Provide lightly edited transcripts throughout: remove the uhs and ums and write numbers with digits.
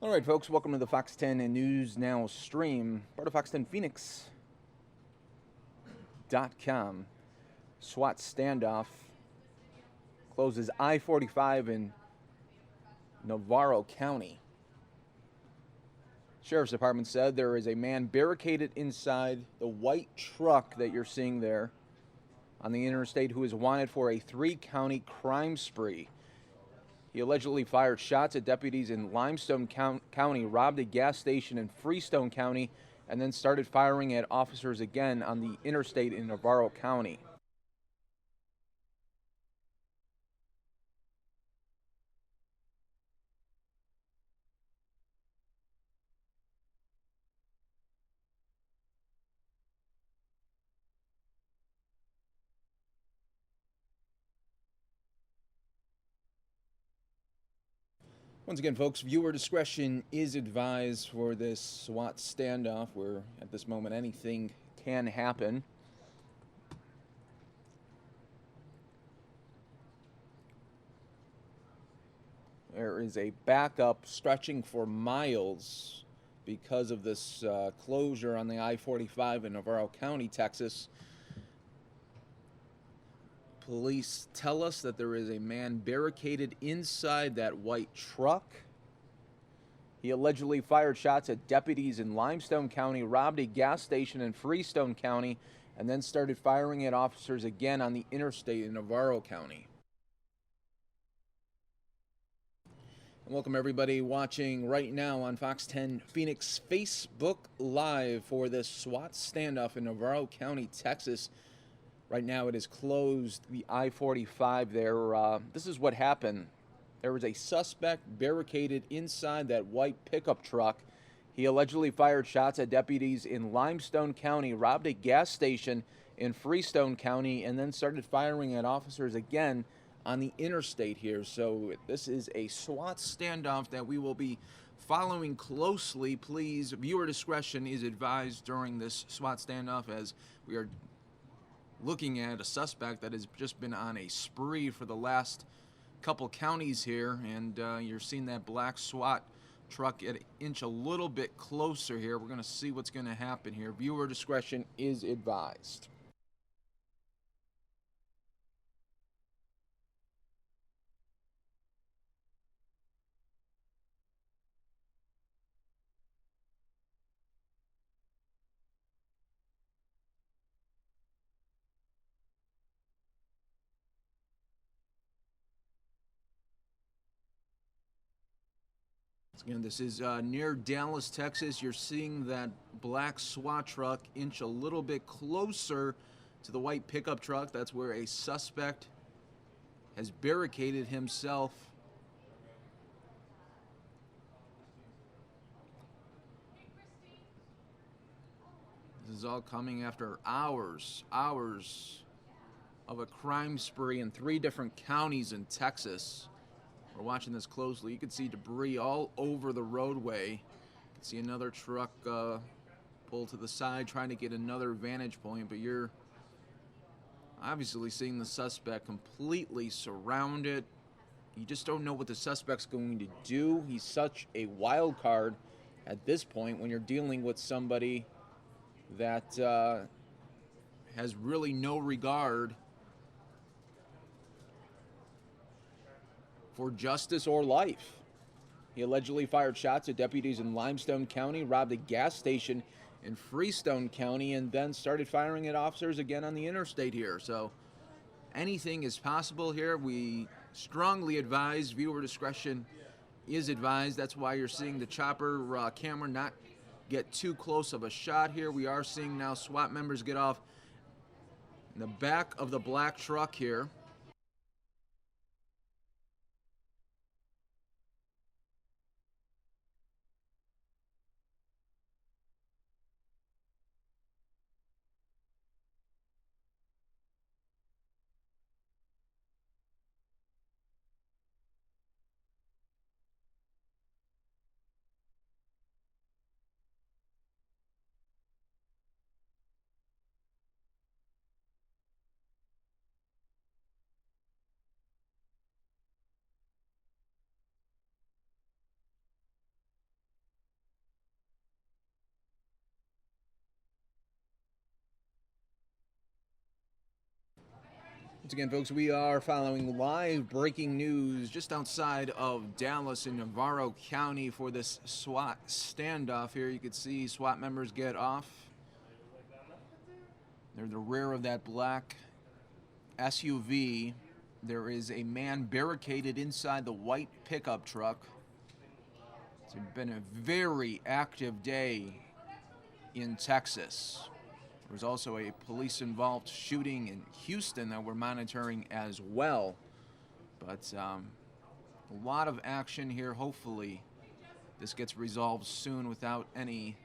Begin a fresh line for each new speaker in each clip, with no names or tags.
All right, folks, welcome to the Fox 10 News Now stream, part of fox10phoenix.com. SWAT standoff closes I-45 in Navarro County. Sheriff's Department said there is a man barricaded inside the white truck that you're seeing there on the interstate who is wanted for a 3-county crime spree. He allegedly fired shots at deputies in Limestone County, robbed a gas station in Freestone County, and then started firing at officers again on the interstate in Navarro County. Once again, folks, viewer discretion is advised for this SWAT standoff where at this moment anything can happen. There is a backup stretching for miles because of this closure on the I-45 in Navarro County, Texas. Police tell us that there is a man barricaded inside that white truck. He allegedly fired shots at deputies in Limestone County, robbed a gas station in Freestone County, and then started firing at officers again on the interstate in Navarro County. And welcome everybody watching right now on Fox 10 Phoenix Facebook Live for this SWAT standoff in Navarro County, Texas. Right now it is closed, the I-45 there. This is what happened. There was a suspect barricaded inside that white pickup truck. He allegedly fired shots at deputies in Limestone County, robbed a gas station in Freestone County, and then started firing at officers again on the interstate here. So this is a SWAT standoff that we will be following closely. Please, viewer discretion is advised during this SWAT standoff as we are looking at a suspect that has just been on a spree for the last couple counties here, and you're seeing that black SWAT truck inch a little bit closer here. We're going to see what's going to happen here. Viewer discretion is advised. Again, this is near Dallas, Texas. You're seeing that black SWAT truck inch a little bit closer to the white pickup truck. That's where a suspect has barricaded himself. This is all coming after hours of a crime spree in 3 different counties in Texas. We're watching this closely. You can see debris all over the roadway. You can see another truck pull to the side trying to get another vantage point, but you're obviously seeing the suspect completely surrounded. You just don't know what the suspect's going to do. He's such a wild card at this point when you're dealing with somebody that has really no regard for justice or life. He allegedly fired shots at deputies in Limestone County, robbed a gas station in Freestone County, and then started firing at officers again on the interstate here. So anything is possible here. We strongly advise viewer discretion is advised. That's why you're seeing the chopper camera not get too close of a shot here. We are seeing now SWAT members get off in the back of the black truck here. Once again, folks, we are following live breaking news just outside of Dallas in Navarro County for this SWAT standoff here. You can see SWAT members get off. They're the rear of that black SUV. There is a man barricaded inside the white pickup truck. It's been a very active day in Texas. There's also a police-involved shooting in Houston that we're monitoring as well. But a lot of action here. Hopefully this gets resolved soon without any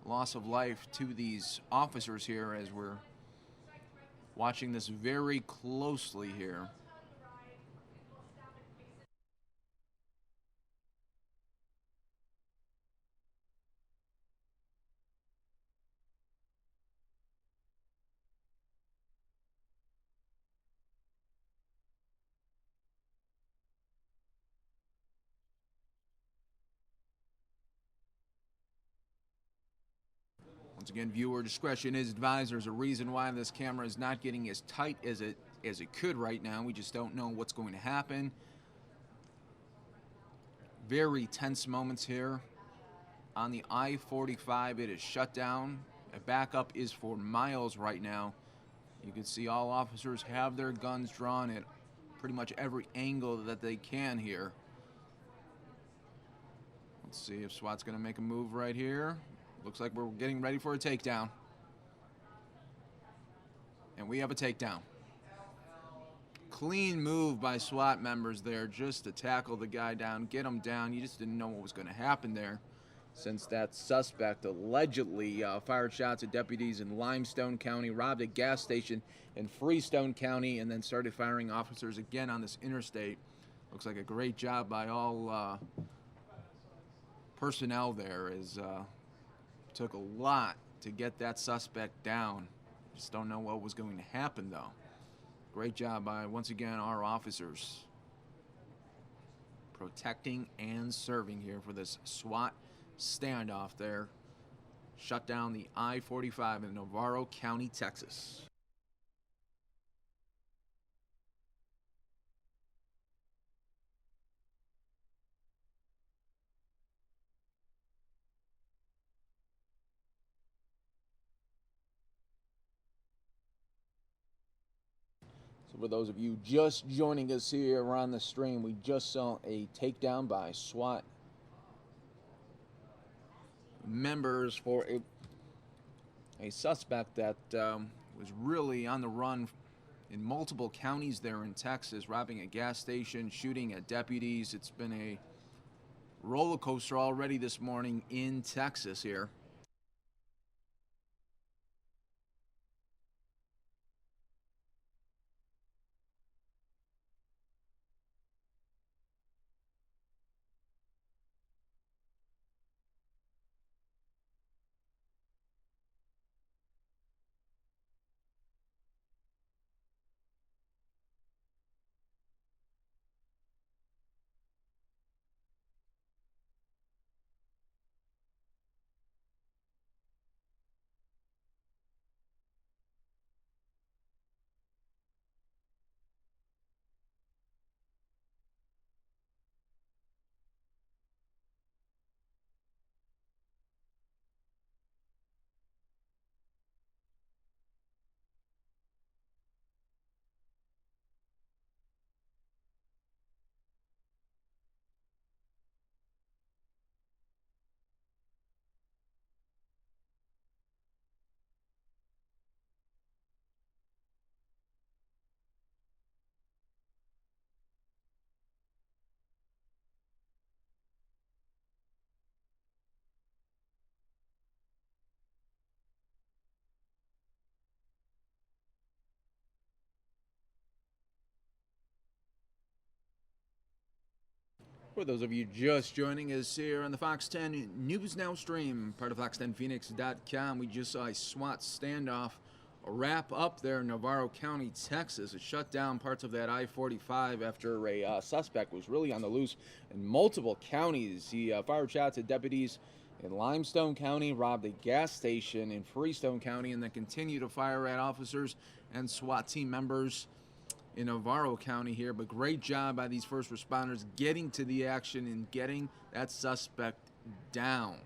loss of life to these officers here, as we're watching this very closely here. Once again, viewer discretion is advised. There's a reason why this camera is not getting as tight as it could right now. We just don't know what's going to happen. Very tense moments here. On the I-45, it is shut down. A backup is for miles right now. You can see all officers have their guns drawn at pretty much every angle that they can here. Let's see if SWAT's going to make a move right here. Looks like we're getting ready for a takedown. And we have a takedown. Clean move by SWAT members there just to tackle the guy down, get him down. You just didn't know what was going to happen there, since that suspect allegedly fired shots at deputies in Limestone County, robbed a gas station in Freestone County, and then started firing officers again on this interstate. Looks like a great job by all personnel there. Took a lot to get that suspect down. Just don't know what was going to happen, though. Great job by, once again, our officers protecting and serving here for this SWAT standoff there. Shut down the I-45 in Navarro County, Texas. So for those of you just joining us here on the stream, we just saw a takedown by SWAT members for a suspect that was really on the run in multiple counties there in Texas, robbing a gas station, shooting at deputies. It's been a roller coaster already this morning in Texas here. For those of you just joining us here on the Fox 10 News Now stream, part of fox10phoenix.com, we just saw a SWAT standoff wrap up there in Navarro County, Texas. It shut down parts of that I-45 after a suspect was really on the loose in multiple counties. He fired shots at deputies in Limestone County, robbed a gas station in Freestone County, and then continued to fire at officers and SWAT team members in Navarro County here. But great job by these first responders getting to the action and getting that suspect down.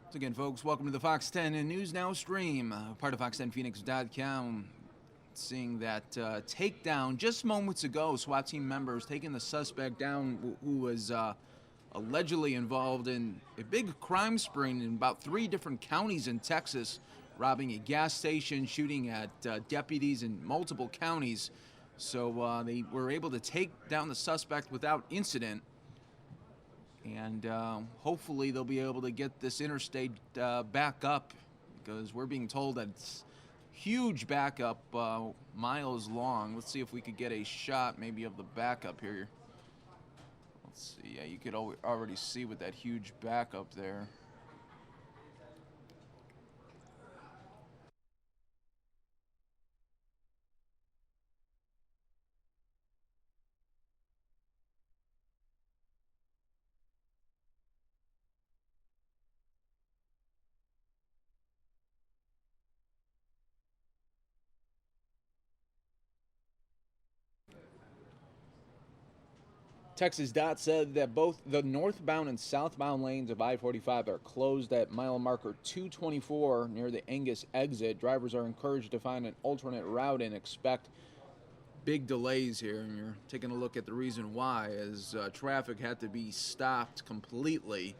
Once again, folks, welcome to the Fox 10 and News Now stream, part of fox10phoenix.com. Seeing that takedown just moments ago, SWAT team members taking the suspect down who was allegedly involved in a big crime spree in about 3 different counties in Texas, robbing a gas station, shooting at deputies in multiple counties. So they were able to take down the suspect without incident. And hopefully they'll be able to get this interstate back up, because we're being told that it's huge backup, miles long. Let's see if we could get a shot maybe of the backup here. Let's see. Yeah, you could already see with that huge backup there. Texas Dot said that both the northbound and southbound lanes of I-45 are closed at mile marker 224 near the Angus exit. Drivers are encouraged to find an alternate route and expect big delays here. And you're taking a look at the reason why, as traffic had to be stopped completely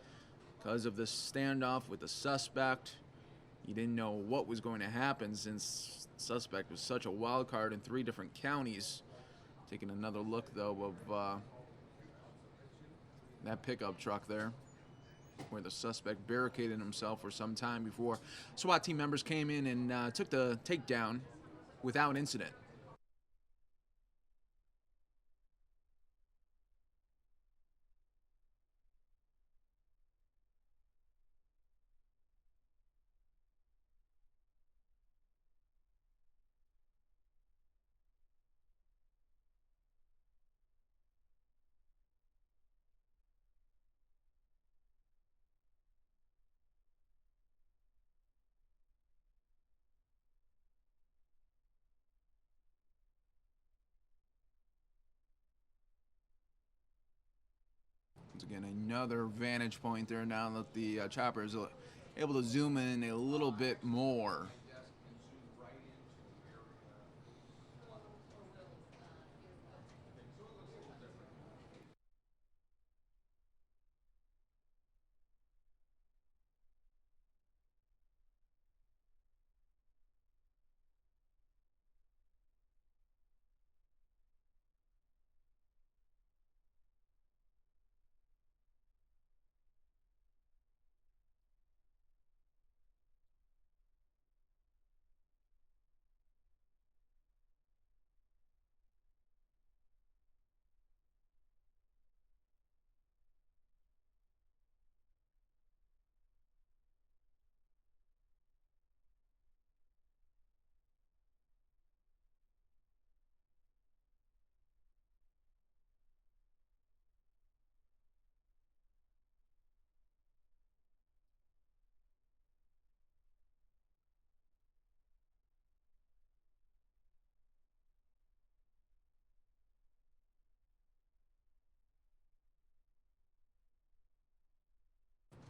because of this standoff with the suspect. You didn't know what was going to happen, since the suspect was such a wild card in 3 different counties. Taking another look, though, of that pickup truck there, where the suspect barricaded himself for some time before SWAT team members came in and took the takedown without incident. again, another vantage point there now that the chopper is able to zoom in a little bit more.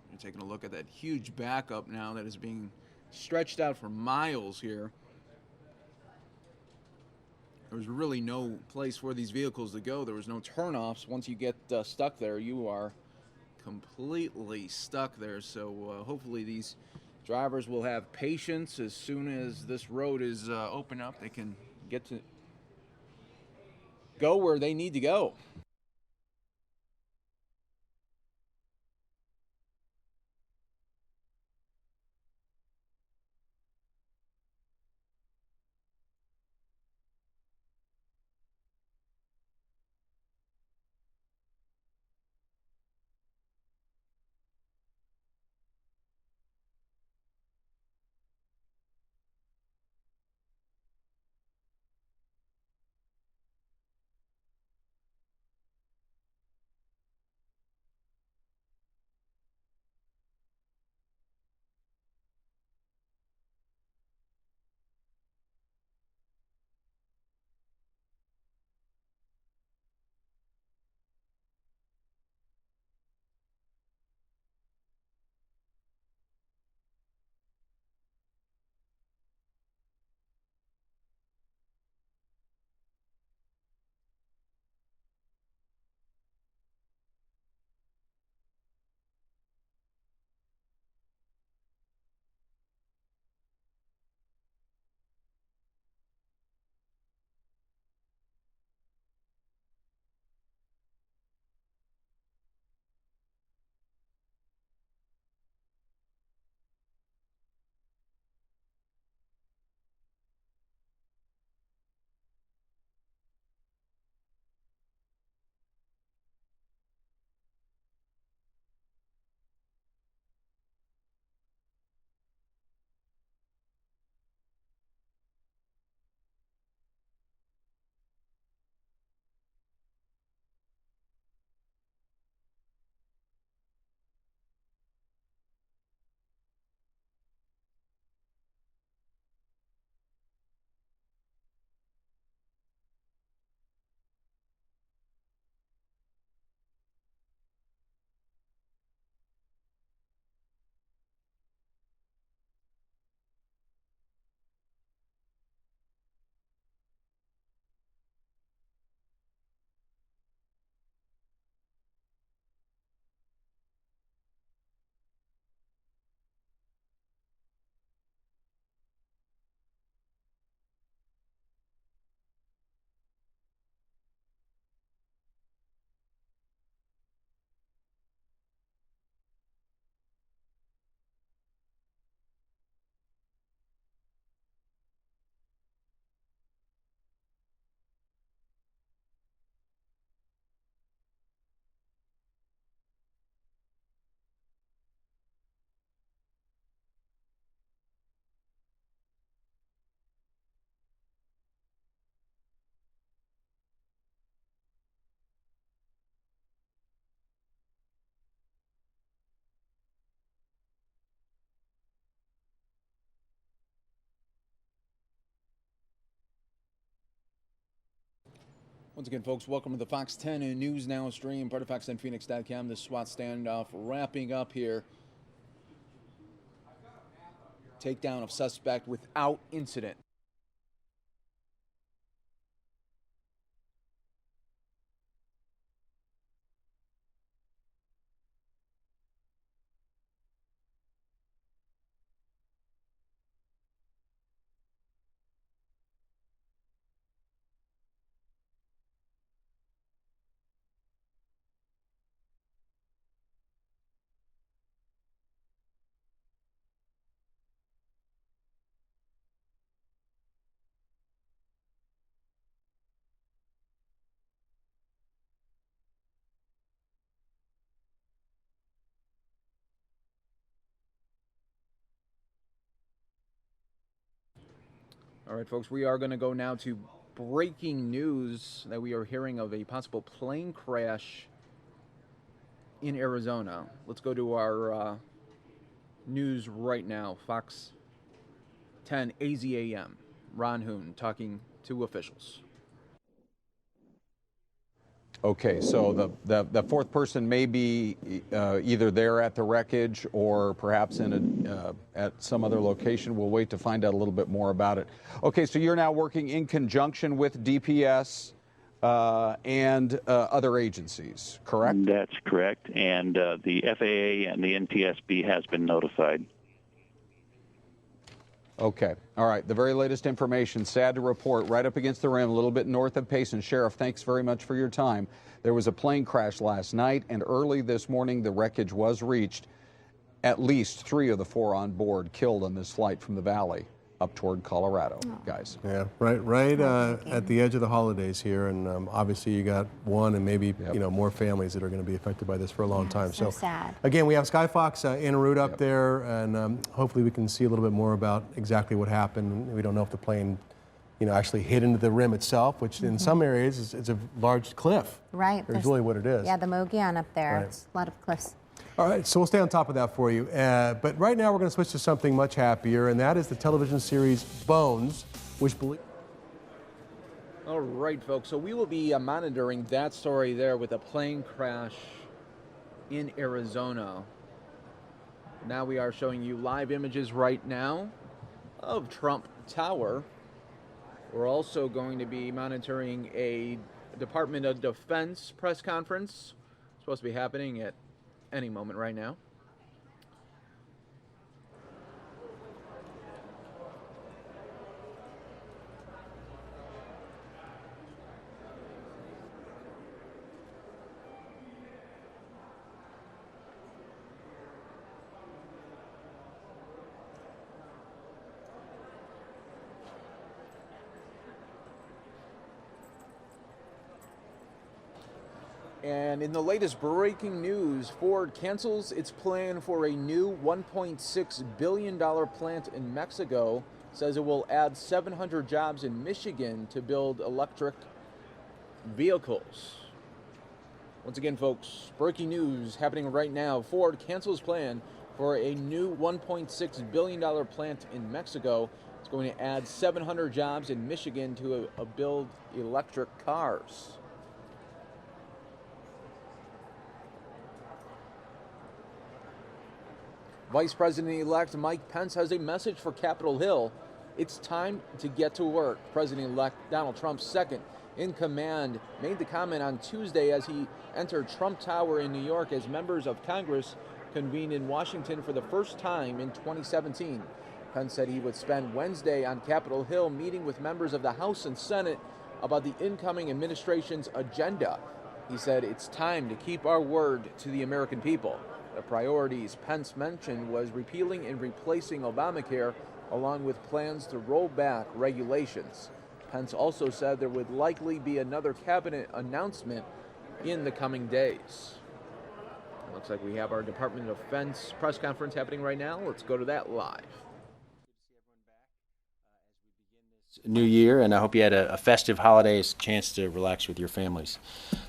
You're taking a look at that huge backup now that is being stretched out for miles here. There's really no place for these vehicles to go. There was no turnoffs. Once you get stuck there, you are completely stuck there. So hopefully these drivers will have patience. As soon as this road is open up, they can get to go where they need to go. Once again, folks, welcome to the Fox 10 News Now stream, part of Fox10Phoenix.com. The SWAT standoff wrapping up here. Takedown of suspect without incident. All right, folks, we are going to go now to breaking news that we are hearing of a possible plane crash in Arizona. Let's go to our news right now. Fox 10 AZAM. Ron Hoon talking to officials.
Okay, so the fourth person may be either there at the wreckage or perhaps in at some other location. We'll wait to find out a little bit more about it. Okay, so you're now working in conjunction with DPS and other agencies, correct?
That's correct, and the FAA and the NTSB has been notified.
Okay. All right. The very latest information, sad to report, right up against the rim, a little bit north of Payson. Sheriff, thanks very much for your time. There was a plane crash last night, and early this morning, the wreckage was reached. At least 3 of the 4 on board killed on this flight from the valley up toward Colorado, guys.
Yeah, right at the edge of the holidays here, and obviously you got one and maybe more families that are going to be affected by this for a long time.
So sad.
Again, we have Skyfox en route up there, and hopefully we can see a little bit more about exactly what happened. We don't know if the plane, actually hit into the rim itself, which in some areas is a large cliff.
Right.
That's really what it is.
Yeah, the Mogollon up there.
Right.
It's a lot of cliffs.
All right, so we'll stay on top of that for you. But right now we're going to switch to something much happier, and that is the television series Bones, which
All right, folks, so we will be monitoring that story there with a plane crash in Arizona. Now we are showing you live images right now of Trump Tower. We're also going to be monitoring a Department of Defense press conference. It's supposed to be happening at any moment right now. And in the latest breaking news, Ford cancels its plan for a new $1.6 billion plant in Mexico, says it will add 700 jobs in Michigan to build electric vehicles. Once again, folks, breaking news happening right now. Ford cancels plan for a new $1.6 billion plant in Mexico. It's going to add 700 jobs in Michigan to build electric cars. Vice President-elect Mike Pence has a message for Capitol Hill. It's time to get to work. President-elect Donald Trump's second in command made the comment on Tuesday as he entered Trump Tower in New York as members of Congress convened in Washington for the first time in 2017. Pence said he would spend Wednesday on Capitol Hill meeting with members of the House and Senate about the incoming administration's agenda. He said it's time to keep our word to the American people. The priorities Pence mentioned was repealing and replacing Obamacare, along with plans to roll back regulations. Pence also said there would likely be another cabinet announcement in the coming days. It looks like we have our Department of Defense press conference happening right now. Let's go to that live.
New Year, and I hope you had a festive holidays, chance to relax with your families.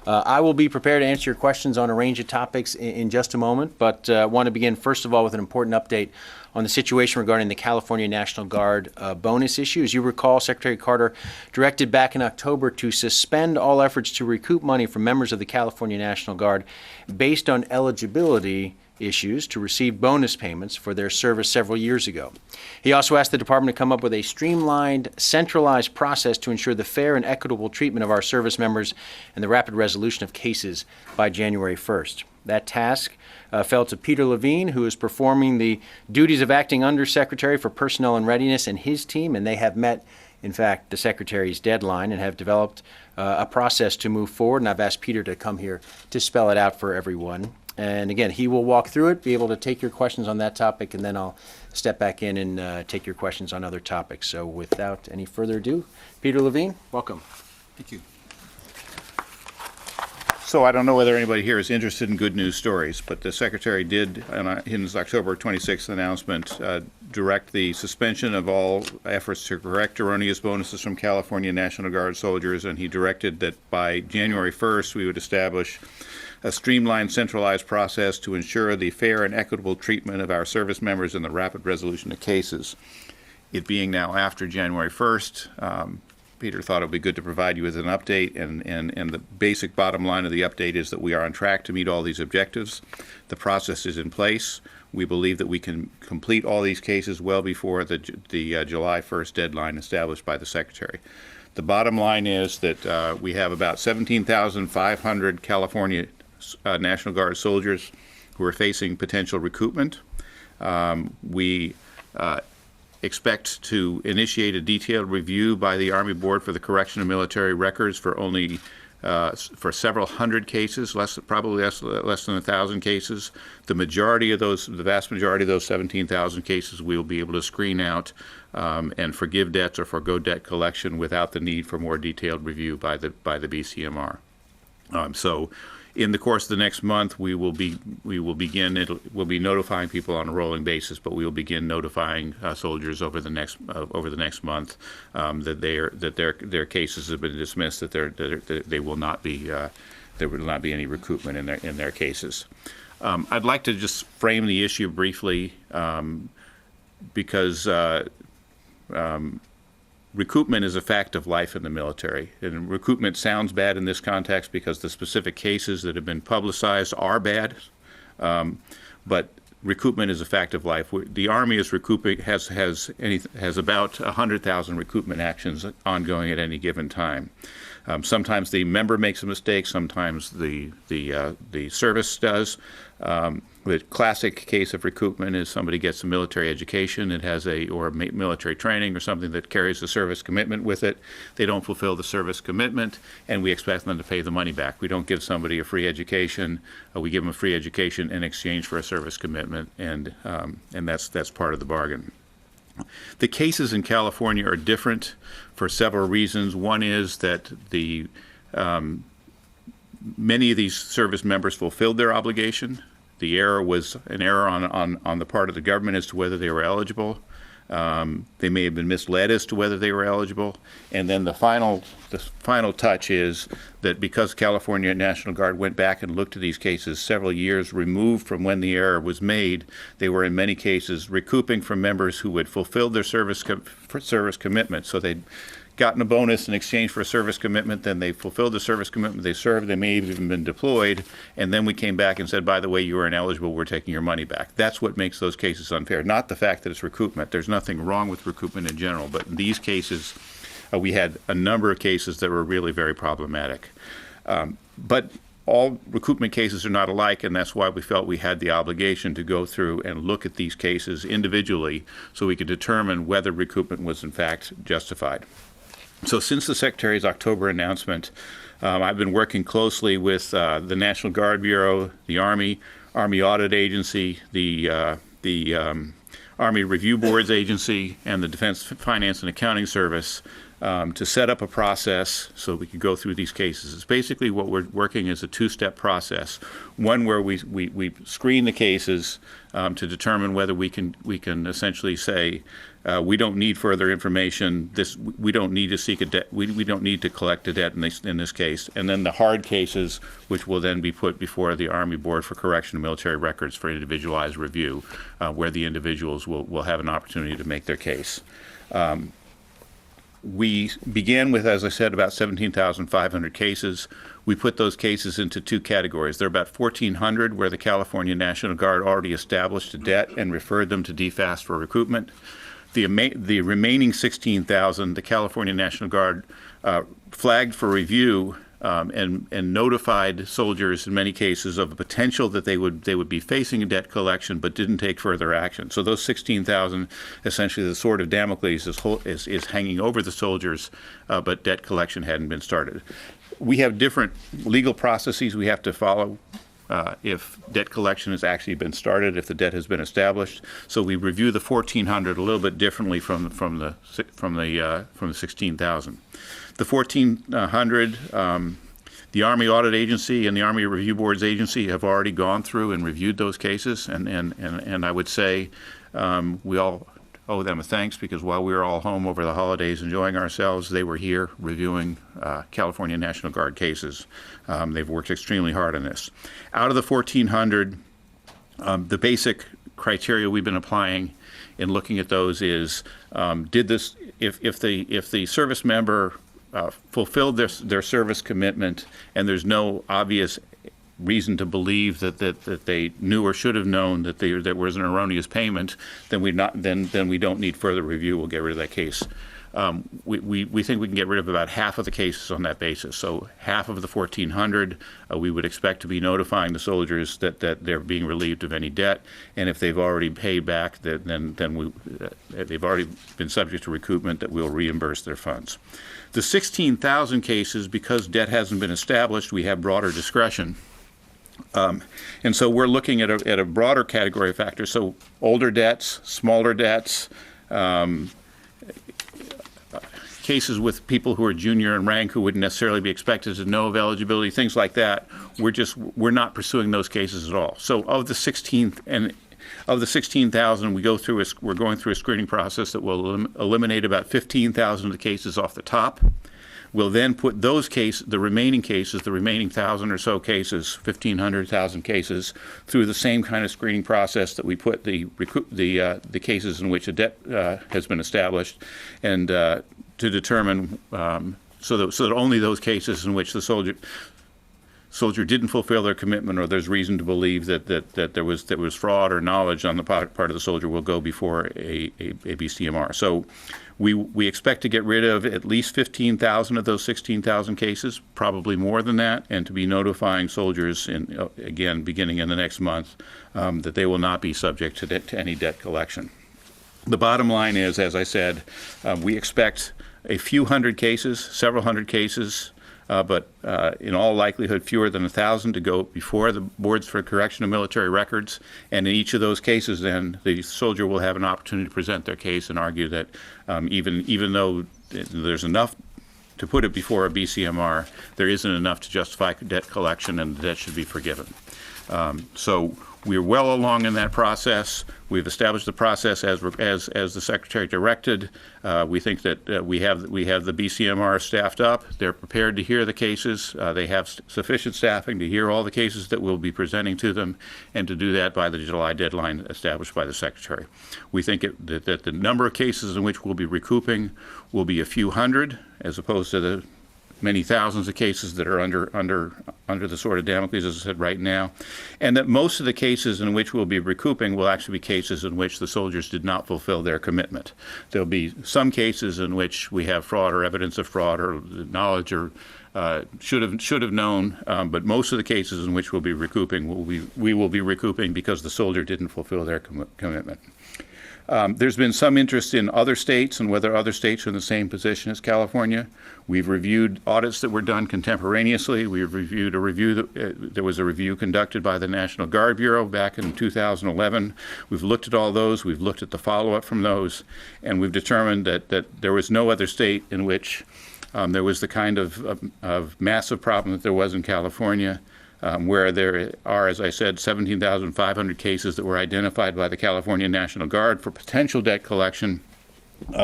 I will be prepared to answer your questions on a range of topics in just a moment, but I want to begin first of all with an important update on the situation regarding the California National Guard bonus issue. As you recall, Secretary Carter directed back in October to suspend all efforts to recoup money from members of the California National Guard based on eligibility issues to receive bonus payments for their service several years ago. He also asked the department to come up with a streamlined, centralized process to ensure the fair and equitable treatment of our service members and the rapid resolution of cases by January 1st. That task fell to Peter Levine, who is performing the duties of acting Undersecretary for Personnel and Readiness, and his team, and they have met, in fact, the Secretary's deadline and have developed a process to move forward, and I've asked Peter to come here to spell it out for everyone. And again, he will walk through it, be able to take your questions on that topic, and then I'll step back in and take your questions on other topics. So without any further ado, Peter Levine, welcome.
Thank you. So I don't know whether anybody here is interested in good news stories, but the Secretary did, in his October 26th announcement, direct the suspension of all efforts to correct erroneous bonuses from California National Guard soldiers, and he directed that by January 1st we would establish a streamlined, centralized process to ensure the fair and equitable treatment of our service members and the rapid resolution of cases. It being now after January 1st, Peter thought it would be good to provide you with an update, and the basic bottom line of the update is that we are on track to meet all these objectives. The process is in place. We believe that we can complete all these cases well before the July 1st deadline established by the Secretary. The bottom line is that we have about 17,500 California National Guard soldiers who are facing potential recoupment. We expect to initiate a detailed review by the Army Board for the Correction of Military Records for only for several hundred cases, probably less than 1,000 cases. The vast majority of those 17,000 cases, we will be able to screen out and forgive debts or forgo debt collection without the need for more detailed review by the BCMR. So, in the course of the next month, we'll be notifying people on a rolling basis, but we will begin notifying soldiers over the next month that their cases have been dismissed, that there will not be any recoupment in their cases. I'd like to just frame the issue briefly because recoupment is a fact of life in the military. And recoupment sounds bad in this context because the specific cases that have been publicized are bad, but recoupment is a fact of life. The Army is recouping, has about 100,000 recoupment actions ongoing at any given time. Sometimes the member makes a mistake, sometimes the service does. The classic case of recoupment is somebody gets a military education, or military training or something that carries a service commitment with it. They don't fulfill the service commitment, and we expect them to pay the money back. We don't give somebody a free education. We give them a free education in exchange for a service commitment, and that's part of the bargain. The cases in California are different for several reasons. One is that many of these service members fulfilled their obligation. The error was an error on the part of the government as to whether they were eligible. They may have been misled as to whether they were eligible. And then the final touch is that because California National Guard went back and looked at these cases several years removed from when the error was made, they were in many cases recouping from members who had fulfilled their service commitment. So they'd gotten a bonus in exchange for a service commitment, then they fulfilled the service commitment, they served, they may have even been deployed, and then we came back and said, by the way, you were ineligible, we're taking your money back. That's what makes those cases unfair, not the fact that it's recoupment. There's nothing wrong with recoupment in general, but in these cases, we had a number of cases that were really very problematic. But all recoupment cases are not alike, and that's why we felt we had the obligation to go through and look at these cases individually so we could determine whether recoupment was in fact justified. So since the Secretary's October announcement, I've been working closely with the National Guard Bureau, the Army Audit Agency, the Army Review Boards Agency, and the Defense Finance and Accounting Service to set up a process so we could go through these cases. It's basically what we're working is a two-step process. One where we screen the cases to determine whether we can essentially say we don't need further information. We don't need to seek a debt. We don't need to collect a debt in this case. And then the hard cases, which will then be put before the Army Board for Correction of Military Records for individualized review, where the individuals will have an opportunity to make their case. We began with, as I said, about 17,500 cases. We put those cases into two categories. There are about 1,400 where the California National Guard already established a debt and referred them to DFAST for recoupment. The remaining 16,000, the California National Guard flagged for review and notified soldiers in many cases of the potential that they would be facing a debt collection, but didn't take further action. So those 16,000, essentially the sword of Damocles is hanging over the soldiers, but debt collection hadn't been started. We have different legal processes we have to follow if debt collection has actually been started, if the debt has been established. So we review the 1,400 a little bit differently from the 16,000. The 1,400, the Army Audit Agency and the Army Review Board's agency have already gone through and reviewed those cases, and I would say we all owe them a thanks, because while we were all home over the holidays enjoying ourselves, they were here reviewing California National Guard cases. They've worked extremely hard on this. Out of the 1,400, the basic criteria we've been applying in looking at those is, if the service member fulfilled their service commitment and there's no obvious reason to believe that they knew or should have known that there was an erroneous payment, then we don't need further review. We'll get rid of that case. We think we can get rid of about half of the cases on that basis. So half of the 1,400, we would expect to be notifying the soldiers that they're being relieved of any debt, and if they've already paid back, then they've already been subject to recoupment, that we'll reimburse their funds. The 16,000 cases, because debt hasn't been established, we have broader discretion. And so we're looking at a broader category of factors. So older debts, smaller debts, cases with people who are junior in rank who wouldn't necessarily be expected to know of eligibility, things like that. We're not pursuing those cases at all. So of the 16,000, we're going through a screening process that will eliminate about 15,000 of the cases off the top. We'll then put the remaining 1,000 or so cases, 1,500, 1,000 cases, through the same kind of screening process that we put the cases in which a debt has been established, and to determine so that only those cases in which the soldier didn't fulfill their commitment, or there's reason to believe that there was fraud or knowledge on the part of the soldier, will go before a BCMR. So we expect to get rid of at least 15,000 of those 16,000 cases, probably more than that, and to be notifying soldiers, again, beginning in the next month, that they will not be subject to any debt collection. The bottom line is, as I said, we expect a few hundred cases, several hundred cases, but in all likelihood fewer than 1,000 to go before the boards for correction of military records. And in each of those cases, then, the soldier will have an opportunity to present their case and argue that even though there's enough to put it before a BCMR, there isn't enough to justify debt collection, and the debt should be forgiven. So we're well along in that process. We've established the process as the Secretary directed. We think that we have the BCMR staffed up. They're prepared to hear the cases. They have sufficient staffing to hear all the cases that we'll be presenting to them, and to do that by the July deadline established by the Secretary. We think that the number of cases in which we'll be recouping will be a few hundred, as opposed to the many thousands of cases that are under the sword of Damocles, as I said, right now, and that most of the cases in which we'll be recouping will actually be cases in which the soldiers did not fulfill their commitment. There'll be some cases in which we have fraud or evidence of fraud or knowledge or should have known, but most of the cases in which we'll be recouping, we will be recouping because the soldier didn't fulfill their commitment. There's been some interest in other states and whether other states are in the same position as California. We've reviewed audits that were done contemporaneously. We've reviewed there was a review conducted by the National Guard Bureau back in 2011. We've looked at all those. We've looked at the follow-up from those, and we've determined that there was no other state in which there was the kind of massive problem that there was in California. Where there are, as I said, 17,500 cases that were identified by the California National Guard for potential debt collection.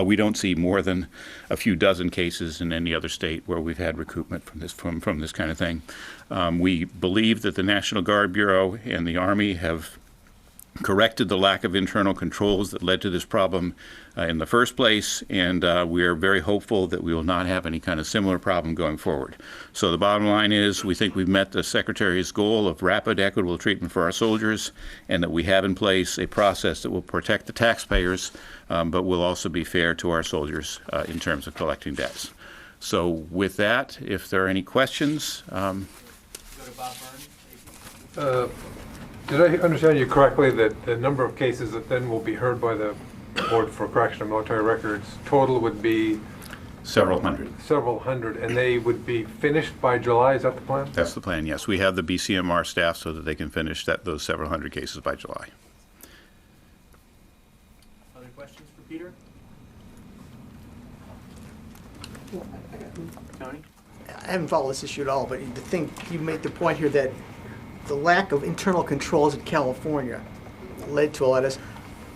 We don't see more than a few dozen cases in any other state where we've had recoupment from this kind of thing. We believe that the National Guard Bureau and the Army have corrected the lack of internal controls that led to this problem in the first place, and we are very hopeful that we will not have any kind of similar problem going forward. So the bottom line is we think we've met the Secretary's goal of rapid, equitable treatment for our soldiers, and that we have in place a process that will protect the taxpayers, but will also be fair to our soldiers in terms of collecting debts. So with that, if there are any questions.
Go to Bob Byrne.
Did I understand you correctly that the number of cases that then will be heard by the Board for Correction of Military Records total would be?
Several hundred.
Several hundred, and they would be finished by July, is that the plan?
That's the plan, yes. We have the BCMR staff so that they can finish those several hundred cases by July.
Other questions for Peter? Tony?
I haven't followed this issue at all, but you made the point here that the lack of internal controls in California led to all of this.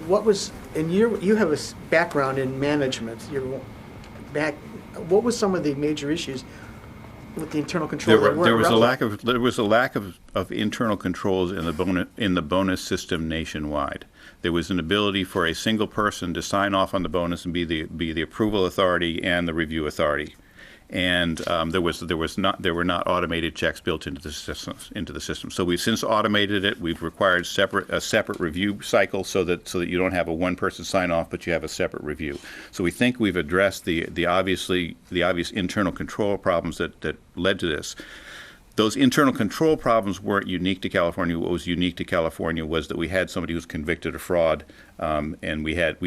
What was, and you have a background in management. What was some of the major issues with the internal controls?
There was a lack of internal controls in the bonus system nationwide. There was an ability for a single person to sign off on the bonus and be the approval authority and the review authority. And there were not automated checks built into the system. So we've since automated it. We've required a separate review cycle so that you don't have a one-person sign-off, but you have a separate review. So we think we've addressed the obvious internal control problems that led to this. Those internal control problems weren't unique to California. What was unique to California was that we had somebody who was convicted of fraud, and we had.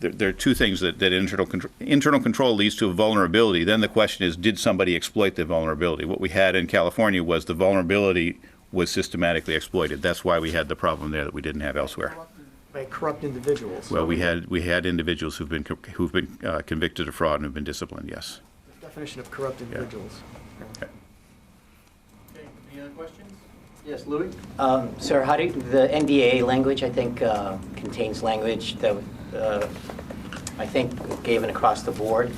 There are two things that internal control leads to a vulnerability. Then the question is, did somebody exploit the vulnerability? What we had in California was the vulnerability was systematically exploited. That's why we had the problem there that we didn't have elsewhere.
By corrupt individuals.
Well, we had individuals who've been convicted of fraud and have been disciplined. Yes.
The definition of corrupt individuals.
Okay.
Okay, any other questions?
Yes, Louis? Sir, how do the NDAA language, I think, contains language that I think given across the board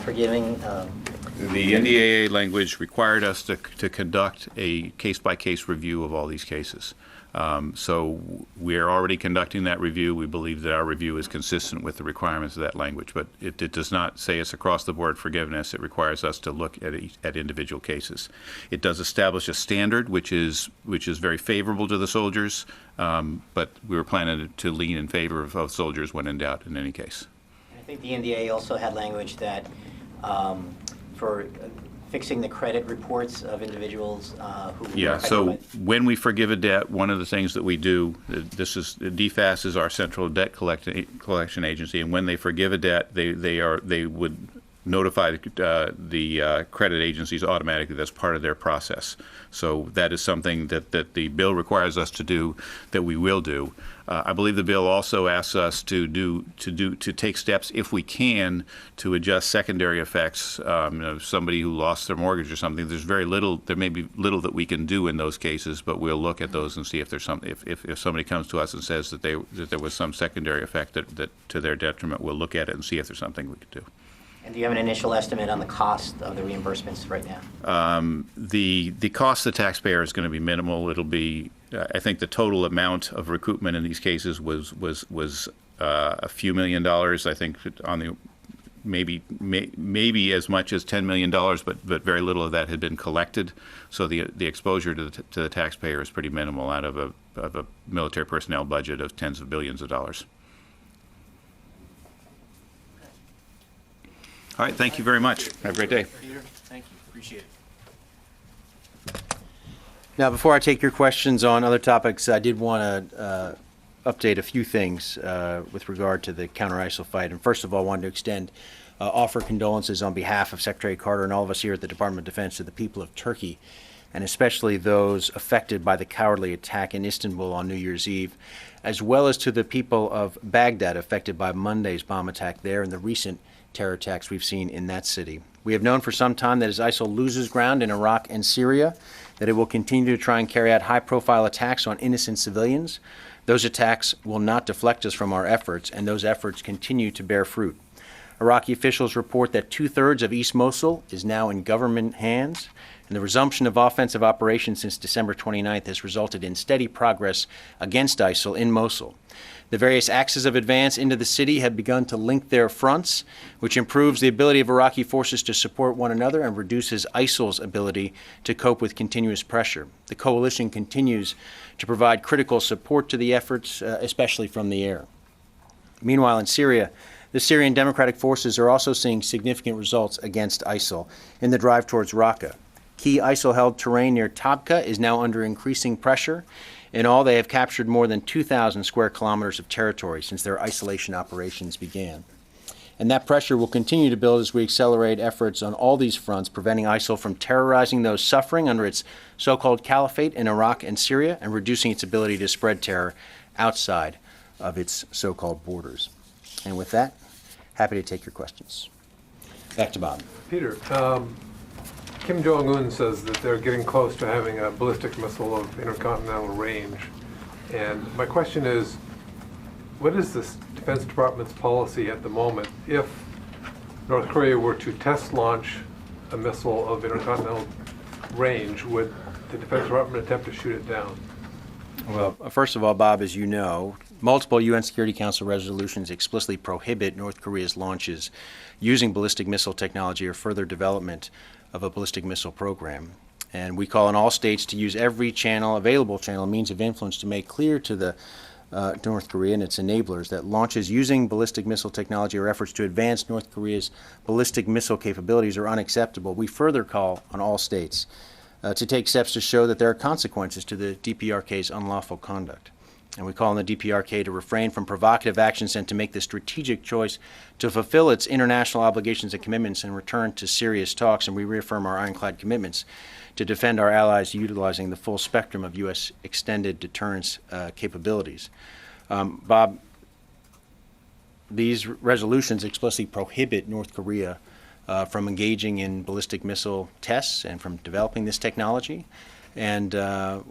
for giving.
The NDAA language required us to conduct a case-by-case review of all these cases. So we are already conducting that review. We believe that our review is consistent with the requirements of that language, but it does not say it's across the board forgiveness. It requires us to look at individual cases. It does establish a standard which is very favorable to the soldiers, but we were planning to lean in favor of soldiers when in doubt in any case.
I think the NDAA also had language that for fixing the credit reports of individuals who.
Yeah. So when we forgive a debt, one of the things that we do, DFAS is our central debt collection agency, and when they forgive a debt, they would notify the credit agencies automatically. That's part of their process. So that is something that the bill requires us to do, that we will do. I believe the bill also asks us to take steps, if we can, to adjust secondary effects. Somebody who lost their mortgage or something, there may be little that we can do in those cases, but we'll look at those and see if there's something. If somebody comes to us and says that there was some secondary effect that to their detriment, we'll look at it and see if there's something we could do.
And do you have an initial estimate on the cost of the reimbursements right now?
The cost to the taxpayer is going to be minimal. It'll be, I think the total amount of recoupment in these cases was a few $1 million. I think on the maybe as much as $10 million, but very little of that had been collected. So the exposure to the taxpayer is pretty minimal out of a military personnel budget of tens of billions of dollars. All right, thank you very much. Have a great day.
Peter, thank you. Appreciate it. Now, before I take your questions on other topics, I did want to update a few things with regard to the counter-ISIL fight. And first of all, I wanted to extend offer condolences on behalf of Secretary Carter and all of us here at the Department of Defense to the people of Turkey, and especially those affected by the cowardly attack in Istanbul on New Year's Eve, as well as to the people of Baghdad affected by Monday's bomb attack there and the recent terror attacks we've seen in that city. We have known for some time that as ISIL loses ground in Iraq and Syria, that it will continue to try and carry out high-profile attacks on innocent civilians. Those attacks will not deflect us from our efforts, and those efforts continue to bear fruit. Iraqi officials report that 2/3 of East Mosul is now in government hands, and the resumption of offensive operations since December 29th has resulted in steady progress against ISIL in Mosul. The various axes of advance into the city have begun to link their fronts, which improves the ability of Iraqi forces to support one another and reduces ISIL's ability to cope with continuous pressure. The coalition continues to provide critical support to the efforts, especially from the air. Meanwhile, in Syria, the Syrian Democratic Forces are also seeing significant results against ISIL in the drive towards Raqqa. Key ISIL-held terrain near Tabqa is now under increasing pressure. In all, they have captured more than 2,000 square kilometers of territory since their isolation operations began. And that pressure will continue to build as we accelerate efforts on all these fronts, preventing ISIL from terrorizing those suffering under its so-called caliphate in Iraq and Syria and reducing its ability to spread terror outside of its so-called borders. And with that, happy to take your questions. Back to Bob.
Peter, Kim Jong-un says that they're getting close to having a ballistic missile of intercontinental range. And my question is, what is the Defense Department's policy at the moment if North Korea were to test launch a missile of intercontinental range? Would the Defense Department attempt to shoot it down?
Well, first of all, Bob, as you know, multiple UN Security Council resolutions explicitly prohibit North Korea's launches using ballistic missile technology or further development of a ballistic missile program. And we call on all states to use every available channel, means of influence to make clear to the North Korea and its enablers that launches using ballistic missile technology or efforts to advance North Korea's ballistic missile capabilities are unacceptable. We further call on all states to take steps to show that there are consequences to the DPRK's unlawful conduct. And we call on the DPRK to refrain from provocative actions and to make the strategic choice to fulfill its international obligations and commitments and return to serious talks. And we reaffirm our ironclad commitments to defend our allies utilizing the full spectrum of U.S. extended deterrence capabilities. Bob, these resolutions explicitly prohibit North Korea from engaging in ballistic missile tests and from developing this technology. And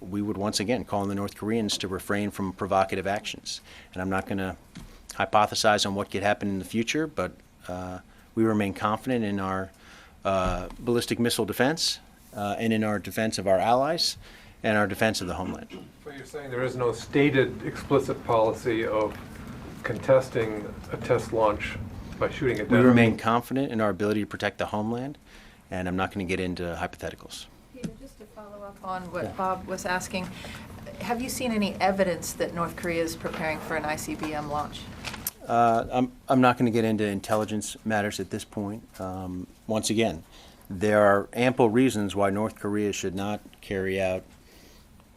we would once again call on the North Koreans to refrain from provocative actions. And I'm not going to hypothesize on what could happen in the future, but we remain confident in our ballistic missile defense and in our defense of our allies and our defense of the homeland.
So you're saying there is no stated explicit policy of contesting a test launch by shooting it down?
We remain confident in our ability to protect the homeland, and I'm not going to get into hypotheticals.
Just to follow up on what Bob was asking, have you seen any evidence that North Korea is preparing for an ICBM launch?
I'm not going to get into intelligence matters at this point. Once again, there are ample reasons why North Korea should not carry out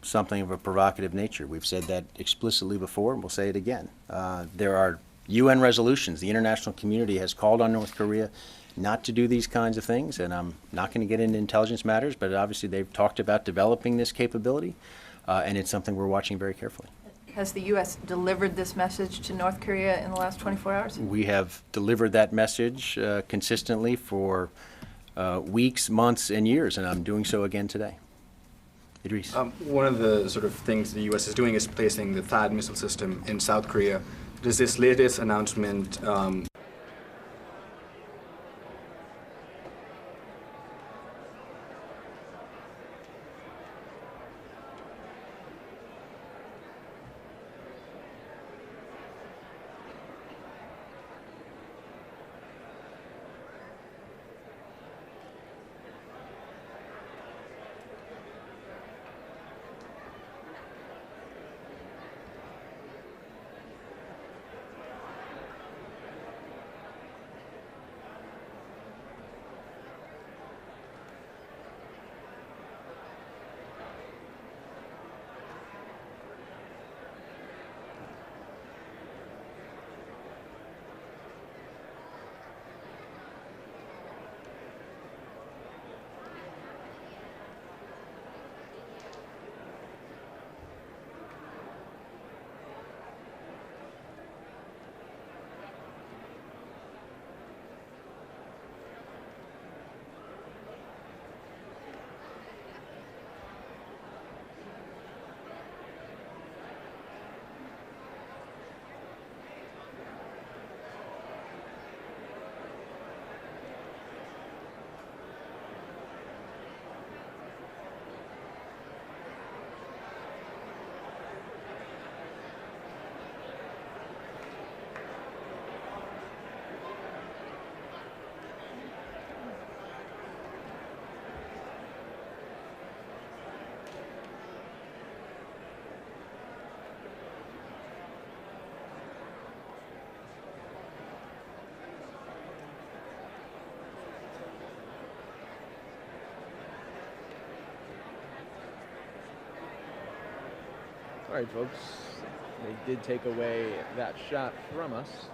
something of a provocative nature. We've said that explicitly before, and we'll say it again. There are UN resolutions. The international community has called on North Korea not to do these kinds of things, and I'm not going to get into intelligence matters, but obviously they've talked about developing this capability, and it's something we're watching very carefully.
Has the U.S. delivered this message to North Korea in the last 24 hours?
We have delivered that message consistently for weeks, months, and years, and I'm doing so again today. Idris.
One of the sort of things the U.S. is doing is placing the THAAD missile system in South Korea. Does this latest announcement
All right, folks. They did take away that shot from us.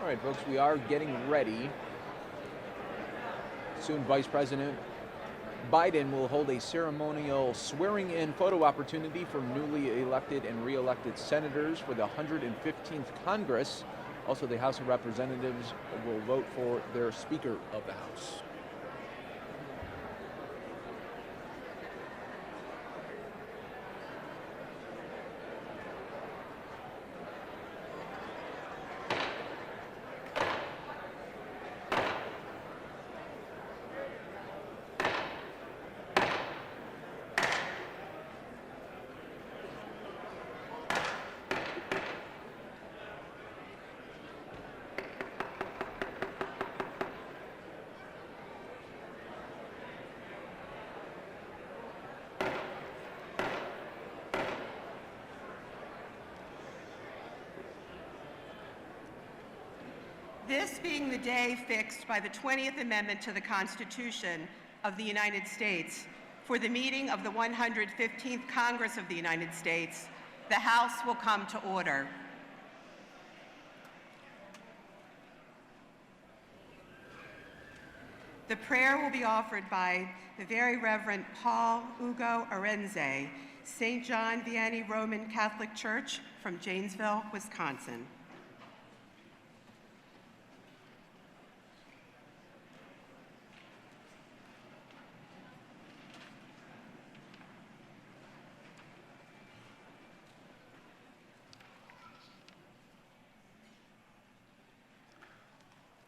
All right, folks, we are getting ready. Soon, Vice President Biden will hold a ceremonial swearing-in photo opportunity for newly elected and re-elected senators for the 115th Congress. Also, the House of Representatives will vote for their Speaker of the House.
This being the day fixed by the 20th Amendment to the Constitution of the United States for the meeting of the 115th Congress of the United States, the House will come to order. The prayer will be offered by the Very Reverend Paul Ugo Arenze, St. John Vianney Roman Catholic Church from Janesville, Wisconsin.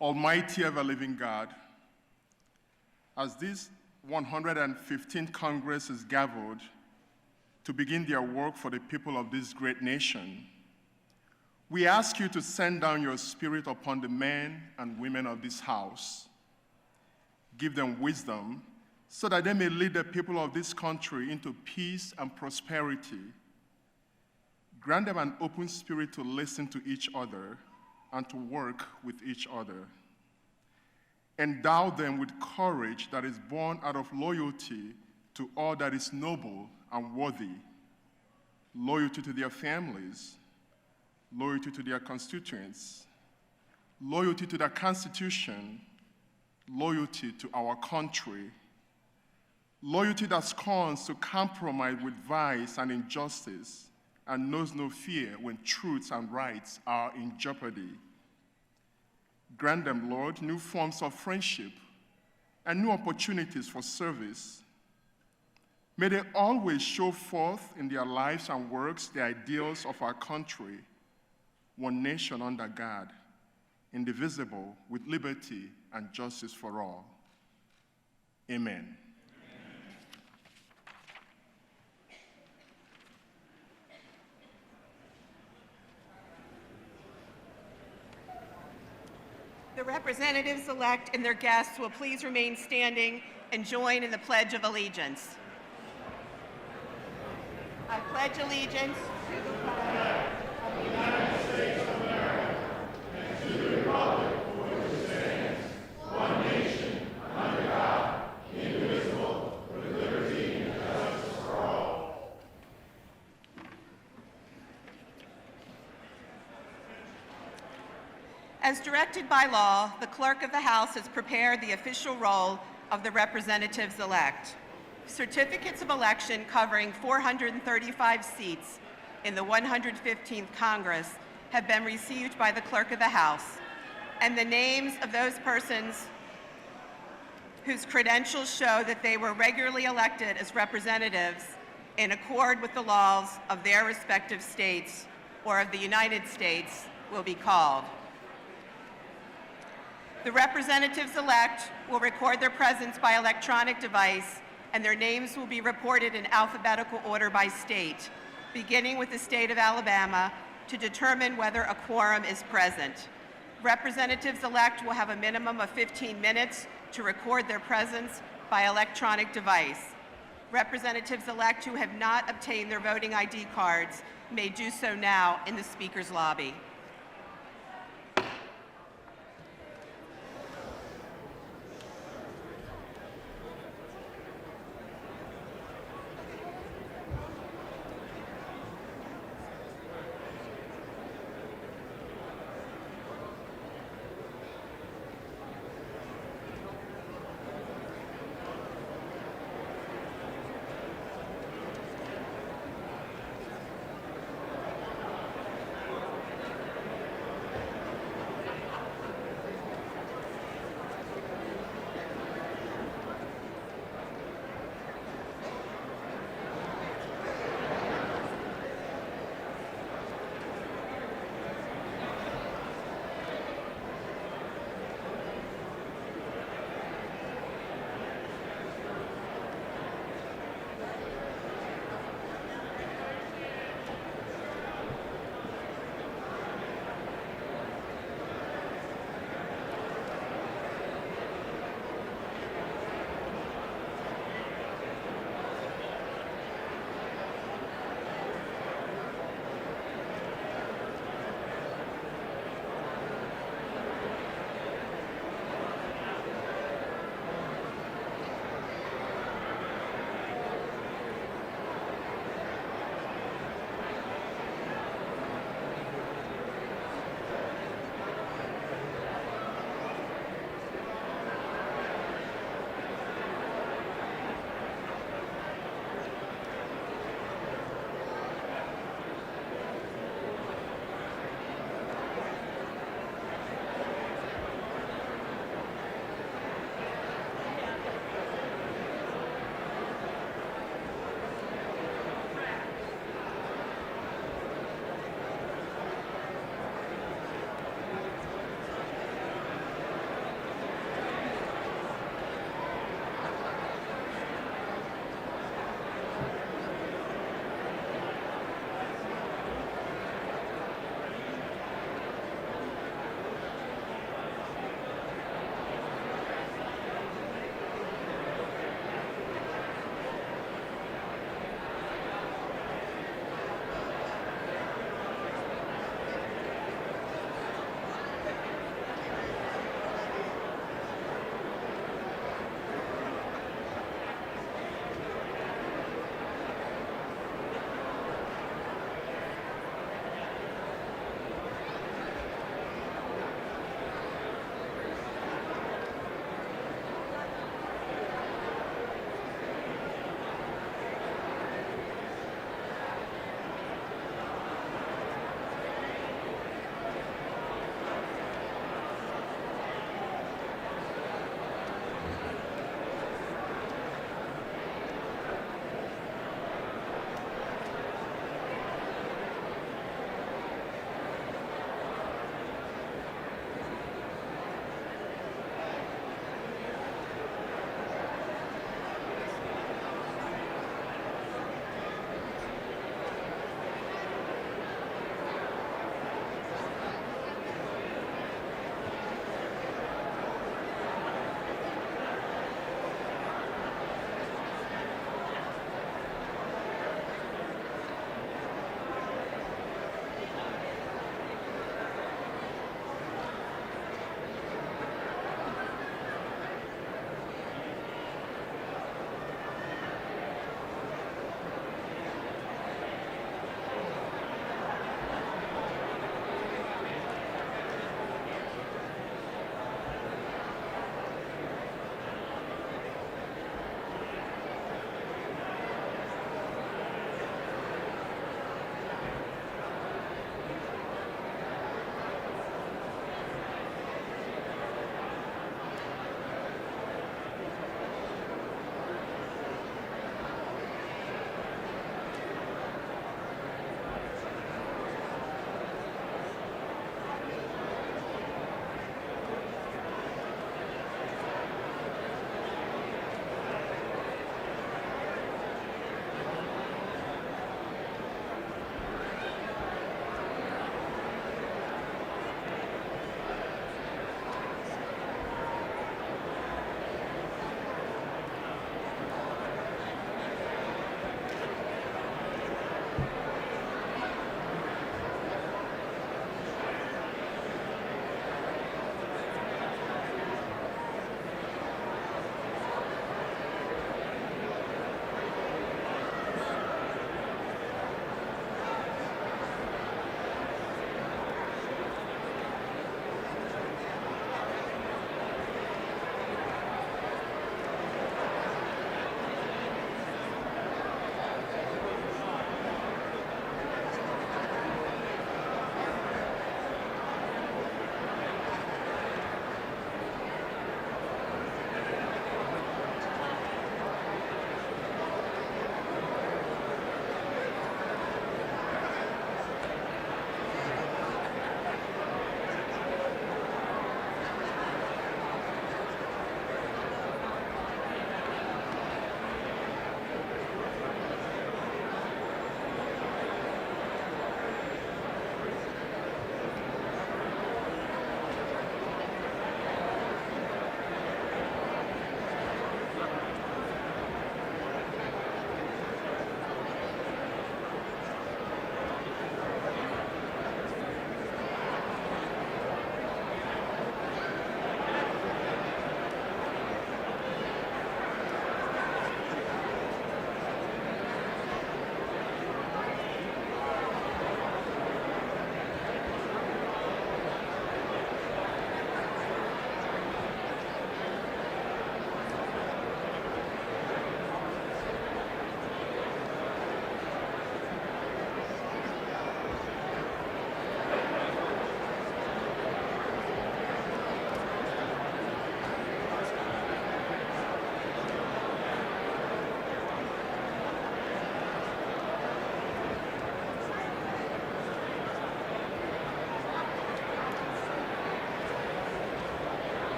Almighty ever-living God, as this 115th Congress is gathered to begin their work for the people of this great nation, we ask you to send down your Spirit upon the men and women of this house. Give them wisdom so that they may lead the people of this country into peace and prosperity. Grant them an open spirit to listen to each other and to work with each other. Endow them with courage that is born out of loyalty to all that is noble and worthy, loyalty to their families, loyalty to their constituents, loyalty to the Constitution, loyalty to our country, loyalty that scorns to compromise with vice and injustice, and knows no fear when truths and rights are in jeopardy. Grant them, Lord, new forms of friendship and new opportunities for service. May they always show forth in their lives and works the ideals of our country, one nation under God, indivisible, with liberty and justice for all. Amen.
The representatives-elect and their guests will please remain standing and join in the Pledge of Allegiance. I pledge allegiance to the flag of the United States of America and to the republic for which it stands, one nation, under God, indivisible, with liberty and justice for all. As directed by law, the Clerk of the House has prepared the official roll of the representatives-elect. Certificates of election covering 435 seats in the 115th Congress have been received by the Clerk of the House, and the names of those persons whose credentials show that they were regularly elected as representatives in accord with the laws of their respective states or of the United States will be called. The representatives-elect will record their presence by electronic device, and their names will be reported in alphabetical order by state, beginning with the state of Alabama, to determine whether a quorum is present. Representatives-elect will have a minimum of 15 minutes to record their presence by electronic device. Representatives-elect who have not obtained their voting ID cards may do so now in the Speaker's lobby.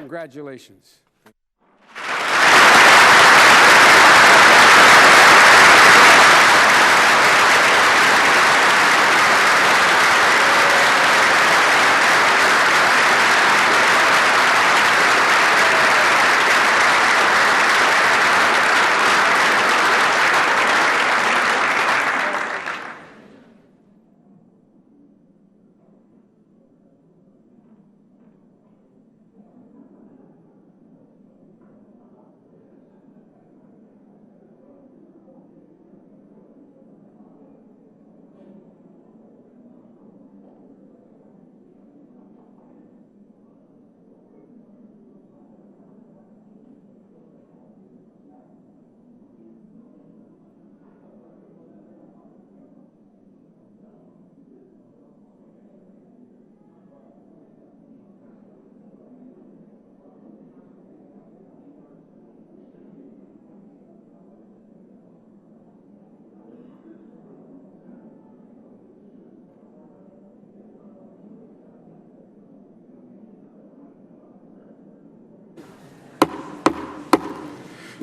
Congratulations.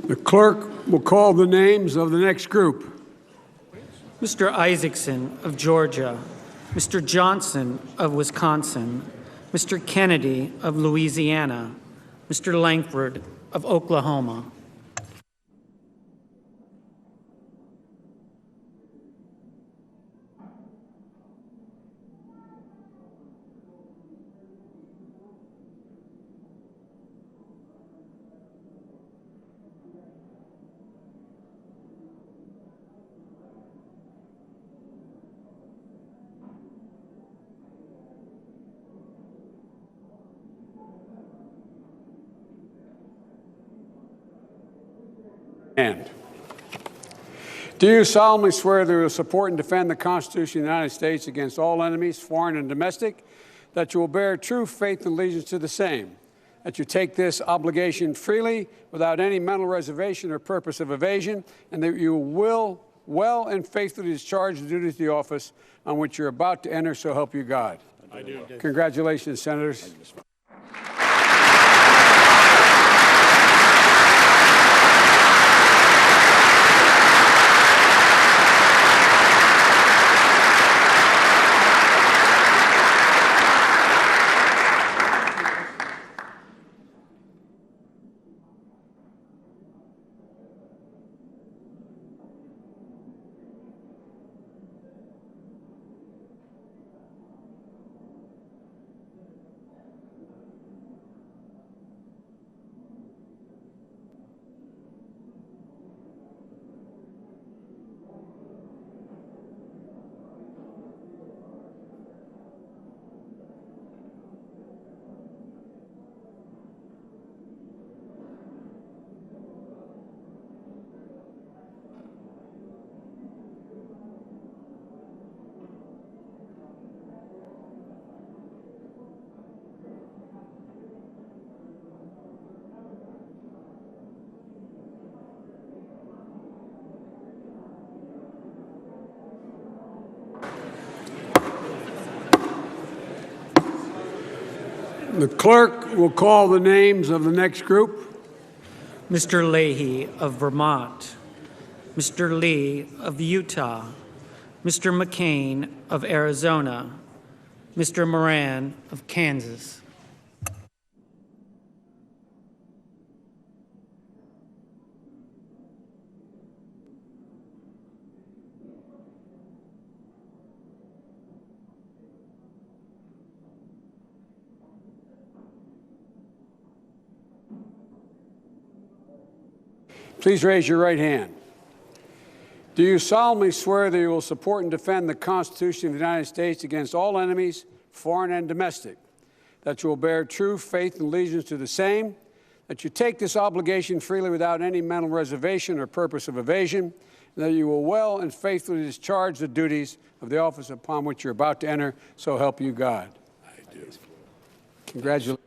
The clerk will call the names of the next group.
Mr. Isaacson of Georgia, Mr. Johnson of Wisconsin, Mr. Kennedy of Louisiana, Mr. Langford of Oklahoma.
And do you solemnly swear that you will support and defend the Constitution of the United States against all enemies, foreign and domestic, that you will bear true faith and allegiance to the same, that you take this obligation freely without any mental reservation or purpose of evasion, and that you will well and faithfully discharge the duties of the office on which you're about to enter, so help you God? I do. Congratulations, Senators. The clerk will call the names of the next group.
Mr. Leahy of Vermont, Mr. Lee of Utah, Mr. McCain of Arizona, Mr. Moran of Kansas.
Please raise your right hand. Do you solemnly swear that you will support and defend the Constitution of the United States against all enemies, foreign and domestic, that you will bear true faith and allegiance to the same, that you take this obligation freely without any mental reservation or purpose of evasion, and that you will well and faithfully discharge the duties of the office upon which you're about to enter, so help you God? I do. Congratulations.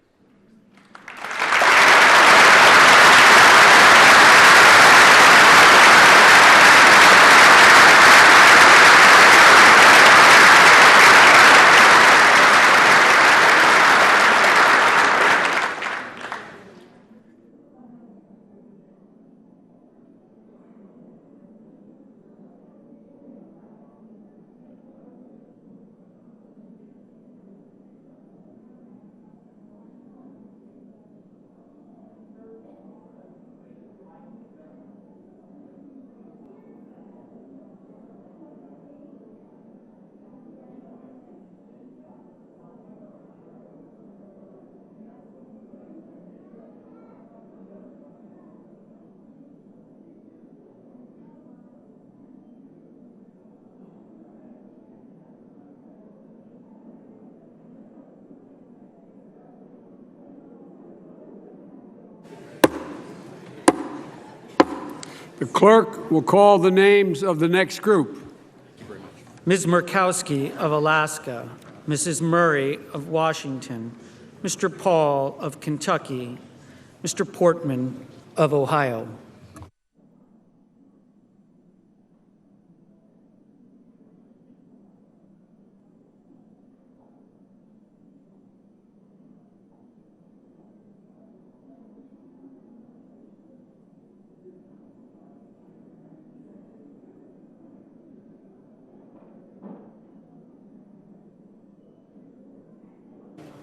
The clerk will call the names of the next group.
Ms. Murkowski of Alaska, Mrs. Murray of Washington, Mr. Paul of Kentucky, Mr. Portman of Ohio.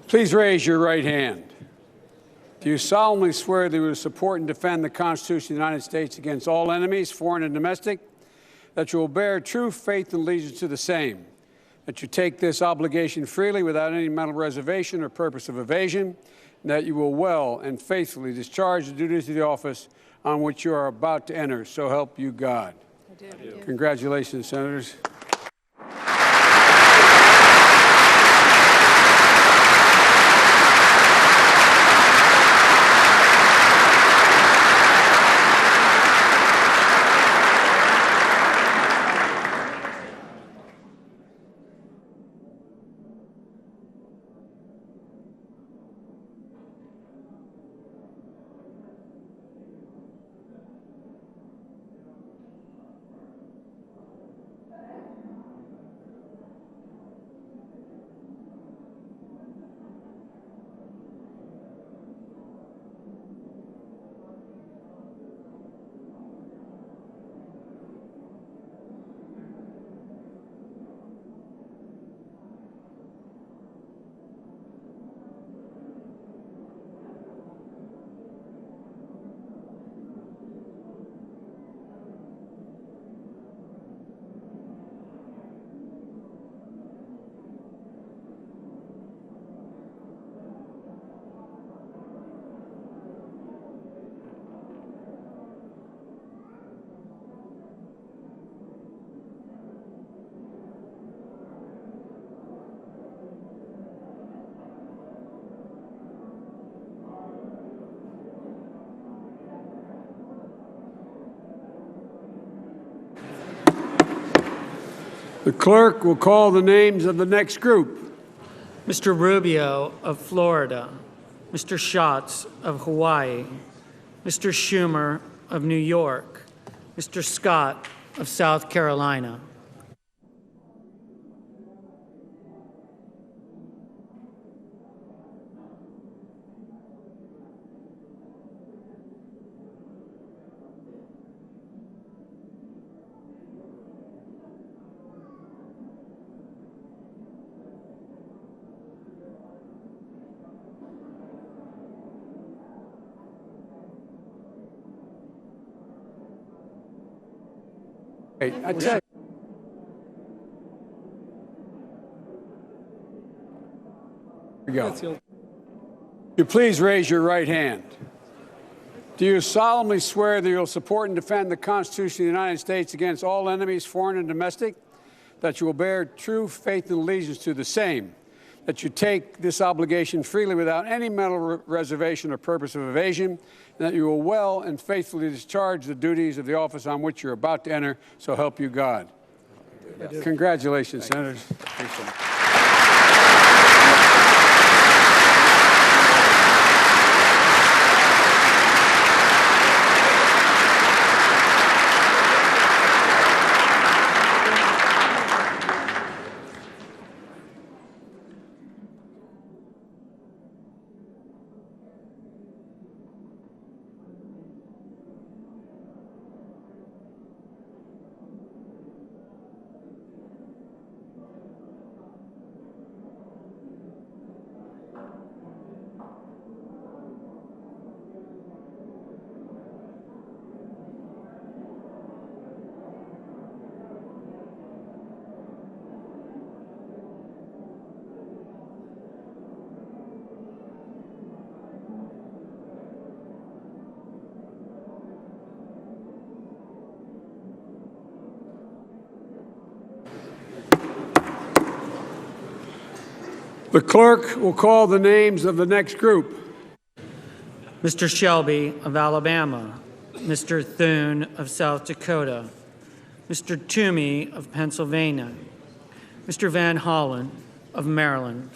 Please raise your right hand. Do you solemnly swear that you will support and defend the Constitution of the United States against all enemies, foreign and domestic, that you will bear true faith and allegiance to the same, that you take this obligation freely without any mental reservation or purpose of evasion, and that you will well and faithfully discharge the duties of the office on which you are about to enter, so help you God?
I do.
Congratulations, Senators. The clerk will call the names of the next group.
Mr. Rubio of Florida, Mr. Schatz of Hawaii, Mr. Schumer of New York, Mr. Scott of South Carolina.
I tell you. Here we go. You please raise your right hand. Do you solemnly swear that you will support and defend the Constitution of the United States against all enemies, foreign and domestic, that you will bear true faith and allegiance to the same, that you take this obligation freely without any mental reservation or purpose of evasion, and that you will well and faithfully discharge the duties of the office on which you're about to enter, so help you God? Congratulations, Senators. Appreciate it. The clerk will call the names of the next group.
Mr. Shelby of Alabama, Mr. Thune of South Dakota, Mr. Toomey of Pennsylvania, Mr. Van Hollen of Maryland.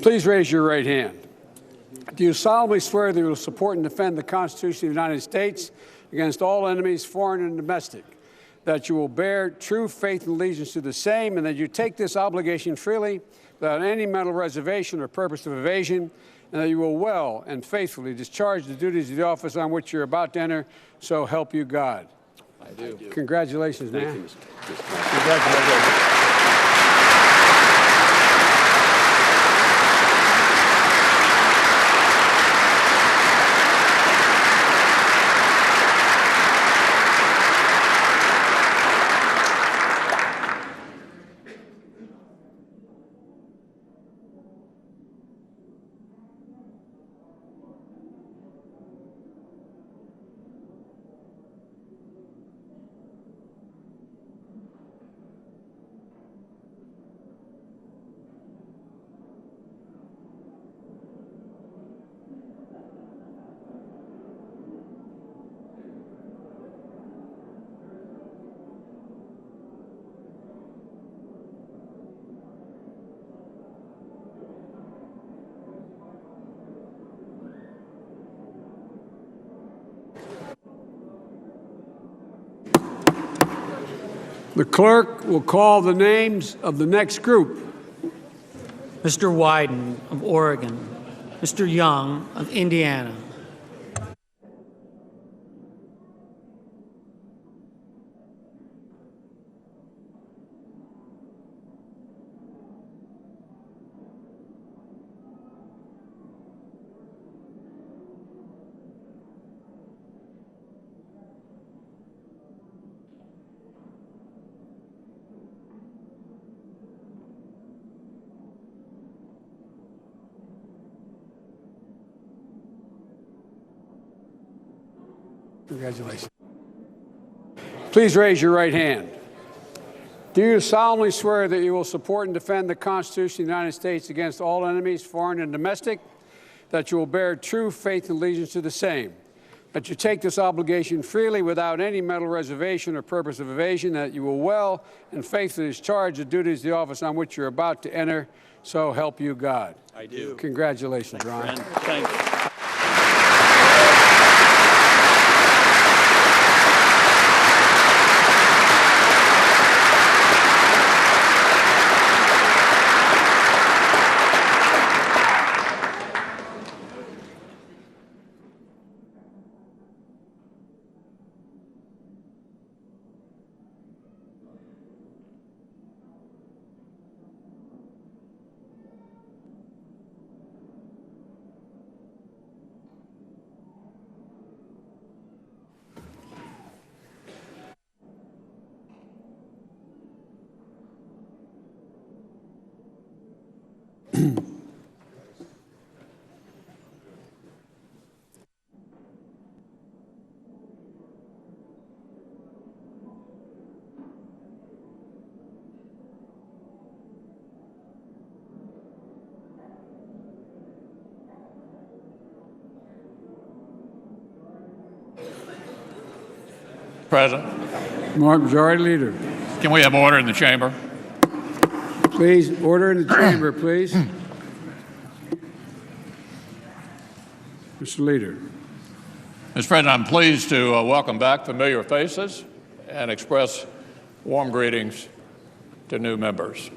Please raise your right hand. Do you solemnly swear that you will support and defend the Constitution of the United States against all enemies, foreign and domestic, that you will bear true faith and allegiance to the same, and that you take this obligation freely without any mental reservation or purpose of evasion, and that you will well and faithfully discharge the duties of the office on which you're about to enter, so help you God?
I do.
Congratulations, man.
Thank you, Mr.
Congratulations. The clerk will call the names of the next group.
Mr. Wyden of Oregon, Mr. Young of Indiana,
Congratulations. Please raise your right hand. Do you solemnly swear that you will support and defend the Constitution of the United States against all enemies, foreign and domestic, that you will bear true faith and allegiance to the same, that you take this obligation freely without any mental reservation or purpose of evasion, that you will well and faithfully discharge the duties of the office on which you're about to enter, so help you God?
I do.
Congratulations, Ron.
Thank you.
President.
Majority Leader.
Can we have order in the chamber?
Please, order in the chamber, please. Mr. Leader.
Mr. President, I'm pleased to welcome back familiar faces and express warm greetings to new members.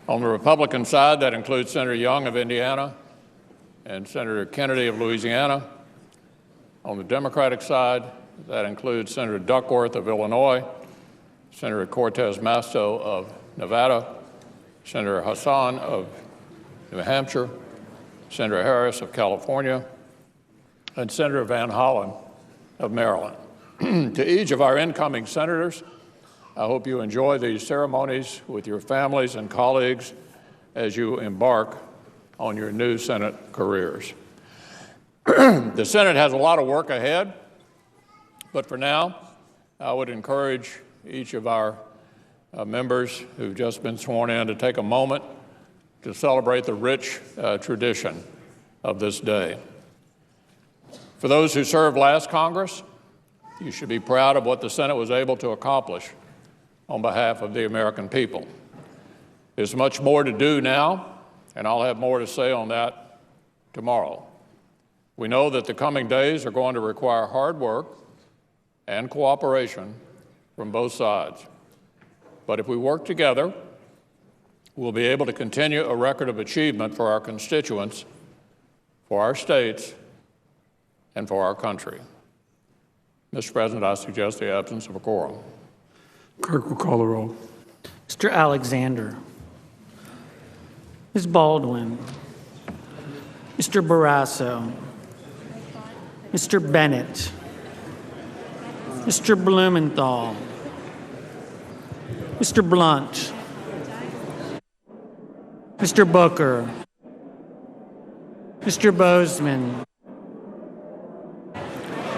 On the Republican side, that includes Senator Young of Indiana and Senator Kennedy of Louisiana. On the Democratic side, that includes Senator Duckworth of Illinois, Senator Cortez Masto of Nevada, Senator Hassan of New Hampshire, Senator Harris of California, and Senator Van Hollen of Maryland. To each of our incoming senators, I hope you enjoy these ceremonies with your families and colleagues as you embark on your new Senate careers. The Senate has a lot of work ahead, but for now, I would encourage each of our members who've just been sworn in to take a moment to celebrate the rich tradition of this day. For those who served last Congress, you should be proud of what the Senate was able to accomplish on behalf of the American people. There's much more to do now, and I'll have more to say on that tomorrow. We know that the coming days are going to require hard work and cooperation from both sides. But if we work together, we'll be able to continue a record of achievement for our constituents, for our states, and for our country. Mr. President, I suggest the absence of a quorum.
Clerk will call the roll.
Mr. Alexander. Ms. Baldwin. Mr. Barrasso. Mr. Bennett. Mr. Blumenthal. Mr. Blunt. Mr. Booker. Mr. Bozeman.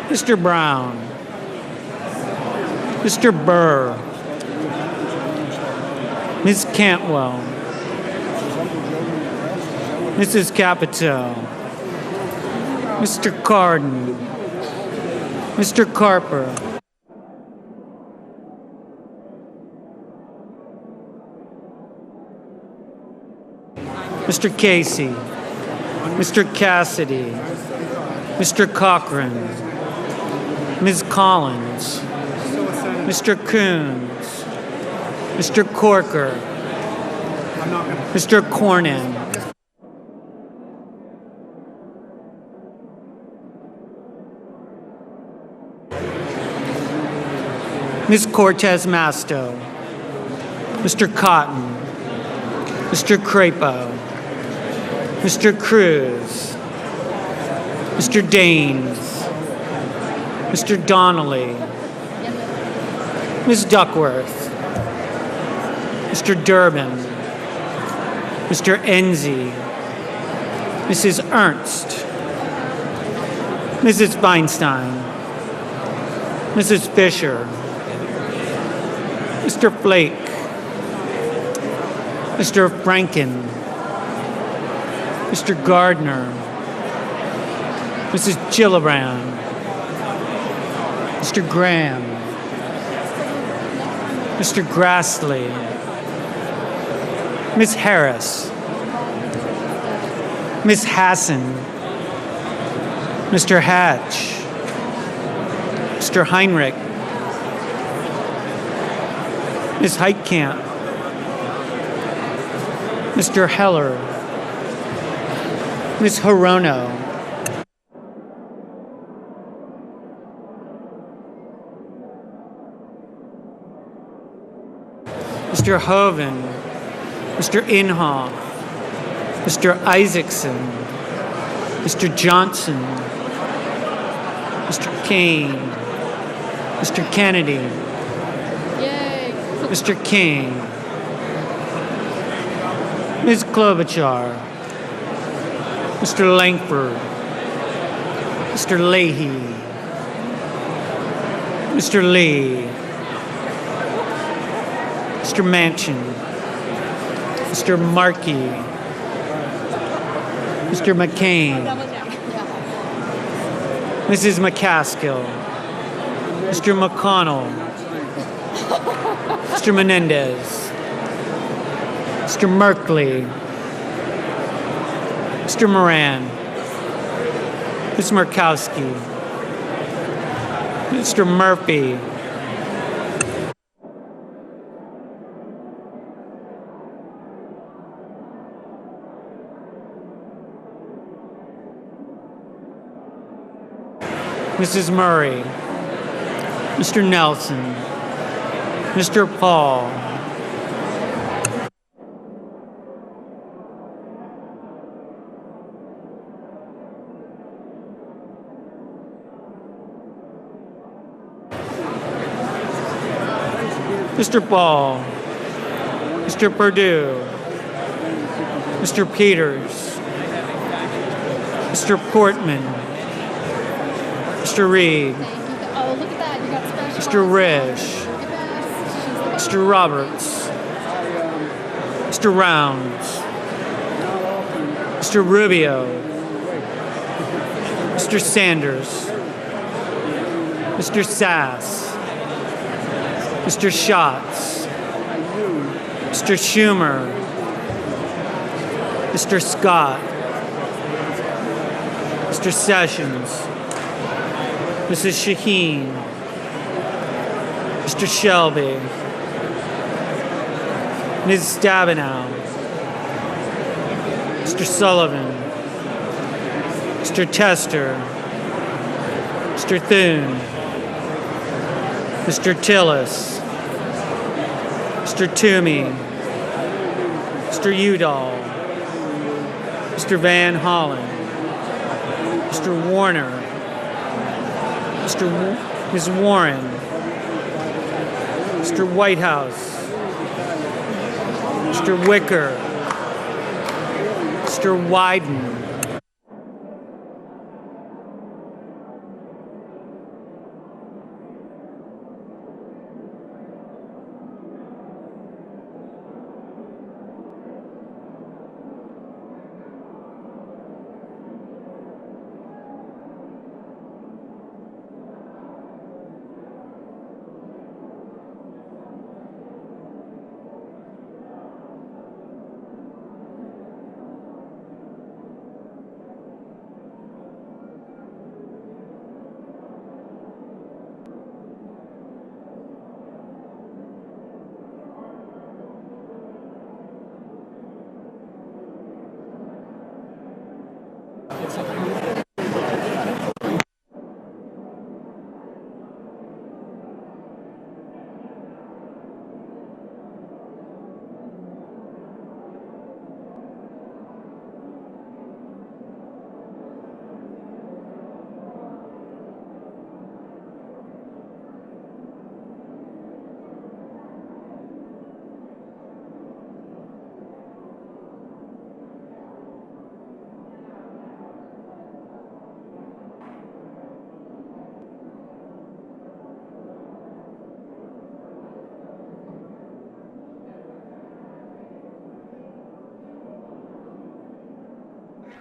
Mr. Brown. Mr. Burr. Ms. Cantwell. Mrs. Capito. Mr. Cardin. Mr. Carper. Mr. Casey. Mr. Cassidy. Mr. Cochran. Ms. Collins. Mr. Coons. Mr. Corker. Mr. Cornyn. Ms. Cortez Masto. Mr. Cotton. Mr. Crapo. Mr. Cruz. Mr. Daines. Mr. Donnelly. Ms. Duckworth. Mr. Durbin. Mr. Enzi. Mrs. Ernst. Mrs. Feinstein. Mrs. Fisher. Mr. Flake. Mr. Franken. Mr. Gardner. Mrs. Gillibrand. Mr. Graham. Mr. Grassley. Ms. Harris. Ms. Hassan. Mr. Hatch. Mr. Heinrich. Ms. Heitkamp. Mr. Heller. Ms. Hirono. Mr. Hoven. Mr. Inhofe. Mr. Isaacson. Mr. Johnson. Mr. Kane. Mr. Kennedy. Mr. King. Ms. Klobuchar. Mr. Langford. Mr. Leahy. Mr. Lee. Mr. Manchin. Mr. Markey. Mr. McCain. Mrs. McCaskill. Mr. McConnell. Mr. Menendez. Mr. Merkley. Mr. Moran. Ms. Murkowski. Mr. Murphy. Mrs. Murray. Mr. Nelson. Mr. Paul. Mr. Paul. Mr. Perdue. Mr. Peters. Mr. Portman, Mr. Reed,
Oh, look at that. You got special.
Mr. Risch, Mr. Roberts, Mr. Rounds, Mr. Rubio, Mr. Sanders, Mr. Sass, Mr. Schatz, Mr. Schumer, Mr. Scott, Mr. Sessions, Mrs. Shaheen, Mr. Shelby, Ms. Stabenow, Mr. Sullivan, Mr. Tester, Mr. Thune, Mr. Tillis, Mr. Toomey, Mr. Udall, Mr. Van Hollen, Mr. Warner, Ms. Warren, Mr. Whitehouse, Mr. Wicker, Mr. Wyden,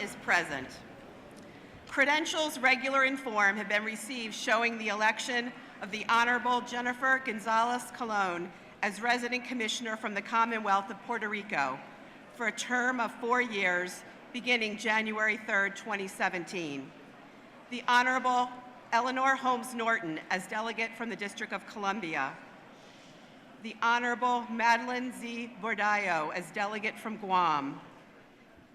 is present. Credentials regular in form have been received showing the election of the Honorable Jennifer Gonzalez Colon as Resident Commissioner from the Commonwealth of Puerto Rico for a term of 4 years beginning January 3rd, 2017. The Honorable Eleanor Holmes Norton as Delegate from the District of Columbia. The Honorable Madeline Z. Bordallo as Delegate from Guam.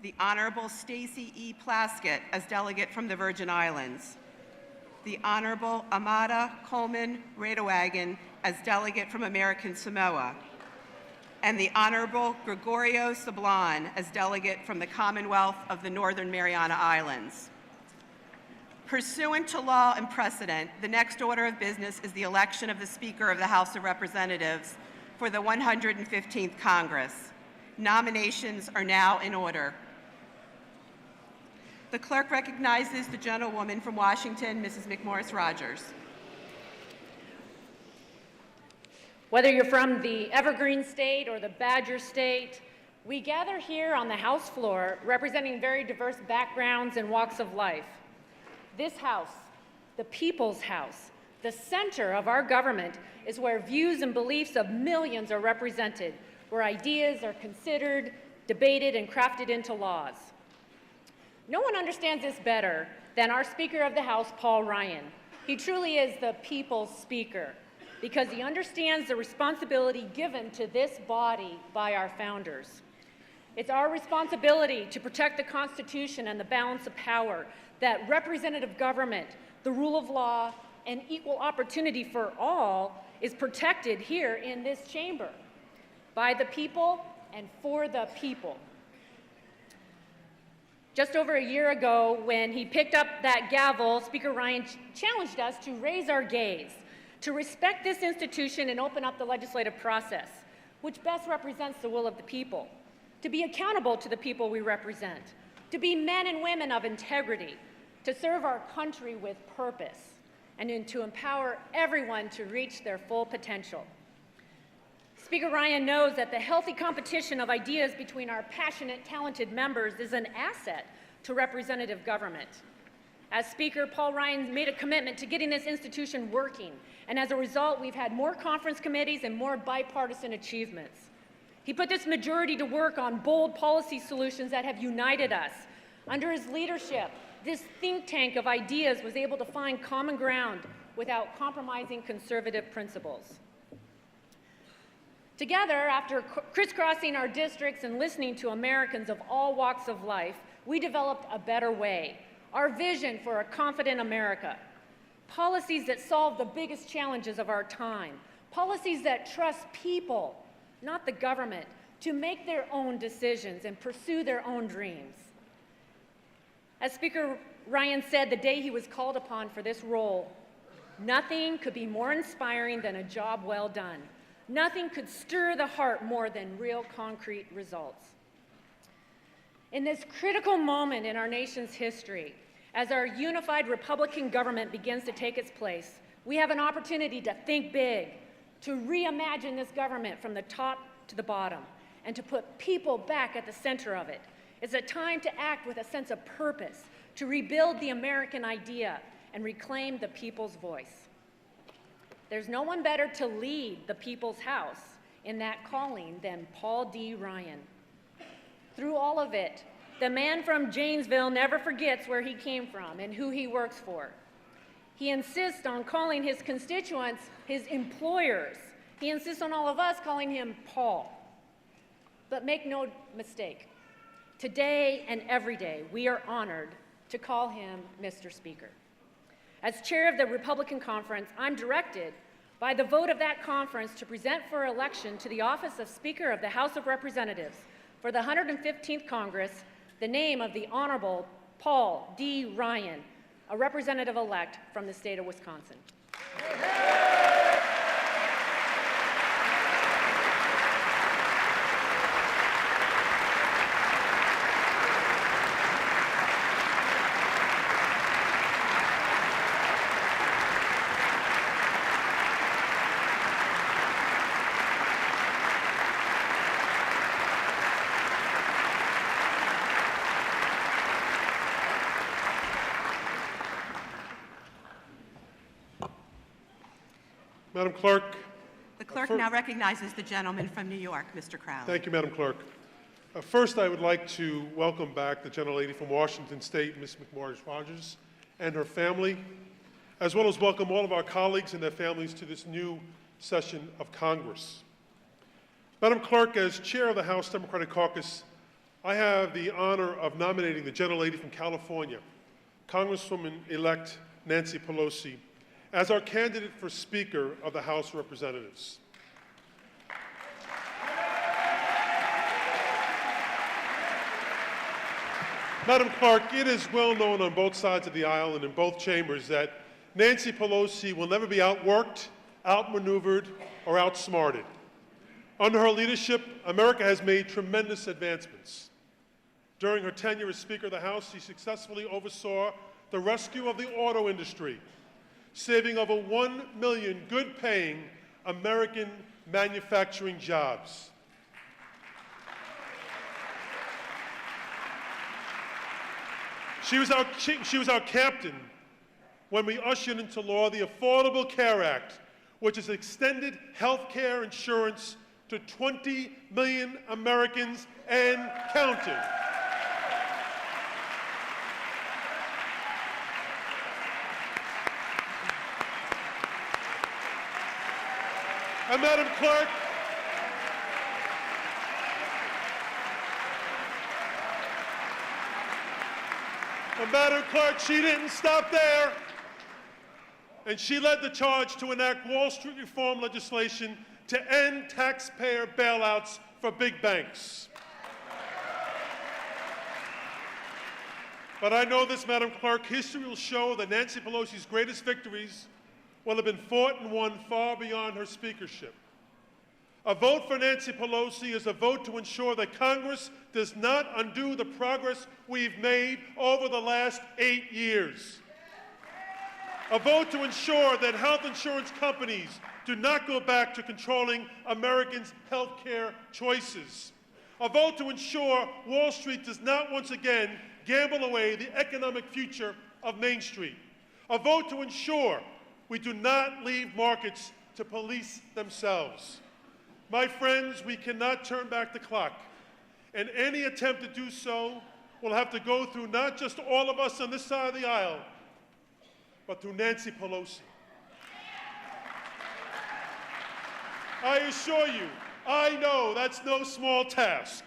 The Honorable Stacy E. Plaskett as Delegate from the Virgin Islands. The Honorable Amada Coleman Radowagon as Delegate from American Samoa. And the Honorable Gregorio Sablan as Delegate from the Commonwealth of the Northern Mariana Islands. Pursuant to law and precedent, the next order of business is the election of the Speaker of the House of Representatives for the 115th Congress. Nominations are now in order. The clerk recognizes the gentlewoman from Washington, Mrs. McMorris Rogers.
Whether you're from the Evergreen State or the Badger State, we gather here on the House floor representing very diverse backgrounds and walks of life. This House, the People's House, the center of our government, is where views and beliefs of millions are represented, where ideas are considered, debated, and crafted into laws. No one understands this better than our Speaker of the House, Paul Ryan. He truly is the people's speaker because he understands the responsibility given to this body by our founders. It's our responsibility to protect the Constitution and the balance of power, that representative government, the rule of law, and equal opportunity for all is protected here in this chamber by the people and for the people. Just over a year ago, when he picked up that gavel, Speaker Ryan challenged us to raise our gaze, to respect this institution and open up the legislative process, which best represents the will of the people, to be accountable to the people we represent, to be men and women of integrity, to serve our country with purpose, and to empower everyone to reach their full potential. Speaker Ryan knows that the healthy competition of ideas between our passionate, talented members is an asset to representative government. As Speaker, Paul Ryan made a commitment to getting this institution working, and as a result, we've had more conference committees and more bipartisan achievements. He put this majority to work on bold policy solutions that have united us. Under his leadership, this think tank of ideas was able to find common ground without compromising conservative principles. Together, after crisscrossing our districts and listening to Americans of all walks of life, we developed a better way, our vision for a confident America. Policies that solve the biggest challenges of our time. Policies that trust people, not the government, to make their own decisions and pursue their own dreams. As Speaker Ryan said the day he was called upon for this role, nothing could be more inspiring than a job well done. Nothing could stir the heart more than real concrete results. In this critical moment in our nation's history, as our unified Republican government begins to take its place, we have an opportunity to think big, to reimagine this government from the top to the bottom, and to put people back at the center of it. It's a time to act with a sense of purpose, to rebuild the American idea and reclaim the people's voice. There's no one better to lead the people's house in that calling than Paul D. Ryan. Through all of it, the man from Janesville never forgets where he came from and who he works for. He insists on calling his constituents his employers. He insists on all of us calling him Paul. But make no mistake, today and every day, we are honored to call him Mr. Speaker. As chair of the Republican Conference, I'm directed by the vote of that conference to present for election to the office of Speaker of the House of Representatives for the 115th Congress the name of the Honorable Paul D. Ryan, a representative-elect from the state of Wisconsin.
Madam Clerk.
The clerk now recognizes the gentleman from New York, Mr. Crowley.
Thank you, Madam Clerk. First, I would like to welcome back the gentlelady from Washington State, Ms. McMorris Rogers, and her family, as well as welcome all of our colleagues and their families to this new session of Congress. Madam Clerk, as chair of the House Democratic Caucus, I have the honor of nominating the gentlelady from California, Congresswoman-elect Nancy Pelosi, as our candidate for Speaker of the House of Representatives. Madam Clerk, it is well known on both sides of the aisle and in both chambers that Nancy Pelosi will never be outworked, outmaneuvered, or outsmarted. Under her leadership, America has made tremendous advancements. During her tenure as Speaker of the House, she successfully oversaw the rescue of the auto industry, saving over 1 million good-paying American manufacturing jobs. She was our captain when we ushered into law the Affordable Care Act, which has extended health care insurance to 20 million Americans and counting. And Madam Clerk, she didn't stop there. And she led the charge to enact Wall Street reform legislation to end taxpayer bailouts for big banks. But I know this, Madam Clerk, history will show that Nancy Pelosi's greatest victories will have been fought and won far beyond her speakership. A vote for Nancy Pelosi is a vote to ensure that Congress does not undo the progress we've made over the last 8 years. A vote to ensure that health insurance companies do not go back to controlling Americans' health care choices. A vote to ensure Wall Street does not once again gamble away the economic future of Main Street. A vote to ensure we do not leave markets to police themselves. My friends, we cannot turn back the clock, and any attempt to do so will have to go through not just all of us on this side of the aisle, but through Nancy Pelosi. I assure you, I know that's no small task.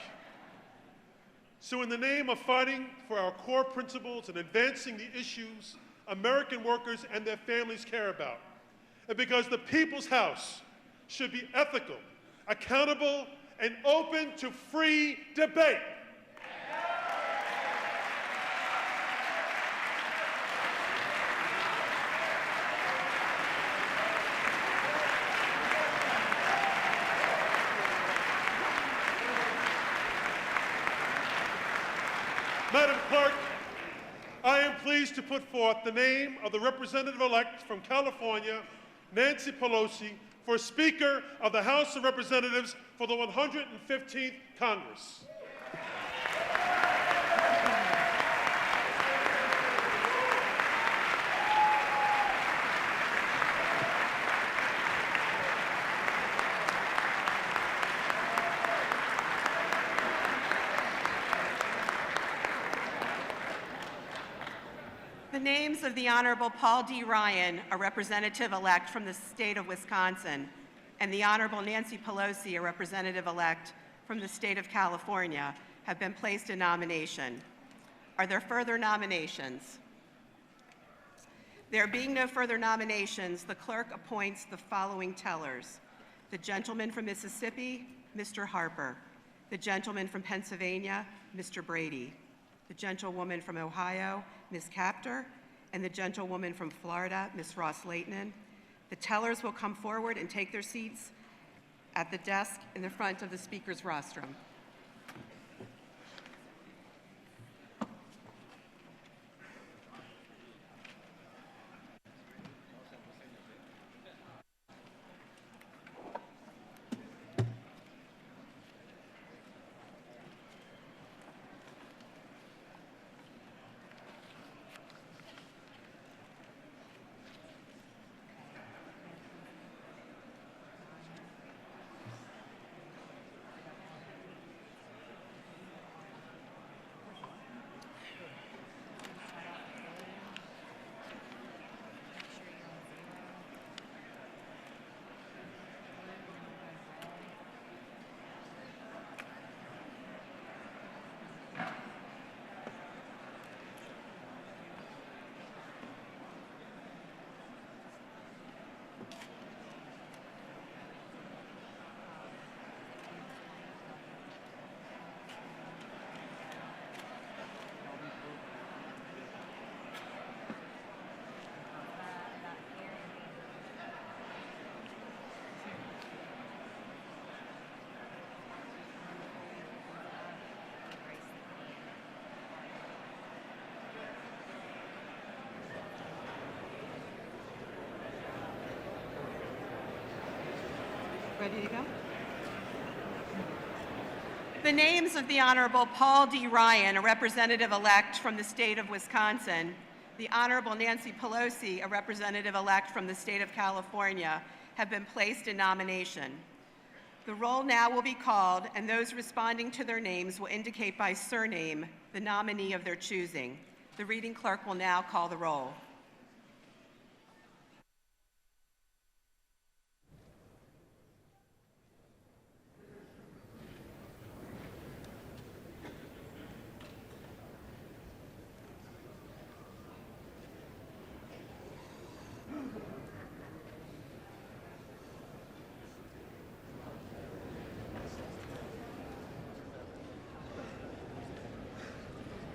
So in the name of fighting for our core principles and advancing the issues American workers and their families care about, and because the People's House should be ethical, accountable, and open to free debate. Madam Clerk, I am pleased to put forth the name of the representative-elect from California, Nancy Pelosi, for Speaker of the House of Representatives for the 115th Congress.
The names of the Honorable Paul D. Ryan, a representative-elect from the state of Wisconsin, and the Honorable Nancy Pelosi, a representative-elect from the state of California, have been placed in nomination. Are there further nominations? There being no further nominations, the clerk appoints the following tellers. The gentleman from Mississippi, Mr. Harper. The gentleman from Pennsylvania, Mr. Brady. The gentlewoman from Ohio, Ms. Capter, and the gentlewoman from Florida, Ms. Ross-Lehtinen. The tellers will come forward and take their seats at the desk in the front of the speaker's rostrum. Ready to go? The names of the Honorable Paul D. Ryan, a representative-elect from the state of Wisconsin, the Honorable Nancy Pelosi, a representative-elect from the state of California, have been placed in nomination. The roll now will be called, and those responding to their names will indicate by surname the nominee of their choosing. The reading clerk will now call the roll.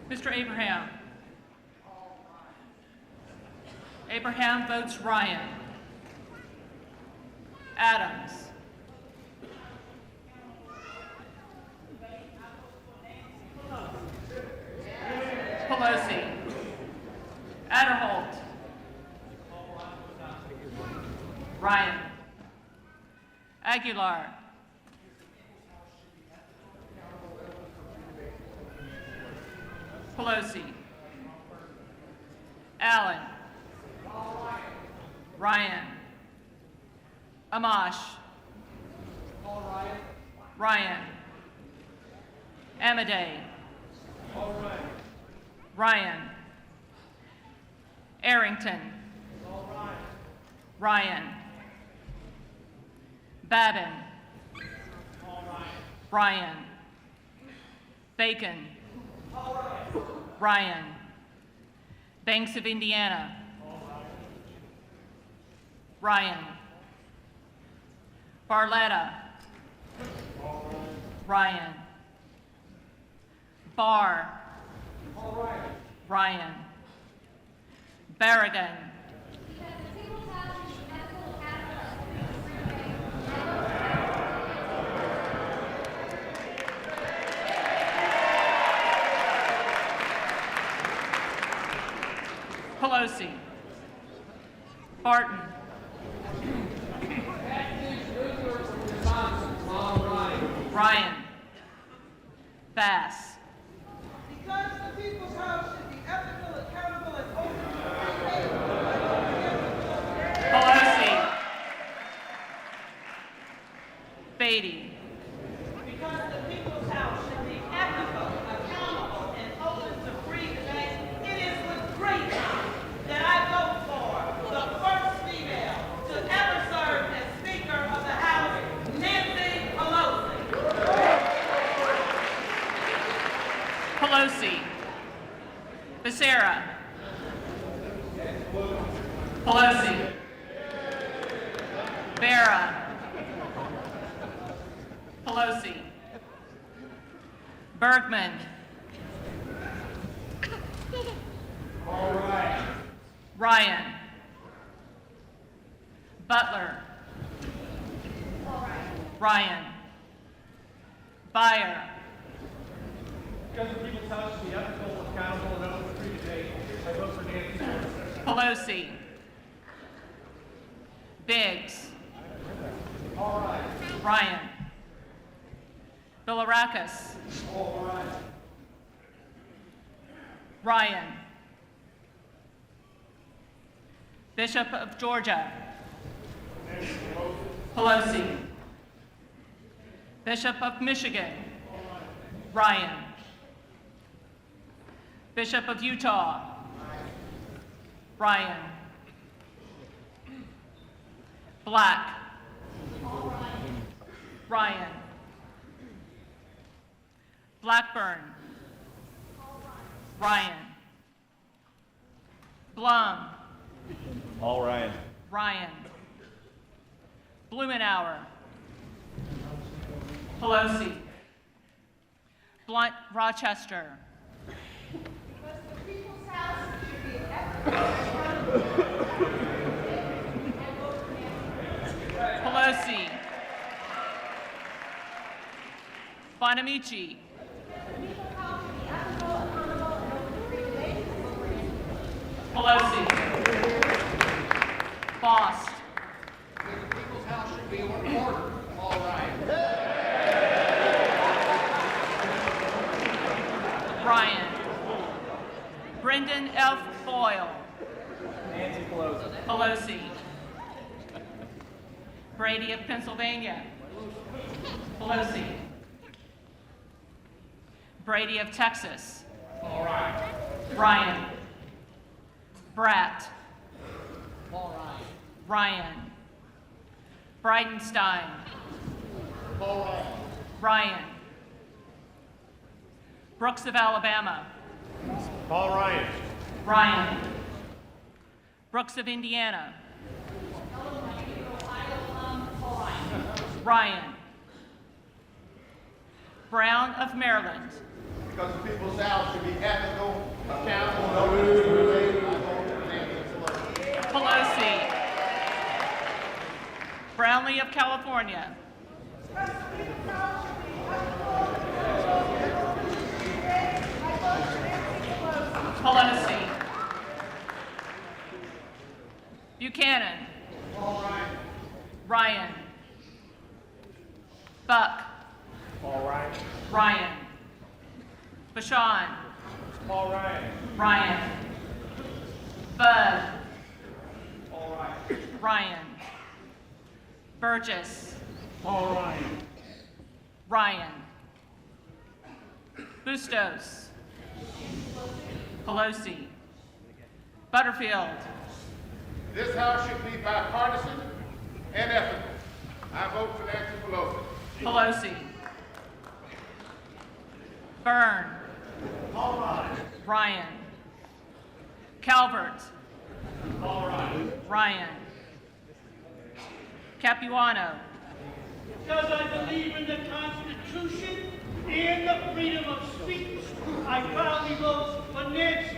Mr. Abraham. Abraham votes Ryan. Adams. Ryan. Aguilar. Pelosi. Allen. Ryan. Amash. Ryan. Amadei. Ryan. Arrington. Ryan. Babin. Ryan. Bacon. Ryan. Banks of Indiana. Ryan. Barletta. Ryan. Barr. Ryan. Barragan. Pelosi. Barton. Ryan. Bass.
Because the People's House should be ethical, accountable, and open.
Pelosi. Beatty.
Because the People's House should be ethical, accountable, and open to free debate, it is with great pride that I vote for the first female to ever serve as Speaker of the House, Nancy Pelosi.
Pelosi. Becerra. Pelosi. Barra. Pelosi. Bergman.
All right.
Ryan. Butler.
All right.
Ryan. Beyer.
Because the People's House should be ethical, accountable, and open to free debate, I vote for Nancy
Pelosi. Biggs.
All right.
Ryan. Bilirakis.
All right.
Ryan. Bishop of Georgia. Pelosi. Bishop of Michigan. Ryan. Bishop of Utah. Ryan. Black. Ryan. Blackburn. Ryan. Blum.
All Ryan.
Ryan. Blumenauer. Pelosi. Blunt Rochester. Pelosi. Bonamici. Pelosi. Bost.
The People's House should be order. All right.
Ryan. Brendan F. Boyle.
Nancy Pelosi.
Pelosi. Brady of Pennsylvania. Pelosi. Brady of Texas.
All right.
Ryan. Bratt.
All right.
Ryan. Bridenstine.
All right.
Ryan. Brooks of Alabama.
Paul Ryan.
Ryan. Brooks of Indiana. Ryan. Brown of Maryland.
Because the People's House should be ethical, accountable, and open to debate, I vote for Nancy Pelosi.
Pelosi. Brownlee of California. Pelosi. Buchanan.
All right.
Ryan. Buck.
Paul Ryan.
Ryan. Bashan.
Paul Ryan.
Ryan. Bud.
Paul Ryan.
Ryan. Burgess.
Paul Ryan.
Ryan. Bustos. Pelosi. Butterfield.
This House should be bipartisan and ethical. I vote for Nancy Pelosi.
Pelosi. Byrne.
Paul Ryan.
Ryan. Calvert.
Paul Ryan.
Ryan. Capuano.
Because I believe in the Constitution and the freedom of speech, I proudly vote for Nancy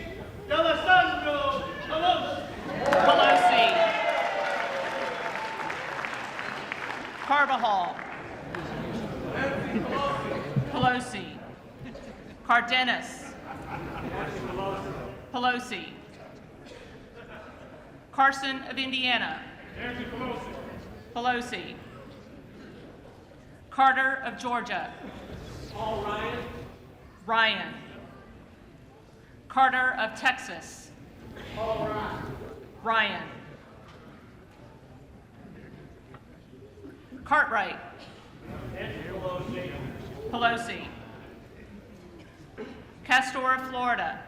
D'Alessandro Pelosi.
Pelosi. Carbajal. Pelosi. Cardenas. Pelosi. Carson of Indiana.
Nancy Pelosi.
Pelosi. Carter of Georgia.
Paul Ryan.
Ryan. Carter of Texas.
Paul Ryan.
Ryan. Cartwright.
Nancy Pelosi.
Pelosi. Castor of Florida.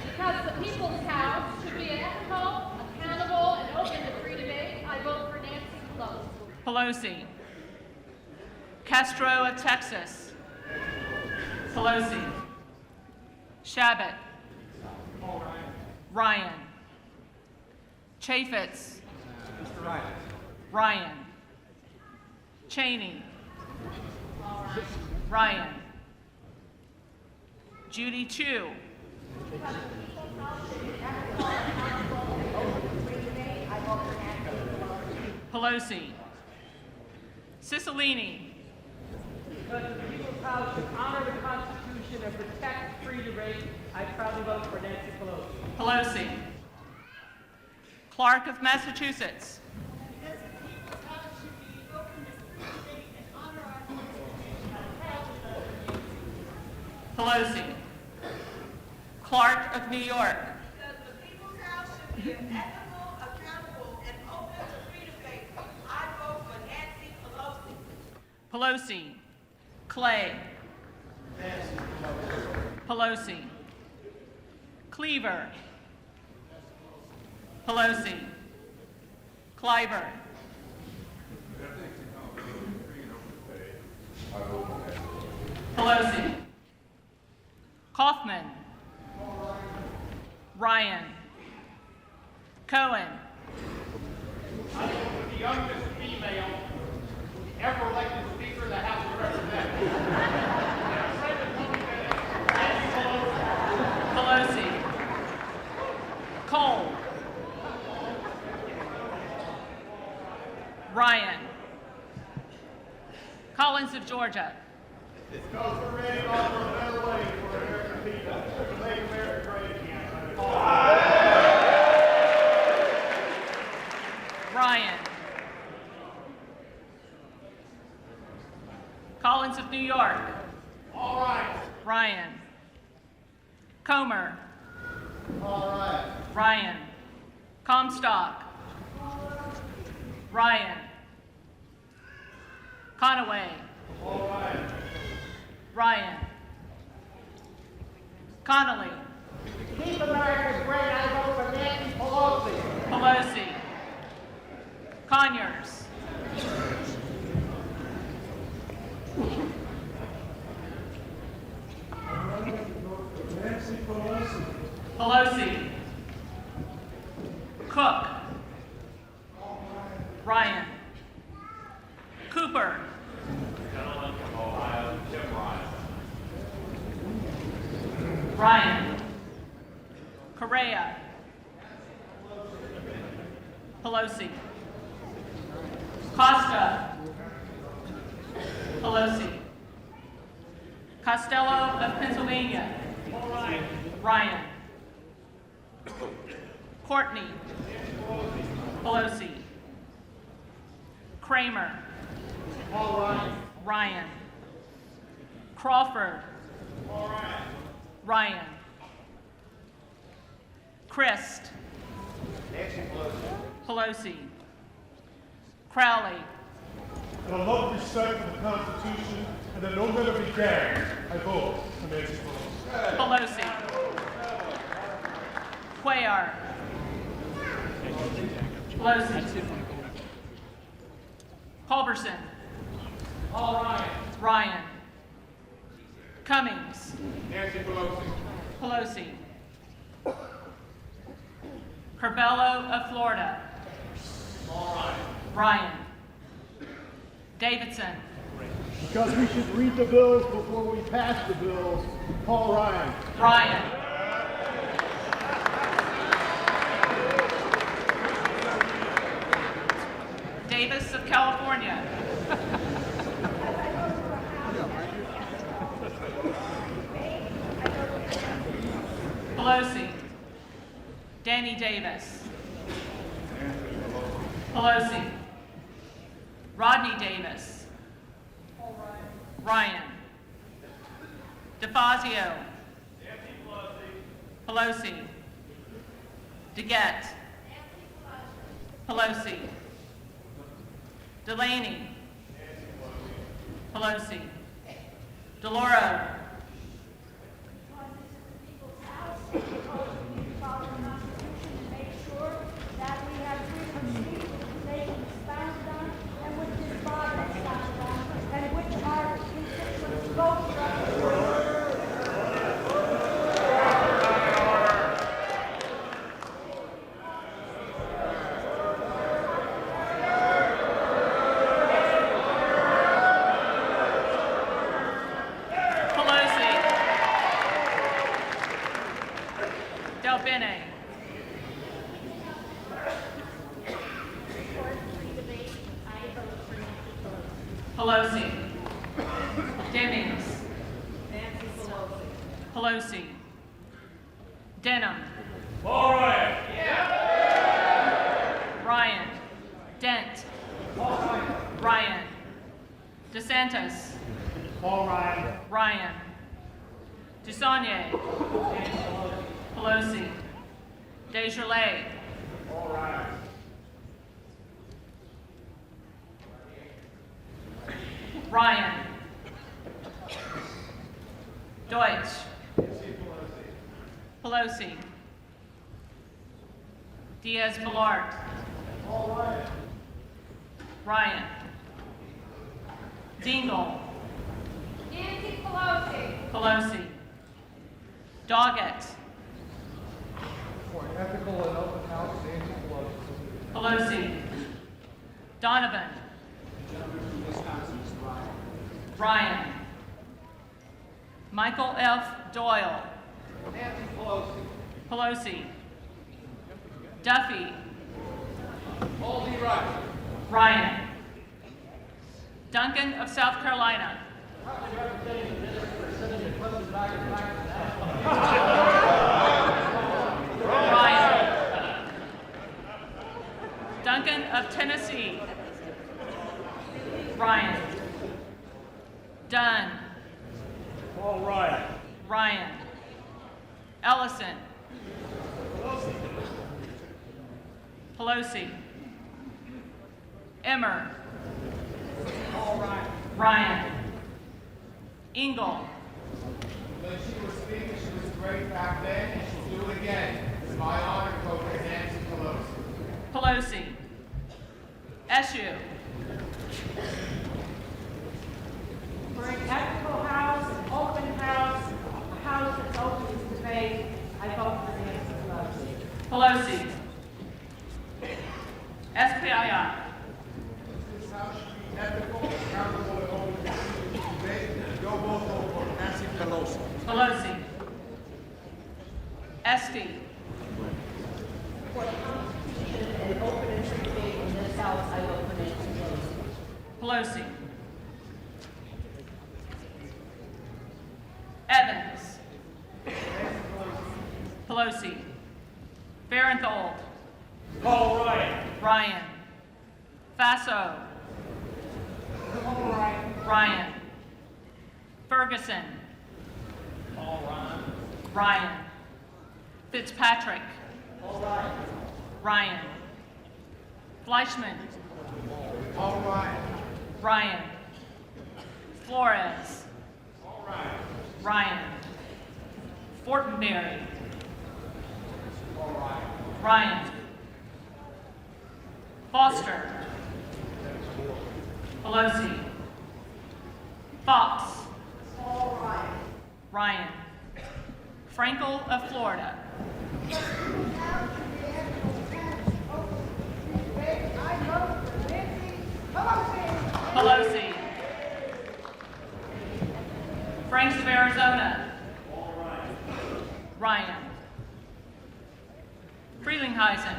Because the People's House should be an ethical, accountable, and open to free debate, I vote for Nancy Pelosi.
Pelosi. Castro of Texas. Pelosi. Shabbat. Ryan. Chaffetz.
Mr. Ryan.
Ryan. Cheney. Ryan. Judy Chu. Pelosi. Cicilline.
Because the People's House should honor the Constitution and protect free debate, I proudly vote for Nancy Pelosi.
Pelosi. Clark of Massachusetts. Pelosi. Clark of New York.
Because the People's House should be an ethical, accountable, and open to free debate, I vote for Nancy Pelosi.
Pelosi. Clay. Pelosi. Cleaver. Pelosi. Clyburn. Pelosi. Kaufman. Ryan. Cohen.
I vote for the youngest female ever elected Speaker of the House of Representatives.
Pelosi. Cole. Ryan. Collins of Georgia.
Because we're ready to offer a better way for American people to make America great again.
Ryan. Collins of New York.
All right.
Ryan. Comer.
All right.
Ryan. Comstock. Ryan. Conaway.
All right.
Ryan. Connolly.
Keep America great, I vote for Nancy Pelosi.
Pelosi. Conyers.
Nancy Pelosi.
Pelosi. Cook. Ryan. Cooper.
Gentleman from Ohio, Jim Ryan.
Ryan. Correa. Pelosi. Costa. Pelosi. Costello of Pennsylvania. Ryan. Courtney. Pelosi. Kramer. Ryan. Crawford. Ryan. Christ. Pelosi. Crowley.
And I love respect for the Constitution and that no matter be gagged, I vote for Nancy Pelosi.
Pelosi. Cuellar. Pelosi. Culberson. Ryan. Cummings.
Nancy Pelosi.
Pelosi. Curbelo of Florida. Ryan. Davidson.
Because we should read the bills before we pass the bills. Paul Ryan.
Ryan. Davis of California. Pelosi. Danny Davis. Pelosi. Rodney Davis. Ryan. DeFazio. Pelosi. DeGette. Pelosi. Delaney. Pelosi. DeLauro. Pelosi. Demings. Pelosi. Denham. Ryan. Ryan. Dent. Ryan. DeSantis. Ryan. Dusanier. Pelosi. Desjardins. Ryan. Deutsch. Pelosi. Diaz-Balart. Ryan. Dingell.
Nancy Pelosi.
Pelosi. Doggett.
For an ethical and open house, Nancy Pelosi.
Pelosi. Donovan. Ryan. Michael F. Doyle.
Nancy Pelosi.
Pelosi. Duffy.
Halsey Rush.
Ryan. Duncan of South Carolina. Ryan. Duncan of Tennessee. Ryan. Dunn.
Paul Ryan.
Ryan. Ellison. Pelosi. Emmer. Ryan. Engel.
When she was speaking, she was great back then, and she'll do it again. It's my honor to vote for Nancy Pelosi.
Pelosi. Eshoo.
For an ethical house, an open house, a house that's open to debate, I vote for Nancy Pelosi.
Pelosi. SPII.
This house should be ethical, accountable, and open to debate. Go vote for Nancy Pelosi.
Pelosi. Esty.
For the Constitution and open and free debate in this house, I vote for Nancy Pelosi.
Pelosi. Evans. Pelosi. Farenthold.
Paul Ryan.
Ryan. Faso. Ryan. Ferguson. Ryan. Fitzpatrick. Ryan. Fleischman. Ryan. Flores. Ryan. Fortenberry. Ryan. Foster. Pelosi. Fox. Ryan. Frankel of Florida. Pelosi. Franks of Arizona. Ryan. Frelinghuysen.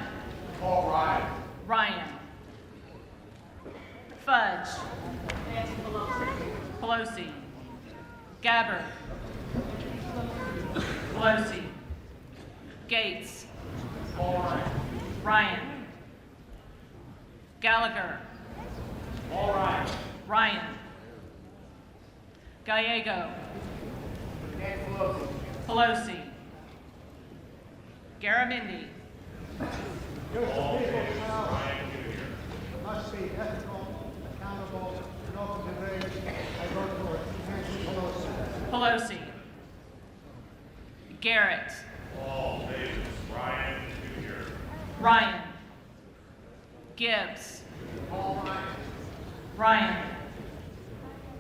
Ryan. Fudge. Pelosi. Gabbard. Pelosi. Gates. Ryan. Gallagher. Ryan. Gallego. Pelosi. Garamendi.
Must be ethical, accountable, and open debate. I vote for Nancy Pelosi.
Pelosi. Garrett. Ryan. Gibbs. Ryan.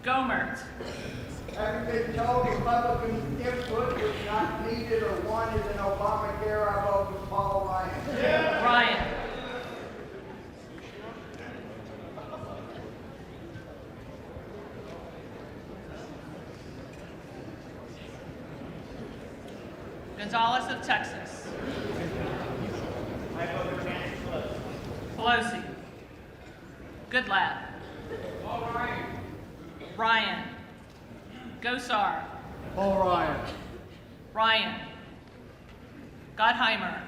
Gomert.
Having been told Republican input was not needed or wanted in Obamacare, I vote for Paul Ryan.
Ryan. Gonzalez of Texas. Pelosi. Goodlatte. Ryan. Gosar.
Paul Ryan.
Ryan. Gottheimer.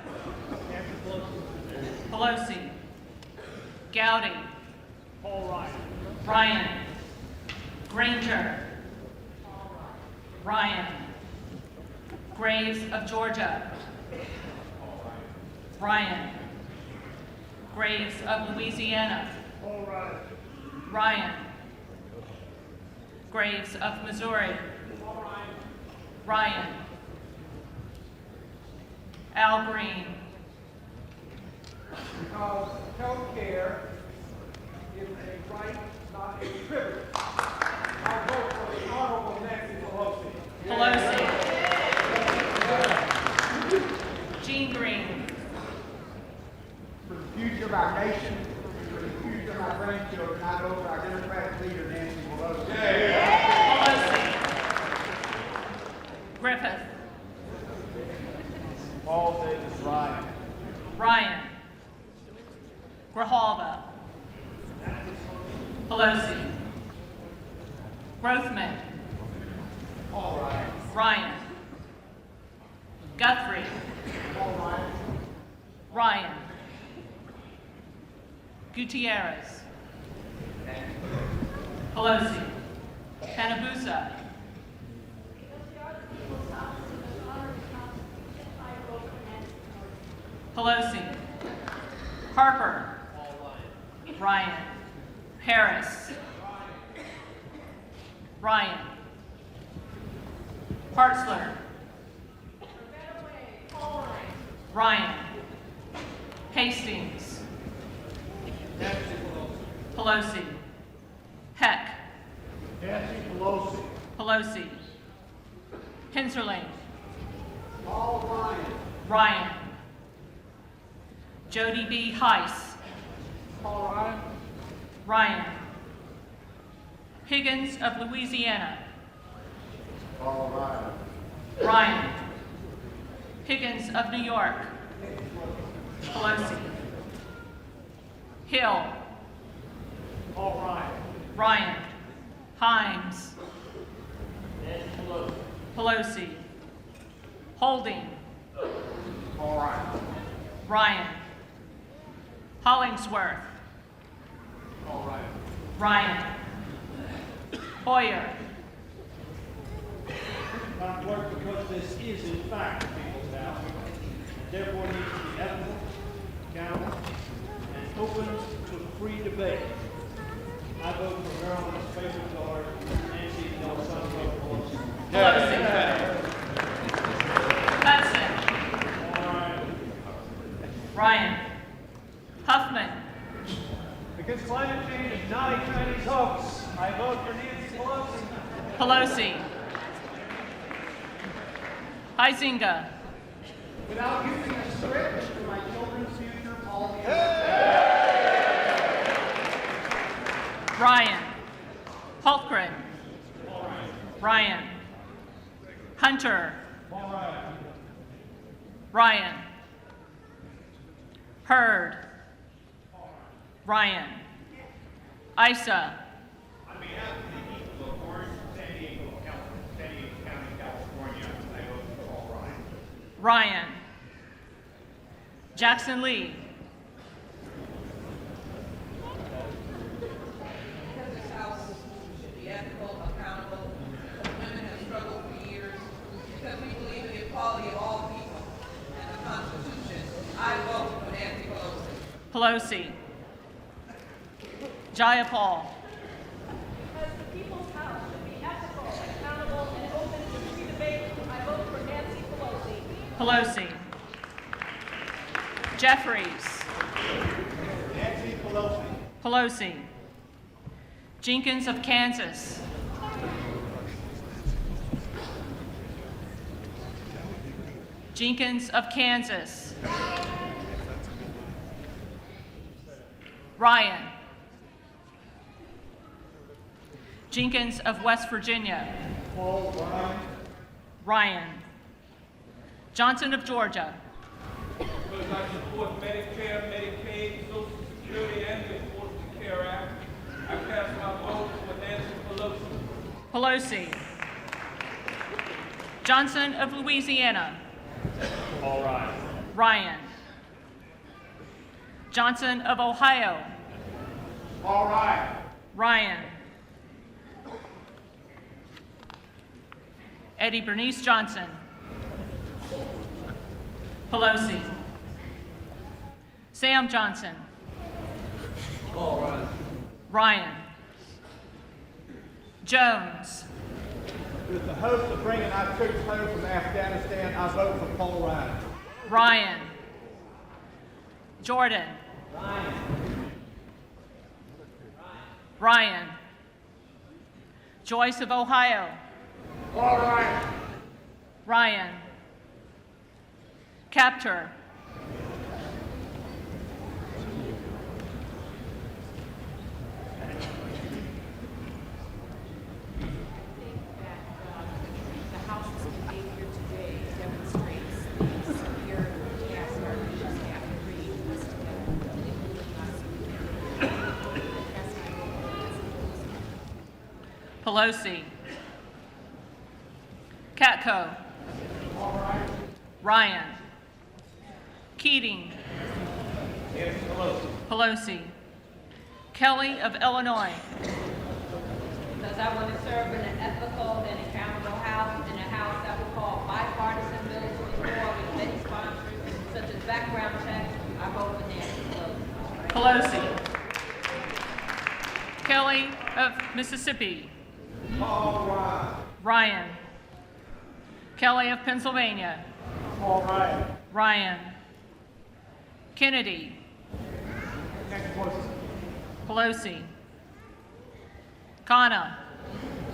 Pelosi. Gowdy. Ryan. Granger. Ryan. Graves of Georgia. Ryan. Graves of Louisiana. Ryan. Graves of Missouri. Ryan. Al Green.
Because health care is a right, not a privilege. I vote for the Honorable Nancy Pelosi.
Pelosi. Gene Green.
For the future of our nation, for the future of our grandchildren, I vote for our Democratic leader, Nancy Pelosi.
Pelosi. Griffith.
Paul Davis Ryan.
Ryan. Grijalva. Pelosi. Grothman.
Paul Ryan.
Ryan. Guthrie.
Paul Ryan.
Ryan. Gutierrez. Pelosi. Hanabusa. Pelosi. Harper. Ryan. Harris. Ryan. Hartzler. Ryan. Hastings. Pelosi. Heck.
Nancy Pelosi.
Pelosi. Hinserling.
Paul Ryan.
Ryan. Jody B. Heiss.
Paul Ryan.
Ryan. Higgins of Louisiana.
Paul Ryan.
Ryan. Higgins of New York. Pelosi. Hill.
Paul Ryan.
Ryan. Himes.
Nancy Pelosi.
Pelosi. Holding.
Paul Ryan.
Ryan. Hollingsworth.
Paul Ryan.
Ryan. Hoyer.
Madam Clerk, because this is in fact the people's house, and therefore needs to be ethical, accountable, and open to free debate, I vote for Maryland's favorite daughter, Nancy Pelosi.
Hudson. Ryan. Huffman.
Against climate change and Chinese hoax, I vote for Nancy Pelosi.
Pelosi. Huizinga.
Without using a script for my children's future policy.
Ryan. Hultgren. Ryan. Hunter. Ryan. Hurd. Ryan. Isa.
On behalf of the people of Orange, San Diego County, California, I vote for Paul Ryan.
Ryan. Jackson Lee.
Because this House should be ethical, accountable, because women have struggled for years, because we believe in the equality of all people and the Constitution, I vote for Nancy Pelosi.
Pelosi. Jayapal.
Because the people's house should be ethical, accountable, and open to free debate, I vote for Nancy Pelosi.
Pelosi. Jeffries.
Nancy Pelosi.
Pelosi. Jenkins of Kansas. Jenkins of Kansas. Ryan. Jenkins of West Virginia.
Paul Ryan.
Ryan. Johnson of Georgia.
Because I support Medicare, Medicaid, Social Security, and the Affordable Care Act, I cast my vote for Nancy Pelosi.
Pelosi. Johnson of Louisiana.
Paul Ryan.
Ryan. Johnson of Ohio.
Paul Ryan.
Ryan. Eddie Bernice Johnson. Pelosi. Sam Johnson.
Paul Ryan.
Ryan. Jones.
With the hopes of bringing our troops home from Afghanistan, I vote for Paul Ryan.
Ryan. Jordan. Ryan. Joyce of Ohio.
Paul Ryan.
Ryan. Captor.
The House's behavior today demonstrates the severe task our nations have to read this together.
Pelosi. Katko. Ryan. Keating. Pelosi. Kelly of Illinois.
Because I want to serve in an ethical and accountable House, in a House that will call bipartisan bills to the floor with many sponsors, such as background checks, I vote for Nancy Pelosi.
Pelosi. Kelly of Mississippi.
Paul Ryan.
Ryan. Kelly of Pennsylvania.
Paul Ryan.
Ryan. Kennedy.
Nancy Pelosi.
Pelosi. Kana.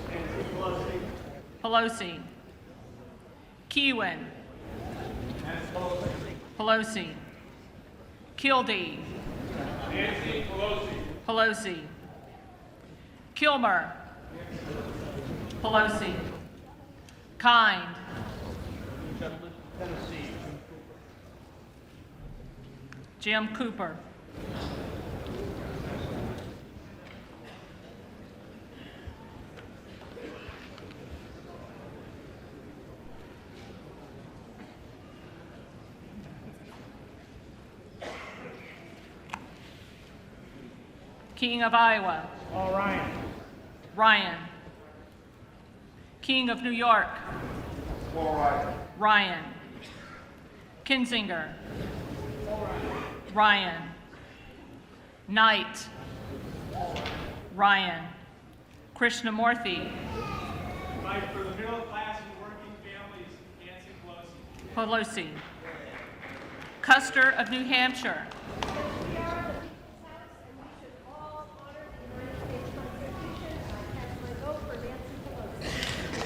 Nancy Pelosi.
Pelosi. Keywen.
Nancy Pelosi.
Pelosi. Kildee.
Nancy Pelosi.
Pelosi. Kilmer. Pelosi. Kind.
Tennessee.
Jim Cooper. King of Iowa.
Paul Ryan.
Ryan. King of New York. Ryan. Kinzinger. Ryan. Knight. Ryan. Krishnamurthy.
Fight for the middle class and working families, Nancy Pelosi.
Pelosi. Custer of New Hampshire.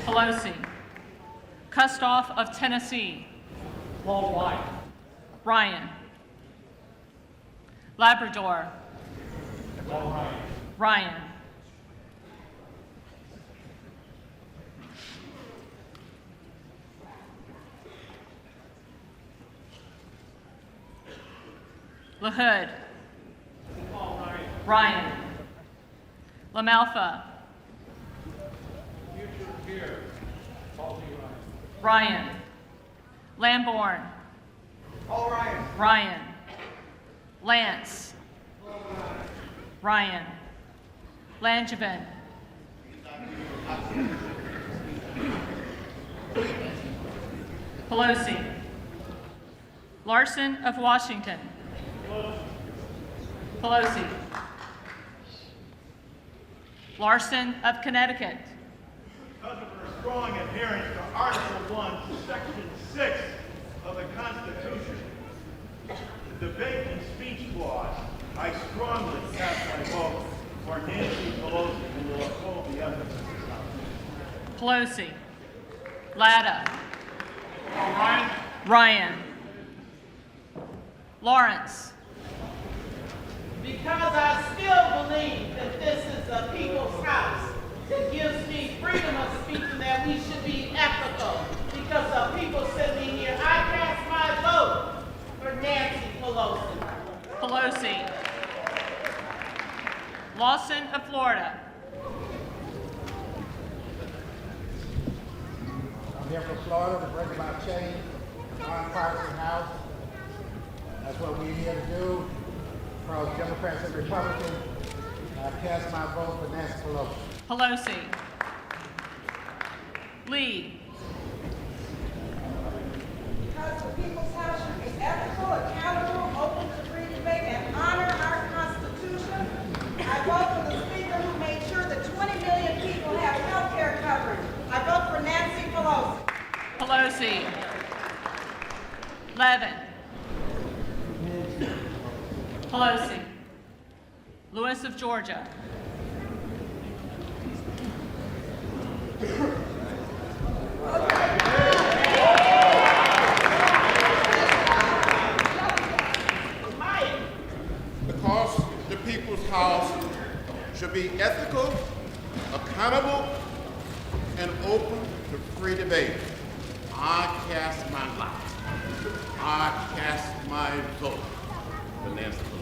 Pelosi. Kustoff of Tennessee.
Paul White.
Ryan. Labrador.
Paul Ryan.
Ryan. LaHood.
Paul Ryan.
Ryan. LaMalfa.
Future peer, Paul D. Ryan.
Ryan. Lamborn.
Paul Ryan.
Ryan. Lance. Ryan. Langevin. Pelosi. Larson of Washington. Pelosi. Larson of Connecticut.
Because of her strong adherence to Article 1, Section 6 of the Constitution, the debate and speech clause, I strongly cast my vote for Nancy Pelosi, who will uphold the ethics of this House.
Pelosi. Latta.
Ryan.
Ryan. Lawrence.
Because I still believe that this is a people's house. It gives me freedom of speech and that we should be ethical. Because of people sitting here, I cast my vote for Nancy Pelosi.
Pelosi. Lawson of Florida.
I'm here from Florida to bring about change, nonpartisan house. That's what we're here to do. Across Democrats and Republicans, I cast my vote for Nancy Pelosi.
Pelosi. Lee.
Because the people's house should be ethical, accountable, open to free debate, and honor our Constitution, I vote for the Speaker who made sure that 20 million people have health care coverage. I vote for Nancy Pelosi.
Pelosi. Levin. Pelosi. Lewis of Georgia.
Because the people's house should be ethical, accountable, and open to free debate, I cast my lot. I cast my vote for Nancy Pelosi.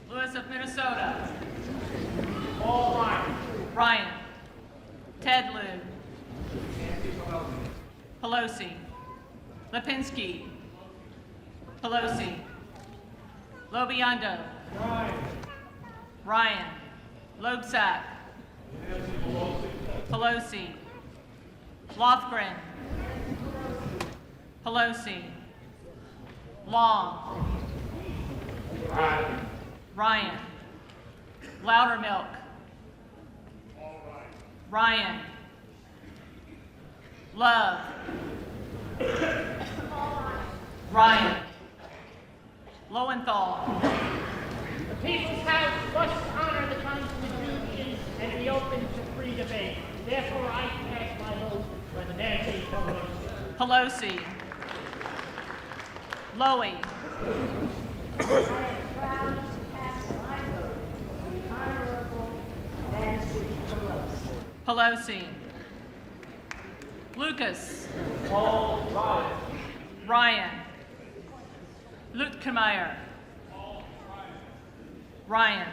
Lewis of Minnesota.
Paul Ryan.
Ryan. Ted Lieu. Pelosi. Lipinski. Pelosi. Lobiando. Ryan. Loebsack. Pelosi. Lofgren. Pelosi. Long. Ryan. Loudermilk. Ryan. Love. Ryan. Lowenthal.
The people's house must honor the Constitution and be open to free debate. Therefore, I cast my vote for Nancy Pelosi.
Pelosi. Lowy. Pelosi. Lucas.
Paul Ryan.
Ryan. Lutkemeyer. Ryan.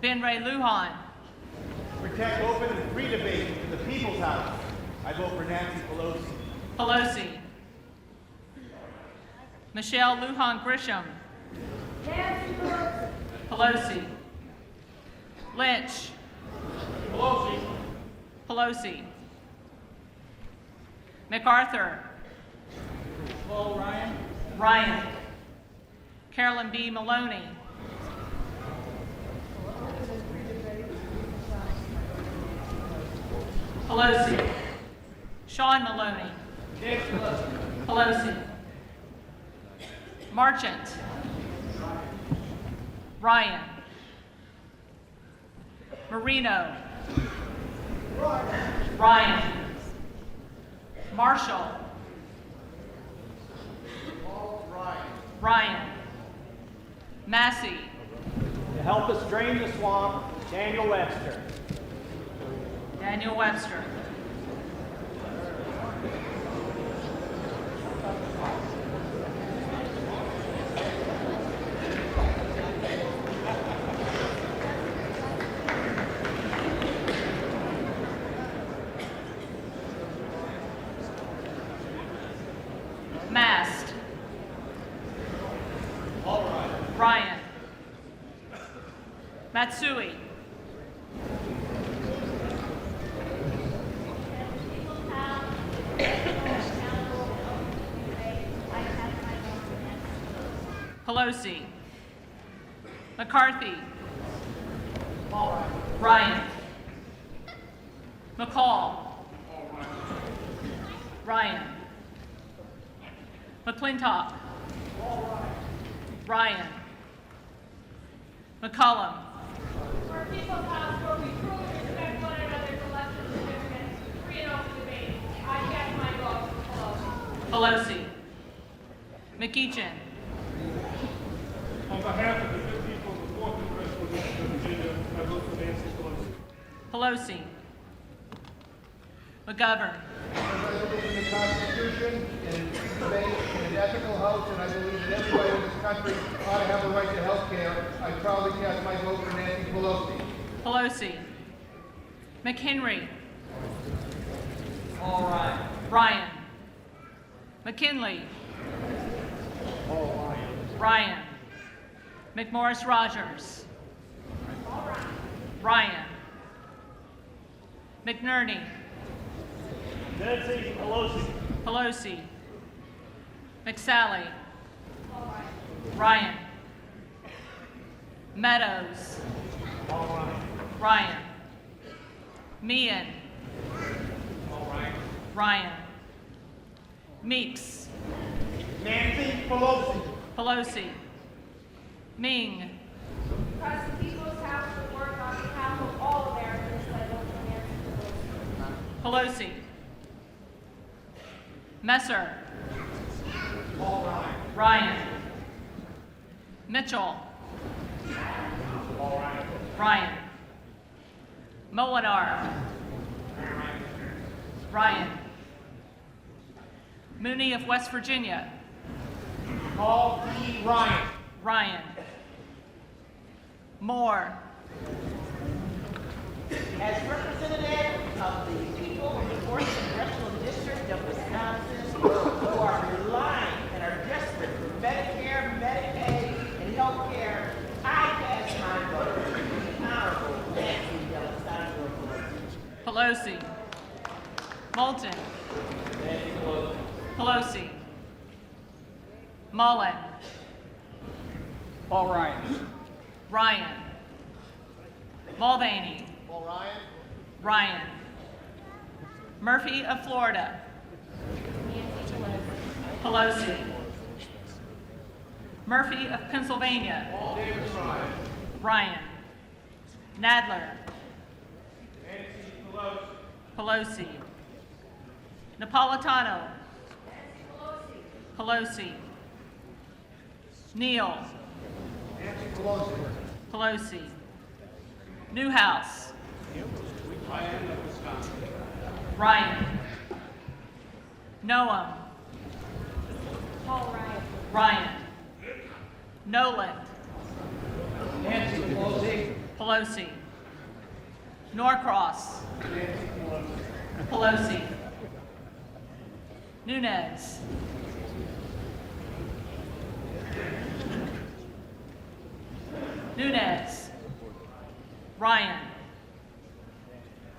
Ben Ray Lujan.
Protect open and free debate in the People's House. I vote for Nancy Pelosi.
Pelosi. Michelle Lujan Grisham.
Nancy Pelosi.
Pelosi. Lynch.
Pelosi.
Pelosi. MacArthur.
Paul Ryan.
Ryan. Carolyn B. Maloney. Pelosi. Sean Maloney. Pelosi. Marchant. Ryan. Marino. Ryan. Marshall. Ryan. Massey.
To help us drain the swamp, Daniel Webster.
Daniel Webster. Mast. Ryan. Matsui. Pelosi. McCarthy. Ryan. McCall. Ryan. McClintock. Ryan. McCollum.
For People's House, where we truly respect one another's election certificates, free and open debate, I cast my vote for Pelosi.
Pelosi. McEachin.
On behalf of the good people of the 4th Congressional District of Virginia, I vote for Nancy Pelosi.
Pelosi. McGovern.
I believe in the Constitution and debate in an ethical house, and I believe that everybody in this country ought to have the right to health care. I proudly cast my vote for Nancy Pelosi.
Pelosi. McHenry.
Paul Ryan.
Ryan. McKinley.
Paul Ryan.
Ryan. McMorris Rogers. Ryan. McNerney.
Nancy Pelosi.
Pelosi. McSally. Ryan. Meadows.
Paul Ryan.
Ryan. Meehan.
Paul Ryan.
Ryan. Meeks.
Nancy Pelosi.
Pelosi. Ming.
Because the People's House would work on behalf of all Americans, I vote for Nancy Pelosi.
Pelosi. Messer.
Paul Ryan.
Ryan. Mitchell.
Paul Ryan.
Ryan. Molinar. Ryan. Mooney of West Virginia.
Paul E. Ryan.
Ryan. Moore.
As representative of the people of the 4th Congressional District of Wisconsin, who are relying and are desperate for Medicare, Medicaid, and health care, I cast my vote for the Honorable Nancy D'Alessandro Pelosi.
Pelosi. Moulton.
Nancy Pelosi.
Pelosi. Mullen.
Paul Ryan.
Ryan. Mulvaney.
Paul Ryan.
Ryan. Murphy of Florida. Pelosi. Murphy of Pennsylvania.
Paul Davis Ryan.
Ryan. Nadler.
Nancy Pelosi.
Pelosi. Napolitano. Pelosi. Neal.
Nancy Pelosi.
Pelosi. Newhouse.
Ryan of Wisconsin.
Ryan. Noam.
Paul Ryan.
Ryan. Noland.
Nancy Pelosi.
Pelosi. Norcross. Pelosi. Nunez. Nunez. Ryan.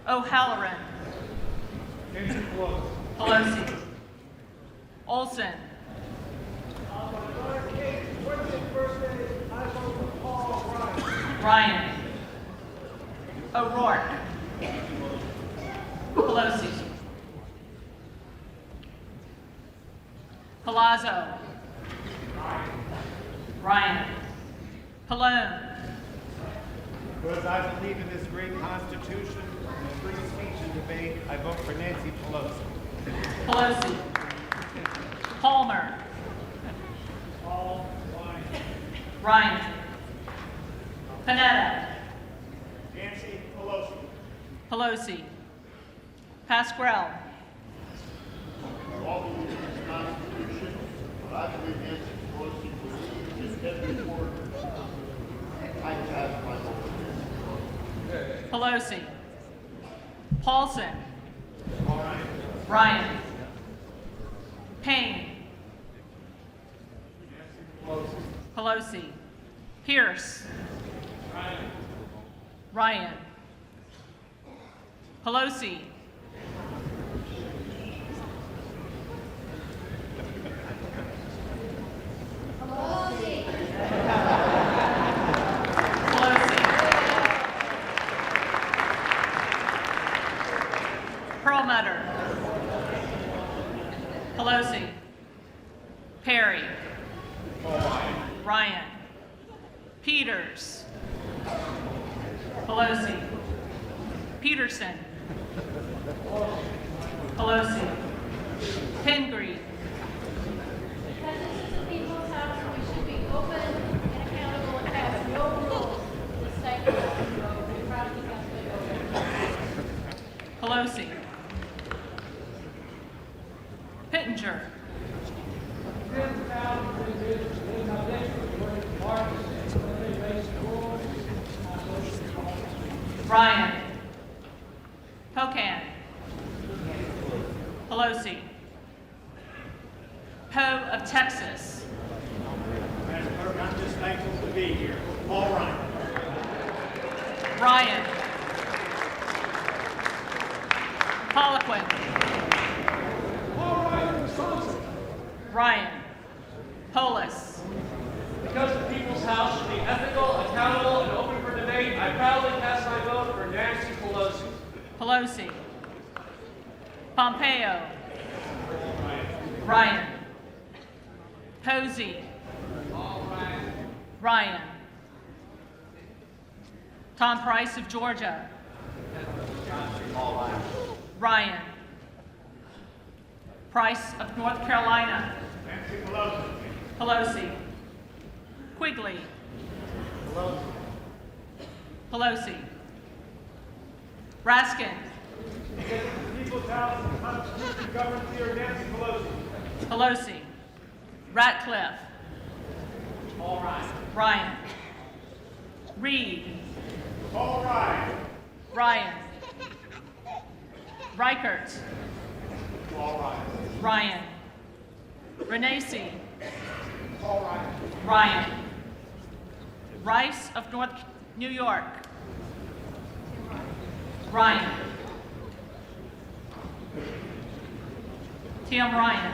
O'Halloran. Pelosi. Olson. Ryan. O'Rourke. Pelosi. Palazzo. Ryan. Pallone.
Because I believe in this great Constitution and free speech and debate, I vote for Nancy Pelosi.
Pelosi. Palmer. Ryan. Panetta.
Nancy Pelosi.
Pelosi. Pasquarell.
All believe in this Constitution, but I believe Nancy Pelosi believes in every word. I cast my vote for Nancy
Pelosi. Paulson. Ryan. Payne. Pelosi. Pierce. Ryan. Pelosi. Perlmutter. Pelosi. Perry. Ryan. Peters. Pelosi. Peterson. Pelosi. Pingree.
Because this is a people's house, we should be open and accountable and have no rules to stifle the process of
Pelosi. Pittenger. Ryan. Pocan. Pelosi. Poe of Texas.
Madam Clerk, I'm just thankful to be here. All right.
Ryan. Poliquin. Ryan. Polis.
Because the People's House should be ethical, accountable, and open for debate, I proudly cast my vote for Nancy Pelosi.
Pelosi. Pompeo. Ryan. Posey. Ryan. Tom Price of Georgia. Ryan. Price of North Carolina.
Nancy Pelosi.
Pelosi. Quigley. Pelosi. Raskin.
Because the People's House and the Constitution governs here, Nancy Pelosi.
Pelosi. Ratcliffe.
All right.
Ryan. Reed.
All right.
Ryan. Reichert.
All right.
Ryan. Renacci.
All right.
Ryan. Rice of North New York. Ryan. Tim Ryan.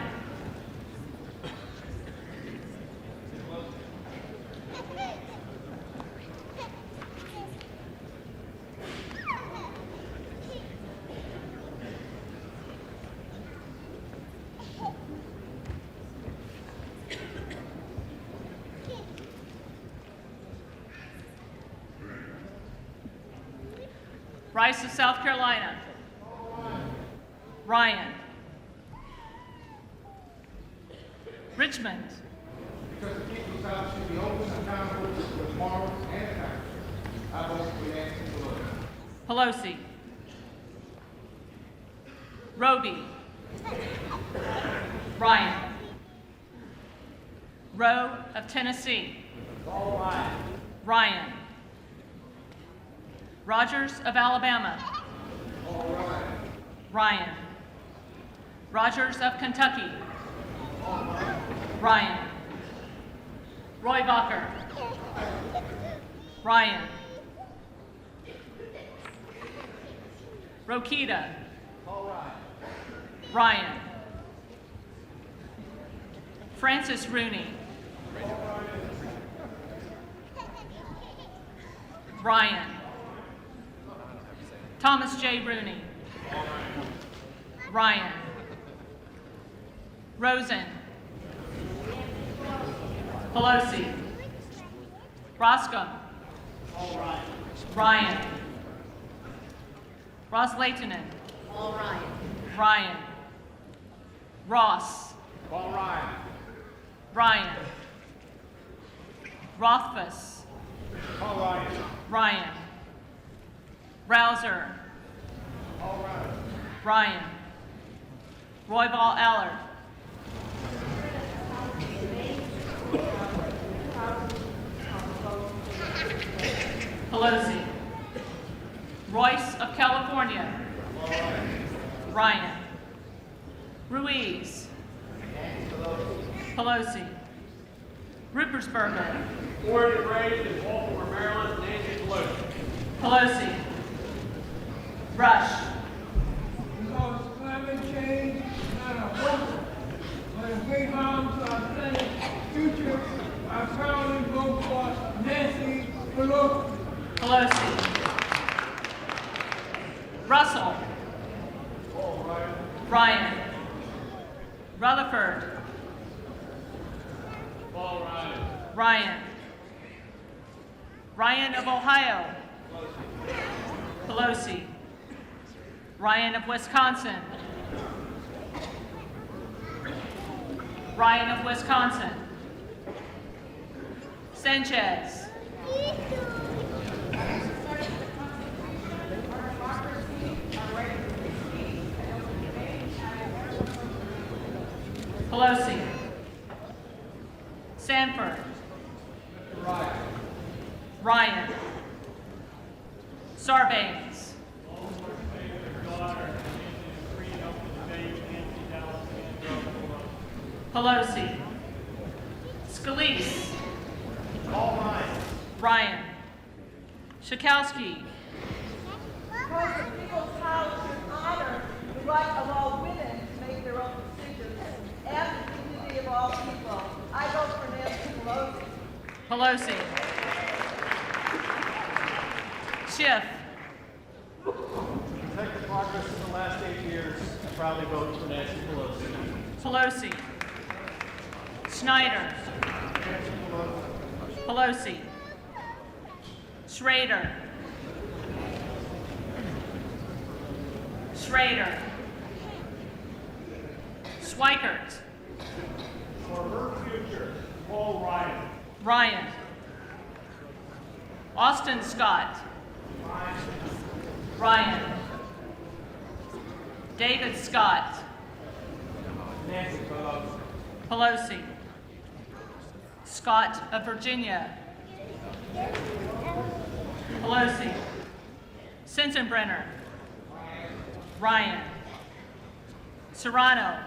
Rice of South Carolina. Ryan. Richmond.
Because the People's House should be open, accountable, with morals and ethics. I vote for Nancy Pelosi.
Pelosi. Roby. Ryan. Rowe of Tennessee. Ryan. Rogers of Alabama. Ryan. Rogers of Kentucky. Ryan. Roy Bacher. Ryan. Rokita. Ryan. Francis Rooney. Ryan. Thomas J. Rooney. Ryan. Rosen. Pelosi. Roscoe. Ryan. Ross Leitonen. Ryan. Ross. Ryan. Rothfuss. Ryan. Rouser. Ryan. Roybal Eller. Pelosi. Royce of California. Ryan. Ruiz. Pelosi. Ruppersberger.
Born and raised in Baltimore, Maryland, Nancy Pelosi.
Pelosi. Rush.
Because climate change is not a hoax, but a great harm to our planet's future, I proudly vote for Nancy
Pelosi. Russell. Ryan. Rutherford. Ryan. Ryan of Ohio. Pelosi. Ryan of Wisconsin. Ryan of Wisconsin. Sanchez. Pelosi. Sanford. Ryan. Sarbanes. Pelosi. Scalise. Ryan. Schakowsky.
Because the people's house should honor the right of all women to make their own decisions and the dignity of all people. I vote for Nancy Pelosi.
Pelosi. Schiff.
Protect the progress of the last 8 years. I proudly vote for Nancy Pelosi.
Pelosi. Schneider. Pelosi. Schrader. Schrader. Schweikert.
For her future, Paul Ryan.
Ryan. Austin Scott. Ryan. David Scott.
Nancy Pelosi.
Pelosi. Scott of Virginia. Pelosi. Sensenbrenner. Ryan. Serrano.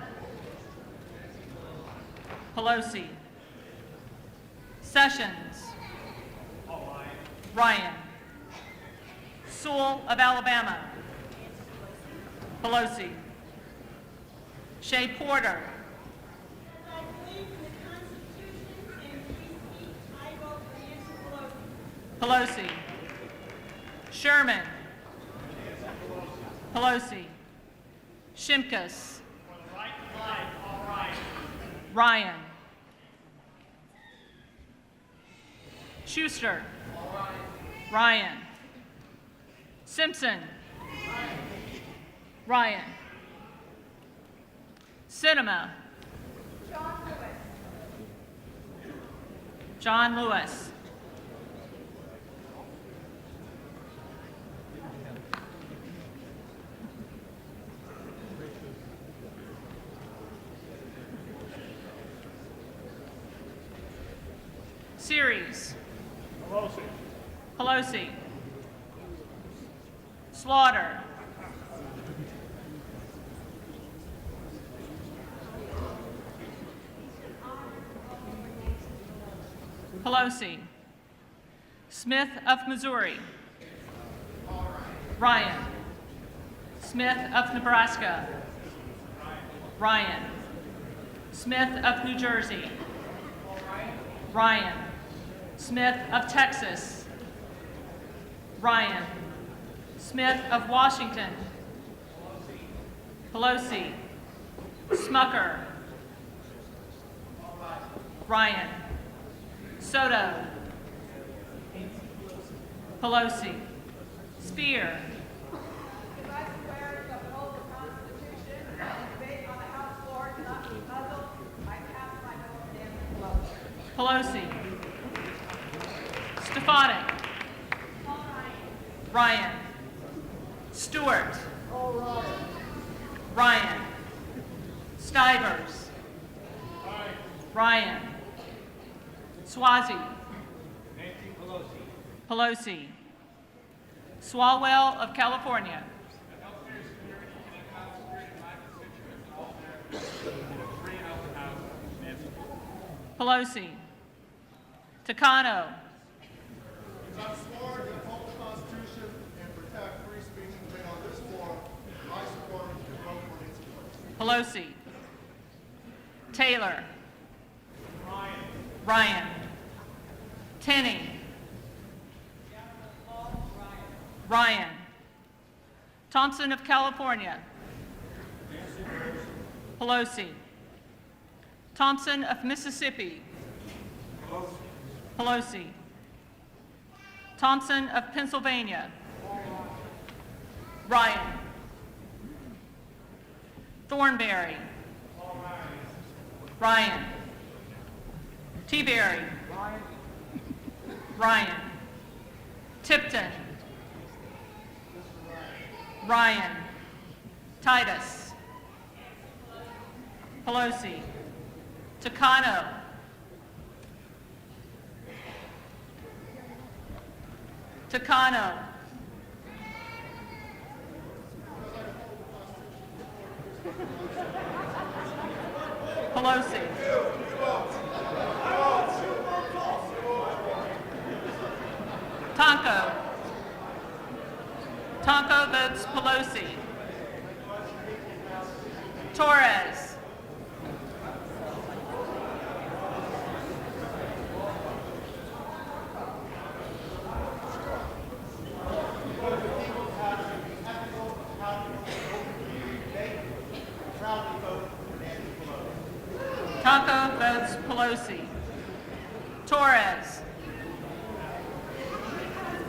Pelosi. Sessions. Ryan. Sewell of Alabama. Pelosi. Shea Porter. Pelosi. Sherman. Pelosi. Shimkus. Ryan. Schuster. Ryan. Simpson. Ryan. Sinema. John Lewis. Series.
Pelosi.
Pelosi. Slaughter. Pelosi. Smith of Missouri. Ryan. Smith of Nebraska. Ryan. Smith of New Jersey. Ryan. Smith of Texas. Ryan. Smith of Washington. Pelosi. Smucker. Ryan. Soto. Pelosi. Spear. Pelosi. Stefanik. Ryan. Stewart. Ryan. Stivers. Ryan. Swazi. Pelosi. Swalwell of California. Pelosi. Takano.
I swear to uphold the Constitution and protect free speech and debate on this floor. I support and vote for Nancy Pelosi.
Pelosi. Taylor. Ryan. Tenney. Ryan. Thompson of California. Pelosi. Thompson of Mississippi. Pelosi. Thompson of Pennsylvania. Ryan. Thornberry. Ryan. T-Berry. Ryan. Tipton. Ryan. Titus. Pelosi. Takano. Takano. Pelosi. Tonko. Tonko votes Pelosi. Torres. Tonko votes Pelosi. Torres.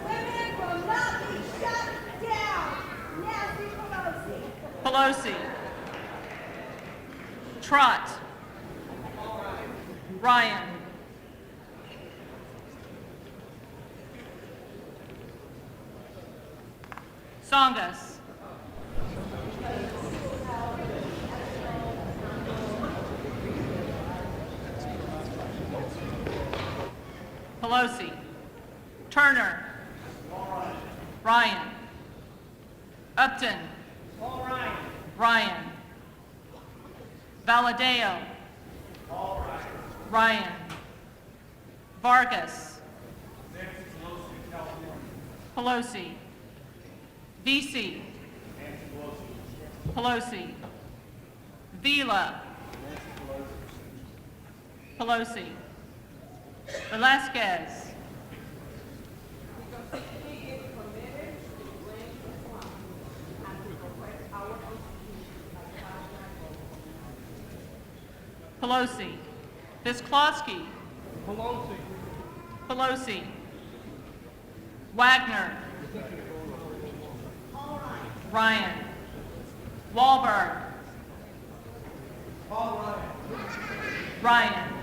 Women will not be shut down. Nancy Pelosi.
Pelosi. Trott. Ryan. Songas. Pelosi. Turner. Ryan. Upton. Ryan. Valadeo. Ryan. Vargas. Pelosi. VC. Pelosi. Vila. Pelosi. Velasquez. Pelosi. Visklosky. Pelosi. Wagner. Ryan. Wahlberg. Ryan.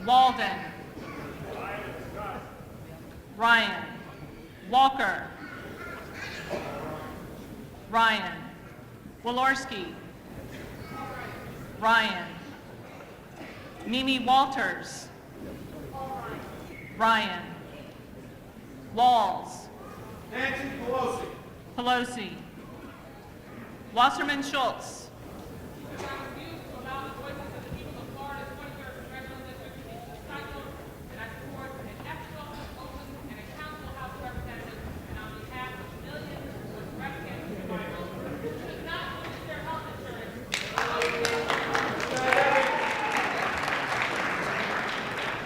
Walden. Ryan. Walker. Ryan. Walorski. Ryan. Mimi Walters. Ryan. Walls.
Nancy Pelosi.
Pelosi. Wasserman Schultz.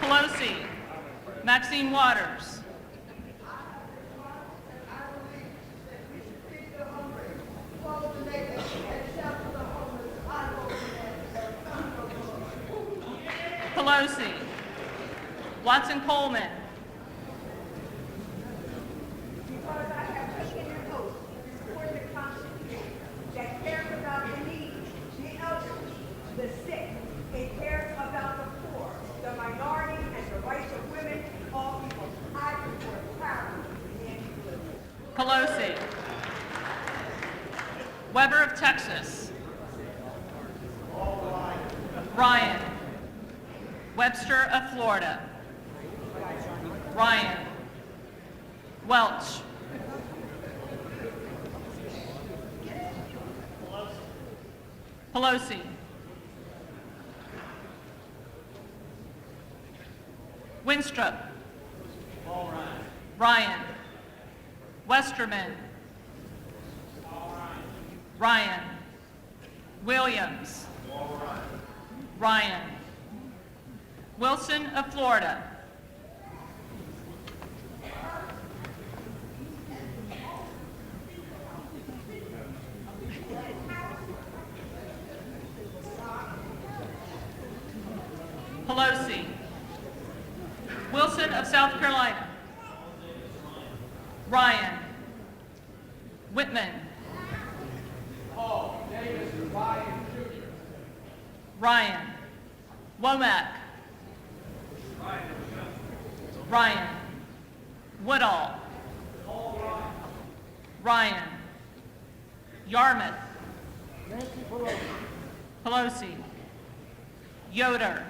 Pelosi. Maxine Waters. Pelosi. Watson Coleman.
Because I have taken an oath to support the Constitution that cares about the needy, the elderly, the sick, it cares about the poor, the minority, and the rights of women and all people. I support power and equality.
Pelosi. Weber of Texas. Ryan. Webster of Florida. Ryan. Welch. Pelosi. Winstrup. Ryan. Westerman. Ryan. Williams. Ryan. Wilson of Florida. Pelosi. Wilson of South Carolina. Ryan. Whitman.
Paul Davis Ryan Jr.
Ryan. Womack. Ryan. Woodall. Ryan. Yarmouth. Pelosi. Yoder.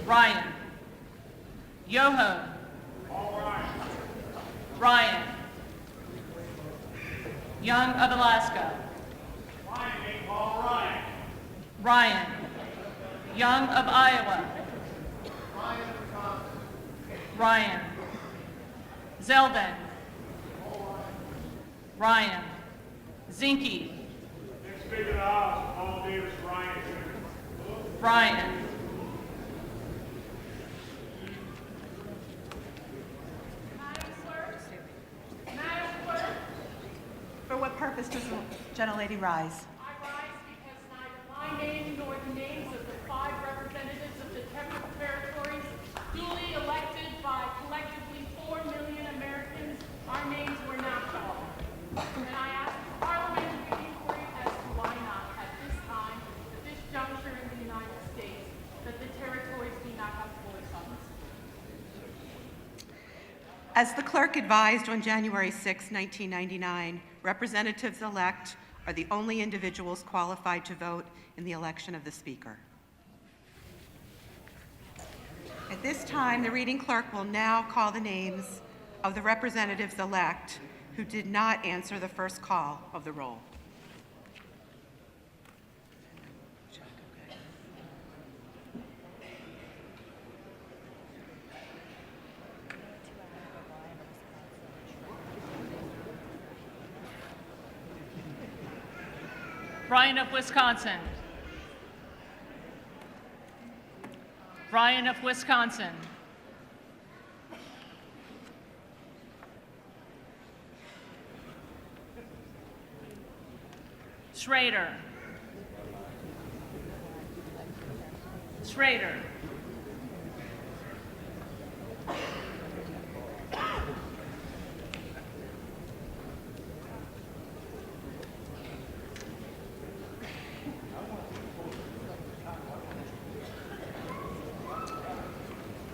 Ryan. Yoho. Ryan. Young of Alaska. Ryan. Young of Iowa. Ryan. Zeldin. Ryan. Zinke.
Next speaker of the House, Paul Davis Ryan Jr.
Ryan.
For what purpose does the gentlelady rise?
I rise because neither my name nor the names of the 5 representatives of the territories duly elected by collectively 4 million Americans, our names were not called. And I ask the parliamentary inquiry as to why not, at this time, at this juncture in the United States, that the territories do not have voice on this.
As the clerk advised on January 6, 1999, representatives-elect are the only individuals qualified to vote in the election of the Speaker. At this time, the reading clerk will now call the names of the representatives-elect who did not answer the first call of the roll.
Ryan of Wisconsin. Ryan of Wisconsin. Schrader. Schrader.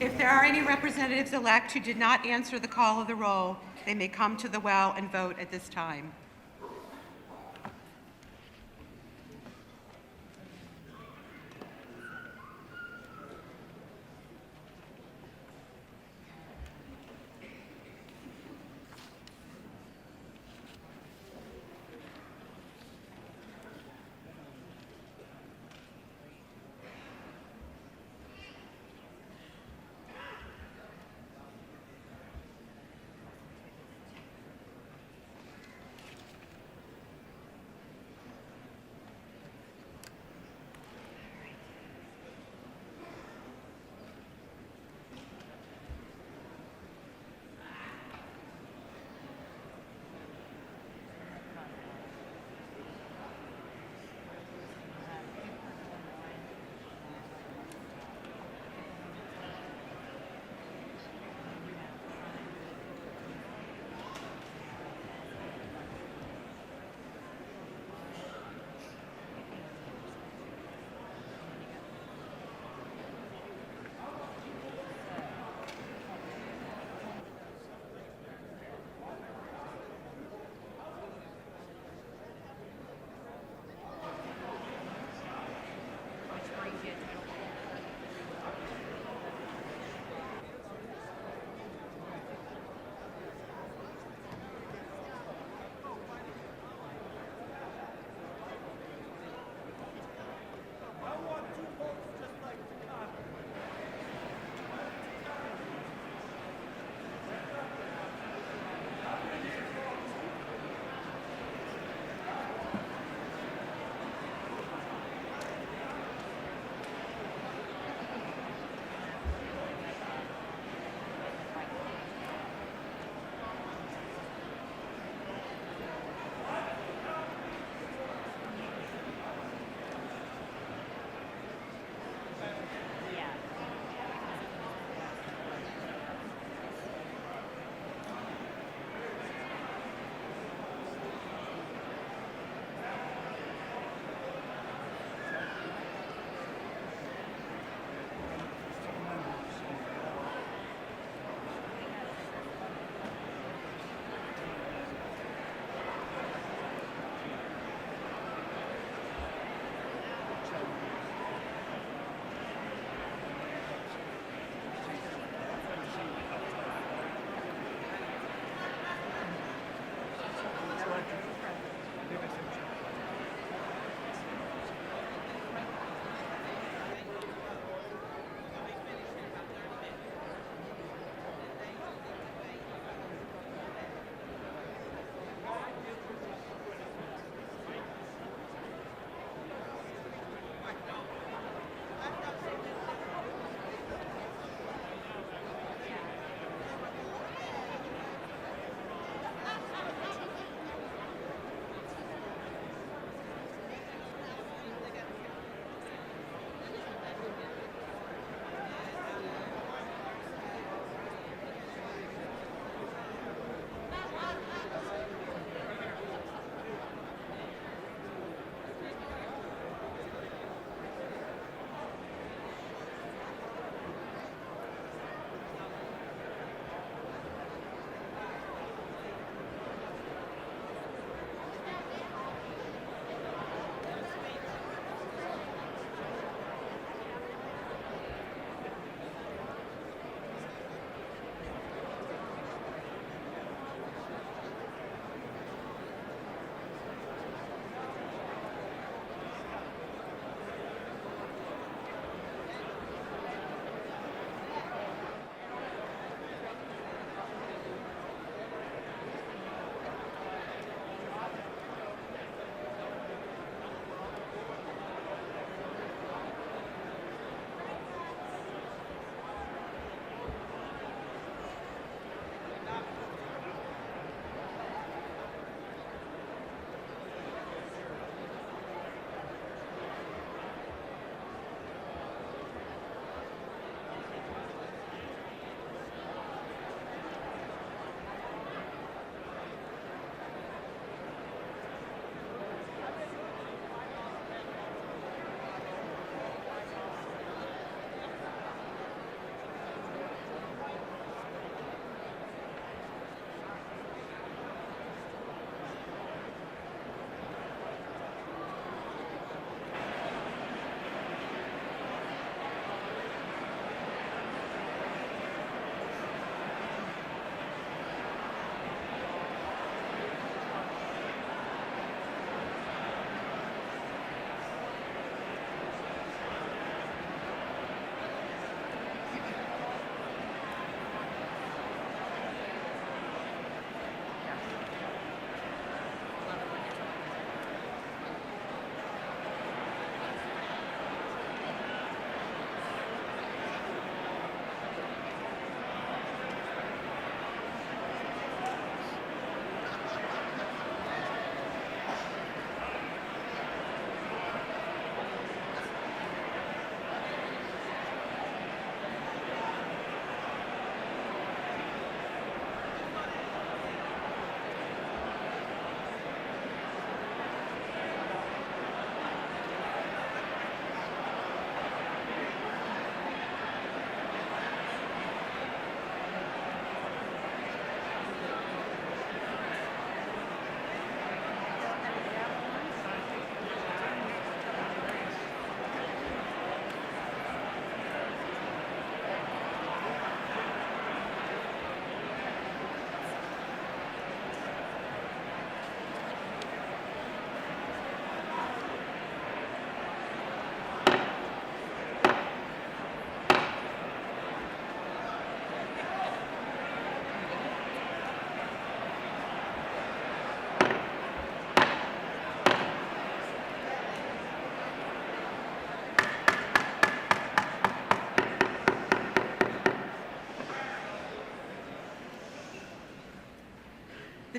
If there are any representatives-elect who did not answer the call of the roll, they may come to the well and vote at this time.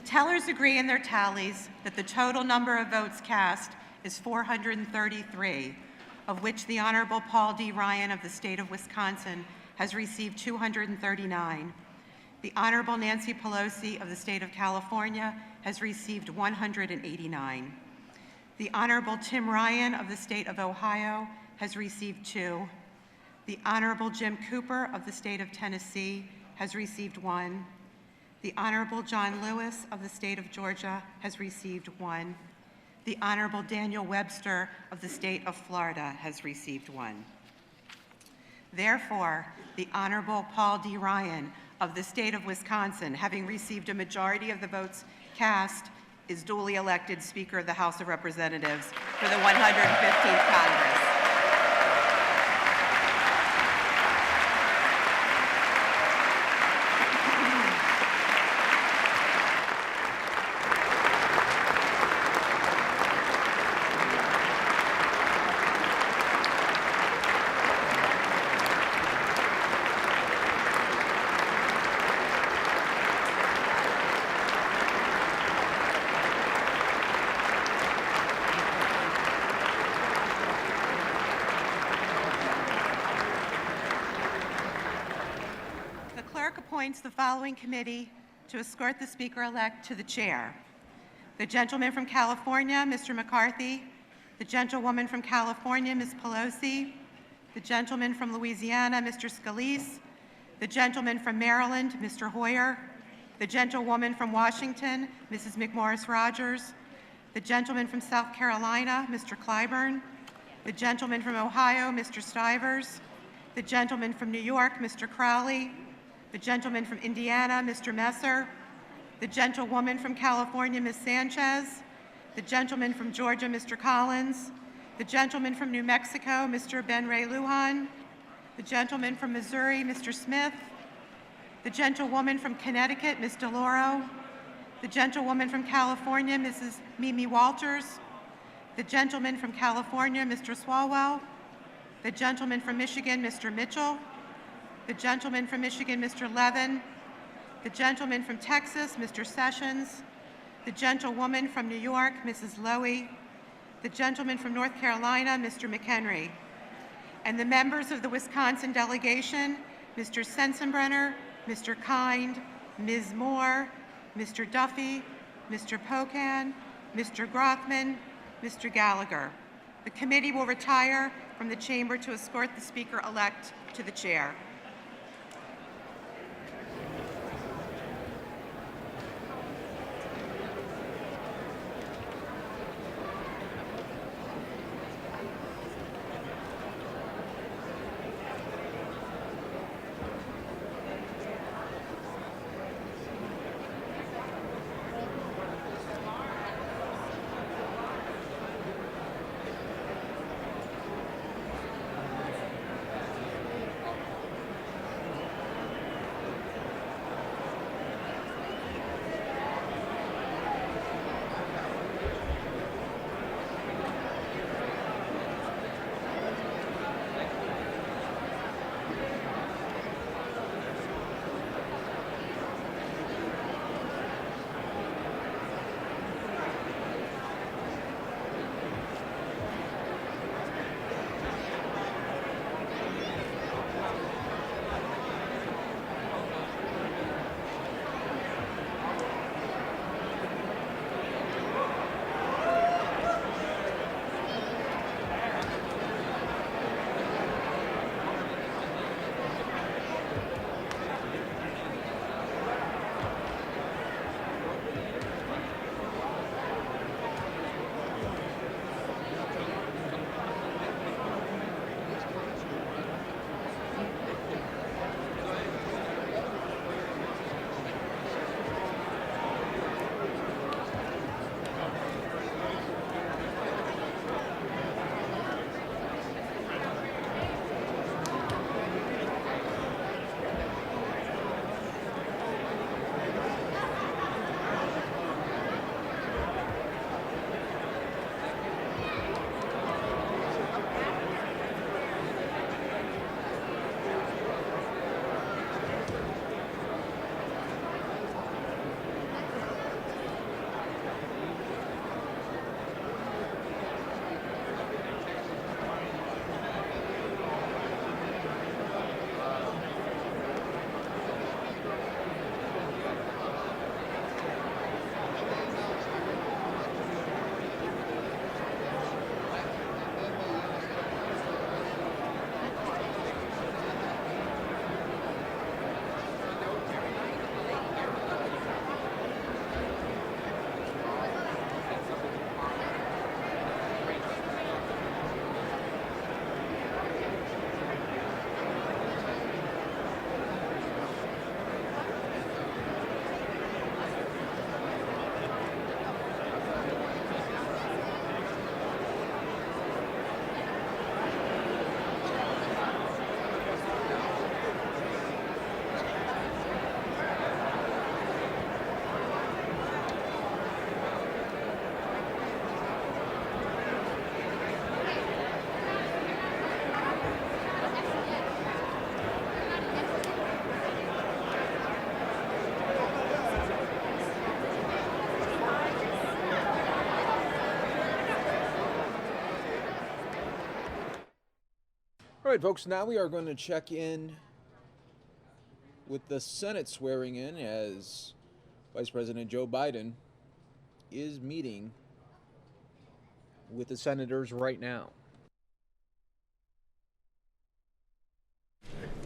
The tellers agree in their tallies that the total number of votes cast is 433, of which the Honorable Paul D. Ryan of the state of Wisconsin has received 239. The Honorable Nancy Pelosi of the state of California has received 189. The Honorable Tim Ryan of the state of Ohio has received 2. The Honorable Jim Cooper of the state of Tennessee has received 1. The Honorable John Lewis of the state of Georgia has received 1. The Honorable Daniel Webster of the state of Florida has received 1. Therefore, the Honorable Paul D. Ryan of the state of Wisconsin, having received a majority of the votes cast, is duly elected Speaker of the House of Representatives for the 115th Congress. Appoints the following committee to escort the Speaker-elect to the chair. The gentleman from California, Mr. McCarthy. The gentlewoman from California, Ms. Pelosi. The gentleman from Louisiana, Mr. Scalise. The gentleman from Maryland, Mr. Hoyer. The gentlewoman from Washington, Mrs. McMorris-Rogers. The gentleman from South Carolina, Mr. Clyburn. The gentleman from Ohio, Mr. Stivers. The gentleman from New York, Mr. Crowley. The gentleman from Indiana, Mr. Messer. The gentlewoman from California, Ms. Sanchez. The gentleman from Georgia, Mr. Collins. The gentleman from New Mexico, Mr. Ben Ray Lujan. The gentleman from Missouri, Mr. Smith. The gentlewoman from Connecticut, Ms. DeLauro. The gentlewoman from California, Mrs. Mimi Walters. The gentleman from California, Mr. Swalwell. The gentleman from Michigan, Mr. Mitchell. The gentleman from Michigan, Mr. Levin. The gentleman from Texas, Mr. Sessions. The gentlewoman from New York, Mrs. Lowy. The gentleman from North Carolina, Mr. McHenry. And the members of the Wisconsin delegation, Mr. Sensenbrenner, Mr. Kind, Ms. Moore, Mr. Duffy, Mr. Pocan, Mr. Grothman, Mr. Gallagher. The committee will retire from the chamber to escort the Speaker-elect to the chair.
All right, folks, now we are going to check in with the Senate swearing in as Vice President Joe Biden is meeting with the senators right now.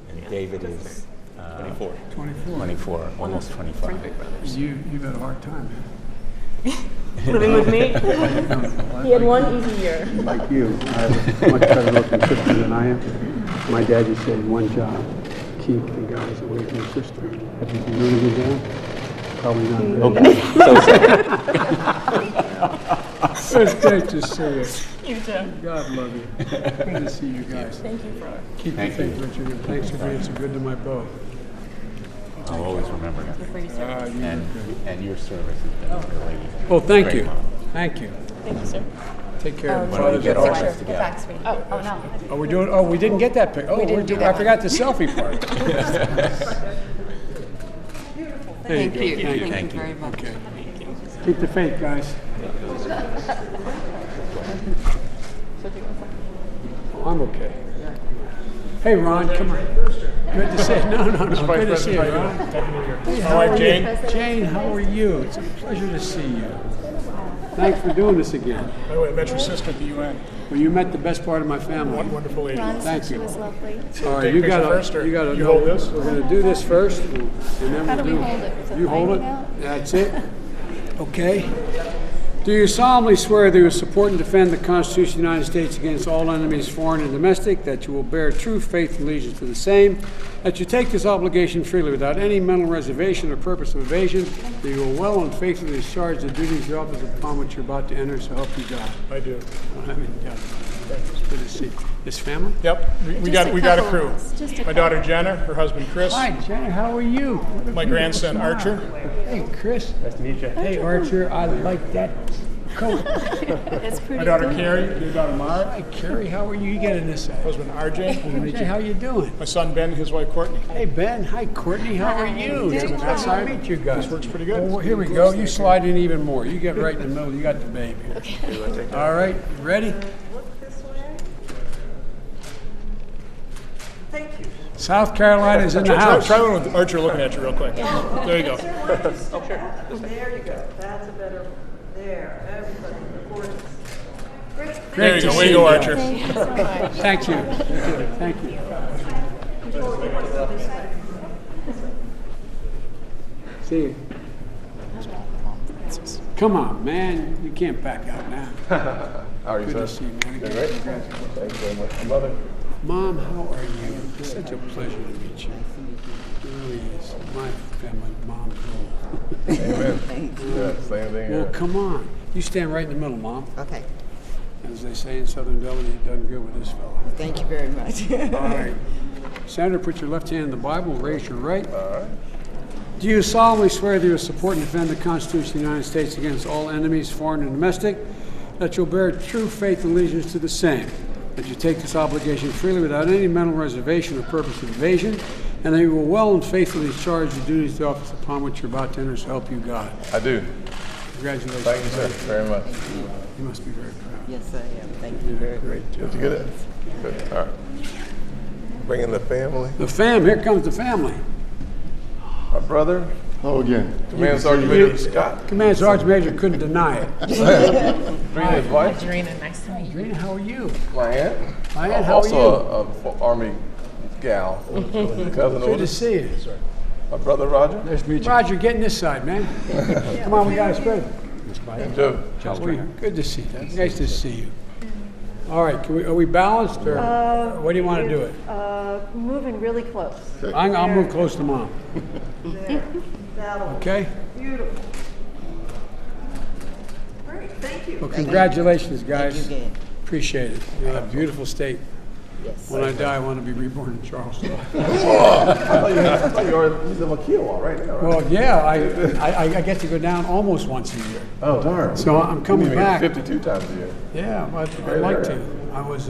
And David is
24.
24, almost 25.
You've had a hard time, man.
Living with me? He had one easy year.
Like you, I have a much better looking sister than I am. My dad just said one job, keep the guys away from your sister. Have you been doing a good job? Probably not. Okay. It's great to see you.
You too.
God love you. Good to see you guys.
Thank you for
Keep your faith, Richard, and thanks for being so good to my boat.
I'll always remember that. And your service has been really
Well, thank
great,
you.
Mom.
Thank you.
Thank you, sir.
Take care.
Why don't we get all this together?
Back sweet. Oh, no.
Oh, we're doing. Oh, we didn't get that pic. Oh,
We didn't do that
I forgot the selfie part.
Thank you.
Thank you very much. Okay. Keep the faith, guys. Oh, I'm okay. Hey, Ron, come on. Good to see you. No. Good to see you, Ron. Hey, how are you? Jane, how are you? It's a pleasure to see you. Thanks for doing this again.
By the way, I met your sister at the UN.
Well, you met the best part of my family.
One wonderful lady.
Thank you.
was lovely.
All right,
Take
you
picture
got
first,
to.
or
You got to.
you hold this?
We're going to do this first, and then
How
we'll
do
do.
we hold it? Is it
You hold it.
hanging out?
That's it. Okay. Do you solemnly swear that you will support and defend the Constitution of the United States against all enemies, foreign and domestic, that you will bear true faith and allegiance to the same, that you take this obligation freely without any mental reservation or purpose of evasion, that you will well and faithfully discharge the duties of the office upon which you're about to enter, so help you God?
I do.
It's good to see you. This family?
Yep, we got a crew. My daughter Jenna, her husband Chris.
Hi, Jenna. How are you?
My grandson Archer.
Hey, Chris.
Nice to meet you.
Hey, Archer. I like that coat.
That's pretty
My daughter
cool.
Carrie, your daughter Mara.
Hi, Carrie. How are you? You get in this side.
Husband RJ.
RJ, how you doing?
My son Ben, his wife Courtney.
Hey, Ben. Hi, Courtney. How are you?
This one's that
Nice to
side.
meet you guys.
This works pretty good.
Well, here we go. You slide in even more. You get right in the middle. You got the baby.
Okay.
All right. You ready?
Thank you.
South Carolina's in the house.
Try one with Archer looking at you real quick. There you go.
Oh, sure. There you go. That's a better one. There. Everybody. Gorgeous. Great.
There you
to
go.
see
Way to go,
you.
Archer.
Thank you so much.
Thank you. Thank you. See you. Come on, man. You can't back out now.
How are you,
Good to
sir?
see you, man.
Doing great. Thank you very much. Mother?
Mom, how are you? It's such a pleasure to meet you. It really is. My family, Mom's role.
Amen. Yeah, same thing
Well,
here.
come on. You stand right in the middle, Mom.
Okay.
As they say in Southern Delaware, you've done good with this fellow.
Thank you very much.
All right. Senator, put your left hand in the Bible, raise your right.
All right.
Do you solemnly swear that you will support and defend the Constitution of the United States against all enemies, foreign and domestic, that you'll bear true faith and allegiance to the same, that you take this obligation freely without any mental reservation or purpose of evasion, and that you will well and faithfully discharge the duties of the office upon which you're about to enter, so help you God?
I do.
Congratulations.
Thank you, sir, very much.
You must be very proud.
Yes, I am. Thank you very much.
Did you get it? Good. All right. Bring in the family.
The fam, here comes the family.
My brother.
Hello again.
Command Sergeant Major Scott.
Command Sergeant Major couldn't deny it.
Drina, his wife.
Drina, nice to meet you.
Drina, how are you?
My aunt.
My aunt, how are you?
Also a Army gal. Cousin
Good to see you.
My brother Roger.
Nice to meet you. Roger, get in this side, man. Come on, we got to spread.
And Joe.
How are you? Good to see you. Nice to see you. All right, are we balanced, or what do you want to do it?
Moving really close.
I'll move close to Mom.
There. That'll
Okay?
Beautiful. Great. Thank you.
Well, congratulations, guys.
Thank you again.
Appreciate it. You have a beautiful state.
Yes.
When I die, I want to be reborn in Charleston.
I thought you were using Maquila right now. Right?
Well, yeah, I get to go down almost once a year.
Oh, darn.
So I'm coming
You
back.
52 times a year.
Yeah, but I'd like to. I was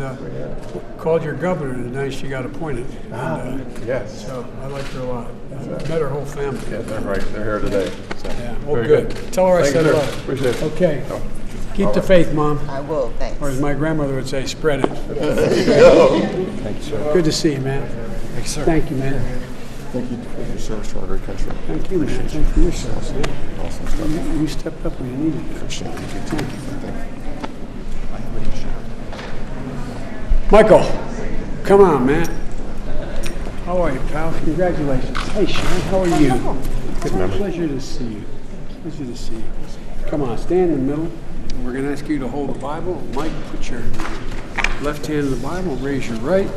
called your governor the night she got appointed. And,
Yes.
So I like her a lot. Met her whole family.
Yeah, they're right. They're here today. So.
Yeah, well,
Very
good. Tell her I
Thank
said
you, sir.
hello.
Appreciate it.
Okay.
Oh.
Keep the faith, Mom.
I will, thanks.
Or as my grandmother would say, spread it.
Thank you, sir.
Good to see you, man.
Thank you, sir.
Thank you, man.
Thank you for your service to our great country.
Thank you, man. Thank you for your service.
Awesome stuff.
You stepped up when you needed it.
Appreciate it.
Thank you. Michael, come on, man. How are you, pal? Congratulations. Hey, Sean, how are you?
Good memory.
Pleasure to see you. Pleasure to see you. Come on, stand in the middle. We're going to ask you to hold the Bible. Mike, put your left hand in the Bible, raise your right.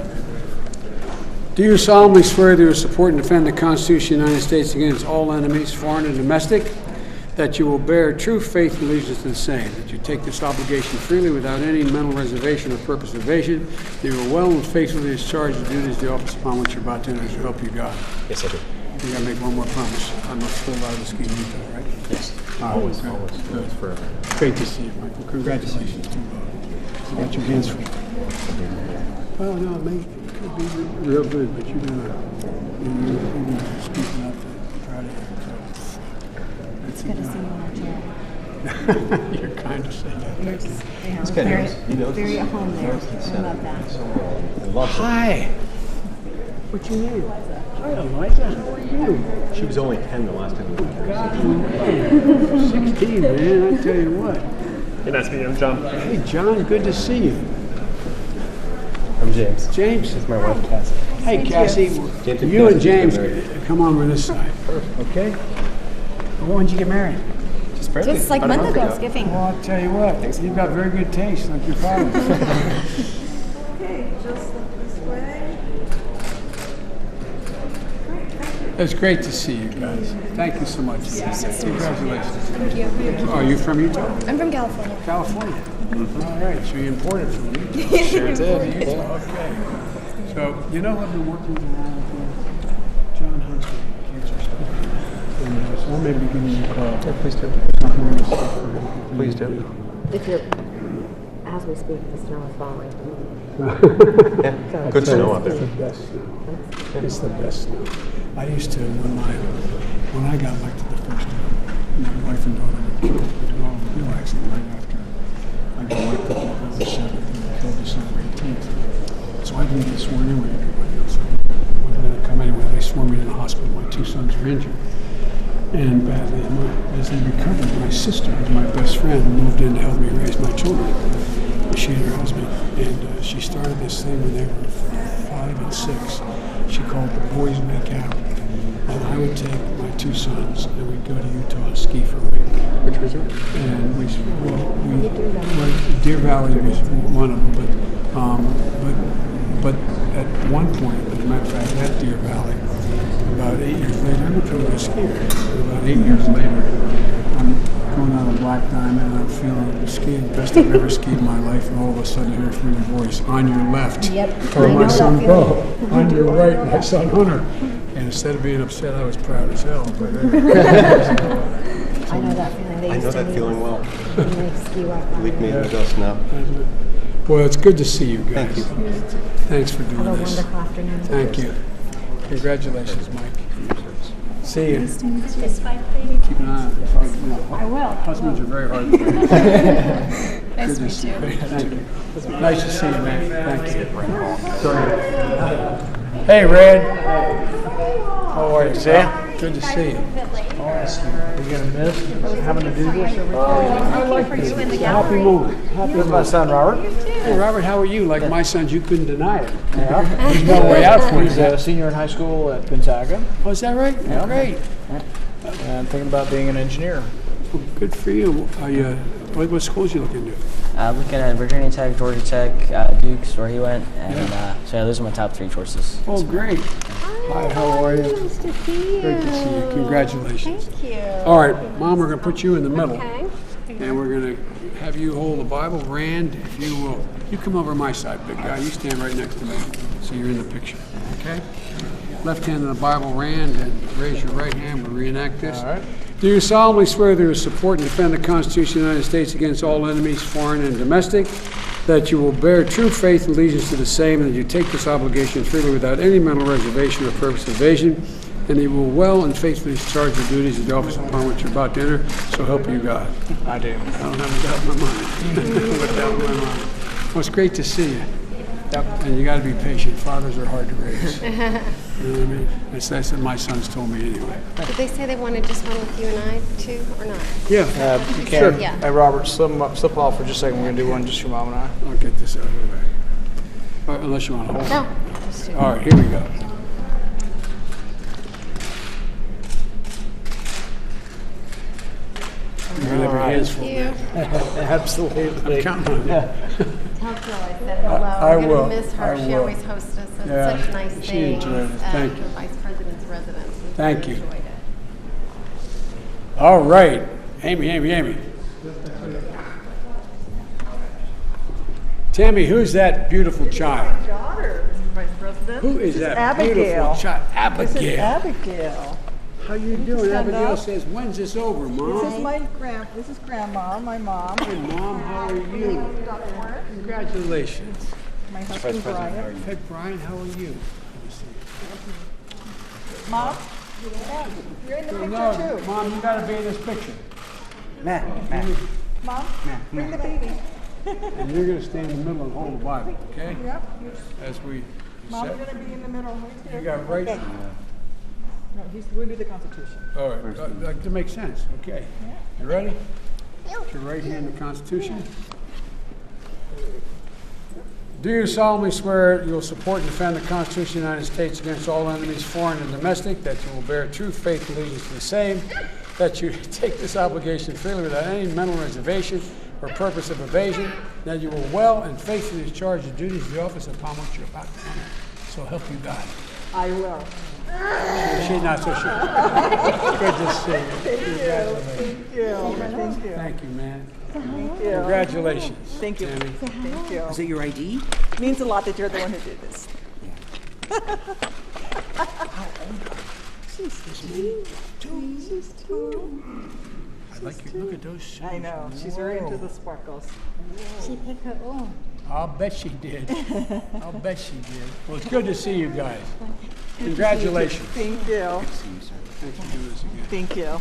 Do you solemnly swear that you will support and defend the Constitution of the United States against all enemies, foreign and domestic, that you will bear true faith and allegiance to the same, that you take this obligation freely without any mental reservation or purpose of evasion, that you will well and faithfully discharge the duties of the office upon which you're about to enter, so help you God?
Yes, I do.
You got to make one more promise. I'm not still out of the scheme, right?
Yes.
Always.
Good. Forever.
Great to see you, Michael. Congratulations to you both. I got your hands full. Well, no, it could be real good, but you're going to speak up. Proud of you. So,
It's good to see you on our chair.
You're kind to say that.
You're just, very at home there. I love that.
Hi. What's your name? Hi, Eliza. How are you?
She was only 10 the last time we were
God, 16, man. I tell you what.
Hey, nice to meet you. I'm John.
Hey, John. Good to see you.
I'm James.
James.
This is my wife, Cassie.
Hey, Cassie. You and James, come on with this side. Okay? When did you get married?
Just like a month ago, Thanksgiving.
Well, I'll tell you what. You've got very good taste, like your father.
Okay, just look this way.
It's great to see you guys. Thank you so much. Congratulations.
Thank you.
Are you from Utah?
I'm from California.
California. All right, so you imported from Utah.
Sure did.
Okay. So, you know, I've been working with John Hunter, cancer stuff. And so I may be giving you a call.
Yeah, please do. Please do.
If you're, as we speak, the snow is falling.
Yeah, good snow out there.
It's the best snow. It's the best snow. I used to, when I got elected the first time, my wife and daughter were killed in a real accident right after I got elected on November 7th and killed December 18th. So I didn't get sworn in with everybody else. I wasn't going to come anyway. They swore me in the hospital. My two sons were injured. And badly, as they recovered, my sister, who's my best friend, moved in to help me raise my children. She and her husband. And she started this thing when they were 5 and 6. She called the Boys Make Out. And I would take my two sons and we'd go to Utah and ski for a week.
Which resort?
And Deer Valley was one of them, but at one point, as a matter of fact, at Deer Valley, about 8 years later, I'm a pretty good skier. About 8 years later, I'm going on a black diamond and I'm feeling skiing the best I've ever skied in my life, and all of a sudden I hear from your voice, on your left, or my son Bo, on your right, my son Hunter. And instead of being upset, I was proud as hell. But
I know that feeling.
I know that feeling well.
Ski walk.
Leave me in the dust now.
Well, it's good to see you guys.
Thank you.
Thanks for doing
Have a
this.
wonderful afternoon.
Thank you. Congratulations, Mike. See you.
Fist fight, baby.
Keep an eye on it.
I will.
Husbands are very hard to find.
Nice to
Good to
meet
see
you.
Thank you. Nice to see you, man. Thank you. Hey, Red. How are you, Sam? Good to see you.
Awesome. Are you going to miss having to do this every day?
I like this. It's a happy moment. Happy
Here's my
moment.
son, Robert.
Hey, Robert, how are you? Like my sons, you couldn't deny it.
Yeah.
There's no way out for you.
He's a senior in high school at Gonzaga.
Oh, is that right?
Yeah.
Great.
And thinking about being an engineer.
Well, good for you. Are you what schools you looking to?
Looking at Virginia Tech, Georgia Tech, Duke's, where he went, and so yeah, those are my top 3 choices.
Oh, great. Hi, how are you?
Nice to see you.
Great to see you. Congratulations.
Thank you.
All right, Mom, we're going to put you in the middle.
Okay.
And we're going to have you hold the Bible. Rand, if you will, you come over my side, big guy. You stand right next to me so you're in the picture, okay? Left hand on the Bible, Rand, and raise your right hand. We'll reenact this.
All right.
Do you solemnly swear that you will support and defend the Constitution of the United States against all enemies, foreign and domestic, that you will bear true faith and allegiance to the same, and that you take this obligation freely without any mental reservation or purpose of evasion, and he will well and faithfully discharge the duties of the office upon which you're about to enter, so help you God.
I do.
I don't have a doubt in my mind. With doubt in my mind. Well, it's great to see you.
Yep.
And you got to be patient. Fathers are hard to raise. You know what I mean? That's what my sons told me anyway.
Did they say they wanted just one with you and I, too, or not?
Yeah.
You can.
Sure. Yeah.
Hey, Robert, slip off for just a second. We're going to do one just for Mom and I.
I'll get this out of the way. Unless you want to hold it.
No. Just do it.
All right, here we go. You're going to have your hands full.
Thank you.
Absolutely.
I'm counting on you.
Tell Jill I said hello.
I
We're
will.
going to miss her.
I
She
will.
always hosts us at
Yeah,
such nice
she
things.
enjoyed it. Thank you.
The Vice President's residence. We
Thank
really
you.
enjoyed it.
All right. Amy. Tammy, who's that beautiful child?
Daughter, Mr. Vice President.
Who is
This
that beautiful child? Abigail.
This is Abigail.
How you doing? Abigail says, when's this over, Mom?
This is Grandma, my mom.
Hey, Mom, how are you? Congratulations.
My husband Brian.
Hey, Brian, how are you? Let me see.
Mom, you're in the picture
No,
too.
Mom, you got to be in this picture.
Mom, bring the baby.
And you're going to stand in the middle and hold the Bible, okay?
Yep.
As we
Mom,
set.
you're going to be in the middle. Right here.
You got right.
Okay. No, we'll do the Constitution.
All right, that makes sense. Okay. You ready? Put your right hand in the Constitution. Do you solemnly swear you will support and defend the Constitution of the United States against all enemies, foreign and domestic, that you will bear true faith and allegiance to the same, that you take this obligation freely without any mental reservation or purpose of evasion, that you will well and faithfully discharge the duties of the office upon which you're about to enter. So help you God.
I will.
She's not so sure. Good to see you.
Thank you.
Thank you, man.
Thank you.
Congratulations.
Thank you.
Tammy.
Thank you.
Is it your ID?
It means a lot that you're the one who did this. She's two. She's two.
I like you. Look at those shoes.
I know. She's very into the sparkles.
She picked her own.
I'll bet she did. I'll bet she did. Well, it's good to see you guys. Congratulations.
Thank you.
Thanks for doing this again.
Thank you.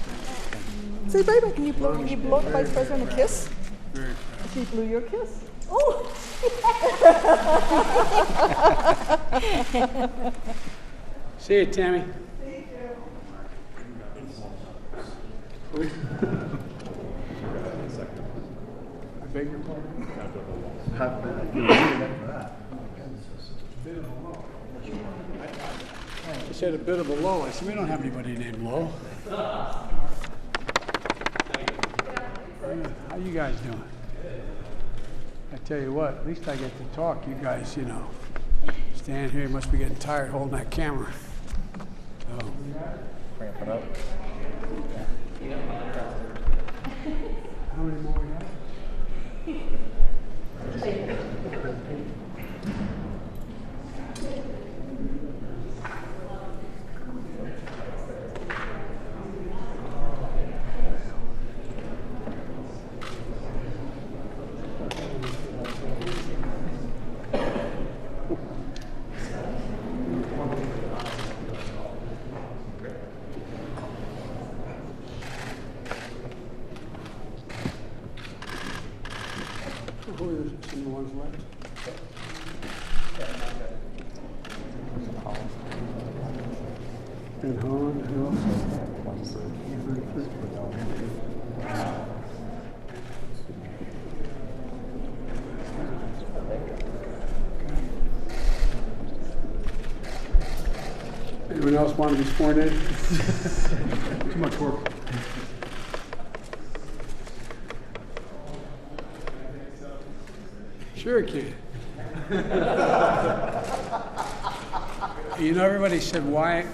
Say, baby, can you blow the Vice President a kiss?
Very
She blew your kiss. Oh!
See you, Tammy.
Thank you.
I beg your pardon? I said a bit of a low. I said, we don't have anybody named Low. How you guys doing? I tell you what, at least I get to talk. You guys, stand here, you must be getting tired holding that camera. So.
Cramp it up.
How many more we have? Who are some of the ones left? And Holland, who else? Anyone else want to be sworn in? Too much work. Sure it can. Everybody said, why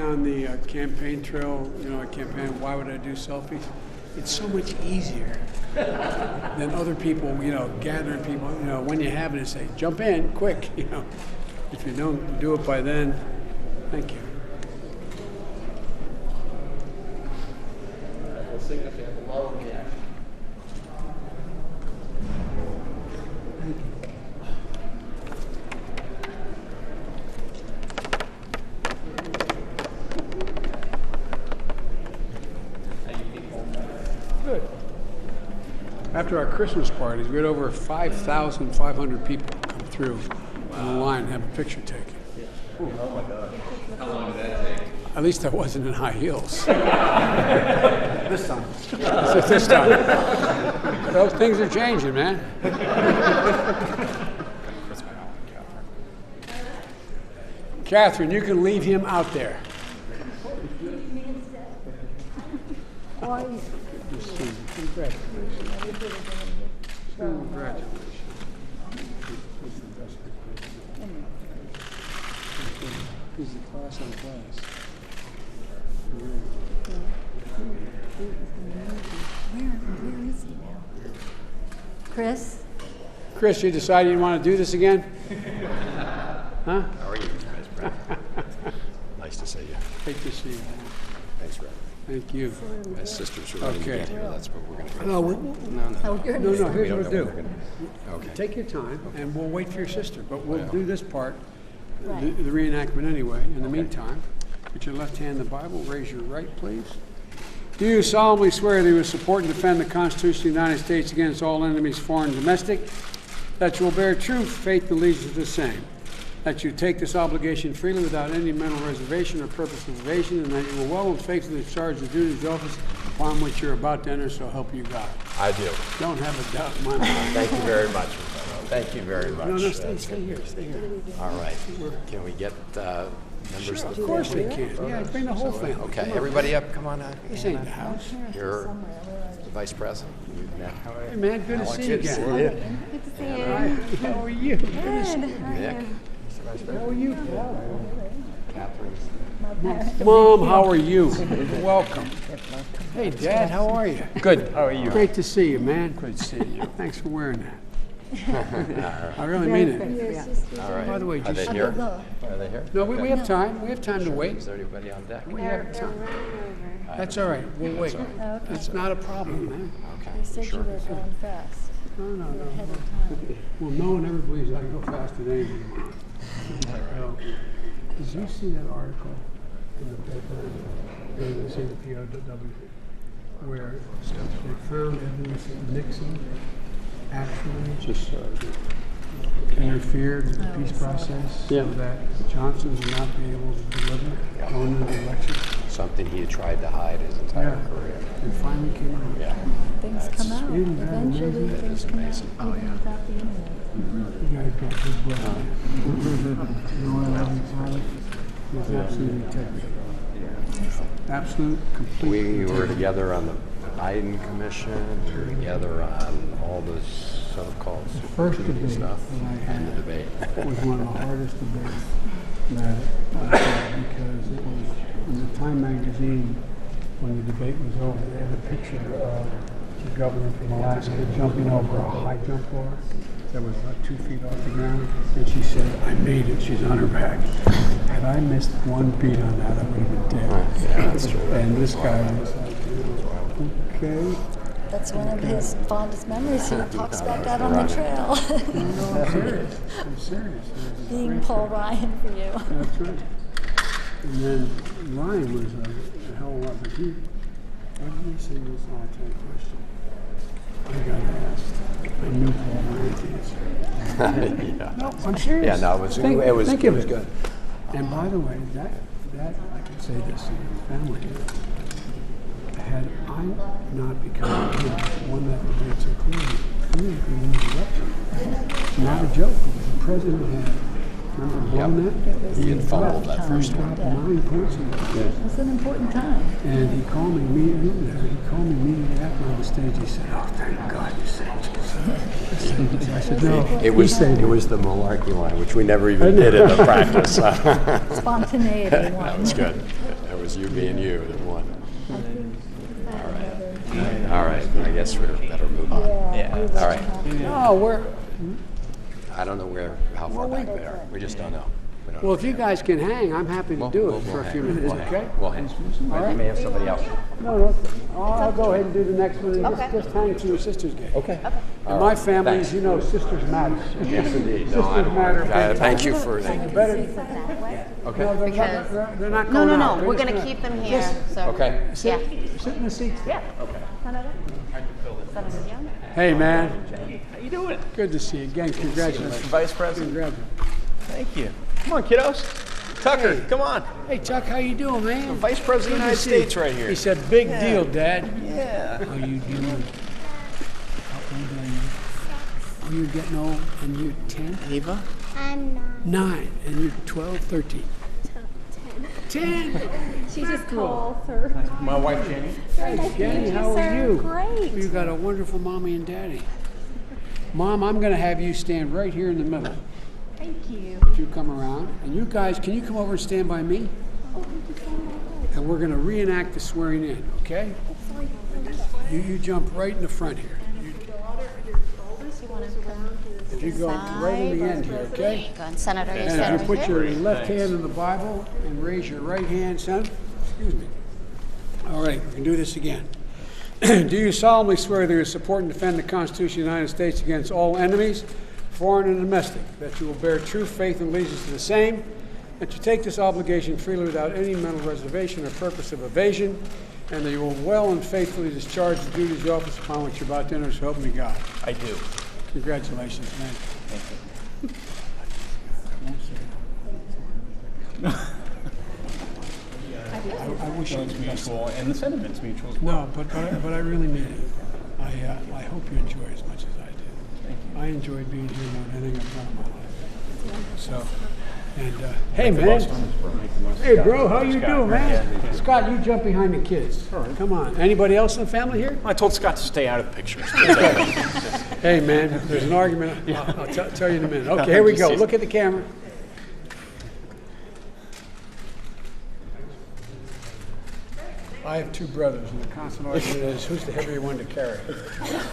on the campaign trail, a campaign, why would I do selfies? It's so much easier than other people, gathering people, when you have it, and say, jump in, quick, If you don't do it by then, thank you. After our Christmas parties, we had over 5,500 people come through in the line and have a picture taken.
Oh my God. How long did that take?
At least I wasn't in high heels. This time. This time. Those things are changing, man. Catherine, you can leave him out there. Congratulations. He's the class on class.
Where is he now? Chris?
Chris, you decided you want to do this again? Huh?
How are you, Vice President? Nice to see you.
Great to see you.
Thanks, Reverend.
Thank you.
My sisters are running to get here. That's what we're going to do.
No, here's what we'll do.
Okay.
Take your time, and we'll wait for your sister. But we'll
Well.
do this part,
Right.
the reenactment anyway. In the meantime, put your left hand in the Bible. Raise your right, please. Do you solemnly swear that you will support and defend the Constitution of the United States against all enemies, foreign and domestic, that you will bear true faith and allegiance to the same, that you take this obligation freely without any mental reservation or purpose of evasion, and that you will well and faithfully discharge the duties of the office upon which you're about to enter, so help you God?
I do.
Don't have a doubt in my mind.
Thank you very much. Thank you very much.
No, stay here.
All right. Can we get members of the
Of course we can. Yeah, bring the whole family.
Okay,
Come on.
everybody up. Come on out.
This ain't the house.
You're the Vice President. You've met.
Hey, man, good to
Alex,
see you
good to
again.
see you.
Good to see you.
Hi, how are you? Good to see you.
Nick.
How are you, Paul?
Catherine.
Mom, how are you? Welcome. Hey, Dad, how are you?
Good. How are you?
Great to see you, man. Great to see you. Thanks for wearing that. I really mean it.
All right.
By the way,
Are they
just
here? Are they here?
no, we have time. We have time to wait.
Is everybody on deck?
We have time. That's all right. We'll wait. That's not a problem, man.
Okay.
They said you were going fast.
No.
Ahead of time.
Well, no one ever believes I can go faster than anything. Well, did you see that article in the paper, in the POW, where they found evidence that Nixon actually just interfered with the peace process so that Johnson would not be able to deliver going into the election?
Something he had tried to hide his entire career.
It finally came out.
Yeah.
Things come out. Eventually things come out.
Oh, yeah.
Without the internet.
You guys got good blood. You know what I love you, Tyler? It's absolute integrity. Absolute, complete
We were
integrity.
together on the Biden Commission. We were together on all this so-called
The first
Super Tuesday
debate
stuff
that I
and the
had
debate.
was one of the hardest debates that I had because it was in the Time magazine when the debate was over. They had a picture of the governor from Alaska jumping over a high jump bar that was about 2 feet off the ground, and she said, "I made it." She's on her back. Had I missed 1 beat on that, I would have been dead.
Yeah, that's true.
And this guy was like, okay.
That's one of his fondest memories. He talks about that on the trail.
No, I'm serious. I'm serious. It was
Being
great
Paul
time.
Ryan for you.
That's right. And then Ryan was a hell of a lot, but he, why did he say this? I'll tell you a question. I got asked. I knew Paul Ryan's answer.
Yeah.
No, I'm serious.
Yeah, no, it was
Think
it was
of it.
good.
And by the way, that I can say this to your family. Had I not become one that debate so clearly, we would be in the election. Not a joke. The president had, remember blowing that?
He had fumbled that first
He
one.
dropped 9 points in it.
It was an important time.
And he called me immediately after on the stage. He said, "Oh, thank God you saved yourself." I said, "No."
It was the malarkey line, which we never even did in the practice.
Spontaneity
That
won.
was good. That was you being you that won. All right. I guess we better move on.
Yeah.
All right.
No, we're.
I don't know how far back they are. We just don't know. We don't
Well,
know.
if you guys can hang, I'm happy to do it for a few minutes, okay?
We'll hang.
All right.
I may have somebody else.
No, I'll go ahead and do the next one and
Okay.
just hang to your sister's game.
Okay.
In my family, as you know, sisters matter.
Yes, indeed.
Sisters matter.
Thank you for.
You better.
Okay.
No,
Because-
they're not going out.
No.
They're
We're
just
going to keep them here.
Just
So.
Okay.
sit in the seats.
Yeah. Okay.
Hey, man.
How you doing?
Good to see you again. Congratulations.
Mr. Vice President.
Congratulations.
Thank you. Come on, kiddos. Tucker,
Hey.
come on.
Hey, Chuck, how you doing, man?
The Vice President of the United States right here.
He said, big
Yeah.
deal, Dad.
Yeah.
How you doing? How old are you? Oh, you're getting old, and you're 10?
Ava?
I'm 9.
9, and you're 12, 13. 10?
She just
Cool.
calls her.
My wife, Jenny.
Very nice to
Jenny,
meet
how
sir.
are you?
Great.
You got a wonderful mommy and daddy. Mom, I'm going to have you stand right here in the middle.
Thank you.
You come around, and you guys, can you come over and stand by me? And we're going to reenact the swearing in, okay? You jump right in the front here. If you go right in the end here, okay?
Go on, Senator. You
And
stand
you
right
put
here.
your left hand in the Bible and raise your right hand, son. Excuse me. All right, we can do this again. Do you solemnly swear that you will support and defend the Constitution of the United States against all enemies, foreign and domestic, that you will bear true faith and allegiance to the same, that you take this obligation freely without any mental reservation or purpose of evasion, and that you will well and faithfully discharge the duties of the office upon which you're about to enter, so help me God?
I do.
Congratulations, man.
Thank
I wish
you.
it
It's
was
mutual, and the sentiment's mutual as well.
No, but I really mean it. I hope you enjoy it as much as I did.
Thank you.
I enjoyed being here more than anything I've done in my life. So, and hey,
Make the
man.
most of it.
Hey, bro, how you
Scott.
doing, man?
Yeah.
Scott, you jump behind the kids. Come on. Anybody else in the family here?
I told Scott to stay out of the pictures.
Hey, man, there's an argument. I'll tell you in a minute. Okay, here we go. Look at the camera. I have two brothers, and the constant argument is who's the heavier one to carry.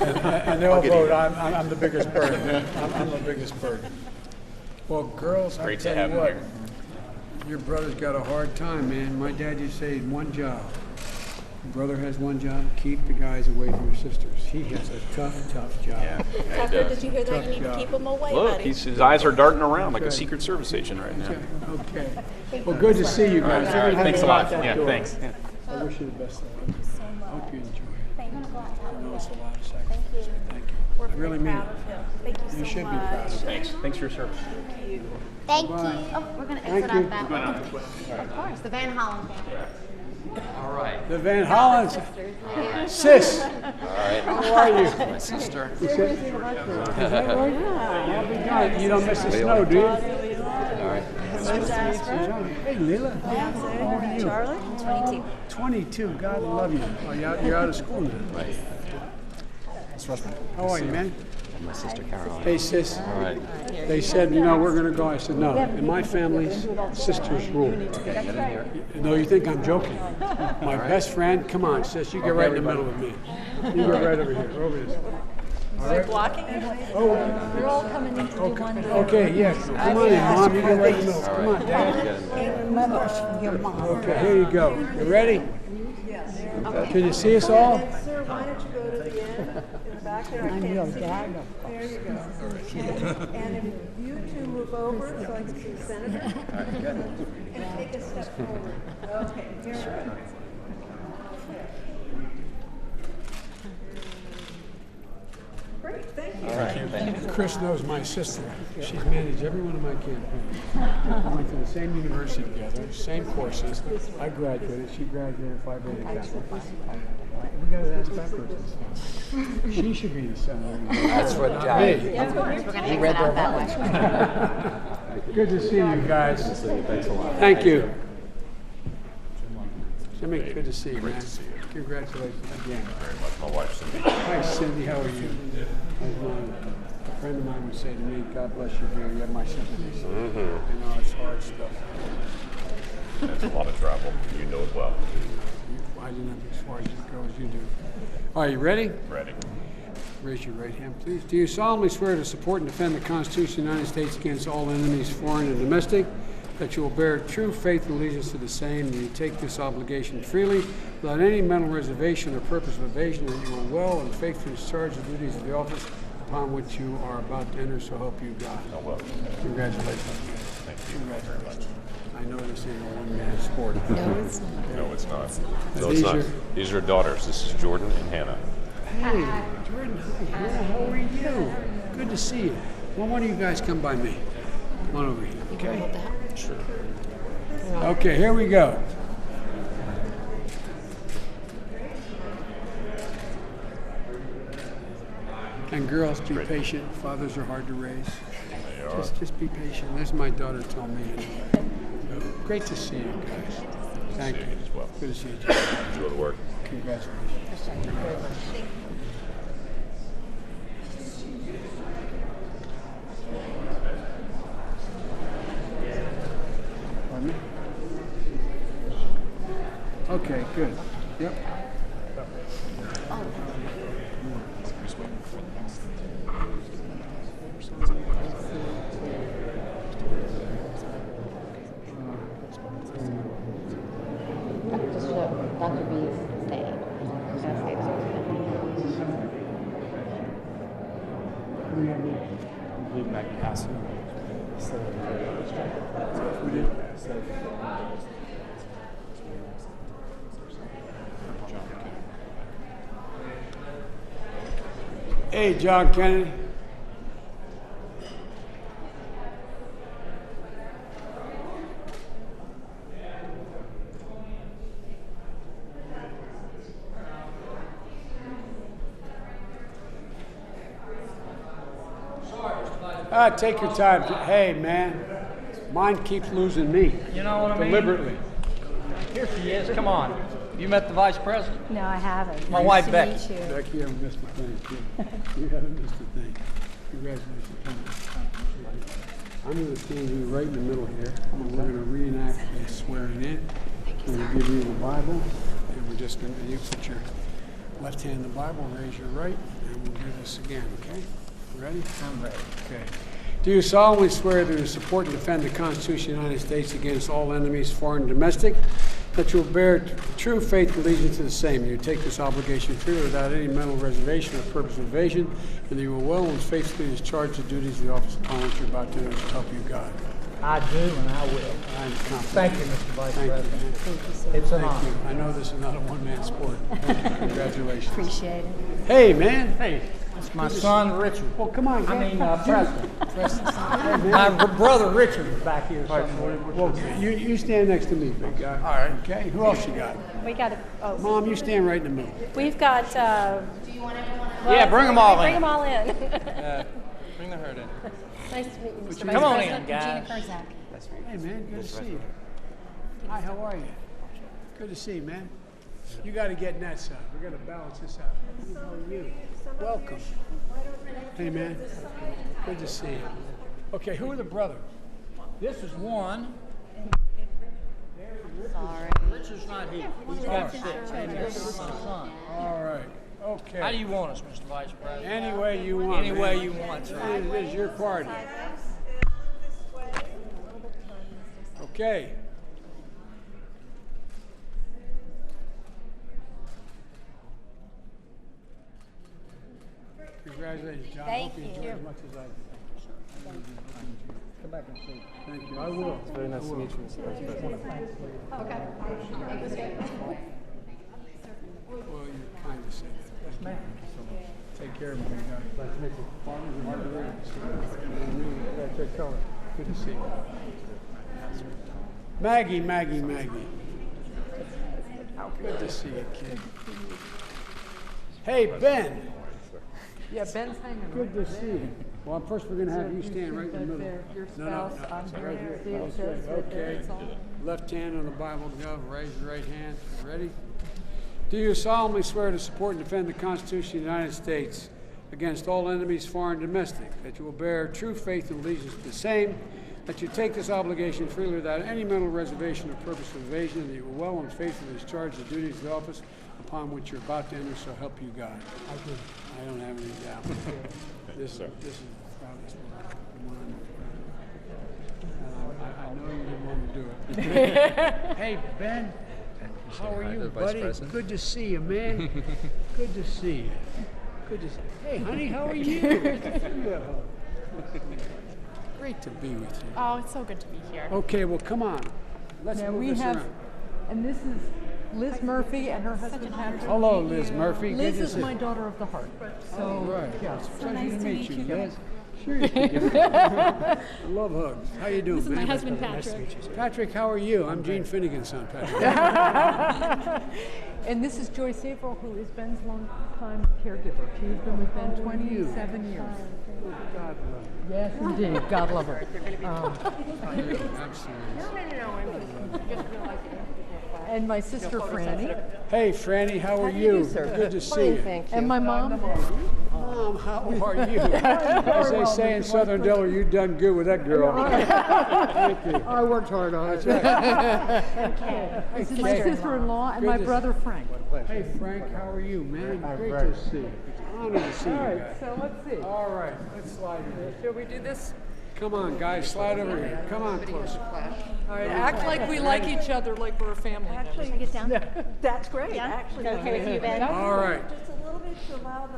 And they all vote, I'm the biggest burden. I'm the biggest burden. Well, girls, I
Great to
tell
have
you
them
what,
here.
your brother's got a hard time, man. My dad used to say one job. Your brother has one job, keep the guys away from your sisters. He has a tough job.
Yeah,
Tucker, did you hear that?
Tough
You need to
job.
keep them away,
Look,
buddy.
his eyes are darting around like a
Okay.
Secret Service agent right now.
Okay. Well, good to see you guys.
All right. Thanks a lot. Yeah,
Door.
thanks. Yeah.
I wish you the best of luck.
so much.
Hope you enjoy it.
Thank you.
I know it's a lot of sacrifice.
Thank you.
Thank you.
We're
I really mean
proud
it.
of him. Thank you so
You should
much.
be proud of him.
Thanks. Thanks for your service.
Thank you.
Thank you.
Bye.
Oh, we're going to
Thank
exit
you.
out that way. Of course, the Van Hollen family.
All right.
The Van Hollens. Sis.
All right.
How are you?
My sister.
Is that right? I'll be darned. You don't miss the snow, do you?
All right.
Hey, Leela. How old are you?
Charlie? 22.
22. God love you. Oh, you're out of school now.
Right.
How are you, man?
My sister Caroline.
Hey, sis.
All right.
They said, we're going to go. I said, no. In my family, sisters rule. No, you think I'm joking. My best friend, come on, sis. You get right in the middle with me. You go right over here. Over this. All right?
Blocking?
Oh,
We're all coming in to do one thing.
okay, yes. Come on in, Mom. You get right in the middle. Come on, Dad.
Remember, your mom.
Okay, here you go. You ready? Can you see us all?
Sir, why don't you go to the end, in the back there? I can't see. There you go. And if you two move over so I can see the senator. And take a step forward. Okay, here we go. Great, thank you.
All right. Thank you.
Chris knows my sister. She's managed every one of my campaigns. We went to the same university together, same courses. I graduated. She graduated Phi Beta Kappa. We got to ask backwards. She should be the senator.
That's what
Not me.
Of course, we're going to exit out that way.
Good to see you guys.
Thanks a lot.
Thank you. Jimmy, good to see you, man. Congratulations again.
Very much. My wife, Cindy.
Hi, Cindy. How are you? A friend of mine would say to me, God bless you, dear. You have my sympathies.
Mm-hmm.
You know, it's hard stuff.
It's a lot of travel. You know it well.
I didn't have as far as you go as you do. Are you ready?
Ready.
Raise your right hand, please. Do you solemnly swear to support and defend the Constitution of the United States against all enemies, foreign and domestic, that you will bear true faith and allegiance to the same, and you take this obligation freely, without any mental reservation or purpose of evasion, that you will well and faithfully discharge the duties of the office upon which you are about to enter, so help you God?
I will.
Congratulations.
Thank you very much.
I know this ain't a one-man sport.
No, it's not.
No, it's not.
Are
No, it's
these
not.
your-
These are daughters. This is Jordan and Hannah.
Hey, Gordon, hi, Hannah, how are you? Good to see you. Well, one of you guys come by me. Come on over here, okay?
Sure.
Okay, here we go. And girls, be patient. Fathers are hard to raise.
They are.
Just be patient. That's my daughter told me. So, great to see you guys. Thank you.
As well.
Good to see you.
Enjoy the work.
Congratulations. Pardon me? Okay, good. Yep.
Just what Dr. B is saying.
I believe Maggie has
Hey, John Kennedy. Take your time. Hey, man. Mine keeps losing me.
You know what I mean?
Deliberately.
Here she is. Come on. You met the vice president?
No, I haven't.
My
Nice
wife,
to
Becky.
meet you.
Becky, you haven't missed a thing, too. You haven't missed a thing. Congratulations. I'm going to stand you right in the middle here. And we're going to reenact the swearing in. I'm going to give you the Bible. And we're just going to, you put your left hand in the Bible, raise your right, and we'll do this again, okay? Ready?
I'm ready.
Okay. Do you solemnly swear that you will support and defend the Constitution of the United States against all enemies, foreign and domestic, that you will bear true faith and allegiance to the same, and you take this obligation freely without any mental reservation or purpose of evasion, and that you will well and faithfully discharge the duties of the office upon which you are about to enter, so help you God?
I do and I will.
I'm confident.
Thank you, Mr. Vice
Thank
President.
you.
It's an
Thank
honor.
you. I know this is not a one-man sport. Congratulations.
Appreciate it.
Hey, man.
Hey, it's my son, Richard.
Well, come on.
I mean, Preston.
Preston. Hey, man.
My brother, Richard, is back here somewhere.
Well, you stand next to me, big guy.
All right.
Okay. Who else you got?
We got to.
Mom, you stand right in the middle.
We've got.
Yeah, bring them all in.
Bring them all in.
Bring the herd in.
Nice to meet you, Mr.
Come
Vice
on
President.
in, guys.
Gina Kurzak.
Hey, man. Good to see you. Hi, how are you? Good to see you, man. You got to get in that side. We got to balance this out. How are you? Welcome. Hey, man. Good to see you. Okay, who are the brothers?
This is one.
Sorry.
Richard's not here. He's got sick. And this is my son.
All right. Okay.
How do you want us, Mr. Vice President?
Any way you want.
Any
man.
way you want, sir.
It is your party. Okay. Congratulations, John.
Thank
Hope you enjoy
you.
as much as I did.
Come back and see.
Thank you. I will.
It's very nice to meet you, Mr. Vice President.
Okay.
Well, you're kind to say that.
Yes, ma'am.
Take care of me, guys. Nice to meet you. Farmers are hard to raise. That's your color. Good to see you. Maggie. Good to see you, kid. Hey, Ben.
Yeah, Ben's hanging
Good to see you. Well, first we're going to have you stand right in the middle.
Your
No.
spouse, I'm
Right
here.
here.
See, it says right there,
Okay.
it's all.
Left hand on the Bible gov. Raise your right hand. Ready? Do you solemnly swear to support and defend the Constitution of the United States against all enemies, foreign and domestic, that you will bear true faith and allegiance to the same, that you take this obligation freely without any mental reservation or purpose of evasion, and that you will well and faithfully discharge the duties of the office upon which you're about to enter, so help you God?
I do.
I don't have any doubt. This is the proudest one. I know you didn't want to do it. Hey, Ben, how are you, buddy? Good to see you, man. Good to see you. Good to see you. Hey, honey, how are you? Great to be with you.
Oh, it's so good to be here.
Okay, well, come on. Let's
Now
move
we
this
have,
around.
and this is
Liz Murphy and her husband Patrick.
Hello, Liz Murphy.
Liz
Good to
is
see
my
you.
daughter of the heart. So,
Right.
yeah.
It's a pleasure to meet you, Liz. Sure you can. I love hugs. How you doing,
This is
man?
my husband, Patrick.
Patrick, how are you? I'm Gene Finnegan's son, Patrick.
And this is Joyce Averill, who is Ben's longtime caregiver. She's been with Ben 27 years.
God love you.
Yes, indeed. God love her. And my sister Franny.
Hey, Franny, how are you?
sir?
Good to see you.
Thank you. And my mom.
Mom, how are you? As they say in Southern Delaware, you done good with that girl. Thank you.
I worked hard on it. This is my sister-in-law and my brother Frank.
Hey, Frank, how are you, man? Great to see you. It's an honor to see you
All right,
guys.
so let's see.
All right, let's slide in.
Shall we do this?
Come on, guys, slide over here. Come on, close.
All right, act like we like each other, like we're a family.
Actually, get down.
That's great.
Yeah.
Actually,
Okay with you, Ben?
All right.
Just a little bit to allow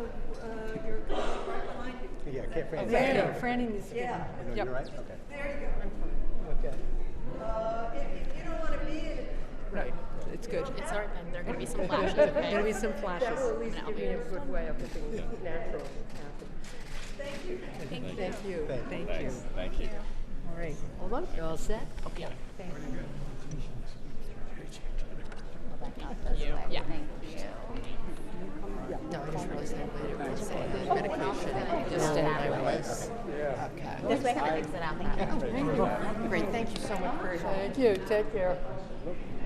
your coach right behind you.
Yeah, okay, Franny.
Franny needs to be
Yeah.
behind.
You're right? Okay.
There you go.
Okay.
If you don't want to be in it,
Right, it's good.
It's all right, Ben. There are going to be some flashes,
There's
okay?
going to be some flashes. That will at least give me a good way of looking natural.
thank you.
Thank you. Thank you.
Thanks. Thank you.
All right, hold on. You're all set? Okay. Thank you.
Yeah.
No, I just realized that later. We'll say there's medication and you just stand by ways. Okay.
This way, I fix it out. Thank you.
Great, thank you so much for your help. Thank you, take care.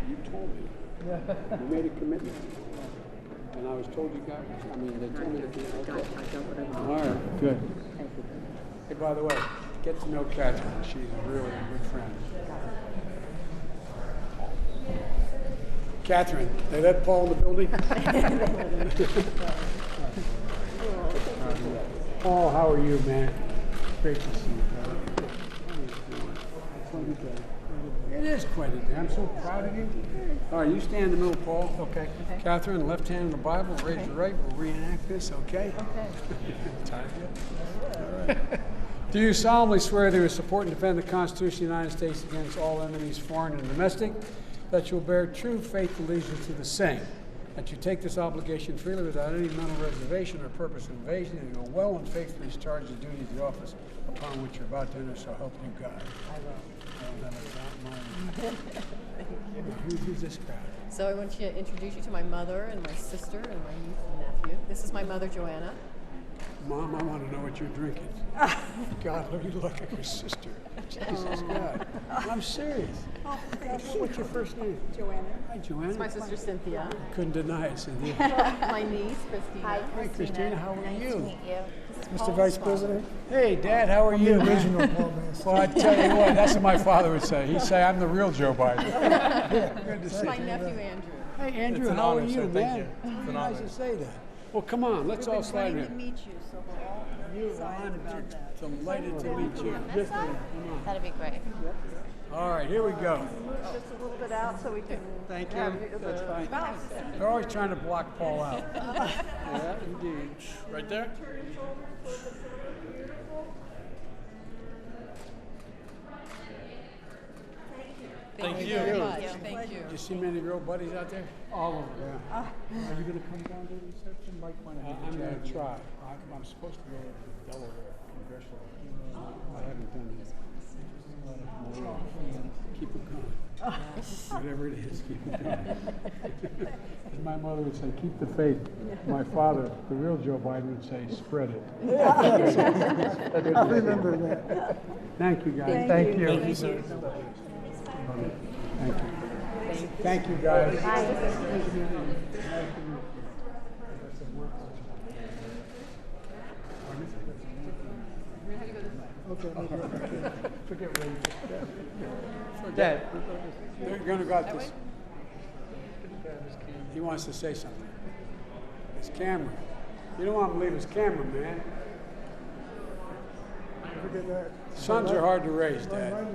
You told me. You made a commitment. And I was told you got, I mean, they told me to be okay. All right, good. Hey, by the way, get to know Catherine. She's really a good friend. Catherine, they let Paul in the building? Paul, how are you, man? Great to see you, brother. It is quite a day. I'm so proud of you. All right, you stand in the middle, Paul. Okay. Catherine, left hand in the Bible, raise your right. We'll reenact this, okay? Okay. Tired yet? All right. Do you solemnly swear that you will support and defend the Constitution of the United States against all enemies, foreign and domestic, that you will bear true faith and allegiance to the same, that you take this obligation freely without any mental reservation or purpose of evasion, and you will well and faithfully discharge the duties of the office upon which you're about to enter, so help you God? I will. Who's this guy?
So I want to introduce you to my mother and my sister and my niece and nephew. This is my mother, Joanna.
Mom, I want to know what you're drinking. God, look, you look like your sister. Jesus, God. I'm serious. God, what's your first name?
Joanna.
Hi, Joanna.
This is my sister, Cynthia.
Couldn't deny it, Cynthia.
My niece, Christina.
Hi,
Hi, Christina. How are
nice
you?
to meet you.
Mr. Vice President. Hey, Dad, how are you? Original Paul Mason. Well, I tell you what, that's what my father would say. He'd say, I'm the real Joe Biden. Good to
This
see
is my
you.
nephew, Andrew.
Hey, Andrew,
It's an
how
honor,
are you,
sir.
man?
Thank you. It's an
Nice
honor.
to say that. Well, come on, let's all slide in.
meet you, so we're all excited about that.
Delighted to meet you.
That's all? That'd be great.
All right, here we go.
Move just a little bit out so we can.
Thank
have
you.
the
That's fine.
spouse.
They're always trying to block Paul out. Yeah, indeed.
Right there?
Thank you very much. Thank you.
You see many of your old buddies out there? All of them, yeah.
Are you going to come down to the reception? Mike wanted me to
I'm going
chat
to
with you.
try. I'm supposed to go to Delaware Congressional. I haven't done it. Keep it going. Whatever it is, keep it going. As my mother would say, keep the faith. My father, the real Joe Biden, would say, spread it.
I remember that.
Thank you, guys.
Thank you.
Thank you, sir.
Thank you. Thank you, guys.
Forget Ray.
Dad, you're going to go out this. He wants to say something. His camera. You don't want him to leave his camera, man.
Forget that.
Sons are hard to raise, Dad.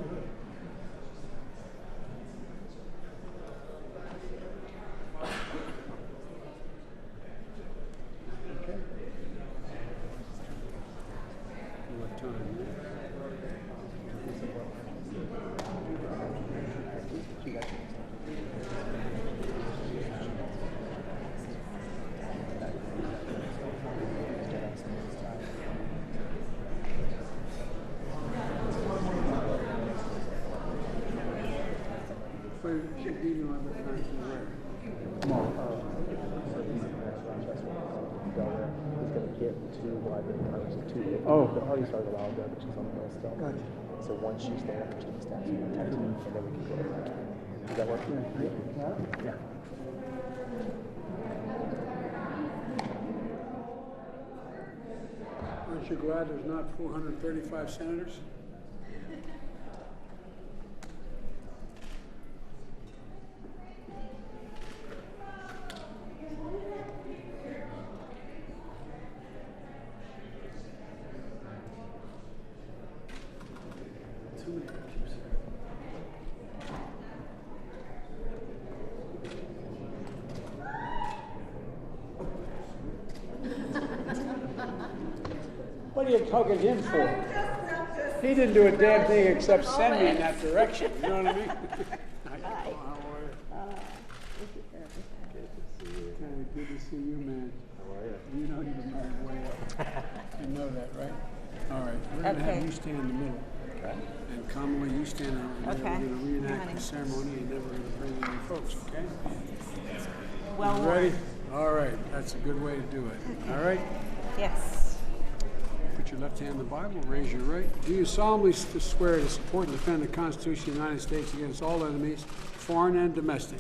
What time? Wait, should be no other times than where?
He's going to get to the library cards too.
Oh.
The party started a while ago, but she's on the hill still.
Gotcha.
So once you stand up, there's going to be stats and then we can go. Does that work? Yeah.
Aren't you glad there's not 435 senators? What are you tugging him for? He didn't do a damn thing except send me in that direction. You know what I mean? Good to see you, man.
How are you?
You know you've been married way up. You know that, right? All right. We're going to have you stand in the middle.
Okay.
And Kamala, you stand out there. We're going to reenact the ceremony, and then we're going to bring in your folks, okay?
Well,
you ready? All right. That's a good way to do it. All right?
Yes.
Put your left hand in the Bible, raise your right. Do you solemnly swear to support and defend the Constitution of the United States against all enemies, foreign and domestic,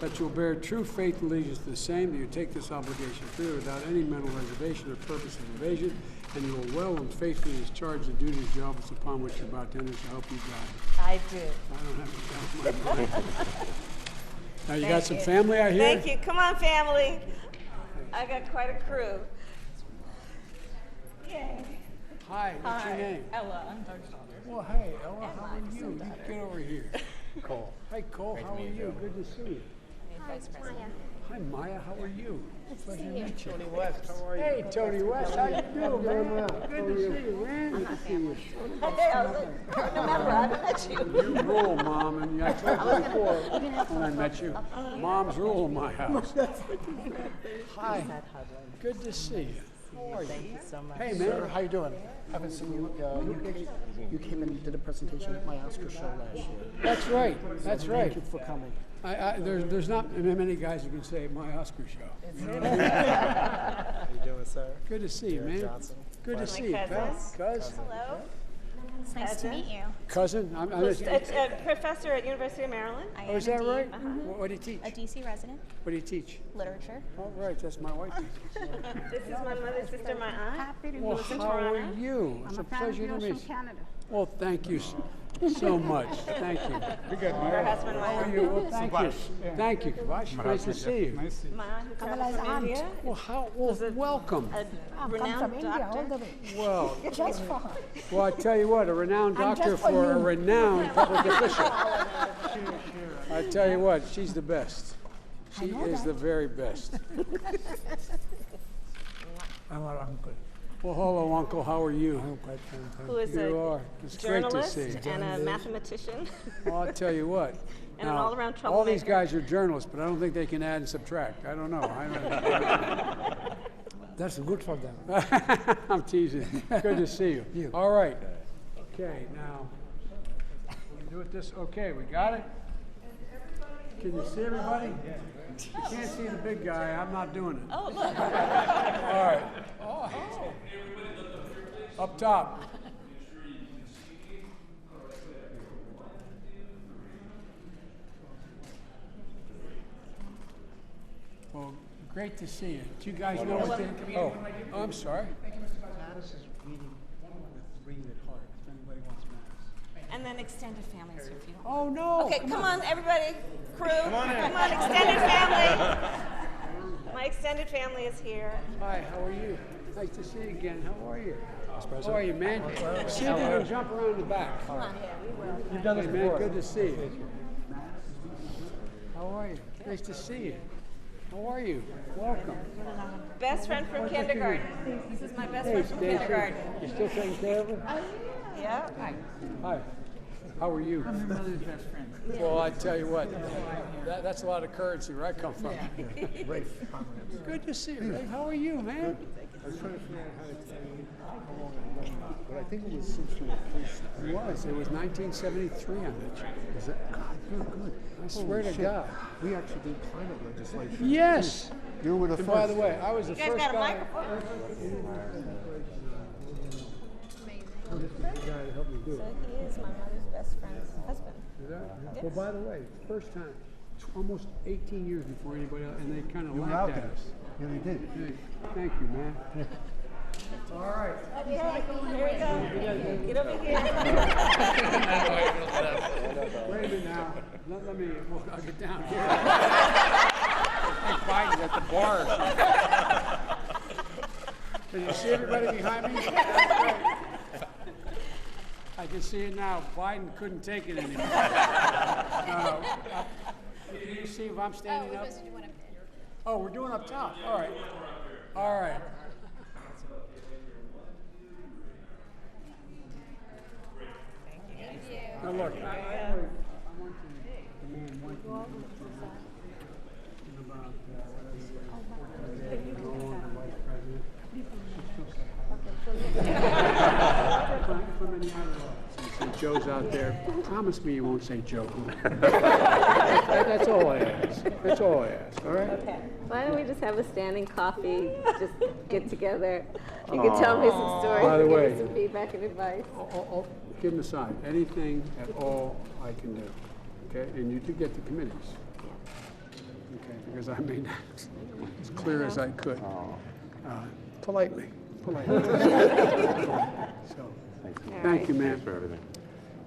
that you will bear true faith and allegiance to the same, that you take this obligation freely without any mental reservation or purpose of evasion, and you will well and faithfully discharge the duties of the office upon which you're about to enter, so help you God?
I do.
I don't have to count my mind. Now you got some family out here?
Thank you. Come on, family. I got quite a crew. Yay.
Hi, what's your name?
Ella. I'm Doug's daughter.
Well, hey, Ella, how are you? You get over here.
Cole.
Hi, Cole. How are you? Good to see you.
Vice President.
Hi, Maya. How are you? Pleasure to meet you.
Tony West, how are you?
Hey, Tony West. How you doing, man? Good to see you, man. Good to see you.
Hey, I was like, I remember, I met you.
You rule, Mom, and I told you before when I met you. Moms rule in my house. Hi. Good to see you. How are you?
Thank you so much.
Hey, man.
Sir, how you doing? Haven't seen you. You came and did a presentation at my Oscar show last year.
That's right. That's right.
Thank you for coming.
There's not many guys who can say my Oscar show.
How you doing, sir?
Good to see you, man.
Johnson.
Good to see you, pal. Cousin.
Hello.
It's nice to meet you.
Cousin?
Professor at University of Maryland.
I
Oh, is
am
that
indeed.
right? What do you teach?
A DC resident,
What do you teach?
literature.
Oh, right. That's my wife.
This is my mother's sister, my aunt.
Well, how are you? It's a pleasure to meet you. Well, thank you so much. Thank you.
Her husband, my
How are
aunt.
you? Well, thank you. Thank you, Kabash. Nice to see you.
My aunt who travels from India.
Well, welcome.
A renowned doctor.
Well,
Just for her.
well, I tell you what, a renowned doctor for a renowned public official. I tell you what, she's the best. She is the very best.
I'm our uncle.
Well, hello, Uncle. How are you?
I'm quite fine.
Who is
You
a
are. It's great to
journalist
see you.
and a mathematician.
Well, I'll tell you what.
And an all-around
all these
troublemaker.
guys are journalists, but I don't think they can add and subtract. I don't know.
That's good for them.
I'm teasing. Good to see you. All right. Okay, now, we'll do it this. Okay, we got it? Can you see everybody? You can't see the big guy. I'm not doing it.
Oh, look.
All right. Up top. Well, great to see you. Do you guys know what they... Oh, I'm sorry.
Mattis is reading with Read It Hard, if anybody wants Mattis.
And then extended families, if you
Oh, no.
Okay, come on, everybody. Crew. Come on, extended family. My extended family is here.
Hi, how are you? Nice to see you again. How are you? How are you, man? See if you can jump around the back.
Come on, yeah, we will.
You've done this
Hey,
before.
man, good to see you. How are you? Nice to see you. How are you? Welcome.
Best friend from kindergarten. This is my best friend from
Stacy.
kindergarten.
You still taking care of her?
Yeah.
Hi. How are you?
I'm your mother's best friend.
Well, I tell you what, that's a lot of currency where I come from.
Rafe.
Good to see you, Rafe. How are you, man?
I was trying to figure out how to tell you how long I met you, but I think it was since you were police.
It was 1973 I met you.
Is it? God, good.
I swear to
shit.
God.
We actually did climate legislation.
Yes.
You were the
And
first.
by the way, I was the
You guys
first
got a
guy.
microphone?
The guy to help me do
So
it.
he is my mother's best friend's husband.
Is that?
Yes.
Well, by the way, first time, almost 18 years before anybody else, and they kind of
You were
laughed
out
at
there.
us.
Yeah, they did.
Hey, thank you, man. All right.
Okay, here we go. Get over here.
Wait a minute now. Let me. I'll get down here. Biden's at the bar. Can you see everybody behind me? I can see it now. Biden couldn't take it anymore. Can you see if I'm standing up? Oh, we're doing up top. All right. All right. Now look, I want to demand one thing about no longer vice president. From any other since Joe's out there, promise me you won't say Joe. That's all I ask. That's all I ask. All right.
Okay. Why don't we just have a standing coffee, just get together. You can tell me some stories
By the
and give
way,
me some feedback and advice.
I'll give them aside. Anything at all I can do. Okay? And you do get the committees. Okay? Because I made that as clear as I could. Politely. So, thank you, man.
Thanks for everything.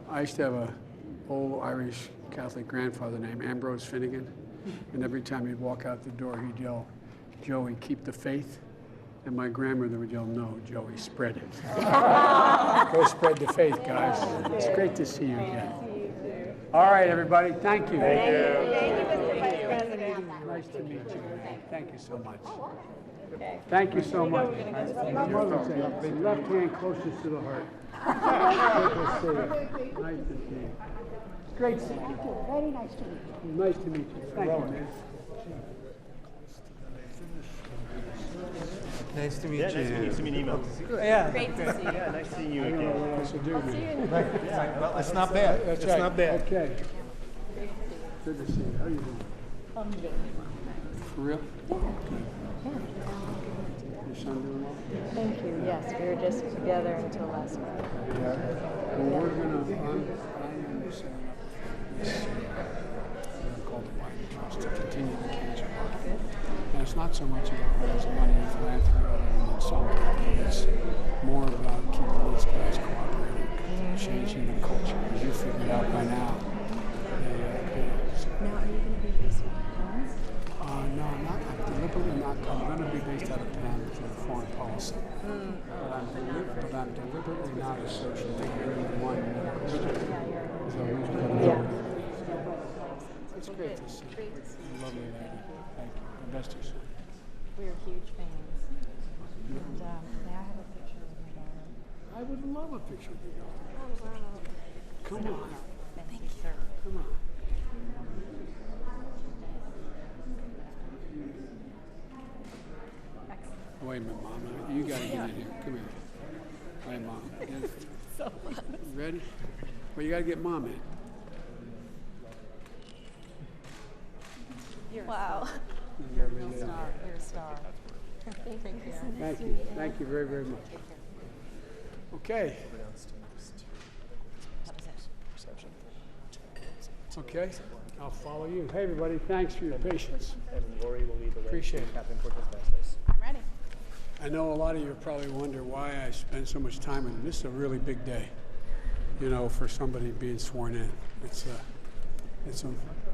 I used to have a old Irish Catholic grandfather named Ambrose Finnegan, and every time he'd walk out the door, he'd yell, "Joey, keep the faith." And my grandmother would yell, "No, Joey, spread it." Go spread the faith, guys. It's great to see you again. All right, everybody. Thank you.
Thank you, Mr. Vice President.
Nice to meet you. Thank you so much. Thank you so much. My mother would say, the left hand closest to the heart. Good to see you. Nice to see you. Great to see you.
Very nice to meet you.
Nice to meet you. Thank you, man.
Nice to meet
Yeah, nice to meet you. Send me an email.
Yeah.
Great to see you.
Yeah, nice seeing you
I don't know
again.
what else to do,
I'll see you
man.
in
Well, that's not bad.
That's
That's
right.
not bad.
Okay. Good to see you. How are you doing?
I'm good.
For real?
Yeah.
Your son doing well?
Thank you. Yes, we were just together until last night.
Well, we're gonna, I am setting up this called the Biden Trust to continue the cancer project. And it's not so much about raising money and philanthropy than something. It's more about keeping these guys cooperating, changing the culture. As you figured out by now,
Now, are you going to be based in Penn?
no, I'm deliberately not. I'm going to be based out of Penn for foreign policy. But I'm deliberately not associating with one medical student. So who's going to It's great to see you.
Great to see you.
Lovely lady. Thank you. And best to see you.
We're huge fans. And may I have a picture with my daughter?
I would love a picture of you.
Oh, wow.
Come on.
Thank you, sir.
Come on.
Excellent.
Wait a minute, Mom. You got to get in here. Come here. Wait, Mom. Get it.
So much.
You ready? Well, you got to get Mom in.
Wow. You're a real star. You're a star. Take care.
Thank you. Thank you very, very much. Okay. Okay. I'll follow you. Hey, everybody. Thanks for your patience.
And Lori will lead the way.
Appreciate it.
Captain Cortez Bastos.
I'm ready.
I know a lot of you probably wonder why I spend so much time with him. This is a really big day, you know, for somebody being sworn in. It's a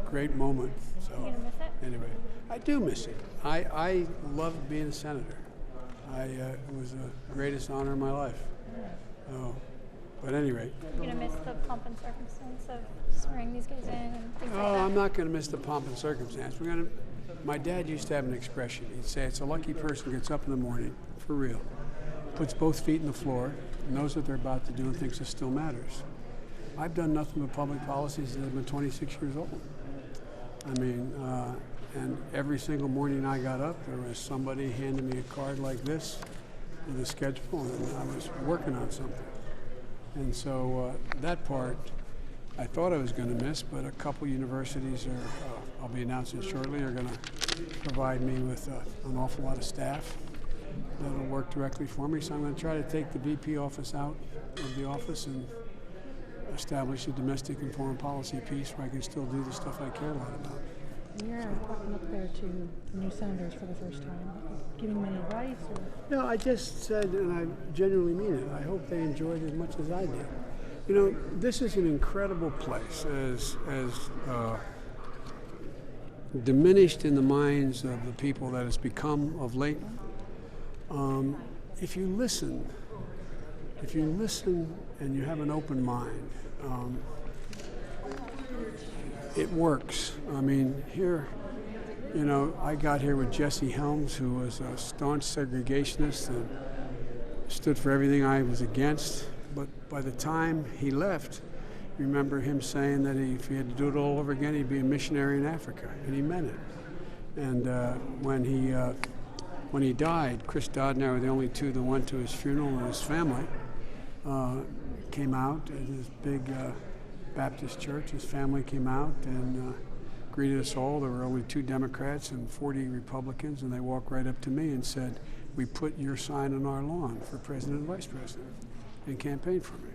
great moment. So
You gonna miss it?
anyway, I do miss it. I loved being a senator. It was the greatest honor of my life. But anyway.
You're gonna miss the pomp and circumstance of swearing these guys in and things like
Oh,
that.
I'm not going to miss the pomp and circumstance. My dad used to have an expression. He'd say, it's a lucky person who gets up in the morning, for real, puts both feet in the floor, knows what they're about to do, and thinks it still matters. I've done nothing but public policy since I've been 26 years old. I mean, and every single morning I got up, there was somebody handing me a card like this, with a schedule, and I was working on something. And so that part I thought I was going to miss, but a couple universities I'll be announcing shortly, are going to provide me with an awful lot of staff that'll work directly for me. So I'm going to try to take the VP office out of the office and establish a domestic and foreign policy piece where I can still do the stuff I care a lot about.
You're talking up there to the new senators for the first time, giving them advice? Or?
No, I just said, and I genuinely mean it, I hope they enjoyed it as much as I did. You know, this is an incredible place, as diminished in the minds of the people that it's become of late. If you listen and you have an open mind, it works. I mean, here, you know, I got here with Jesse Helms, who was a staunch segregationist and stood for everything I was against. But by the time he left, remember him saying that if he had to do it all over again, he'd be a missionary in Africa, and he meant it. And when he died, Chris Dodd and I were the only two that went to his funeral, and his family came out at his big Baptist church. His family came out and greeted us all. There were only 2 Democrats and 40 Republicans, and they walked right up to me and said, "We put your sign on our lawn for president and vice president, and campaigned for me."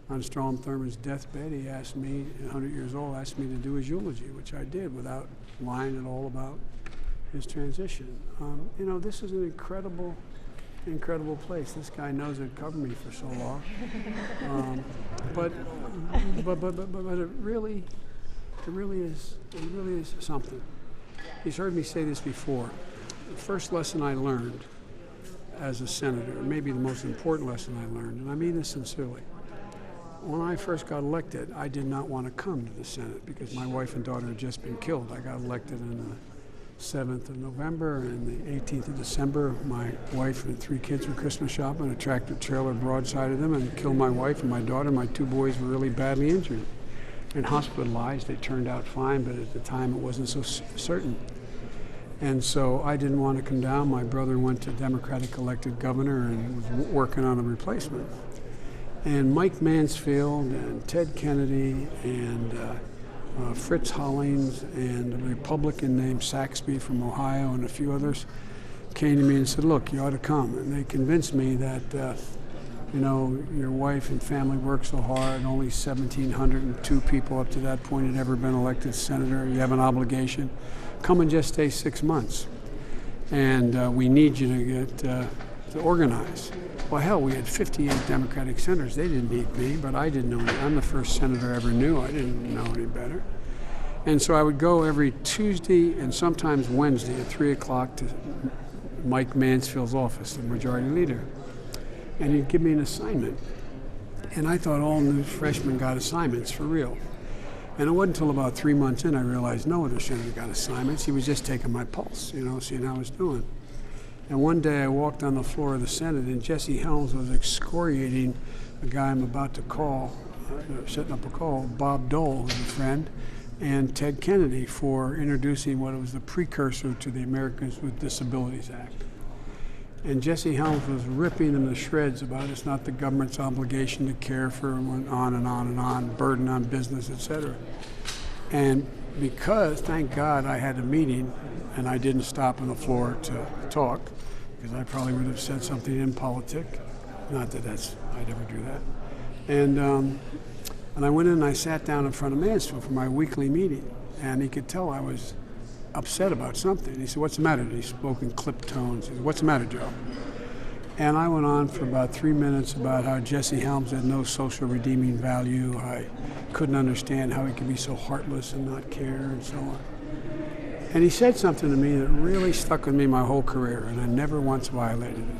On Strom Thurmond's deathbed, he asked me, 100 years old, asked me to do his eulogy, which I did without lying at all about his transition. You know, this is an incredible place. This guy knows it covered me for so long. But it really is something. He's heard me say this before. The first lesson I learned as a senator, maybe the most important lesson I learned, and I mean this sincerely. When I first got elected, I did not want to come to the Senate because my wife and daughter had just been killed. I got elected on the 7th of November, and the 18th of December, my wife and 3 kids were Christmas shopping. A tractor trailer broadsided them and killed my wife and my daughter. My 2 boys were really badly injured and hospitalized. They turned out fine, but at the time it wasn't so certain. And so I didn't want to come down. My brother went to Democratic elected governor and was working on a replacement. And Mike Mansfield and Ted Kennedy and Fritz Hollings and a Republican named Saxby from Ohio and a few others came to me and said, "Look, you ought to come." And they convinced me that, you know, your wife and family worked so hard. Only 1,702 people up to that point had ever been elected senator. You have an obligation. Come and just stay 6 months. And we need you to get to organize. Well, hell, we had 58 Democratic senators. They didn't need me, but I didn't know any. I'm the first senator I ever knew. I didn't know any better. And so I would go every Tuesday and sometimes Wednesday at 3 o'clock to Mike Mansfield's office, the majority leader. And he'd give me an assignment. And I thought all new freshmen got assignments for real. And it wasn't until about 3 months in I realized no other senator got assignments. He was just taking my pulse, you know, seeing how I was doing. And one day I walked on the floor of the Senate, and Jesse Helms was excoriating a guy I'm about to call, setting up a call, Bob Dole, who's a friend, and Ted Kennedy for introducing what was the precursor to the Americans with Disabilities Act. And Jesse Helms was ripping them to shreds about it's not the government's obligation to care for, and went on and on and on, burden on business, etc. And because, thank God, I had a meeting and I didn't stop on the floor to talk, because I probably would have said something impolitic. Not that I'd ever do that. And I went in and I sat down in front of Mansfield for my weekly meeting, and he could tell I was upset about something. He said, "What's the matter?" He spoke in clipped tones. He said, "What's the matter, Joe?" And I went on for about 3 minutes about how Jesse Helms had no social redeeming value. I couldn't understand how he could be so heartless and not care and so on. And he said something to me that really stuck with me my whole career, and I never once violated it.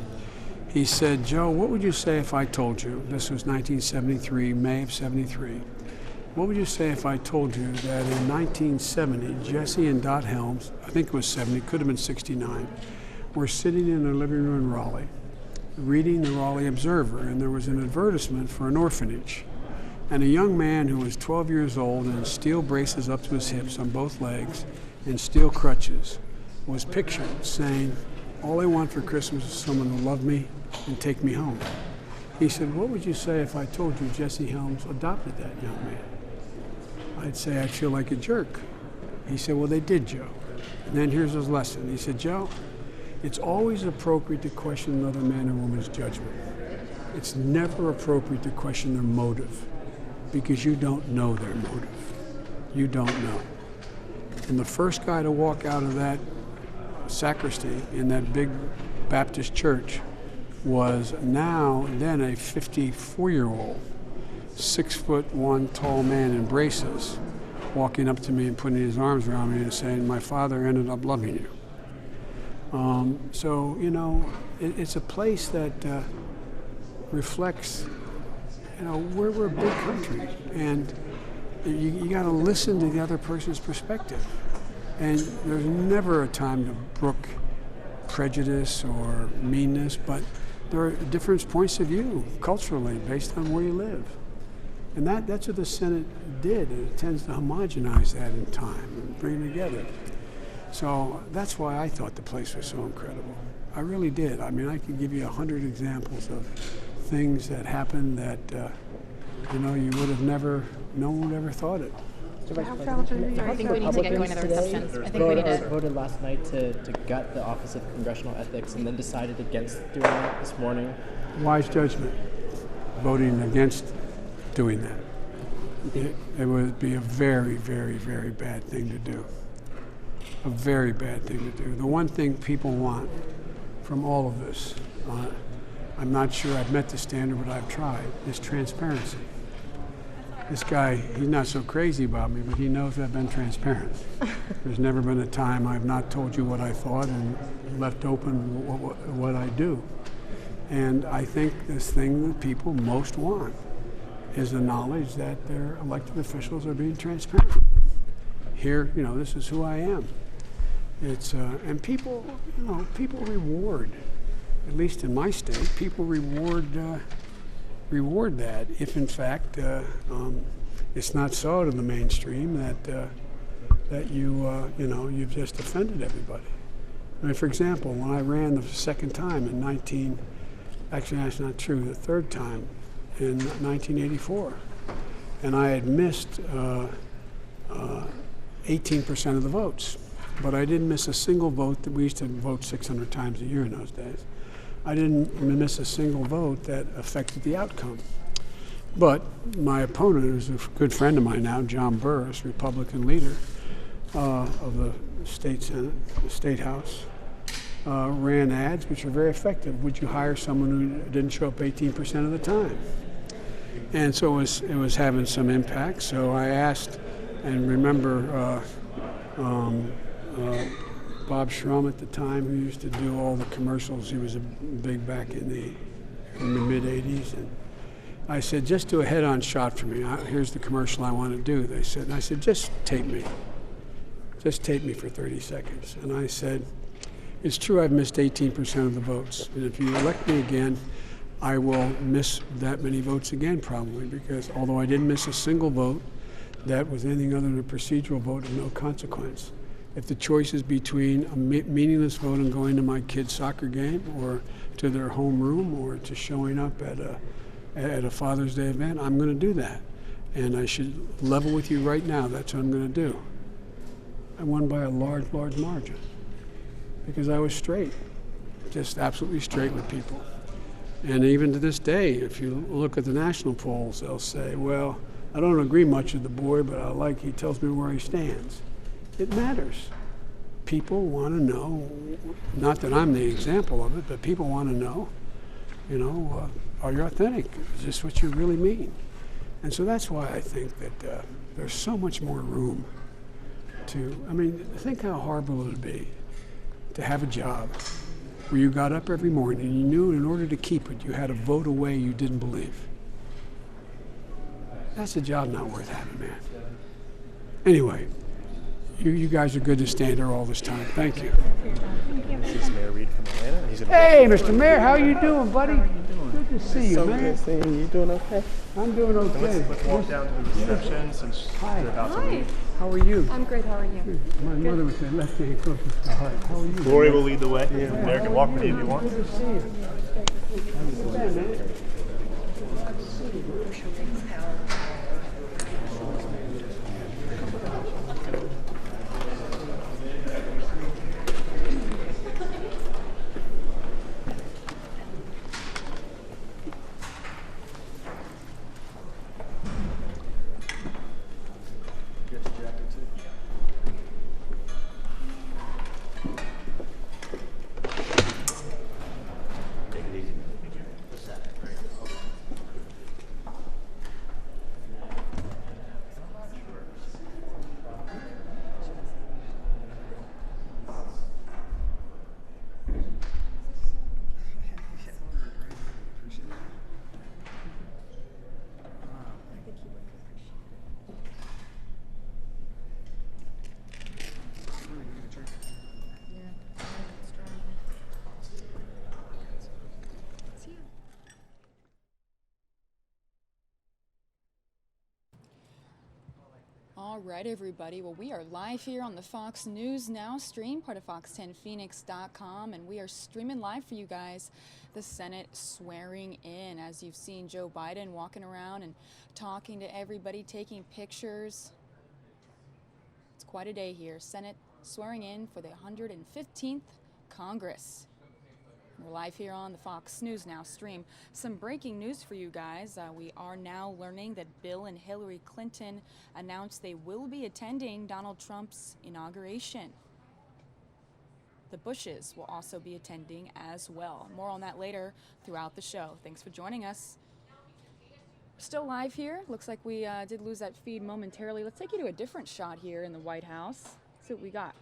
He said, "Joe, what would you say if I told you," this was 1973, May of 73, "what would you say if I told you that in 1970, Jesse and Dot Helms, I think it was 70, could have been 69, were sitting in their living room in Raleigh, reading the Raleigh Observer, and there was an advertisement for an orphanage. And a young man who was 12 years old in steel braces up to his hips on both legs and steel crutches was pictured saying, all I want for Christmas is someone to love me and take me home. He said, what would you say if I told you Jesse Helms adopted that young man? I'd say I'd feel like a jerk. He said, well, they did, Joe. And then here's his lesson. He said, Joe, it's always appropriate to question another man or woman's judgment. It's never appropriate to question their motive, because you don't know their motive. You don't know. And the first guy to walk out of that sacristy in that big Baptist church was then a 54-year-old, 6'1" tall man in braces, walking up to me and putting his arms around me and saying, my father ended up loving you. So, you know, it's a place that reflects, you know, we're a big country, and you got to listen to the other person's perspective. And there's never a time to brook prejudice or meanness, but there are different points of view culturally based on where you live. And that's what the Senate did. It tends to homogenize that in time and bring it together. So that's why I thought the place was so incredible. I really did. I mean, I could give you 100 examples of things that happened that, you know, you would have never, no one would ever thought it.
I think we need to get going to the receptions. I think we need to.
Voted last night to gut the Office of Congressional Ethics and then decided against doing that this morning.
Wise judgment, voting against doing that. It would be a very, very, very bad thing to do. A very bad thing to do. The one thing people want from all of this, I'm not sure I've met the standard, but I've tried, is transparency. This guy, he's not so crazy about me, but he knows I've been transparent. There's never been a time I've not told you what I thought and left open what I do. And I think this thing that people most want is the knowledge that their elected officials are being transparent. Here, you know, this is who I am. It's and people, you know, people reward, at least in my state, people reward that if in fact it's not so to the mainstream that you know, you've just offended everybody. I mean, for example, when I ran the second time in actually that's not true, the third time in 1984, and I had missed 18% of the votes, but I didn't miss a single vote. We used to vote 600 times a year in those days. I didn't miss a single vote that affected the outcome. But my opponent, who's a good friend of mine now, John Burris, Republican leader of the state Senate, the State House, ran ads which were very effective. Would you hire someone who didn't show up 18% of the time? And so it was having some impact. So I asked, and remember Bob Schrum at the time, who used to do all the commercials. He was big back in the mid 80s, and I said, just do a head-on shot for me. Here's the commercial I want to do. They said, and I said, just tape me for 30 seconds. And I said, it's true I've missed 18% of the votes, and if you elect me again, I will miss that many votes again probably, because although I didn't miss a single vote that was anything other than a procedural vote of no consequence. If the choice is between a meaningless vote and going to my kid's soccer game, or to their homeroom, or to showing up at a Father's Day event, I'm going to do that. And I should level with you right now, that's what I'm going to do. I won by a large, large margin because I was straight, just absolutely straight with people. And even to this day, if you look at the national polls, they'll say, well, I don't agree much with the boy, but he tells me where he stands. It matters. People want to know, not that I'm the example of it, but people want to know, you know, are you authentic? Is this what you really mean? And so that's why I think that there's so much more room to, I mean, think how horrible it would be to have a job where you got up every morning and you knew in order to keep it, you had to vote a way you didn't believe. That's a job not worth having, man. Anyway, you guys are good to stand there all this time. Thank you.
This is Mayor Reed from Atlanta.
Hey, Mr. Mayor, how you doing, buddy? Good to see you, man.
Good seeing you. You doing okay?
I'm doing okay.
Let's walk down to the reception since you're about to leave.
How are you?
I'm great. How are you?
Good. My mother would say left hand closest to the heart. How are you?
Lori will lead the way.
Yeah.
There can walk with you if you want.
Good to see you. Yeah, man.
All right, everybody. Well, we are live here on the Fox News Now stream, part of fox10phoenix.com, and we are streaming live for you guys the Senate swearing in. As you've seen Joe Biden walking around and talking to everybody, taking pictures. It's quite a day here. Senate swearing in for the 115th Congress. We're live here on the Fox News Now stream. Some breaking news for you guys. We are now learning that Bill and Hillary Clinton announced they will be attending Donald Trump's inauguration. The Bushes will also be attending as well. More on that later throughout the show. Thanks for joining us. Still live here. Looks like we did lose that feed momentarily. Let's take you to a different shot here in the White House. See what we got.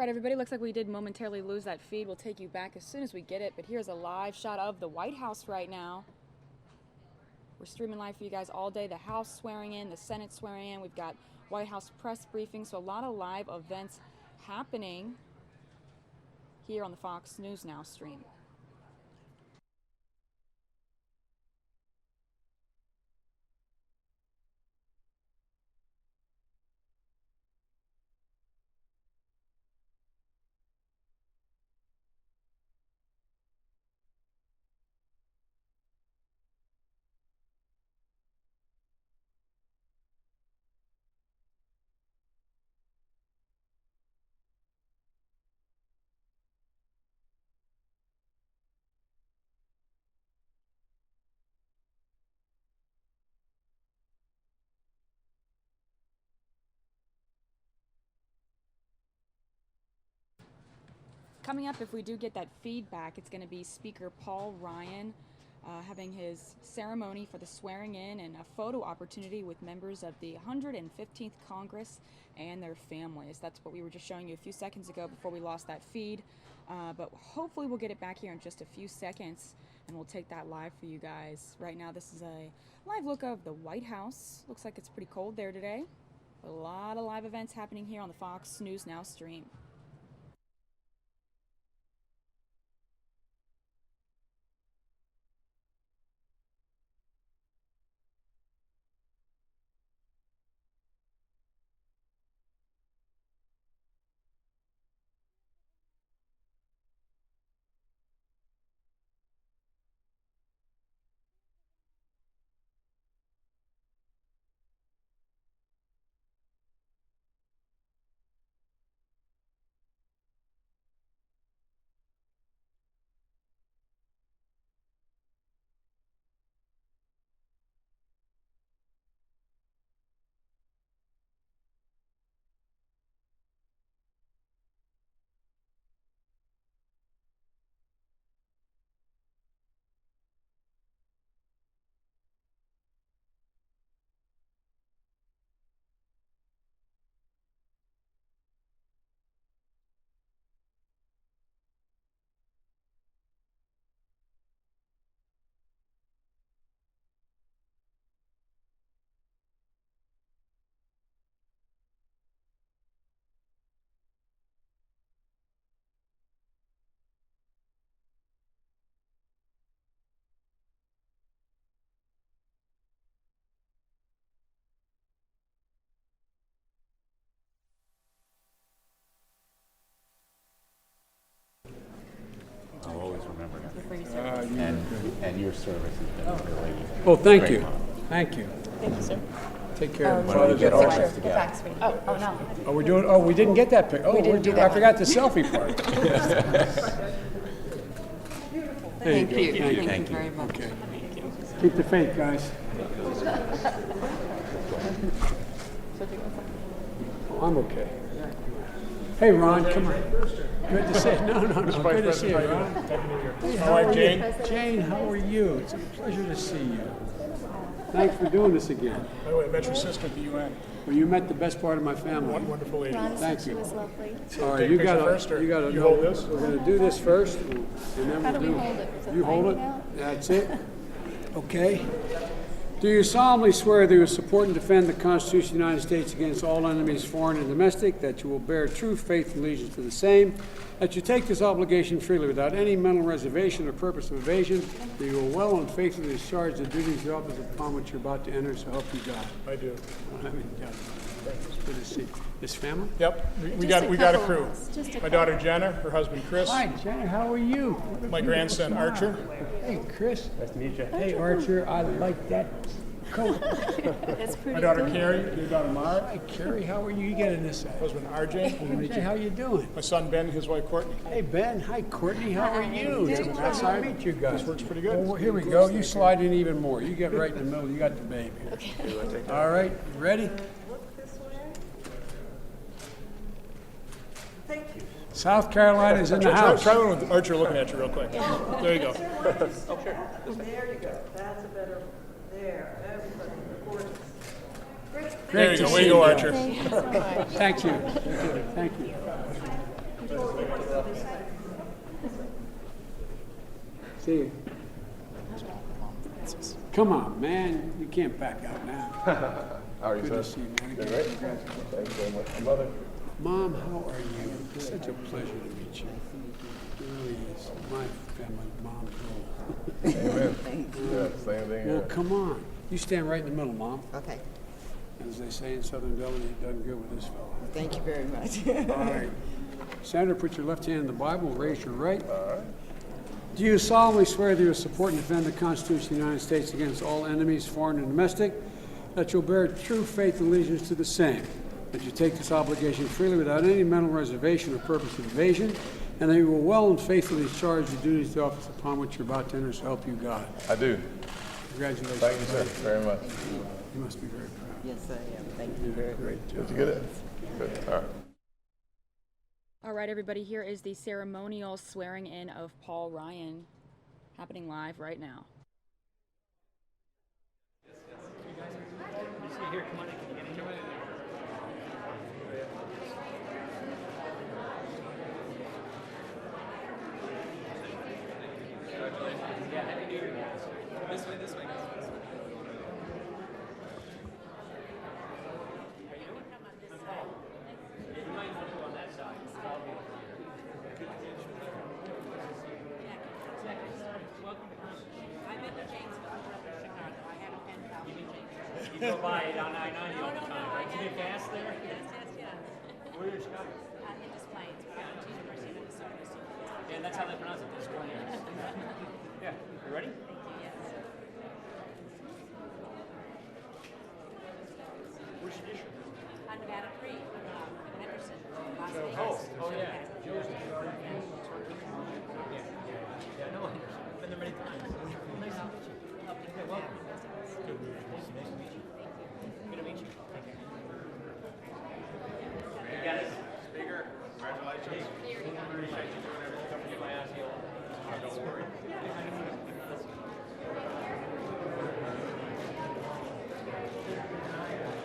right, everybody, looks like we did momentarily lose that feed. We'll take you back as soon as we get it, but here's a live shot of the White House right now. We're streaming live for you guys all day. The House swearing in, the Senate swearing in. We've got White House press briefing, so a lot of live events happening here on the Fox News Now stream. Coming up, if we do get that feedback, it's going to be Speaker Paul Ryan having his ceremony for the swearing in and a photo opportunity with members of the 115th Congress and their families. That's what we were just showing you a few seconds ago before we lost that feed. But hopefully we'll get it back here in just a few seconds and we'll take that live for you guys. Right now, this is a live look of the White House. Looks like it's pretty cold there today. A lot of live events happening here on the Fox News Now stream.
I'll always remember that. And your service has been really
Well, thank
great.
you. Thank you.
Thank you, sir.
Take care of
Why don't we get all this together?
Thanks for you. Oh, no.
Oh, we're doing. Oh, we didn't get that picture. Oh,
We didn't do that
I forgot the selfie part. There
Thank
go.
you.
Thank you.
Thank you very much.
Okay. Keep the faith, guys. Oh, I'm okay. Hey, Ron, come on. Good to see you. No. Good to see you, Ron. Hey,
My wife, Jane.
Jane, how are you? It's a pleasure to see you. Thanks for doing this again.
By the way, I met your sister at the UN.
Well, you met the best part of my family.
Wonderful lady.
Thank you.
was lovely.
All right,
Take
you
a
got
picture first, or
to.
you hold this?
We're going to do this first, and then
How
we'll
do we hold it? Is it
You hold it.
hanging out?
That's it. Okay. Do you solemnly swear that you will support and defend the Constitution of the United States against all enemies, foreign and domestic, that you will bear true faith and allegiance to the same, that you take this obligation freely without any mental reservation or purpose of evasion, that you will well and faithfully discharge the duties of the office upon which you're about to enter, so help you God?
I do.
I don't have any doubt about it. It's good to see. This family?
Yep, we
Just
got a
couple.
crew.
Just a
My
couple.
daughter Jenna, her husband Chris,
Hi, Jenna. How are you?
my grandson Archer.
Hey, Chris. Nice to meet you. Hey, Archer. I like that coat.
That's pretty
My daughter
cool.
Carrie, your daughter Mara,
Hi, Carrie. How are you? You get in this side.
husband RJ,
Hey, how you doing?
my son Ben, his wife Courtney.
Hey, Ben. Hi, Courtney. How are you? It's a pleasure to meet you guys.
This works pretty good.
Well, here we go. You slide in even more. You get right in the middle. You got the baby.
Okay.
All right. You ready?
Thank you.
South Carolina's in the house.
Try one with Archer looking at you real quick. There you go.
There you go. That's a better. There. Everybody. Gorgeous. Great.
There you
to
go.
see
Way to go,
you
Archer.
Thank you so much.
Thank you. Thank you. See you. Come on, man. You can't back out now.
How are you,
Good
sir?
to see you, man.
Doing great.
Congratulations.
Thank you very much. My mother.
Mom, how are you? It's such a pleasure to meet you. It really is. My family, mom's role.
Amen. Yeah, same thing
Well,
here.
come on. You stand right in the middle, Mom.
Okay.
As they say in Southern Delaware, you've done good with this fellow.
Thank you very much.
All right. Senator, put your left hand in the Bible, raise your right.
All right.
Do you solemnly swear that you will support and defend the Constitution of the United States against all enemies, foreign and domestic, that you'll bear true faith and allegiance to the same, that you take this obligation freely without any mental reservation or purpose of evasion, and that you will well and faithfully discharge the duties of the office upon which you're about to enter, so help you God?
I do.
Congratulations.
Thank you, sir, very much.
You must be very proud.
Yes, I am. Thank you very much.
Great job.
Did you get it? Good. All right.
All right, everybody, here is the ceremonial swearing in of Paul Ryan, happening live right now.
Here, come on in. Can you get in here? Yeah, happy New Year, guys. This way, this way. You might want to go on that side.
I've been to Janesville, Chicago. I had a pen pal in Janesville.
You go by it on I-90 all the time, right? You get gas there?
Yes.
Where are you in Chicago?
In Des Plaines, but I went to University of Minnesota.
Yeah, that's how they pronounce it, Des Plaines. Yeah, you ready?
Yes.
Where's your district?
On Nevada Creek, Henderson, Las
Oh,
Vegas.
yeah. Joe's Yeah, no, I've been there many times. Nice to meet you. Yeah, welcome. Good. Nice to meet you. Good to meet you. Take care. You got it. Speaker, congratulations. Appreciate you doing everything. Don't forget my ass heel. Don't worry.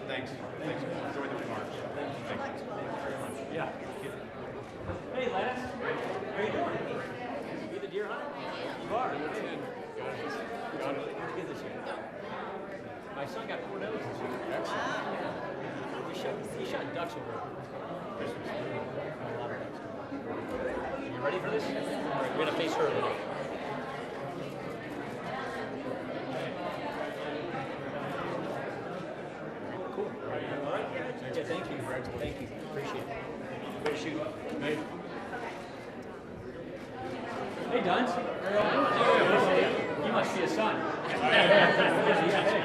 Thanks. Enjoy the remarks. Thanks. Yeah. Hey, Lance. How you doing? You the deer hunter? You are. Got it. Where'd you get this year? My son got 4 does this year. Excellent. We shot ducks over Christmas. A lot of ducks. You ready for this? All right, we're gonna face her a little. Cool. All right. Yeah, thank you. Thank you. Appreciate it. Way to shoot. Hey. Hey, Duns. You must be a son. Hey.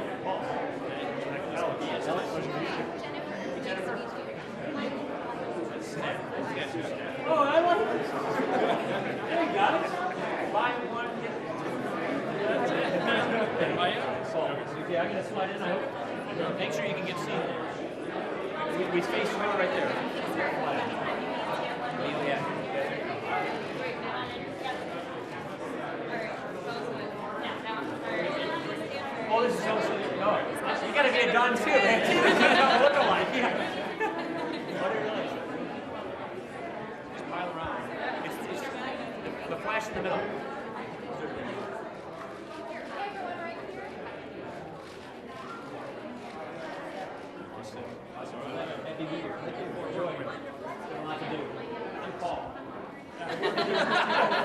Oh, I like this. There you got it. Buy one. Yeah, I'm going to slide in, I hope. Make sure you can get seated. We face her right there. Yeah. Oh, this is so silly. No, you got to be a Don too, man. Look alike. Yeah. What do you realize? Just pile around. It's the flash in the middle. Awesome. Happy New Year. Enjoy it. Got a lot to do. I'm Paul.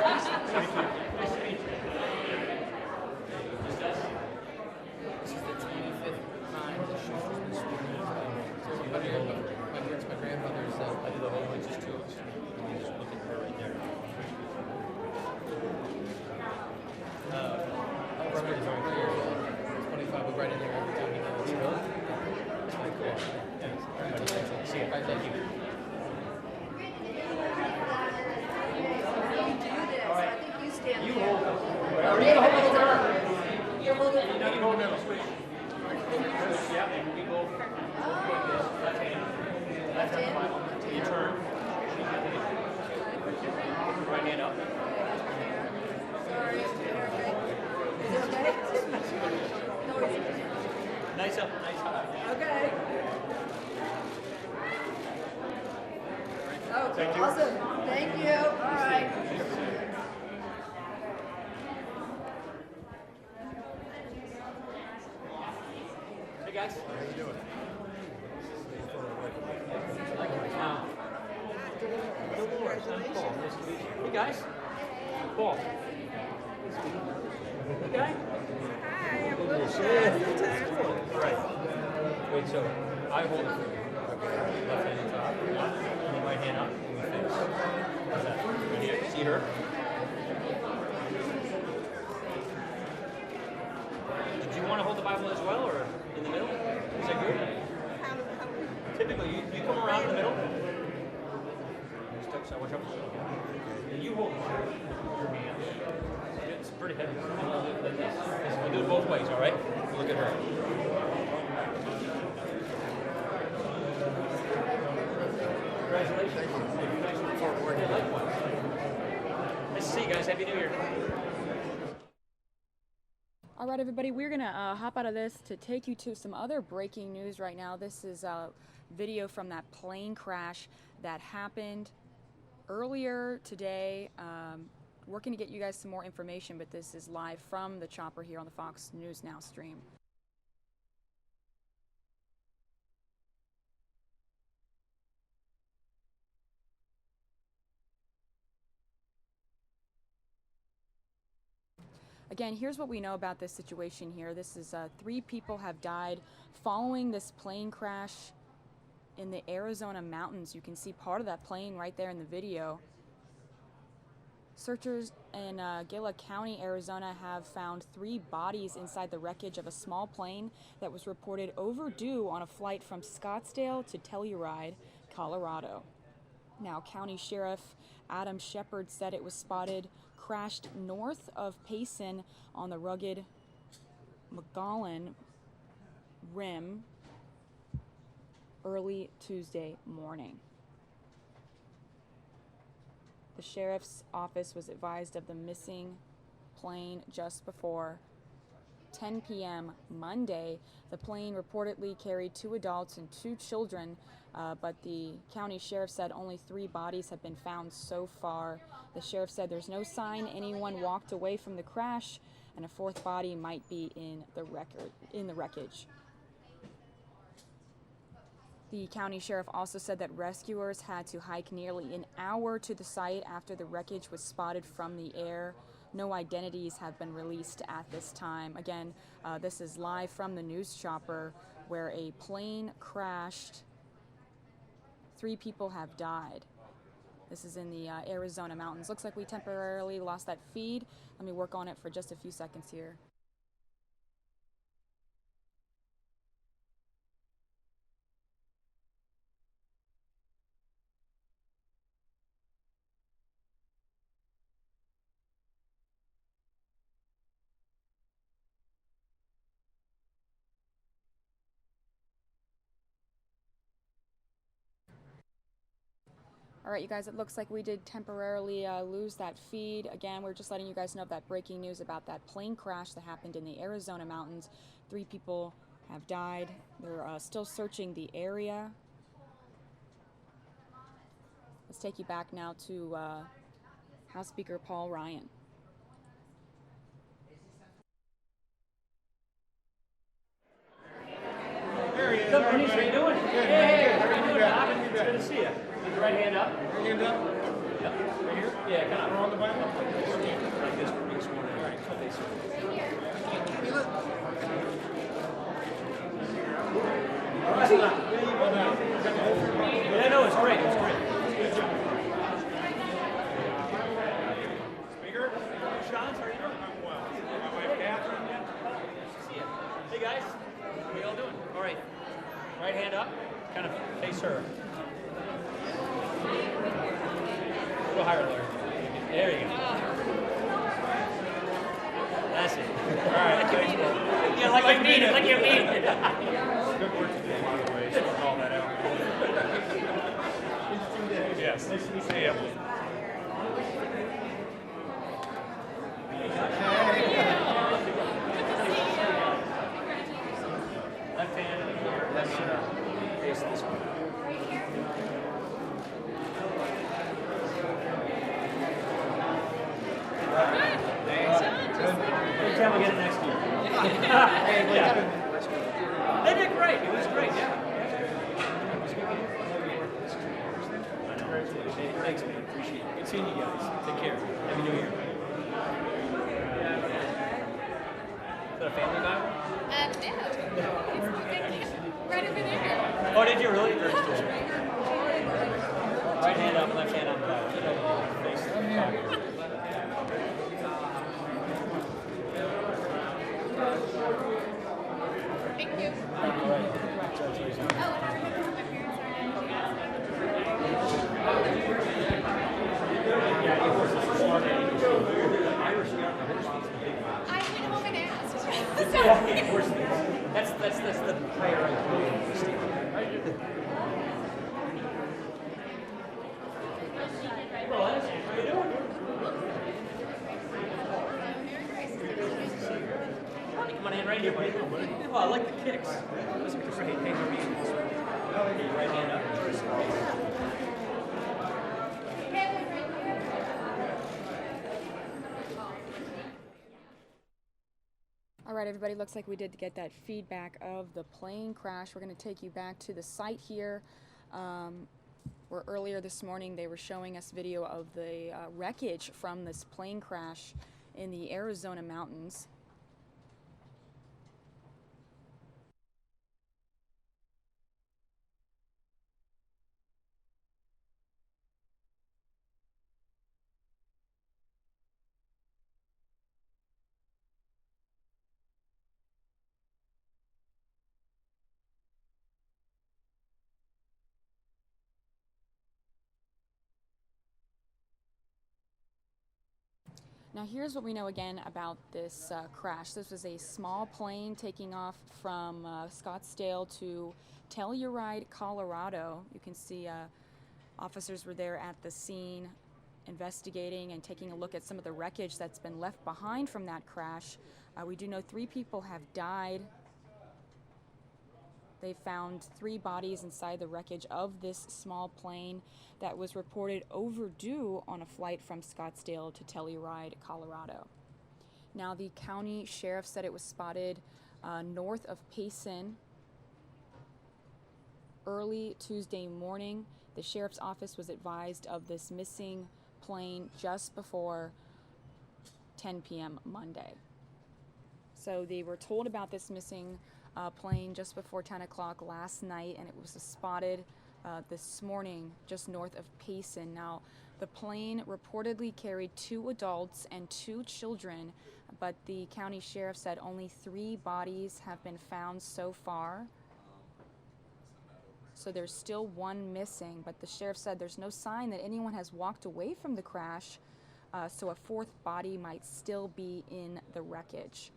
Nice to meet you. Just us. This is the 25th time the show has been sweeping. My grandmother's, I do the whole one, just 2 of us. You just look at her right there. My brother's over here, 25, we're right in there every time he goes. Really? That's pretty cool. Thanks. Everybody, see you. All right, thank you. All right. You hold them. You hold them. You hold them. You hold them. Switch. Yeah, and we go like this. Left hand. Left hand Bible. You turn. Right hand up. Nice up. Nice up.
Okay.
Say Thank you.
Awesome. Thank you. All right.
Hey guys. How you doing? Hey guys. Paul. Hey guy.
Hi, I'm a little shy sometimes.
All right. Wait, so I hold it for you. Okay. Left hand on top. And the right hand up. And we fix. How's that? Right here. See her? Did you want to hold the Bible as well, or in the middle? Is that good? Typically, you come around in the middle. So watch out. And you hold your hand. It's pretty heavy. We'll do it both ways, all right? Look at her. Congratulations. Yeah, likewise. Nice to see you guys. Happy New Year.
All right, everybody, we're going to hop out of this to take you to some other breaking news right now. This is a video from that plane crash that happened earlier today. Working to get you guys some more information, but this is live from the chopper here on the Fox News Now stream. Again, here's what we know about this situation here. This is 3 people have died following this plane crash in the Arizona mountains. You can see part of that plane right there in the video. Searchers in Gila County, Arizona have found 3 bodies inside the wreckage of a small plane that was reported overdue on a flight from Scottsdale to Telluride, Colorado. Now, County Sheriff Adam Shepard said it was spotted crashed north of Payson on the rugged Mogollon Rim early Tuesday morning. The sheriff's office was advised of the missing plane just before 10 p.m. Monday. The plane reportedly carried 2 adults and 2 children, but the county sheriff said only 3 bodies have been found so far. The sheriff said there's no sign anyone walked away from the crash, and a 4th body might be in the wreckage. The county sheriff also said that rescuers had to hike nearly an hour to the site after the wreckage was spotted from the air. No identities have been released at this time. Again, this is live from the news chopper where a plane crashed. 3 people have died. This is in the Arizona mountains. Looks like we temporarily lost that feed. Let me work on it for just a few seconds here. All right, you guys, it looks like we did temporarily lose that feed. Again, we're just letting you guys know of that breaking news about that plane crash that happened in the Arizona mountains. 3 people have died. They're still searching the area. Let's take you back now to House Speaker Paul Ryan.
There he is. What's up, Bernice? How you doing? Good. Hey, how are you doing, Doc? It's good to see you. Keep your right hand up. Right hand up? Yep. Right here? Yeah, kind of. On the Bible? Like this for being sworn in. All right, face it. All right. Yeah, no, it's great. It's great. Good job. Speaker? Sean, how are you doing? I'm well. My wife, Catherine. Nice to see you. Hey, guys. How you all doing? All right. Right hand up. Kind of face her. A little higher, Larry. There you go. That's it. All right. Thanks, Paul. Yeah, like you mean it. Like you mean it. Good work today, by the way. Sorting all that out. Yes. Nice to see you. Left hand here. Left face this way. They did great. It was great, yeah. Hey, thanks, man. Appreciate it. Good seeing you guys. Take care. Happy New Year. Is that a family Bible?
Right over there.
Oh, did you really? Very cool. Right hand up, left hand on the Bible.
Thank you.
All right. Congratulations.
Oh, and I remember who my parents are
Yeah, it was a smart Irish
I went home and asked.
yeah, of course. That's the prayer I do. Well, how you doing? Come on in right here, buddy. Oh, I like the kicks. Those are great. Hey, how are you? Your right hand up.
All right, everybody, looks like we did get that feedback of the plane crash. We're going to take you back to the site here, where earlier this morning they were showing us video of the wreckage from this plane crash in the Arizona mountains. Now here's what we know again about this crash. This was a small plane taking off from Scottsdale to Telluride, Colorado. You can see officers were there at the scene investigating and taking a look at some of the wreckage that's been left behind from that crash. We do know 3 people have died. They found 3 bodies inside the wreckage of this small plane that was reported overdue on a flight from Scottsdale to Telluride, Colorado. Now, the county sheriff said it was spotted north of Payson early Tuesday morning. The sheriff's office was advised of this missing plane just before 10 p.m. Monday. So they were told about this missing plane just before 10 o'clock last night, and it was spotted this morning just north of Payson. Now, the plane reportedly carried 2 adults and 2 children, but the county sheriff said only 3 bodies have been found so far. So there's still 1 missing, but the sheriff said there's no sign that anyone has walked away from the crash, so a 4th body might still be in the wreckage.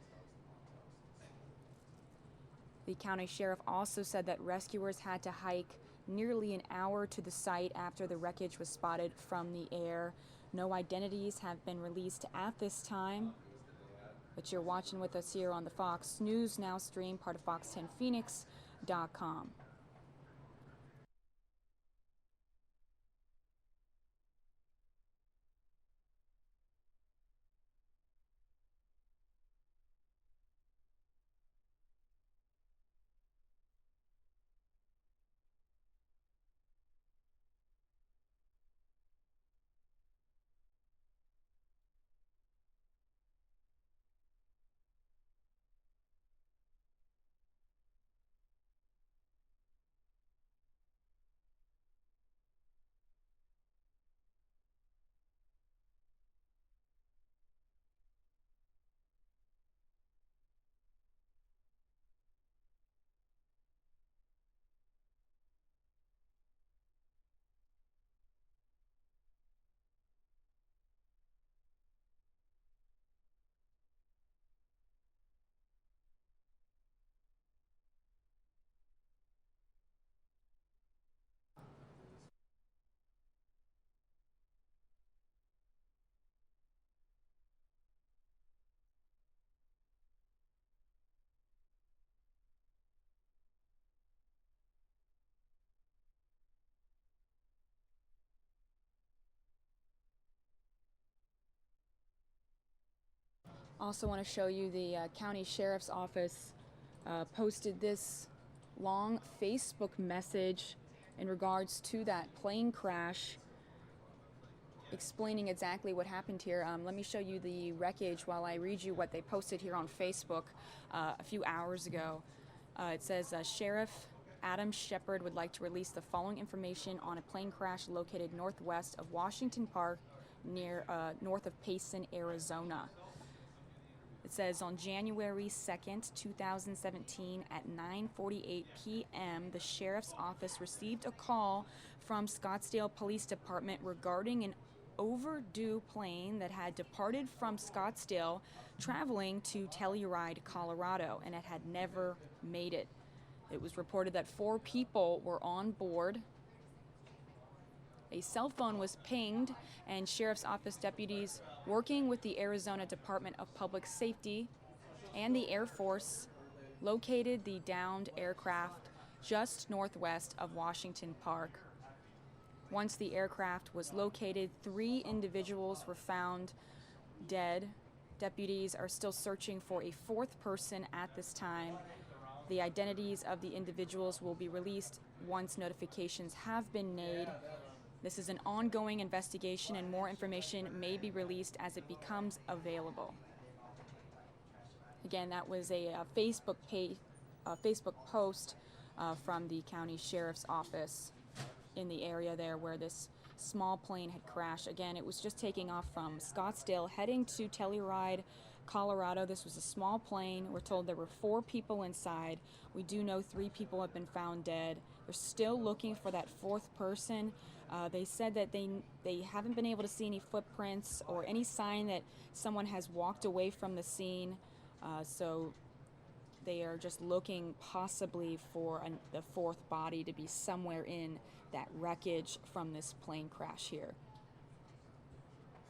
The county sheriff also said that rescuers had to hike nearly an hour to the site after the wreckage was spotted from the air. No identities have been released at this time, but you're watching with us here on the Fox News Now stream, part of Fox10Phoenix.com. Also want to show you the county sheriff's office posted this long Facebook message in regards to that plane crash, explaining exactly what happened here. Let me show you the wreckage while I read you what they posted here on Facebook a few hours ago. It says, Sheriff Adam Shepard would like to release the following information on a plane crash located northwest of Washington Park, north of Payson, Arizona. It says on January 2nd, 2017 at 9:48 p.m., the sheriff's office received a call from Scottsdale Police Department regarding an overdue plane that had departed from Scottsdale traveling to Telluride, Colorado, and it had never made it. It was reported that 4 people were on board. A cell phone was pinged, and Sheriff's Office deputies working with the Arizona Department of Public Safety and the Air Force located the downed aircraft just northwest of Washington Park. Once the aircraft was located, 3 individuals were found dead. Deputies are still searching for a 4th person at this time. The identities of the individuals will be released once notifications have been made. This is an ongoing investigation, and more information may be released as it becomes available. Again, that was a Facebook post from the county sheriff's office in the area there where this small plane had crashed. Again, it was just taking off from Scottsdale heading to Telluride, Colorado. This was a small plane. We're told there were 4 people inside. We do know 3 people have been found dead. They're still looking for that 4th person. They said that they haven't been able to see any footprints or any sign that someone has walked away from the scene. So they are just looking possibly for the 4th body to be somewhere in that wreckage from this plane crash here.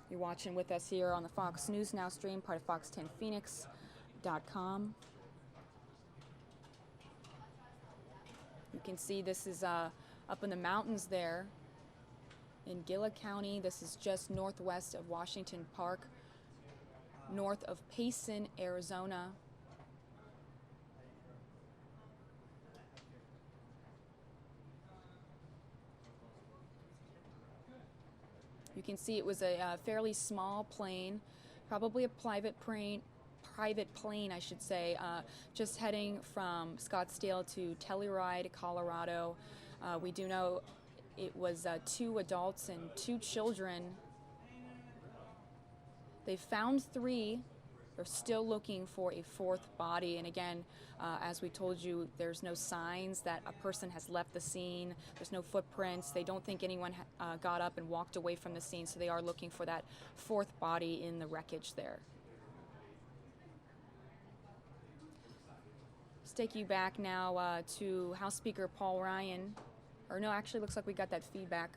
You're watching with us here on the Fox News Now stream, part of fox10phoenix.com. You can see this is up in the mountains there in Gila County. This is just northwest of Washington Park, north of Payson, Arizona. You can see it was a fairly small plane, probably a private plane, I should say, just heading from Scottsdale to Telluride, Colorado. We do know it was 2 adults and 2 children. They found 3. They're still looking for a 4th body. And again, as we told you, there's no signs that a person has left the scene. There's no footprints. They don't think anyone got up and walked away from the scene, so they are looking for that 4th body in the wreckage there. Let's take you back now to House Speaker Paul Ryan. Or no, actually looks like we got that feedback.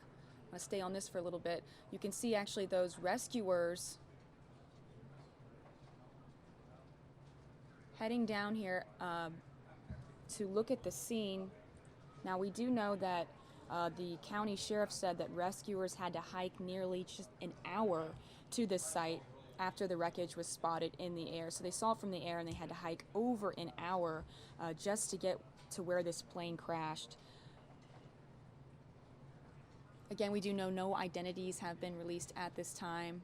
I'm going to stay on this for a little bit. You can see actually those rescuers heading down here to look at the scene. Now, we do know that the county sheriff said that rescuers had to hike nearly just an hour to this site after the wreckage was spotted in the air. So they saw it from the air and they had to hike over an hour just to get to where this plane crashed. Again, we do know no identities have been released at this time.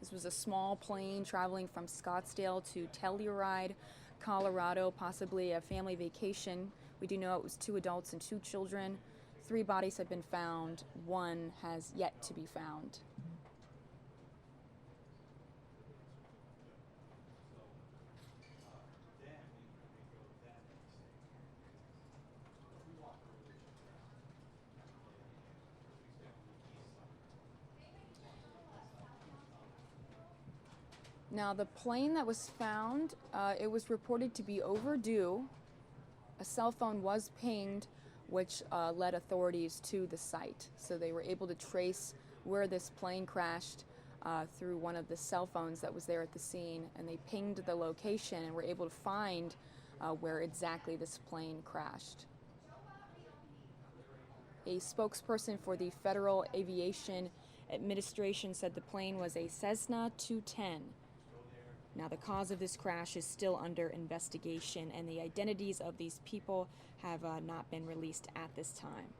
This was a small plane traveling from Scottsdale to Telluride, Colorado, possibly a family vacation. We do know it was 2 adults and 2 children. 3 bodies have been found. 1 has yet to be found. Now, the plane that was found, it was reported to be overdue. A cell phone was pinged, which led authorities to the site. So they were able to trace where this plane crashed through one of the cell phones that was there at the scene, and they pinged the location and were able to find where exactly this plane crashed. A spokesperson for the Federal Aviation Administration said the plane was a Cessna 210. Now, the cause of this crash is still under investigation, and the identities of these people have not been released at this time.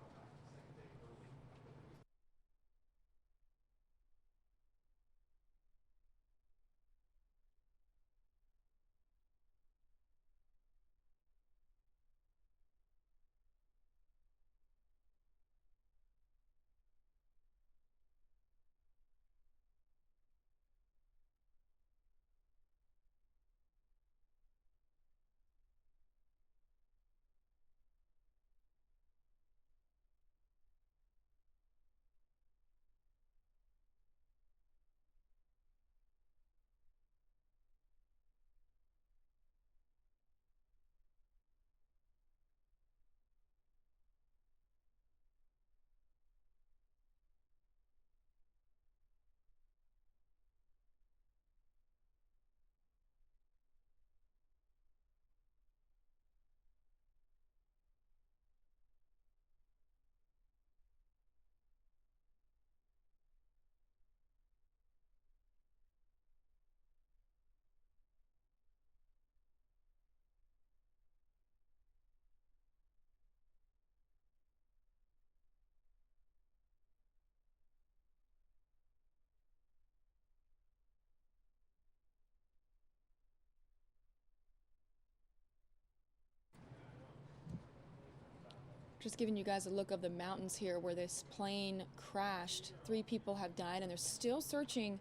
Just giving you guys a look of the mountains here where this plane crashed. 3 people have died, and they're still searching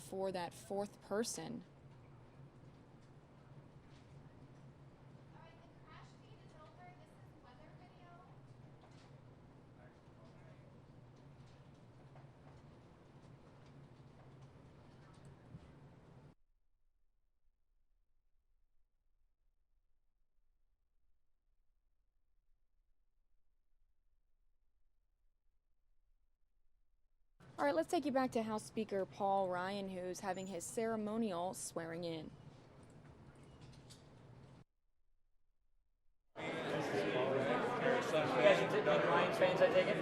for that 4th person. All right, let's take you back to House Speaker Paul Ryan, who's having his ceremonial swearing in.
You guys are big Lions fans, I take it?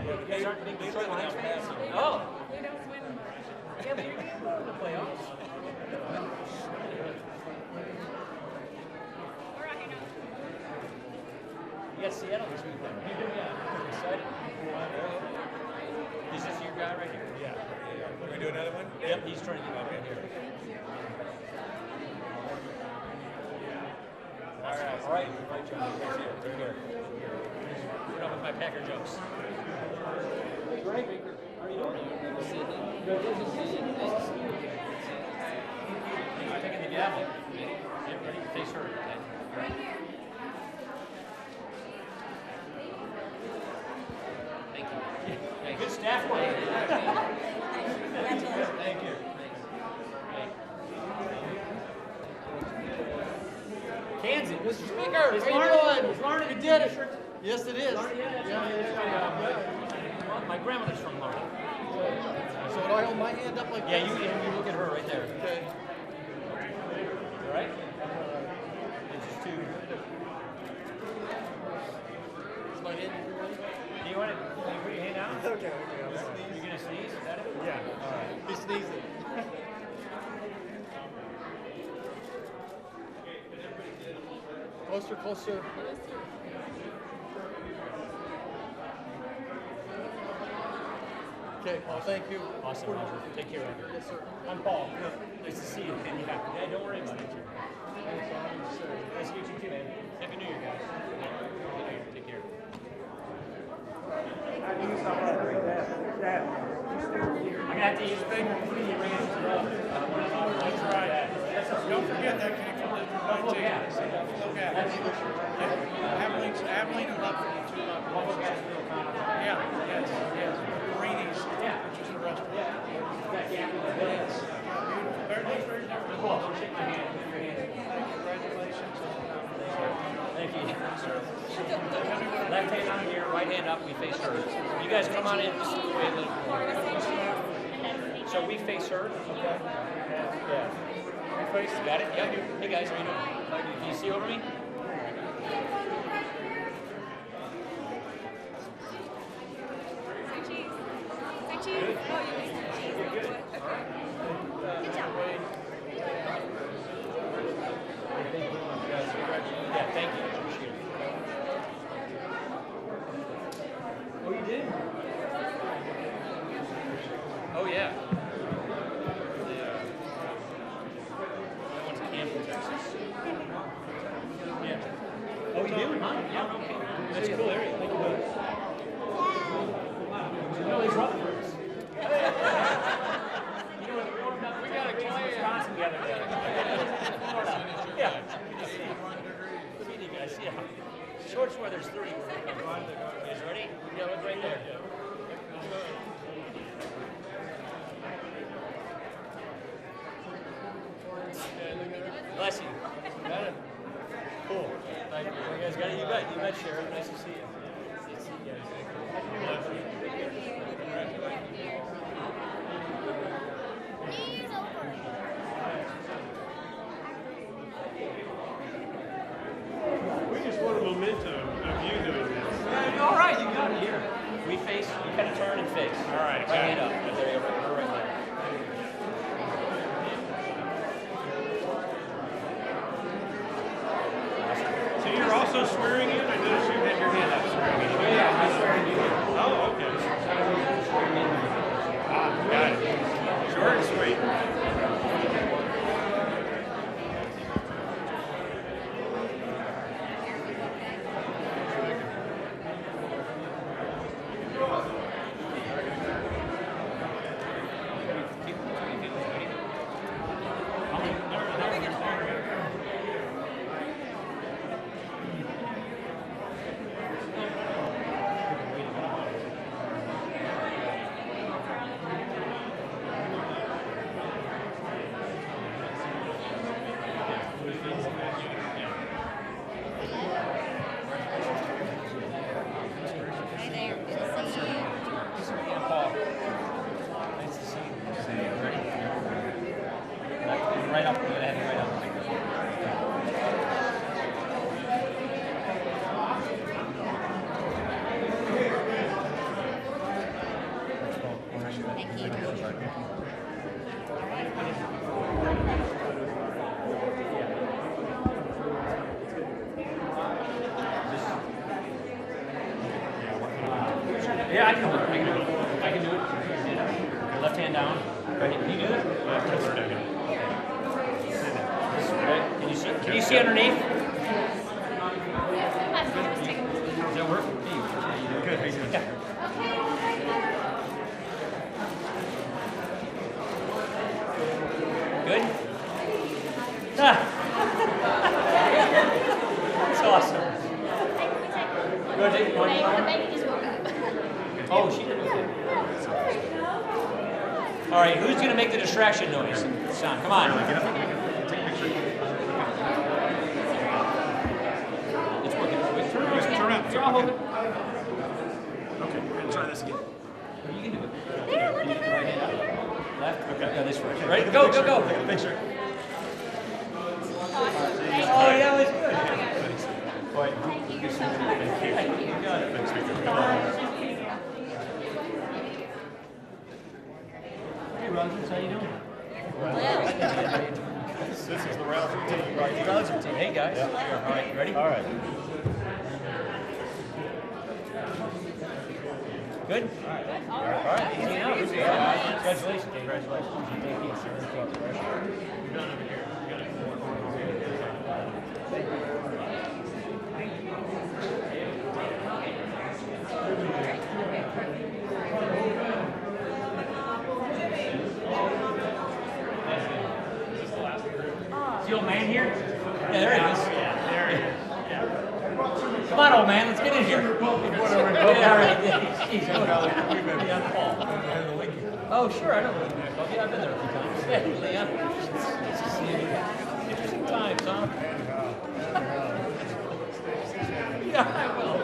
You guys aren't big Detroit Lions fans? Oh!
They don't win much.
Yeah, but you're going to go to the playoffs. You got Seattle this weekend. Yeah. Excited? Is this your guy right here? Yeah.
Can we do another one?
Yep, he's trying to get okay here. All right. Right, John. Right here. Put up with my Packer jokes. Greg, how are you doing? Good to see you. Good to see you. Nice to see you. Thanks for taking the gavel. Get ready. Face her. Right here. Thank you. Yeah, good staff work. Thank you. Kansas, Mr. Speaker,
It's Lauren.
It's Lauren who did it.
Yes, it is.
My grandmother's from Lauren.
So do I hold my hand up like
yeah,
this?
you look at her right there.
Okay.
All right? It's just two.
Is my hand ready?
Do you want to put your hand out?
Okay.
You're going to sneeze? Is that it?
Yeah.
All right.
He's sneezing. Closer, closer. Okay, Paul, thank you.
Awesome, Roger. Take care, Roger.
Yes, sir.
I'm Paul. Nice to see you. Yeah, don't worry about it. Nice to meet you too, man. Happy New Year, guys. Happy New Year. Take care. I'm going to have to use the finger to put the rings up. That's right.
Don't forget that came from the
Buffalo Gas.
Abilene and Buffalo, 2
Buffalo Gas.
Yeah, yes. Marini's, which is a restaurant.
Yes.
Beautiful. Very nice, very different.
Cool. Don't shake my hand. Give your hand.
Congratulations.
Thank you. Left hand on here, right hand up, we face her. You guys come on in. Wait a little. So we face her. Okay. Yeah. We face. Got it? Yeah. Hey guys, how you doing? Can you see over me?
cheese? Oh, you made some cheese. That's what. Good job.
Yeah, thank you. Appreciate it. Oh, you did? Oh, yeah. I went to camp in Texas. Yeah. Oh, you do? Huh? Yeah, okay. That's a cool area. Thank you. You know these Rutherfords. You know what? We got a clay Wisconsin together. Yeah. Good meeting you guys. Yeah. Shorts where there's 3. You guys ready? Yeah, look right there. Bless you. Got it? Cool. Thank you. You guys got it? You bet, Sheriff. Nice to see you. Nice to see you guys.
We just want a momentum of you doing this.
All right, you got it here. We face, you kind of turn and face.
All right,
right hand up. There you go. We're right there.
So you're also swearing in? I noticed you had your hand up swearing in.
Yeah, I'm swearing you in.
Oh, okay. Got it. Short and sweet.
Right up. Go ahead, right up.
Thank you.
Yeah, I can do it. I can do it. Your left hand down. Right. Can you do that? Can you see underneath? Does that work? Good. Yeah. Good? Ah. That's awesome. Go ahead, take one.
The baby just woke up.
Oh, she did. All right, who's going to make the distraction noise? Sean, come on. Get up. Take a picture. It's working. Wait, turn around. Turn around.
Okay, we're going to try this again.
You can do it. There, look at her. Left? Okay. Yeah, this way.
Ready?
Go.
Take a picture.
Oh, yeah, that was good. Boy,
Thank you.
You got it.
Thanks, Victor.
Hey, Rogers, how you doing?
This is the Rouser team.
Rouser team. Hey, guys.
Yeah.
All right, you ready?
All right.
Good? All right. Easy now. Congratulations. Congratulations. Thank you. You're done over here. You got it. Thank you. Is the old man here? Yeah, there he is. Yeah, there he is. Yeah. Come on, old man, let's get in here. Yeah, all right. He's going. Yeah, Paul. Oh, sure, I know. Yeah, I've been there a few times. Yeah, Leon. Nice to see you. Interesting times, huh? Yeah, I will.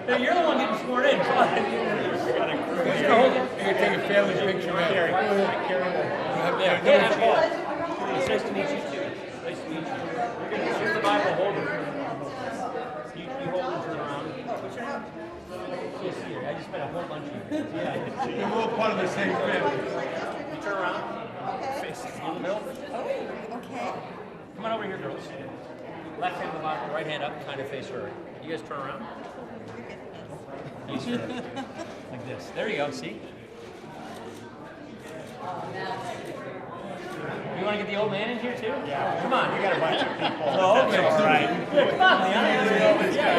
Hey, you're the one getting sworn in. Come on. Who's going to hold it?
You're going to take a family picture, man.
Yeah, Paul. It's nice to meet you, too. Nice to meet you. Here's the Bible holder. You hold and turn around. What's your name? Just here. I just met a whole bunch of you. Yeah.
We're all part of the same family.
You turn around.
Okay.
Face in the middle.
Oh, okay.
Come on over here, girls. Left hand to the bottom, right hand up, kind of face her. You guys turn around. Easier. Like this. There you go, see? You want to get the old man in here too? Yeah. Come on.
We got a bunch of people.
Oh, okay.
That's all right.
Yeah, come on, Leon. Yeah.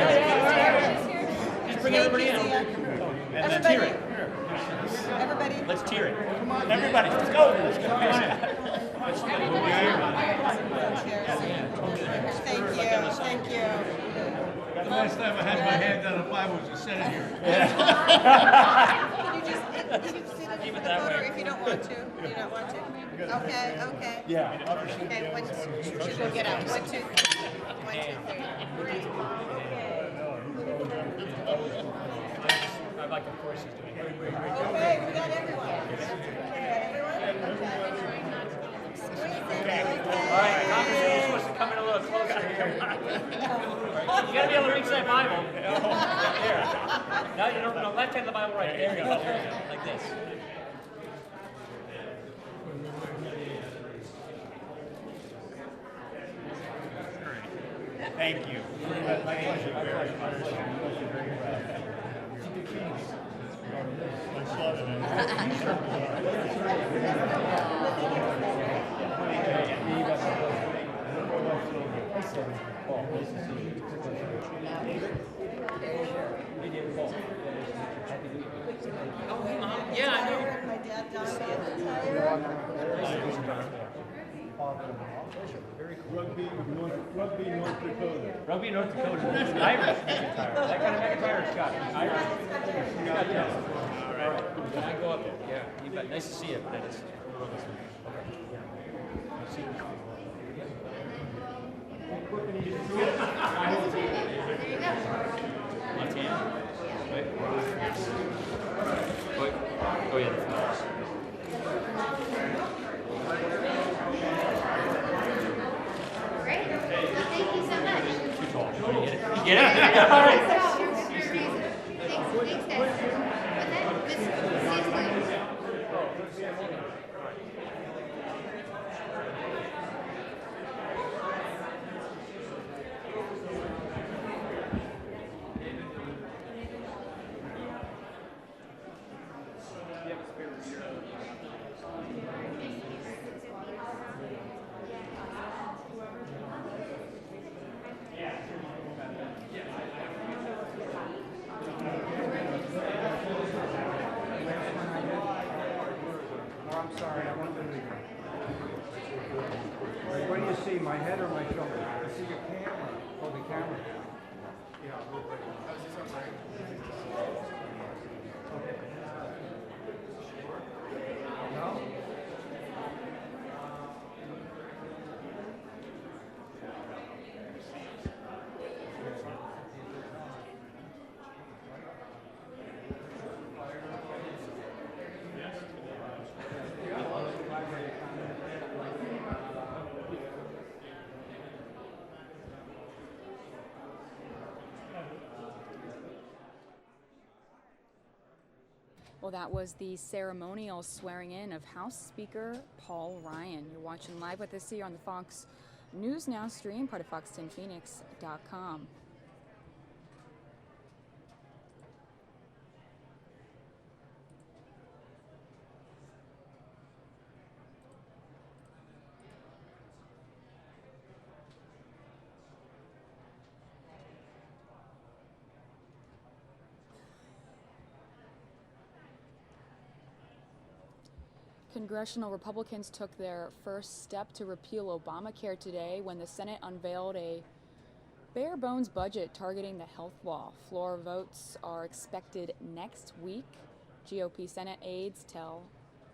Just bring everybody in. And then tear it.
Everybody.
Let's tear it. Come on, everybody. Let's go. Let's go. Come on in.
Thank you. Thank you.
The last time I had my hand on a Bible was a Senate here.
Can you just sit in for the photo if you don't want to? You don't want to? Okay, okay.
Yeah.
Okay, we'll get out. 1, 2, 3. 1, 2, 3.
I like the courses doing it.
Okay, we got everyone.
All right, Congress, you're supposed to come in a little closer here. You gotta be able to reach that Bible. There. Now you don't know. Left hand the Bible right. There you go. There you go. Like this.
Thank you. My pleasure. My pleasure.
Yeah, I know.
My dad died.
Rugby, North Dakota.
Rugby, North Dakota. Irish McIntyre. That kind of McIntyre or Scottish? Irish? Scott, yes. All right. Can I go up there? Yeah. You bet. Nice to see you, Dennis. Left hand. Wait. Wait. Oh, yeah.
Great. Thank you so much.
Too tall. You get it? You get it? All right.
Thanks, guys. And then, Miss Cecily.
I'm sorry, I want them to go. What do you see, my head or my shoulder? I see your camera. Oh, the camera. Yeah, a little bit. No?
Well, that was the ceremonial swearing in of House Speaker Paul Ryan. You're watching live with us here on the Fox News Now stream, part of fox10phoenix.com. Congressional Republicans took their first step to repeal Obamacare today when the Senate unveiled a bare-bones budget targeting the health law. Floor votes are expected next week, GOP Senate aides tell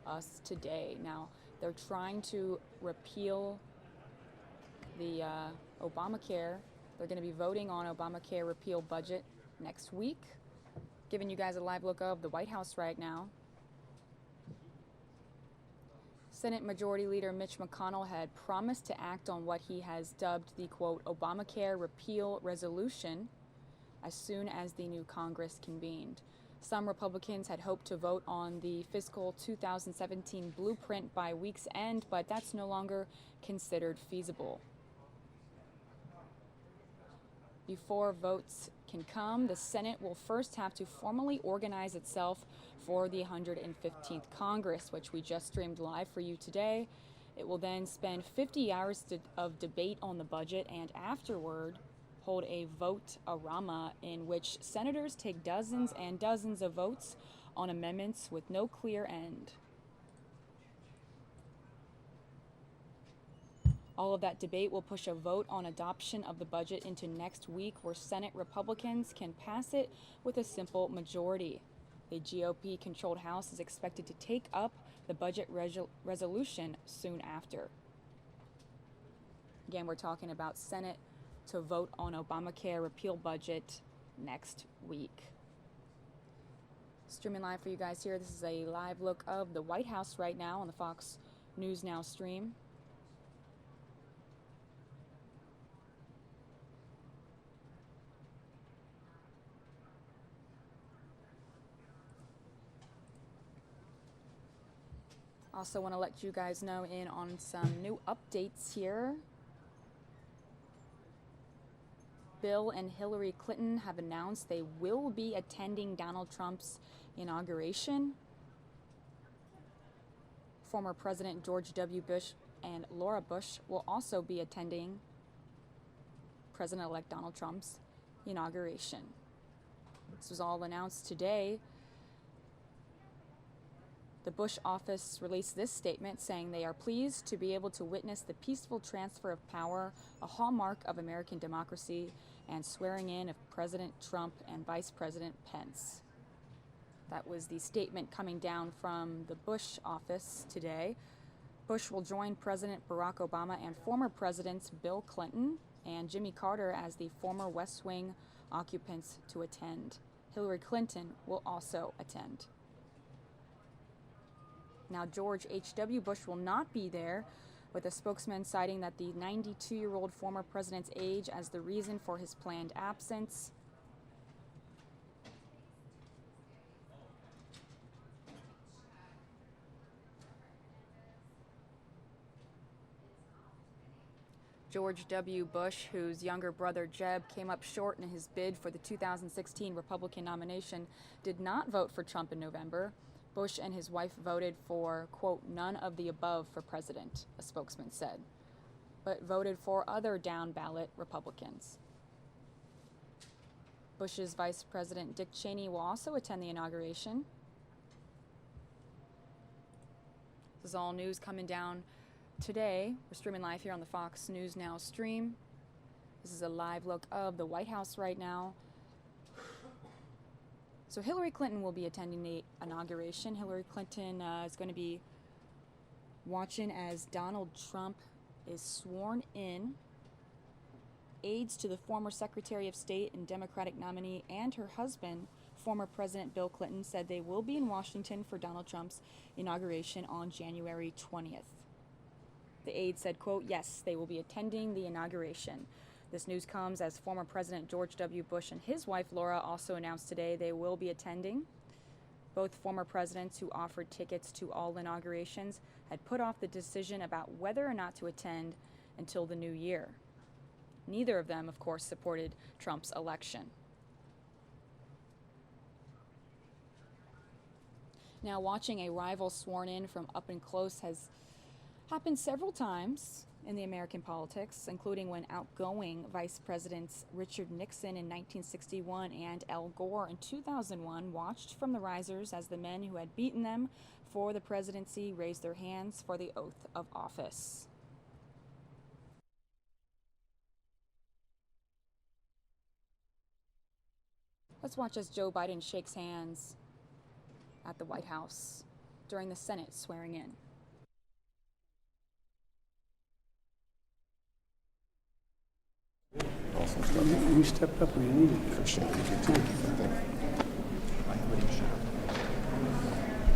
us today. Now, they're trying to repeal the Obamacare. They're going to be voting on Obamacare repeal budget next week. Giving you guys a live look of the White House right now. Senate Majority Leader Mitch McConnell had promised to act on what he has dubbed the, quote, Obamacare repeal resolution as soon as the new Congress convened. Some Republicans had hoped to vote on the fiscal 2017 blueprint by week's end, but that's no longer considered feasible. Before votes can come, the Senate will first have to formally organize itself for the 115th Congress, which we just streamed live for you today. It will then spend 50 hours of debate on the budget and afterward hold a vote-a-rama in which senators take dozens and dozens of votes on amendments with no clear end. All of that debate will push a vote on adoption of the budget into next week, where Senate Republicans can pass it with a simple majority. The GOP-controlled House is expected to take up the budget resolution soon after. Again, we're talking about Senate to vote on Obamacare repeal budget next week. Streaming live for you guys here. This is a live look of the White House right now on the Fox News Now stream. Also want to let you guys know in on some new updates here. Bill and Hillary Clinton have announced they will be attending Donald Trump's inauguration. Former President George W. Bush and Laura Bush will also be attending President-elect Donald Trump's inauguration. This was all announced today. The Bush office released this statement saying they are pleased to be able to witness the peaceful transfer of power, a hallmark of American democracy, and swearing in of President Trump and Vice President Pence. That was the statement coming down from the Bush office today. Bush will join President Barack Obama and former presidents Bill Clinton and Jimmy Carter as the former West Wing occupants to attend. Hillary Clinton will also attend. Now, George H.W. Bush will not be there, with a spokesman citing that the 92-year-old former president's age as the reason for his planned absence. George W. Bush, whose younger brother Jeb came up short in his bid for the 2016 Republican nomination, did not vote for Trump in November. Bush and his wife voted for, quote, none of the above for president, a spokesman said, but voted for other down-ballot Republicans. Bush's Vice President Dick Cheney will also attend the inauguration. This is all news coming down today. We're streaming live here on the Fox News Now stream. This is a live look of the White House right now. So Hillary Clinton will be attending the inauguration. Hillary Clinton is going to be watching as Donald Trump is sworn in. Aides to the former Secretary of State and Democratic nominee and her husband, former President Bill Clinton, said they will be in Washington for Donald Trump's inauguration on January 20th. The aide said, quote, yes, they will be attending the inauguration. This news comes as former President George W. Bush and his wife Laura also announced today they will be attending. Both former presidents who offered tickets to all inaugurations had put off the decision about whether or not to attend until the new year. Neither of them, of course, supported Trump's election. Now, watching a rival sworn in from up and close has happened several times in the American politics, including when outgoing Vice Presidents Richard Nixon in 1961 and Al Gore in 2001 watched from the risers as the men who had beaten them for the presidency raised their hands for the oath of office. Let's watch as Joe Biden shakes hands at the White House during the Senate swearing in.
You stepped up when you needed it. Thank you.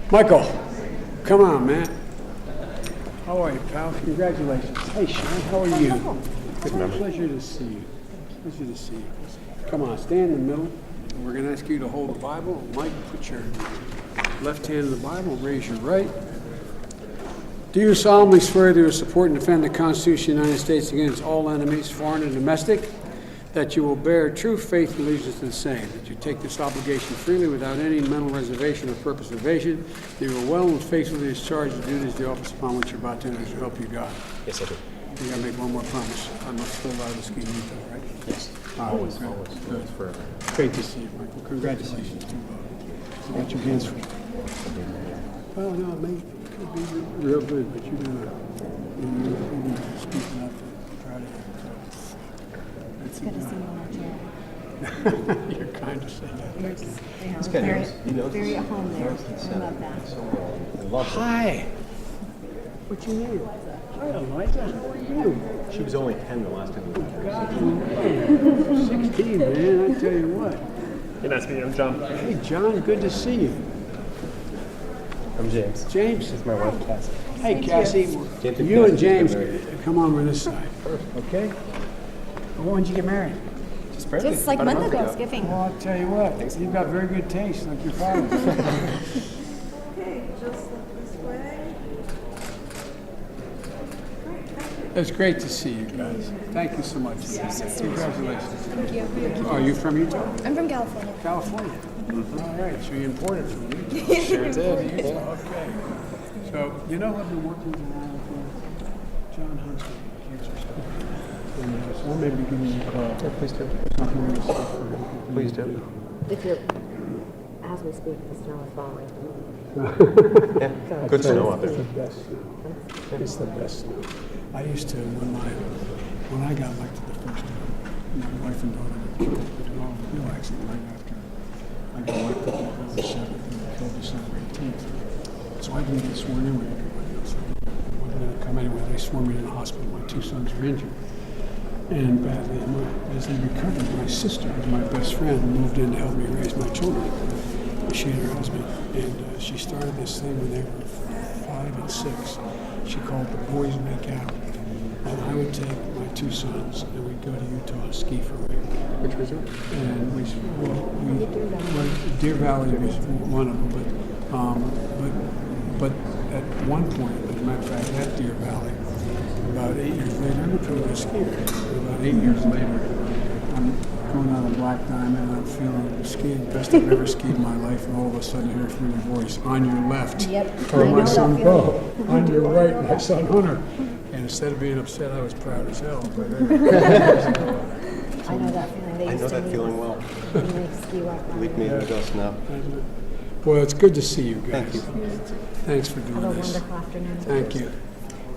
Michael, come on, man. How are you, pal? Congratulations. Hey, Sean, how are you?
Good memory.
Pleasure to see you. Pleasure to see you. Come on, stand in the middle. We're going to ask you to hold the Bible. Mike, put your left hand in the Bible, raise your right. Do you solemnly swear to support and defend the Constitution of the United States against all enemies, foreign and domestic, that you will bear true faith and allegiance to the same, that you take this obligation freely without any mental reservation or purpose of evasion, that you will well and faithfully discharge the duties of the office upon which you're about to enter, to help you God?
Yes, I do.
You gotta make one more promise. I must fill out the scheme, right?
Yes.
Always. Good.
Forever.
Great to see you, Michael. Congratulations to you. You got your hands free. Well, no, it may could be real good, but you're gonna be speaking up and proud of you.
It's good to see you in our chair.
You're kind to say that.
You're just, very at home there. I love that.
Hi. What's your name? Hi, Eliza. How are you?
She was only 10 the last time we met her.
16, man. I tell you what.
Hey, nice to meet you. I'm John.
Hey, John. Good to see you.
I'm James.
James.
This is my wife, Cassie.
Hey, Cassie.
James
You and James, come on over this side. Okay? When did you get married?
Just like a month ago, Thanksgiving.
Well, I'll tell you what. You've got very good taste, like your father.
Okay, just look this way.
It's great to see you guys. Thank you so much. Congratulations.
Thank you.
Are you from Utah?
I'm from California.
California. All right, so you imported from Utah.
Sure did.
Okay. So, you know I've been working with John Hunter, cancer stuff. And so I may be giving you a call.
Yeah, please do. Please do.
If you're, as we speak, the snow is falling.
Yeah, good snow out there.
It's the best snow. It's the best snow. I used to, when I got elected the first time, my wife and daughter were killed in a real accident right after I got elected on November 7th and they killed December 18th. So I didn't get sworn in with everybody else. I wasn't going to come anyway. They swore me in the hospital. My two sons were injured. And badly, as they recovered, my sister, who's my best friend, moved in to help me raise my children. She and her husband. And she started this thing when they were 5 and 6. She called the Boys Make Out. And I would take my two sons and we'd go to Utah and ski for a week.
Which resort?
And Deer Valley was one of them. But at one point, as a matter of fact, at Deer Valley, about 8 years later, I'm a pretty good skier. About 8 years later, I'm going on a black diamond and I'm feeling skiing the best I've ever skied in my life, and all of a sudden I hear from your voice, on your left, for my son Bo, on your right, my son Hunter. And instead of being upset, I was proud as hell.
I know that feeling.
I know that feeling well. Believe me, it does now.
Well, it's good to see you guys.
Thank you.
Thanks for doing
Have a
this.
wonderful afternoon.
Thank you.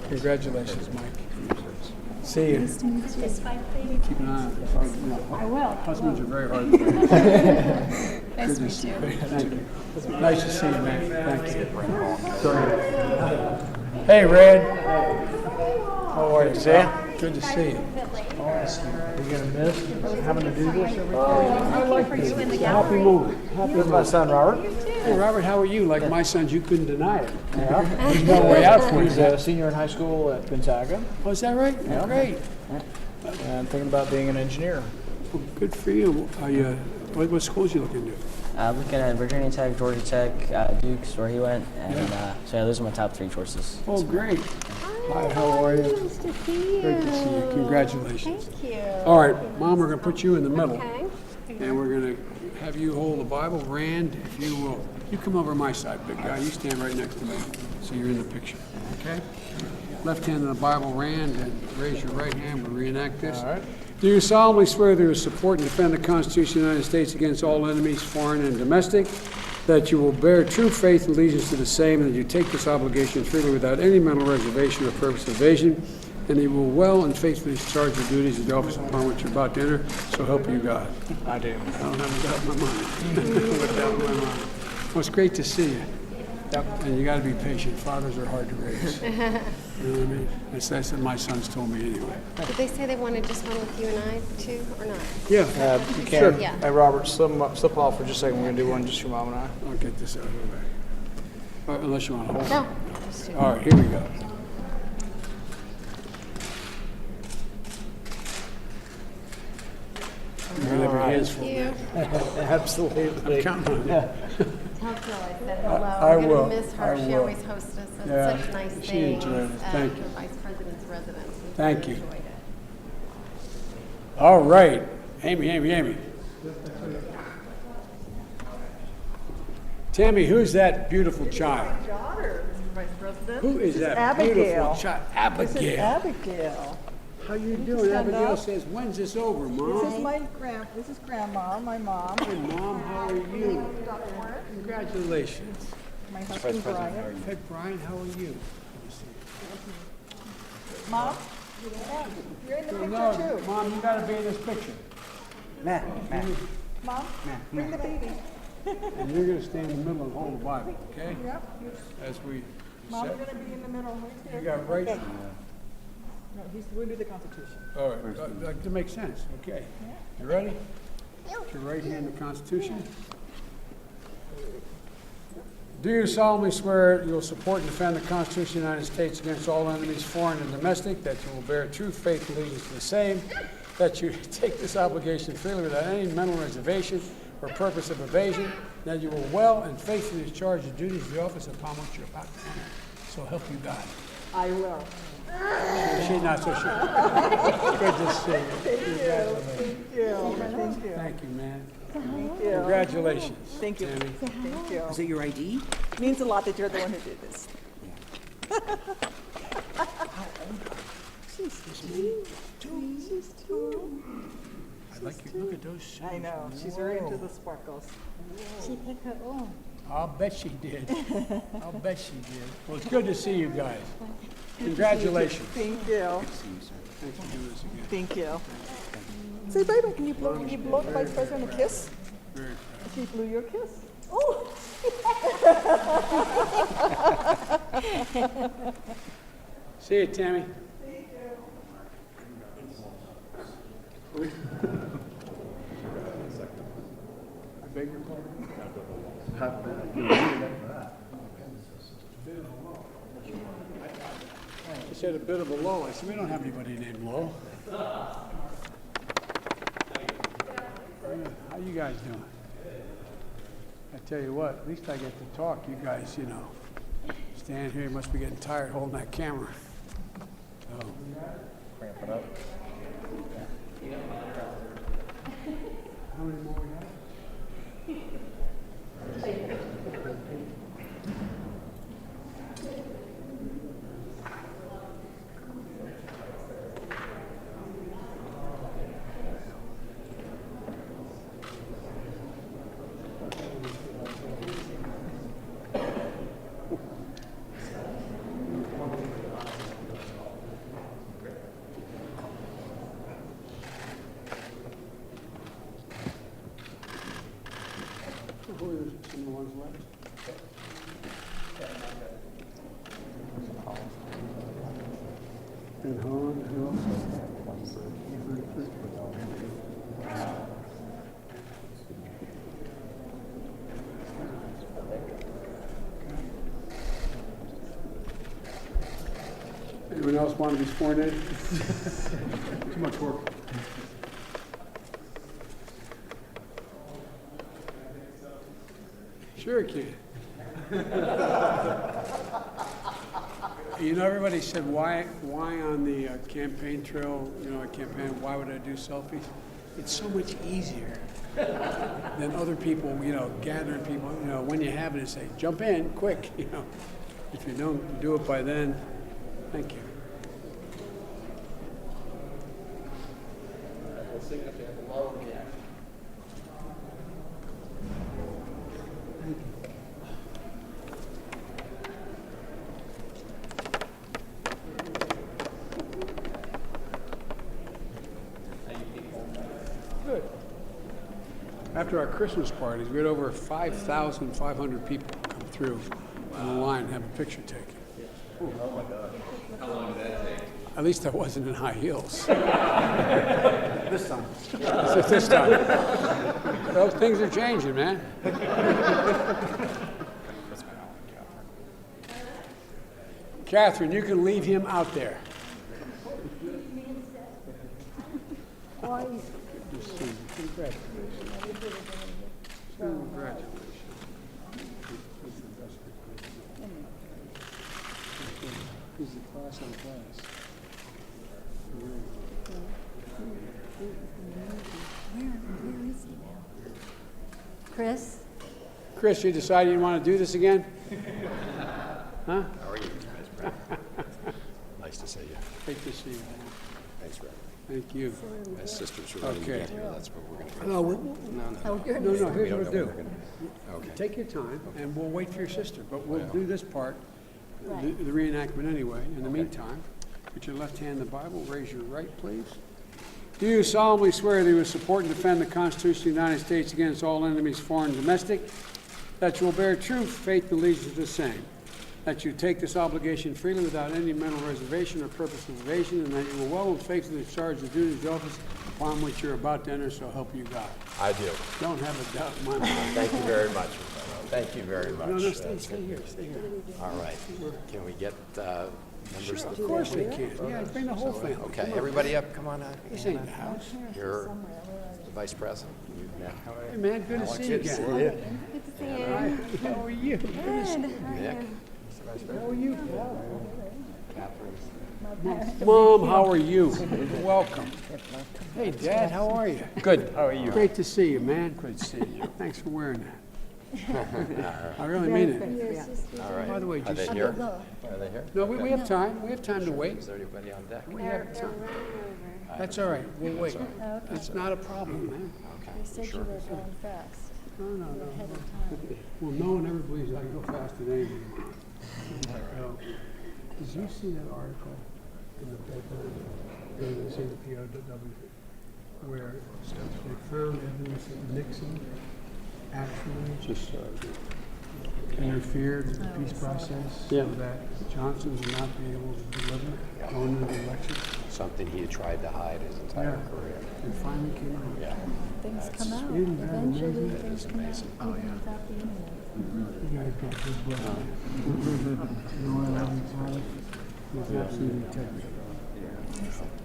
Congratulations, Mike. See you.
Nice to meet you.
This fine thing.
Keep an eye on it.
I will.
Husbands are very hard to find.
Nice to meet you.
Thank you. Nice to see you, man. Thank you. Hey, Red. How are you, Sam? Good to see you.
Awesome. Are you going to miss having to do this every day?
I like this. It's a happy moment. Happy
This is my son, Robert.
Hey, Robert, how are you? Like my sons, you couldn't deny it.
Yeah.
There's no way out for you.
He's a senior in high school at Gonzaga.
Oh, is that right?
Yeah.
Great.
And thinking about being an engineer.
Well, good for you. Are you what schools you looking to?
Looking at Virginia Tech, Georgia Tech, Duke's, where he went, and so yeah, those are my top 3 choices.
Oh, great. Hi, how are you?
Nice to see you.
Great to see you. Congratulations.
Thank you.
All right, Mom, we're going to put you in the middle.
Okay.
And we're going to have you hold the Bible. Rand, if you will, you come over my side, big guy. You stand right next to me, so you're in the picture. Okay? Left hand on the Bible, Rand, and raise your right hand. We'll reenact this.
All right.
Do you solemnly swear to support and defend the Constitution of the United States against all enemies, foreign and domestic, that you will bear true faith and allegiance to the same, and that you take this obligation freely without any mental reservation or purpose of evasion, and that you will well and faithfully discharge the duties of the office upon which you're about to enter, so help you God?
I do.
I don't have a doubt in my mind. No doubt in my mind. Well, it's great to see you.
Yep.
And you got to be patient. Fathers are hard to raise. You know what I mean? That's what my sons told me anyway.
Did they say they wanted just one with you and I too, or not?
Yeah.
You can.
Sure.
Yeah.
Hey, Robert, slip off for just a second. We're going to do one just your mom and I.
I'll get this out of the way. Unless you want to hold
No.
it. All right, here we go. hands full.
Absolutely.
I'm counting on you.
Yeah.
Tell Jill I said hello.
I
We're
will.
going to miss her.
I
She
will.
always hosts us at
Yeah,
such nice
she
things.
enjoyed it. Thank you.
The Vice President's residence. We
Thank
really
you.
enjoyed it.
All right. Amy. Tammy, who's that beautiful child?
My daughter, Mr. Vice President.
Who is
This
that beautiful child?
This is
Abigail.
Abigail.
How you
Can
doing?
stand
Abigail
up?
says, when's this over, Mom?
This is Grandma, my mom.
Hey, Mom, how are you?
Dr. Warren.
Congratulations.
My husband, Brian.
Hey, Brian, how are you?
Mom? You're in the picture
No,
too.
Mom, you gotta be in this picture.
Matt.
Mom, bring the baby.
And you're gonna stand in the middle and hold the Bible, okay?
Yep.
As we
Mom,
set.
you're going to be in the middle right here.
You got right.
Okay. No, we'll do the Constitution.
All right, that makes sense, okay. You ready? Put your right hand in the Constitution. Do you solemnly swear you will support and defend the Constitution of the United States against all enemies, foreign and domestic, that you will bear true faith and allegiance to the same, that you take this obligation freely without any mental reservation or purpose of evasion, that you will well and faithfully discharge the duties of the office upon which you're about to enter. So help you God.
I will.
She's not so sure. Good to see you.
Thank you.
Thank you, man.
Thank you.
Congratulations.
Thank you.
Tammy.
Thank you.
Is it your ID?
Means a lot that you're the one who did this. She's two.
I like you. Look at those shoes.
I know. She's very into the sparkles.
She picked her own.
I'll bet she did. I'll bet she did. Well, it's good to see you guys. Congratulations.
Thank you.
Thanks for doing this again.
Thank you. Say, baby, can you blow the Vice President a kiss?
Very
She blew your kiss. Oh!
See you, Tammy. I beg your pardon? I said a bit of a low. I said, we don't have anybody named Low. How you guys doing? I tell you what, at least I get to talk. You guys, you know, stand here, you must be getting tired holding that camera. So.
Cramp it up.
How many more we have? Who are some of the ones left? And Holland, who else? Anyone else want to be sworn in? Too much work. Sure it can. You know, everybody said, why on the campaign trail, you know, a campaign, why would I do selfies? It's so much easier than other people, you know, gathering people, you know, when you have it and say, jump in, quick, you know. If you don't do it by then, thank you. Good. After our Christmas parties, we had over 5,500 people come through in the line and have a picture taken.
Oh my God. How long did that take?
At least I wasn't in high heels.
This time.
This time. Those things are changing, man. Catherine, you can leave him out there.
Why?
Good to see you. Congratulations. He's the class of the class.
Where is he now? Chris?
Chris, you decided you want to do this again? Huh?
How are you, Vice President? Nice to see you.
Great to see you.
Thanks, Rick.
Thank you.
My sisters were going to get here. That's what we're going to do.
No,
No,
here's
we
what
don't
we'll
know
do.
when we're gonna- Okay.
Take your time, and we'll wait for your sister, but we'll
Yeah.
do this part, the reenactment anyway. In the meantime, put your left hand in the Bible, raise your right, please. Do you solemnly swear that you will support and defend the Constitution of the United States against all enemies, foreign and domestic, that you will bear true faith and allegiance to the same, that you take this obligation freely without any mental reservation or purpose of evasion, and that you will well and faithfully discharge the duties of the office upon which you're about to enter, so help you God?
I do.
Don't have a doubt in my mind.
Thank you very much. Thank you very much.
No,
That's
stay
good.
here, stay here.
All right. Can we get members
Sure,
of
of course we can. Yeah, bring the whole family.
Okay,
Come on.
everybody up. Come on out.
This ain't the house.
You're the Vice President. You met.
Hey, man, good to see you again.
Good to see you.
Hi, how are you? Good to see you.
Nick.
How are you? Mom, how are you? Welcome. Hey, Dad, how are you?
Good. How are you?
Great to see you, man. Great to see you. Thanks for wearing that. I really mean it.
All right.
By the way,
Are they
just
here? Are they here?
No, we have time. We have time to wait.
Is there anybody on deck?
We have time. That's all right. We'll wait. It's not a problem, man.
They said you were going fast.
No.
Ahead of time.
Well, no one ever believes I can go faster than anything. Did you see that article in the paper, the POW, where they found evidence that Nixon actually just interfered with the peace process so that Johnson would not be able to deliver going into the election?
Something he had tried to hide his entire career.
It finally came out.
Yeah.
Things come out.
Isn't that
Eventually,
amazing?
things come out even without the internet.
You guys got good blood. You know what I love you, Tyler? He's absolute integrity.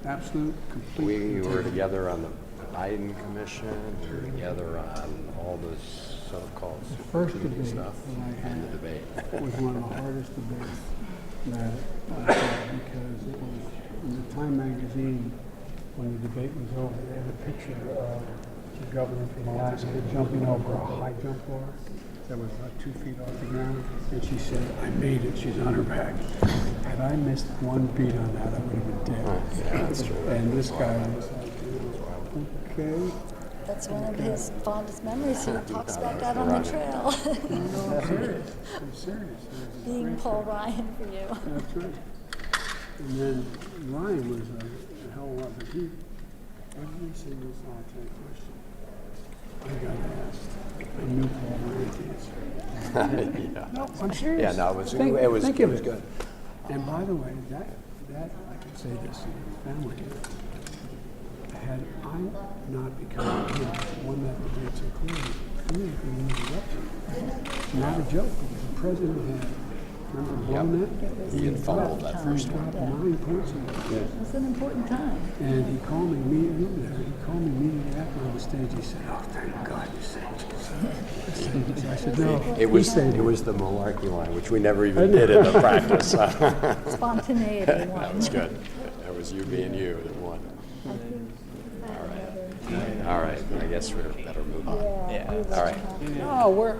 Absolute, complete
We
integrity.
were together on the Biden Commission. We were together on all this so-called
First
Super Tuesday
debate
stuff
that I
and the
had
debate.
was one of the hardest debates that I had because it was in the Time magazine when the debate was over. They had a picture of the governor from Alaska jumping over a high jump bar that was about 2 feet off the ground, and she said, "I made it." She's on her back. Had I missed one beat on that, I would have been dead.
Yeah, that's true.
And this guy was like, okay.
That's one of his fondest memories. He talks about that on the trail.
No, I'm serious. I'm serious.
Being Paul Ryan for you.
That's right. And then Ryan was a hell of a lot, but he, every single solitary question I got asked, I knew Paul Ryan answered.
Yeah.
No, I'm serious.
Yeah, no, it was
Think
it
of
was good.
And by the way, that I can say this in the family. Had I not become one that debate so clearly, we would have been in the election. Not a joke. The president had, remember blowing that?
He had fumbled that first one.
9 points in it.
It was an important time.
And he called me immediately. He called me immediately after on the stage. He said, "Oh, thank God you saved Jesus." I said, "No."
It was the malarkey line, which we never even did in the practice.
Spontaneity won.
That was good. That was you being you that won. All right. I guess we better move on.
Yeah.
All right.
No, we're.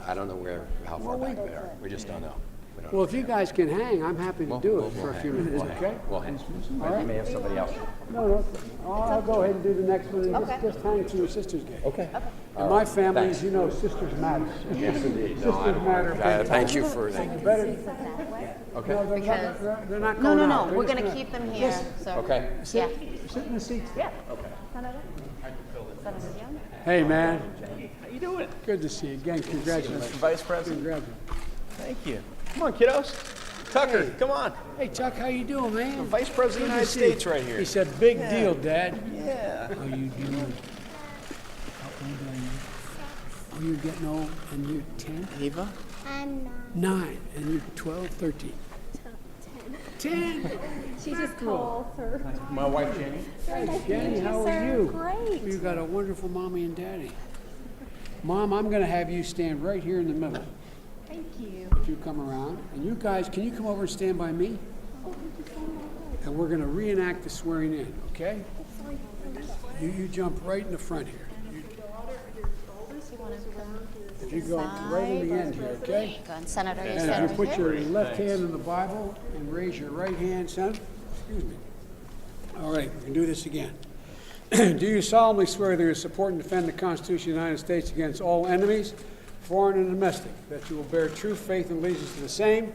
I don't know how far back they are. We just don't know. We don't
Well,
know.
if you guys can hang, I'm happy to do it for a few minutes,
We'll
okay?
hang. We'll hang.
All right.
You may have somebody else.
No, I'll go ahead and do the next one. And just hang to your sister's gate.
Okay.
In my family, as you know, sisters matter.
Yes, indeed.
Sisters matter.
Thank you for that.
Better.
Okay.
No,
Because
they're not going out. They're
we're
just
going to keep them here. So.
Okay.
Yeah.
Sit in the seats.
Yeah.
Okay.
Senator Young.
Hey, man.
How you doing?
Good to see you again. Congratulations.
Mr. Vice President.
Congratulations.
Thank you. Come on, kiddos. Tucker,
Hey.
come on.
Hey, Chuck, how you doing, man?
The Vice President of the
Good to
United
see
States
you.
right here.
He said, "Big deal, Dad."
Yeah.
How you doing? How old are you? Oh, you're getting old, and you're 10?
Ava?
I'm
9, and you're 12, 13. 10.
She's just tall, sir.
My wife, Jenny.
Very nice to
Jenny,
meet you,
how are
sir.
you?
Great.
You got a wonderful mommy and daddy. Mom, I'm going to have you stand right here in the middle.
Thank you.
If you come around. And you guys, can you come over and stand by me? And we're going to reenact the swearing in, okay? You jump right in the front here. If you go right in the end here, okay?
Go on, Senator.
And if you put your left hand on the Bible and raise your right hand, son. Excuse me. All right, we can do this again. Do you solemnly swear that you will support and defend the Constitution of the United States against all enemies, foreign and domestic, that you will bear true faith and allegiance to the same,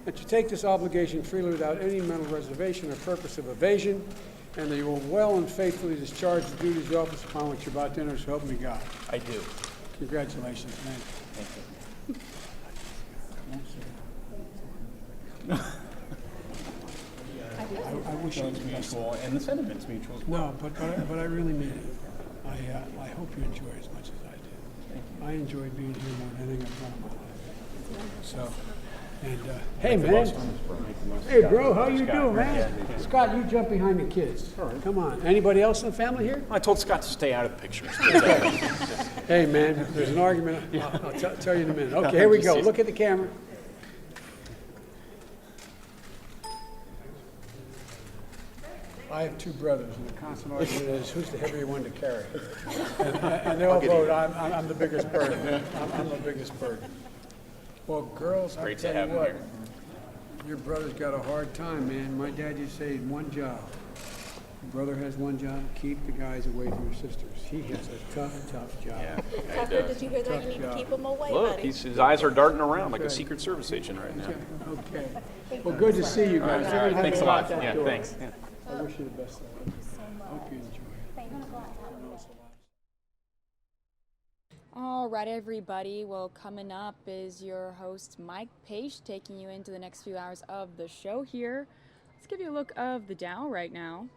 that you take this obligation freely without any mental reservation or purpose of evasion, and that you will well and faithfully discharge the duties of the office upon which you're about to enter, so help me God?
I do.
Congratulations, man.
Thank you.
I wish it was
mutual, and the sentiment's mutual as well.
No, but I really mean it. I hope you enjoy it as much as I did. I enjoyed being here more than anything I've done in my life. So, and hey, man. Hey, bro, how you doing, man? Scott, you jump behind the kids. Come on. Anybody else in the family here?
I told Scott to stay out of the pictures.
Hey, man, there's an argument. I'll tell you in a minute. Okay, here we go. Look at the camera. I have two brothers, and the constant argument is who's the heavier one to carry. And they all vote, I'm the biggest burden. I'm the biggest burden. Well, girls, I tell you what, your brother's got a hard time, man. My dad used to say one job. Your brother has one job, keep the guys away from your sisters. He has a tough job.
Yeah.
Tucker, did you hear that? You need to keep him away,
Look,
buddy.
his eyes are darting around like a Secret Service agent right now.
Okay. Well, good to see you guys.
All right. Thanks a lot. Yeah, thanks. Yeah.
I wish you the best of luck. Hope you enjoy it.
Thank you.
All right, everybody. Well, coming up is your host, Mike Page, taking you into the next few hours of the show here. Let's give you a look of the Dow right now.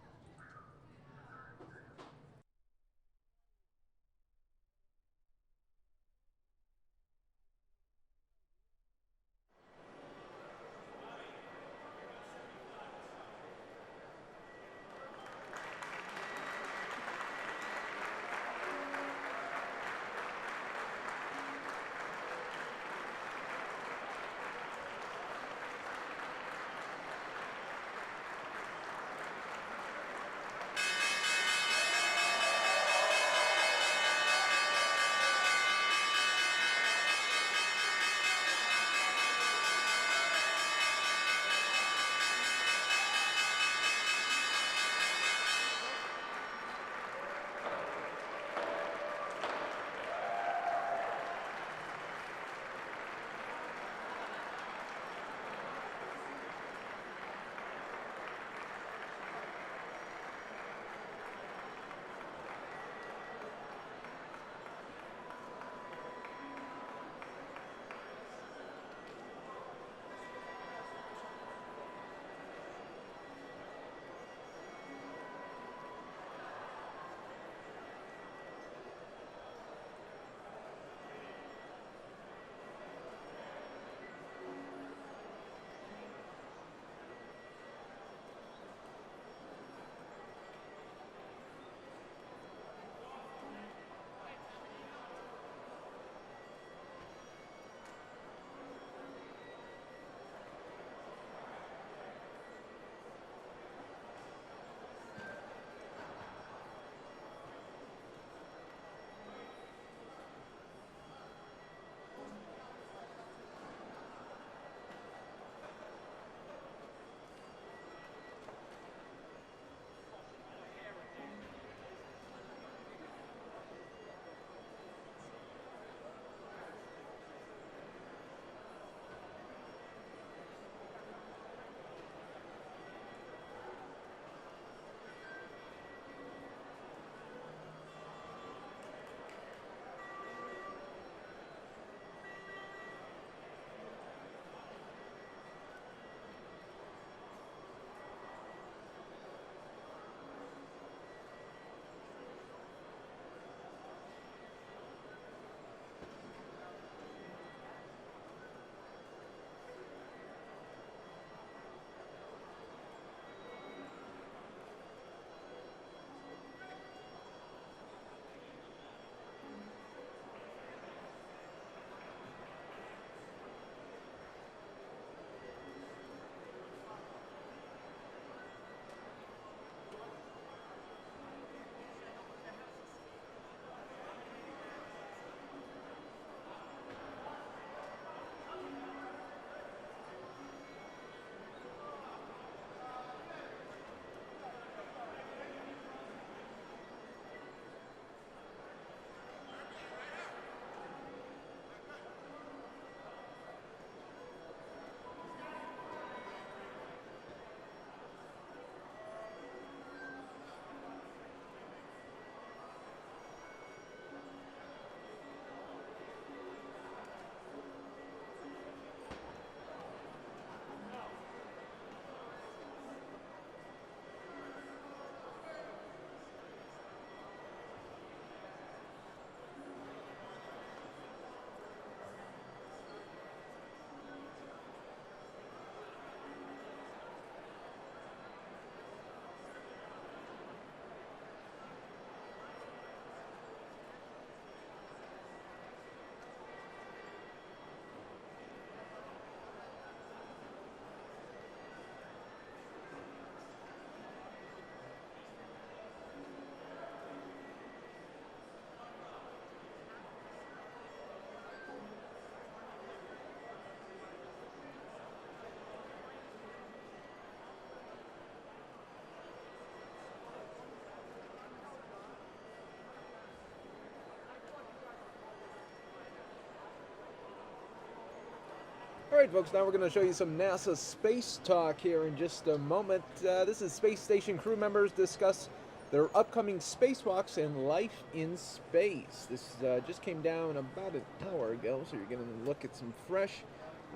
right, folks, now we're going to show you some NASA space talk here in just a moment. This is space station crew members discuss their upcoming spacewalks and life in space. This just came down about an hour ago, so you're going to look at some fresh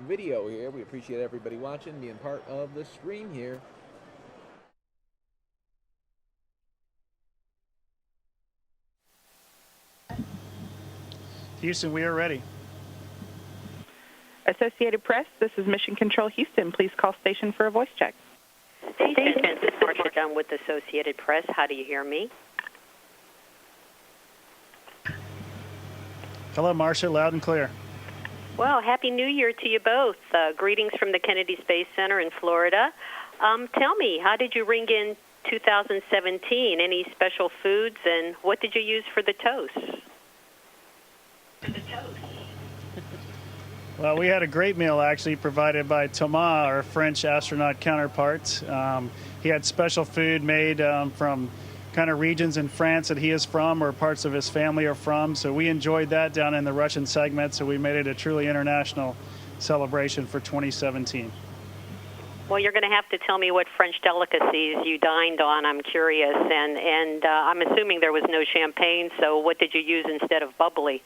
video here. We appreciate everybody watching, being part of the stream here.
Houston, we are ready.
Associated Press, this is Mission Control Houston. Please call station for a voice check.
Station, this is Marcia Dunn with Associated Press. How do you hear me?
Hello, Marcia, loud and clear.
Well, Happy New Year to you both. Greetings from the Kennedy Space Center in Florida. Tell me, how did you ring in 2017? Any special foods, and what did you use for the toast?
Well, we had a great meal actually provided by Thomas, our French astronaut counterpart. He had special food made from kind of regions in France that he is from or parts of his family are from. So we enjoyed that down in the Russian segment. So we made it a truly international celebration for 2017.
Well, you're going to have to tell me what French delicacies you dined on. I'm curious. And I'm assuming there was no champagne. So what did you use instead of bubbly?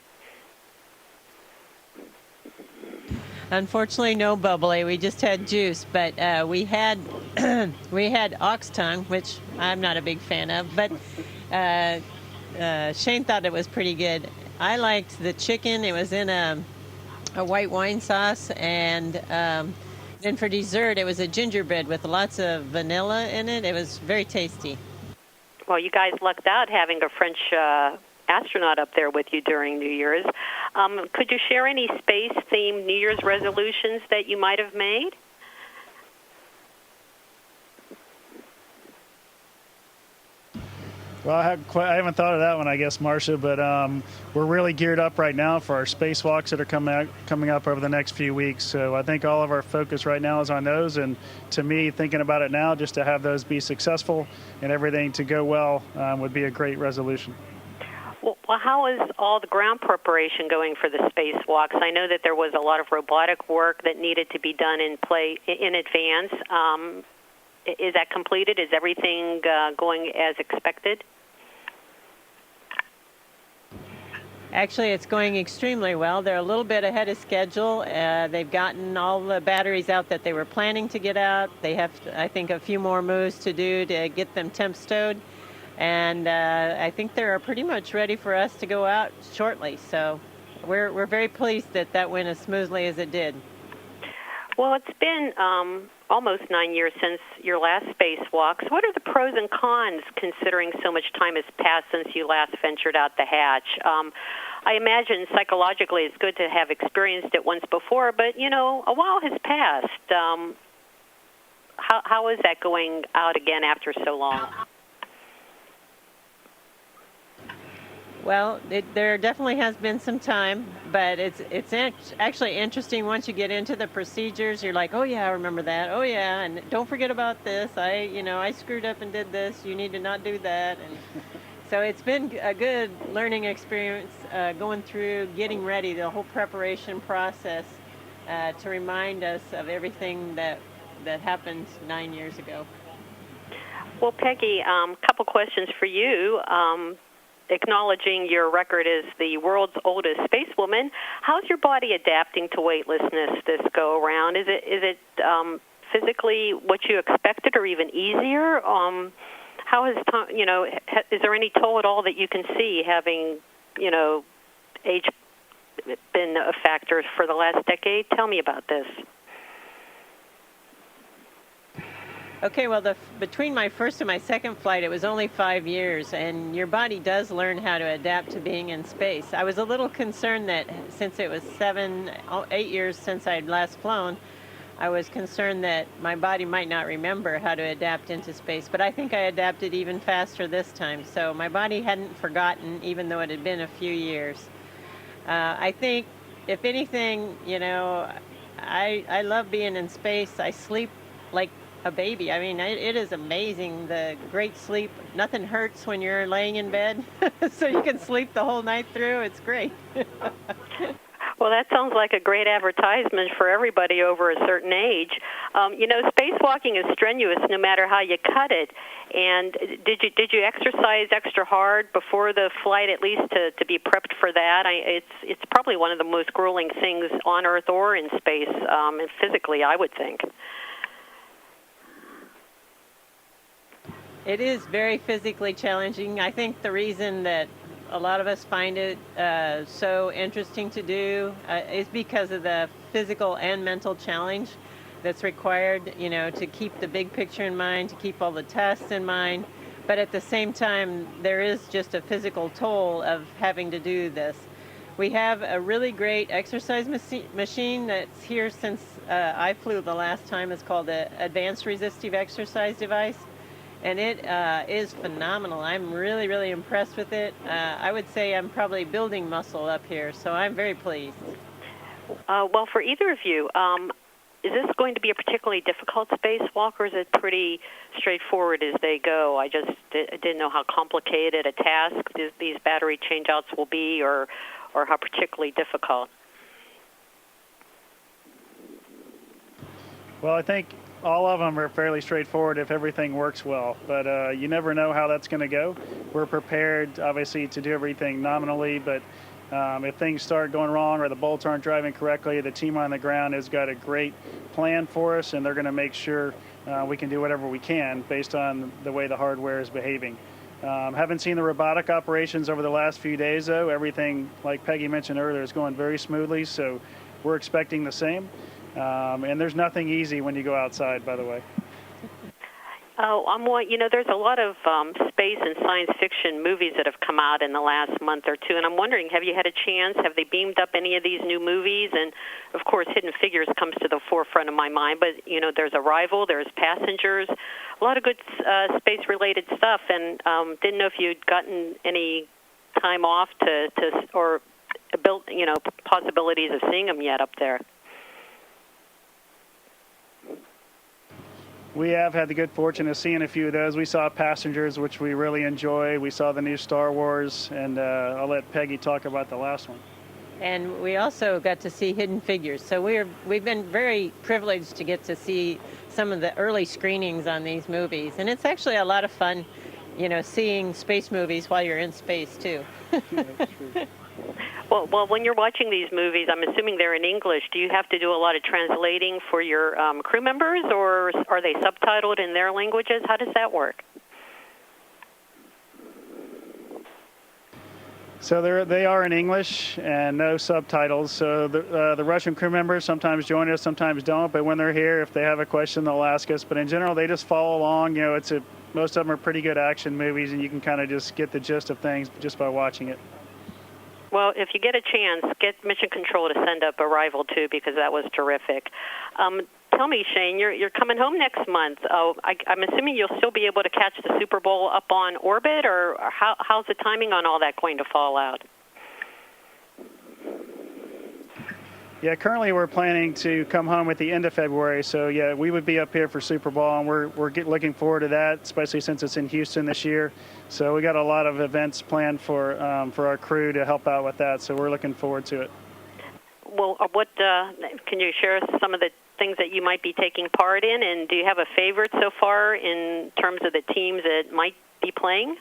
Unfortunately, no bubbly. We just had juice, but we had we had ox tongue, which I'm not a big fan of. But Shane thought it was pretty good. I liked the chicken. It was in a white wine sauce, and then for dessert, it was a gingerbread with lots of vanilla in it. It was very tasty.
Well, you guys lucked out having a French astronaut up there with you during New Year's. Could you share any space-themed New Year's resolutions that you might have made?
Well, I haven't thought of that one, I guess, Marcia, but we're really geared up right now for our spacewalks that are coming up over the next few weeks. So I think all of our focus right now is on those. And to me, thinking about it now, just to have those be successful and everything to go well would be a great resolution.
Well, how is all the ground preparation going for the spacewalks? I know that there was a lot of robotic work that needed to be done in advance. Is that completed? Is everything going as expected?
Actually, it's going extremely well. They're a little bit ahead of schedule. They've gotten all the batteries out that they were planning to get out. They have, I think, a few more moves to do to get them temp stowed. And I think they're pretty much ready for us to go out shortly. So we're very pleased that that went as smoothly as it did.
Well, it's been almost 9 years since your last spacewalks. What are the pros and cons, considering so much time has passed since you last ventured out the hatch? I imagine psychologically it's good to have experienced it once before, but, you know, a while has passed. How is that going out again after so long?
Well, there definitely has been some time, but it's actually interesting once you get into the procedures. You're like, oh yeah, I remember that. Oh yeah, and don't forget about this. I screwed up and did this. You need to not do that. And so it's been a good learning experience going through, getting ready, the whole preparation process to remind us of everything that happened 9 years ago.
Well, Peggy, a couple questions for you. Acknowledging your record as the world's oldest spacewoman, how's your body adapting to weightlessness this go around? Is it physically what you expected, or even easier? How has is there any toll at all that you can see, having age been a factor for the last decade? Tell me about this.
Okay, well, between my first and my second flight, it was only 5 years, and your body does learn how to adapt to being in space. I was a little concerned that since it was 8 years since I'd last flown, I was concerned that my body might not remember how to adapt into space, but I think I adapted even faster this time. So my body hadn't forgotten, even though it had been a few years. I think, if anything, I love being in space. I sleep like a baby. I mean, it is amazing, the great sleep. Nothing hurts when you're laying in bed, so you can sleep the whole night through. It's great.
Well, that sounds like a great advertisement for everybody over a certain age. Spacewalking is strenuous no matter how you cut it. And did you exercise extra hard before the flight, at least to be prepped for that? It's probably one of the most grueling things on Earth or in space, and physically, I would think.
It is very physically challenging. I think the reason that a lot of us find it so interesting to do is because of the physical and mental challenge that's required, to keep the big picture in mind, to keep all the tests in mind. But at the same time, there is just a physical toll of having to do this. We have a really great exercise machine that's here since I flew the last time. It's called the Advanced Resistive Exercise Device. And it is phenomenal. I'm really, really impressed with it. I would say I'm probably building muscle up here, so I'm very pleased.
Well, for either of you, is this going to be a particularly difficult spacewalk, or is it pretty straightforward as they go? I just didn't know how complicated a task these battery changeouts will be, or how particularly difficult.
Well, I think all of them are fairly straightforward if everything works well, but you never know how that's going to go. We're prepared, obviously, to do everything nominally, but if things start going wrong or the bolts aren't driving correctly, the team on the ground has got a great plan for us, and they're going to make sure we can do whatever we can based on the way the hardware is behaving. Haven't seen the robotic operations over the last few days, though. Everything, like Peggy mentioned earlier, is going very smoothly, so we're expecting the same. And there's nothing easy when you go outside, by the way.
There's a lot of space and science fiction movies that have come out in the last month or two, and I'm wondering, have you had a chance? Have they beamed up any of these new movies? And, of course, Hidden Figures comes to the forefront of my mind, but, there's Arrival, there's Passengers, a lot of good space-related stuff, and didn't know if you'd gotten any time off or built, possibilities of seeing them yet up there.
We have had the good fortune of seeing a few of those. We saw Passengers, which we really enjoy. We saw the new Star Wars, and I'll let Peggy talk about the last one.
And we also got to see Hidden Figures. So we've been very privileged to get to see some of the early screenings on these movies. And it's actually a lot of fun, seeing space movies while you're in space, too.
Yeah, that's true.
Well, when you're watching these movies, I'm assuming they're in English. Do you have to do a lot of translating for your crew members, or are they subtitled in their languages? How does that work?
So they are in English and no subtitles. So the Russian crew members sometimes join us, sometimes don't. But when they're here, if they have a question, they'll ask us. But in general, they just follow along. Most of them are pretty good action movies, and you can kind of just get the gist of things just by watching it.
Well, if you get a chance, get Mission Control to send up Arrival, too, because that was terrific. Tell me, Shane, you're coming home next month. I'm assuming you'll still be able to catch the Super Bowl up on orbit, or how's the timing on all that going to fall out?
Yeah, currently we're planning to come home at the end of February, so yeah, we would be up here for Super Bowl, and we're looking forward to that, especially since it's in Houston this year. So we got a lot of events planned for our crew to help out with that, so we're looking forward to it.
Well, can you share some of the things that you might be taking part in, and do you have a favorite so far in terms of the teams that might be playing?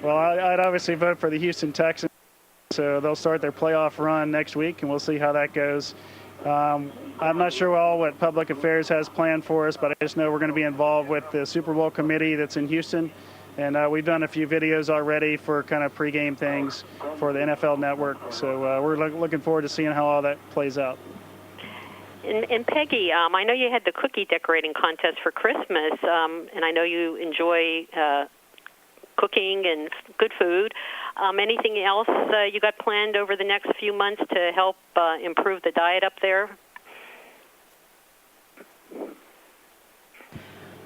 Well, I'd obviously vote for the Houston Texans. So they'll start their playoff run next week, and we'll see how that goes. I'm not sure what public affairs has planned for us, but I just know we're going to be involved with the Super Bowl committee that's in Houston. And we've done a few videos already for kind of pregame things for the NFL Network. So we're looking forward to seeing how all that plays out.
And Peggy, I know you had the cookie decorating contest for Christmas, and I know you enjoy cooking and good food. Anything else you got planned over the next few months to help improve the diet up there?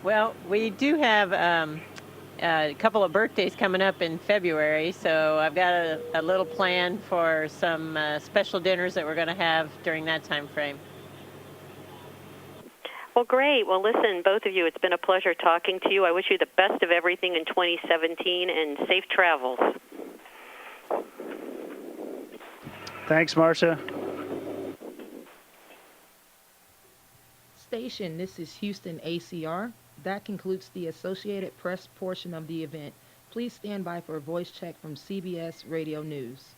Well, we do have a couple of birthdays coming up in February, so I've got a little plan for some special dinners that we're going to have during that time frame.
Well, great. Well, listen, both of you, it's been a pleasure talking to you. I wish you the best of everything in 2017 and safe travels.
Thanks, Marcia.
Station, this is Houston ACR. That concludes the Associated Press portion of the event. Please stand by for a voice check from CBS Radio News.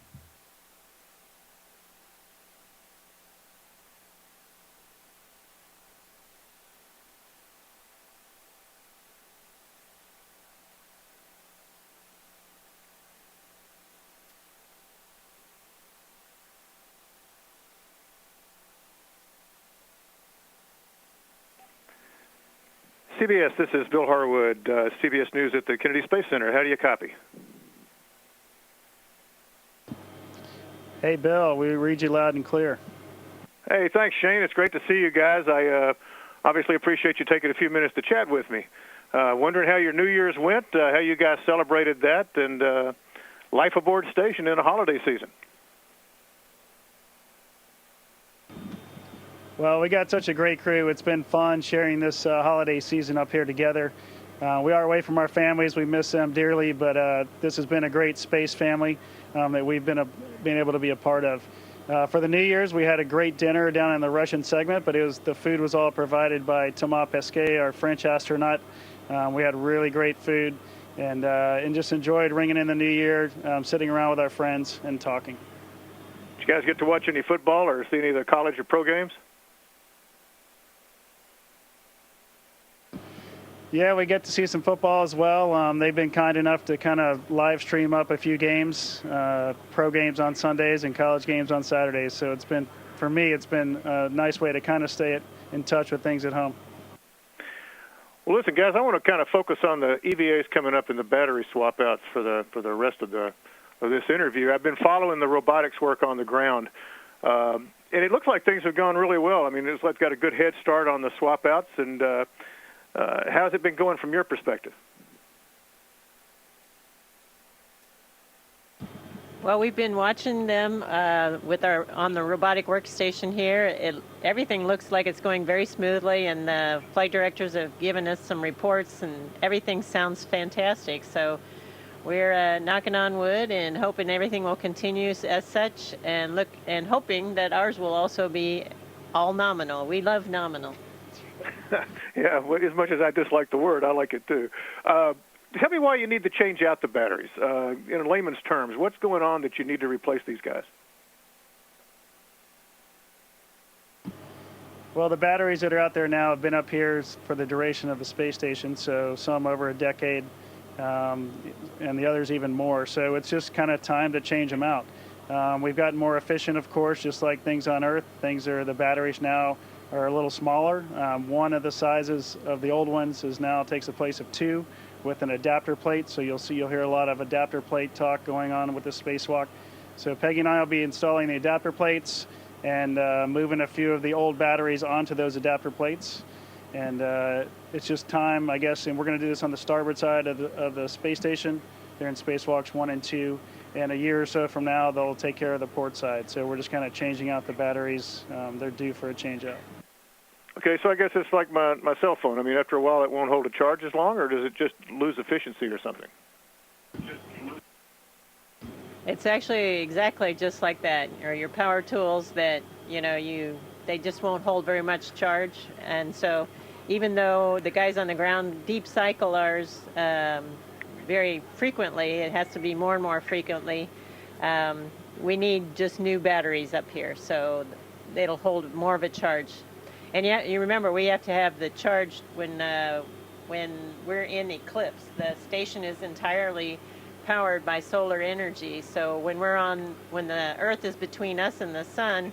CBS, this is Bill Harwood, CBS News at the Kennedy Space Center. How do you copy?
Hey, Bill, we read you loud and clear.
Hey, thanks, Shane. It's great to see you guys. I obviously appreciate you taking a few minutes to chat with me. Wondering how your New Year's went, how you guys celebrated that, and life aboard station in a holiday season.
Well, we got such a great crew. It's been fun sharing this holiday season up here together. We are away from our families. We miss them dearly, but this has been a great space family that we've been able to be a part of. For the New Year's, we had a great dinner down in the Russian segment, but the food was all provided by Thomas Pesquet, our French astronaut. We had really great food and just enjoyed ringing in the new year, sitting around with our friends and talking.
Did you guys get to watch any football or see any of the college or pro games?
Yeah, we get to see some football as well. They've been kind enough to kind of live stream up a few games, pro games on Sundays and college games on Saturdays. So for me, it's been a nice way to kind of stay in touch with things at home.
Well, listen, guys, I want to kind of focus on the EVAs coming up and the battery swap outs for the rest of this interview. I've been following the robotics work on the ground, and it looks like things have gone really well. I mean, it's got a good head start on the swap outs, and how's it been going from your perspective?
Well, we've been watching them on the robotic workstation here. Everything looks like it's going very smoothly, and the flight directors have given us some reports, and everything sounds fantastic. So we're knocking on wood and hoping everything will continue as such, and hoping that ours will also be all nominal. We love nominal.
Yeah, well, as much as I dislike the word, I like it too. Tell me why you need to change out the batteries. In layman's terms, what's going on that you need to replace these guys?
Well, the batteries that are out there now have been up here for the duration of the space station, so some over a decade, and the others even more. So it's just kind of time to change them out. We've gotten more efficient, of course, just like things on Earth. The batteries now are a little smaller. One of the sizes of the old ones now takes the place of two with an adapter plate. So you'll hear a lot of adapter plate talk going on with the spacewalk. So Peggy and I will be installing the adapter plates and moving a few of the old batteries onto those adapter plates. And it's just time, I guess, and we're going to do this on the starboard side of the space station. They're in spacewalks 1 and 2. And a year or so from now, they'll take care of the port side. So we're just kind of changing out the batteries. They're due for a change out.
Okay, so I guess it's like my cell phone. I mean, after a while, it won't hold a charge as long, or does it just lose efficiency or something?
It's actually exactly just like that. Or your power tools that, they just won't hold very much charge. And so even though the guys on the ground deep cycle ours very frequently, it has to be more and more frequently, we need just new batteries up here. So it'll hold more of a charge. And yet, you remember, we have to have the charge when we're in eclipse. The station is entirely powered by solar energy. So when the Earth is between us and the sun,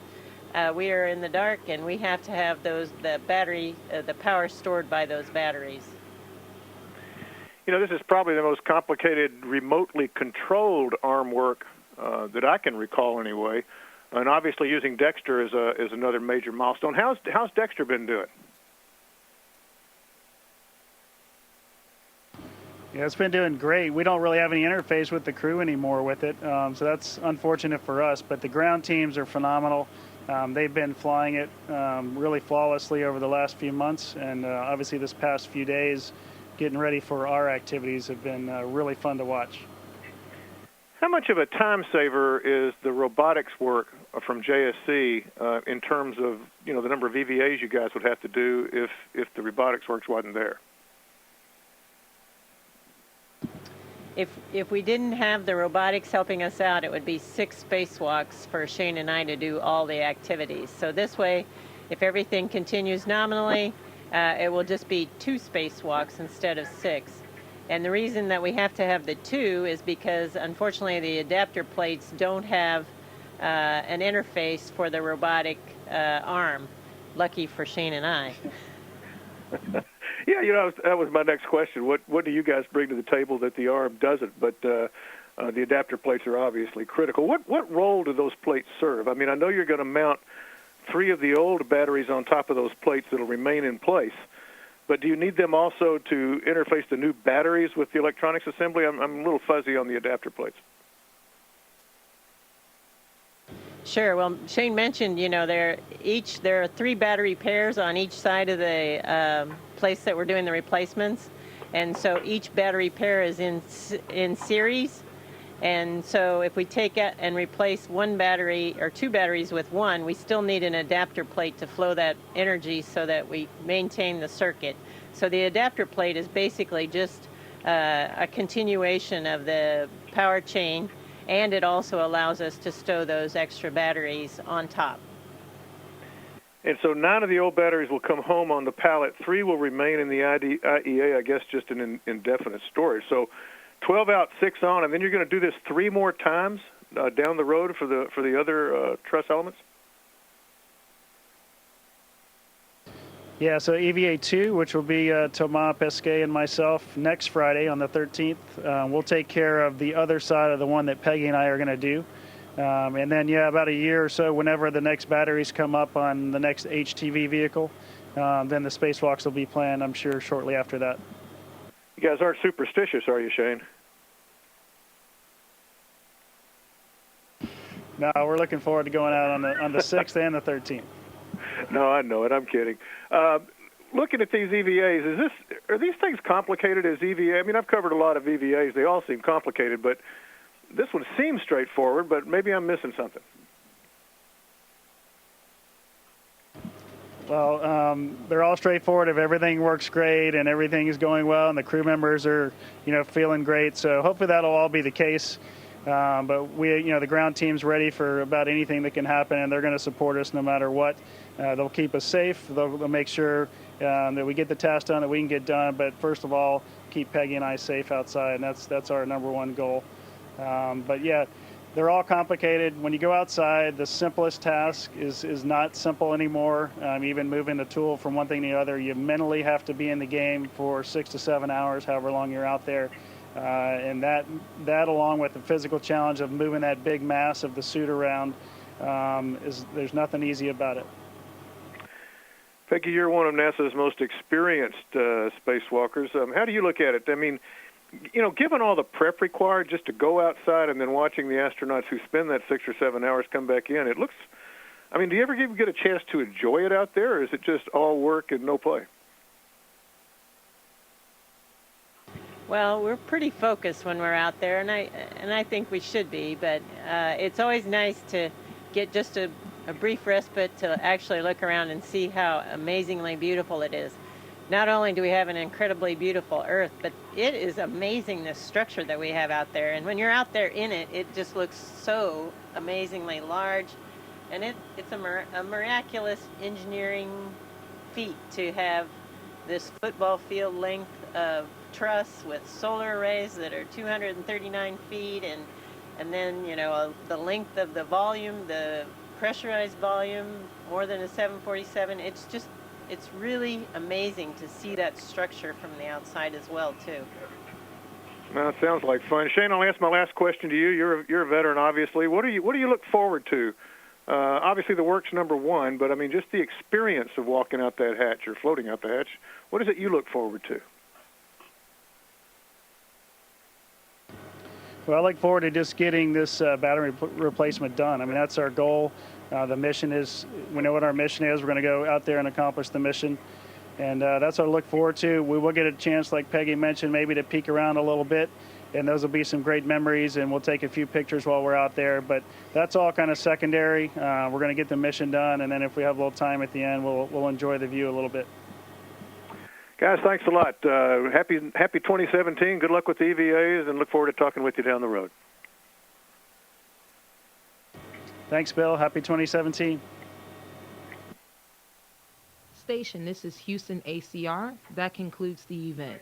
we are in the dark, and we have to have the power stored by those batteries.
This is probably the most complicated remotely controlled arm work that I can recall anyway. And obviously using Dexter is another major milestone. How's Dexter been doing?
Yeah, it's been doing great. We don't really have any interface with the crew anymore with it, so that's unfortunate for us. But the ground teams are phenomenal. They've been flying it really flawlessly over the last few months, and obviously this past few days, getting ready for our activities have been really fun to watch.
How much of a time saver is the robotics work from JSC in terms of the number of EVAs you guys would have to do if the robotics works wasn't there?
If we didn't have the robotics helping us out, it would be 6 spacewalks for Shane and I to do all the activities. So this way, if everything continues nominally, it will just be 2 spacewalks instead of 6. And the reason that we have to have the 2 is because, unfortunately, the adapter plates don't have an interface for the robotic arm. Lucky for Shane and I.
Yeah, that was my next question. What do you guys bring to the table that the arm doesn't? But the adapter plates are obviously critical. What role do those plates serve? I mean, I know you're going to mount 3 of the old batteries on top of those plates that'll remain in place. But do you need them also to interface the new batteries with the electronics assembly? I'm a little fuzzy on the adapter plates.
Sure. Well, Shane mentioned, there are 3 battery pairs on each side of the place that we're doing the replacements, and so each battery pair is in series. And so if we take it and replace 1 battery or 2 batteries with 1, we still need an adapter plate to flow that energy so that we maintain the circuit. So the adapter plate is basically just a continuation of the power chain, and it also allows us to stow those extra batteries on top.
And so 9 of the old batteries will come home on the pallet. 3 will remain in the IEA, I guess, just in indefinite storage. So 12 out, 6 on, and then you're going to do this 3 more times down the road for the other truss elements?
Yeah, so EVA 2, which will be Thomas Pesquet and myself next Friday on the 13th. We'll take care of the other side of the one that Peggy and I are going to do. And then, about a year or so, whenever the next batteries come up on the next HTV vehicle, then the spacewalks will be planned, I'm sure, shortly after that.
You guys aren't superstitious, are you, Shane?
No, we're looking forward to going out on the 6th and the 13th.
No, I know it. I'm kidding. Looking at these EVAs, are these things complicated as EVA? I mean, I've covered a lot of EVAs. They all seem complicated, but this one seems straightforward, but maybe I'm missing something.
Well, they're all straightforward if everything works great and everything is going well and the crew members are, feeling great. So hopefully that'll all be the case. But we, the ground team's ready for about anything that can happen, and they're going to support us no matter what. They'll keep us safe. They'll make sure that we get the task done, that we can get done. But first of all, keep Peggy and I safe outside, and that's our number one goal. But yeah, they're all complicated. When you go outside, the simplest task is not simple anymore. Even moving the tool from one thing to the other, you mentally have to be in the game for 6 to 7 hours, however long you're out there. And that along with the physical challenge of moving that big mass of the suit around, there's nothing easy about it.
Peggy, you're one of NASA's most experienced spacewalkers. How do you look at it? I mean, given all the prep required just to go outside and then watching the astronauts who spend that 6 or 7 hours come back in, it looks, do you ever get a chance to enjoy it out there, or is it just all work and no play?
Well, we're pretty focused when we're out there, and I think we should be, but it's always nice to get just a brief respite to actually look around and see how amazingly beautiful it is. Not only do we have an incredibly beautiful Earth, but it is amazing, the structure that we have out there. And when you're out there in it, it just looks so amazingly large. And it's a miraculous engineering feat to have this football field length of truss with solar arrays that are 239 feet, and then the length of the volume, the pressurized volume, more than a 747. It's really amazing to see that structure from the outside as well, too.
Well, it sounds like fun. Shane, I'll ask my last question to you. You're a veteran, obviously. What do you look forward to? Obviously, the work's number one, but just the experience of walking out that hatch or floating out the hatch. What is it you look forward to?
Well, I look forward to just getting this battery replacement done. That's our goal. The mission is, we know what our mission is. We're going to go out there and accomplish the mission. And that's what I look forward to. We will get a chance, like Peggy mentioned, maybe to peek around a little bit and those will be some great memories, and we'll take a few pictures while we're out there. But that's all kind of secondary. We're going to get the mission done, and then if we have a little time at the end, we'll enjoy the view a little bit.
Guys, thanks a lot. Happy 2017. Good luck with the EVAs, and look forward to talking with you down the road.
Thanks, Bill. Happy 2017.
Station, this is Houston ACR. That concludes the event.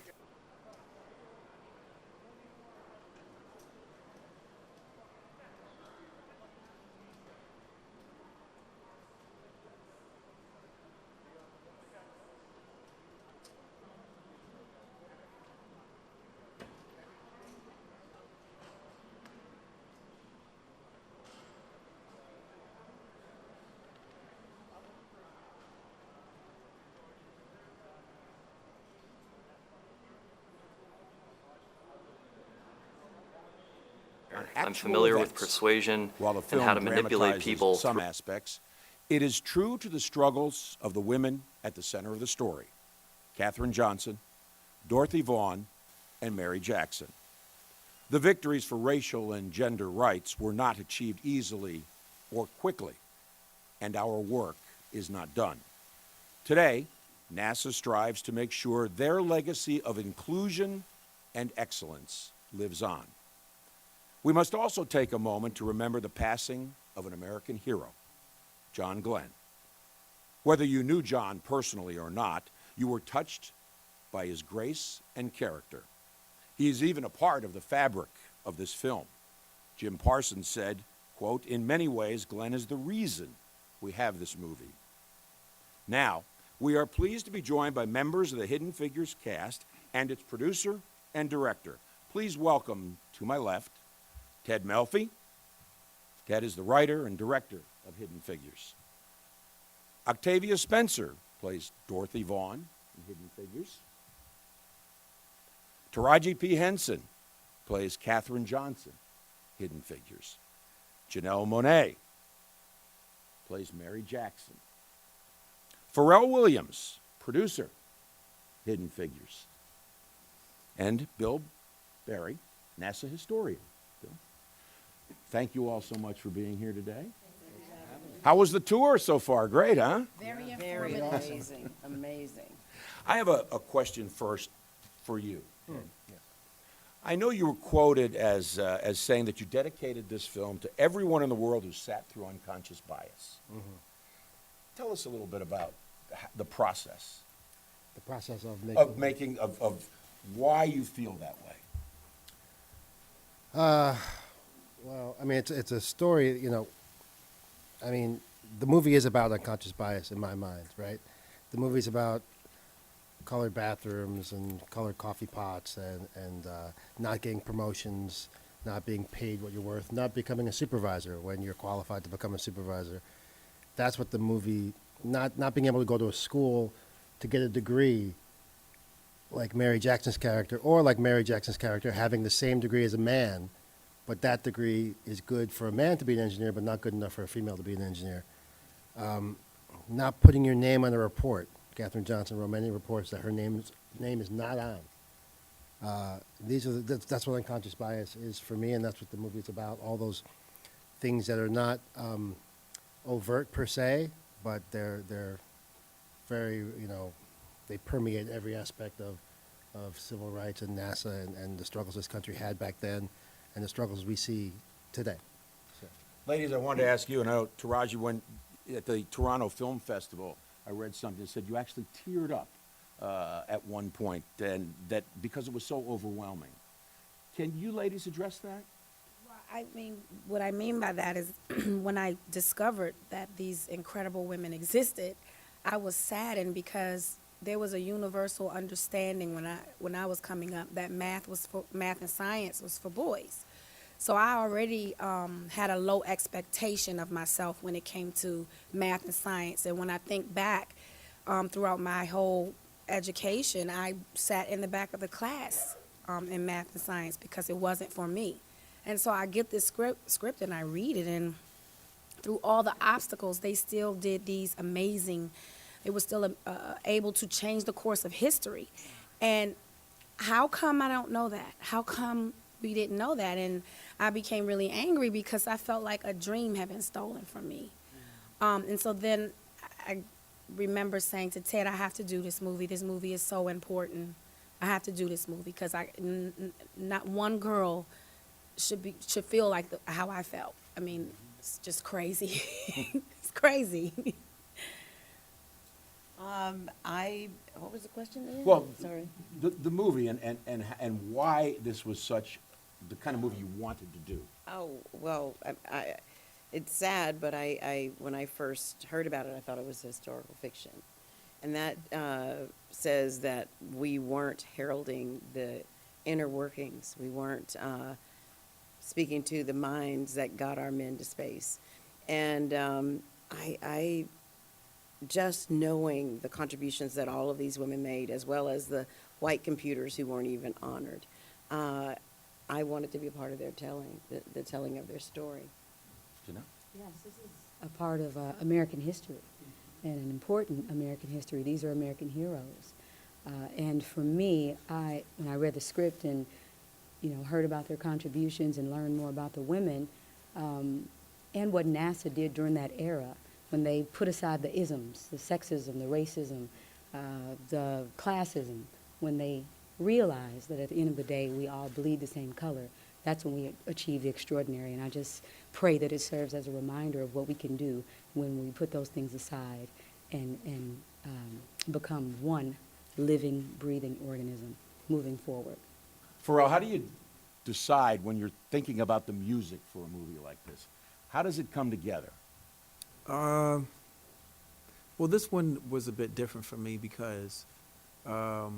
I'm familiar with persuasion and how to manipulate people.
Some aspects, it is true to the struggles of the women at the center of the story: Katherine Johnson, Dorothy Vaughan, and Mary Jackson. The victories for racial and gender rights were not achieved easily or quickly, and our work is not done. Today, NASA strives to make sure their legacy of inclusion and excellence lives on. We must also take a moment to remember the passing of an American hero, John Glenn. Whether you knew John personally or not, you were touched by his grace and character. He is even a part of the fabric of this film. Jim Parsons said, quote, "In many ways, Glenn is the reason we have this movie." Now, we are pleased to be joined by members of the Hidden Figures cast and its producer and director. Please welcome, to my left, Ted Melfi. Ted is the writer and director of Hidden Figures. Octavia Spencer plays Dorothy Vaughan in Hidden Figures. Taraji P. Henson plays Katherine Johnson, Hidden Figures. Janelle Monáe plays Mary Jackson. Pharrell Williams, producer, Hidden Figures. And Bill Barry, NASA historian. Bill, thank you all so much for being here today. How was the tour so far? Great, huh?
Very amazing. Amazing.
I have a question first for you. I know you were quoted as saying that you dedicated this film to everyone in the world who sat through unconscious bias. Tell us a little bit about the process.
The process of making
of why you feel that way.
Well, I mean, it's a story, you know. I mean, the movie is about unconscious bias in my mind, right? The movie's about colored bathrooms and colored coffee pots and not getting promotions, not being paid what you're worth, not becoming a supervisor when you're qualified to become a supervisor. That's what the movie, not being able to go to a school to get a degree like Mary Jackson's character, or like Mary Jackson's character having the same degree as a man, but that degree is good for a man to be an engineer, but not good enough for a female to be an engineer. Not putting your name on a report. Katherine Johnson wrote many reports that her name is not on. That's what unconscious bias is for me, and that's what the movie is about. All those things that are not overt per se, but they're very, you know, they permeate every aspect of civil rights and NASA and the struggles this country had back then and the struggles we see today. So.
Ladies, I wanted to ask you, and I know Taraji, when at the Toronto Film Festival, I read something that said you actually teared up at one point, and that because it was so overwhelming. Can you ladies address that?
Well, I mean, what I mean by that is when I discovered that these incredible women existed, I was saddened because there was a universal understanding when I was coming up that math and science was for boys. So I already had a low expectation of myself when it came to math and science. And when I think back throughout my whole education, I sat in the back of the class in math and science because it wasn't for me. And so I get this script and I read it, and through all the obstacles, they still did these amazing, they were still able to change the course of history. And how come I don't know that? How come we didn't know that, and I became really angry because I felt like a dream had been stolen from me. And so then I remember saying to Ted, I have to do this movie. This movie is so important. I have to do this movie because not one girl should feel like how I felt. I mean, it's just crazy. It's crazy.
What was the question again?
Well,
sorry.
the movie and why this was such the kind of movie you wanted to do.
Oh, well, it's sad, but when I first heard about it, I thought it was historical fiction. And that says that we weren't heralding the inner workings. We weren't speaking to the minds that got our men to space. And I just knowing the contributions that all of these women made, as well as the white computers who weren't even honored, I wanted to be a part of their telling, the telling of their story.
Janelle?
Yes, this is a part of American history, and an important American history. These are American heroes. And for me, when I read the script and heard about their contributions and learned more about the women, and what NASA did during that era, when they put aside the isms, the sexism, the racism, the classism, when they realized that at the end of the day we all bleed the same color, that's when we achieve the extraordinary. And I just pray that it serves as a reminder of what we can do when we put those things aside and become one living, breathing organism moving forward.
Pharrell, how do you decide when you're thinking about the music for a movie like this? How does it come together?
Well, this one was a bit different for me because I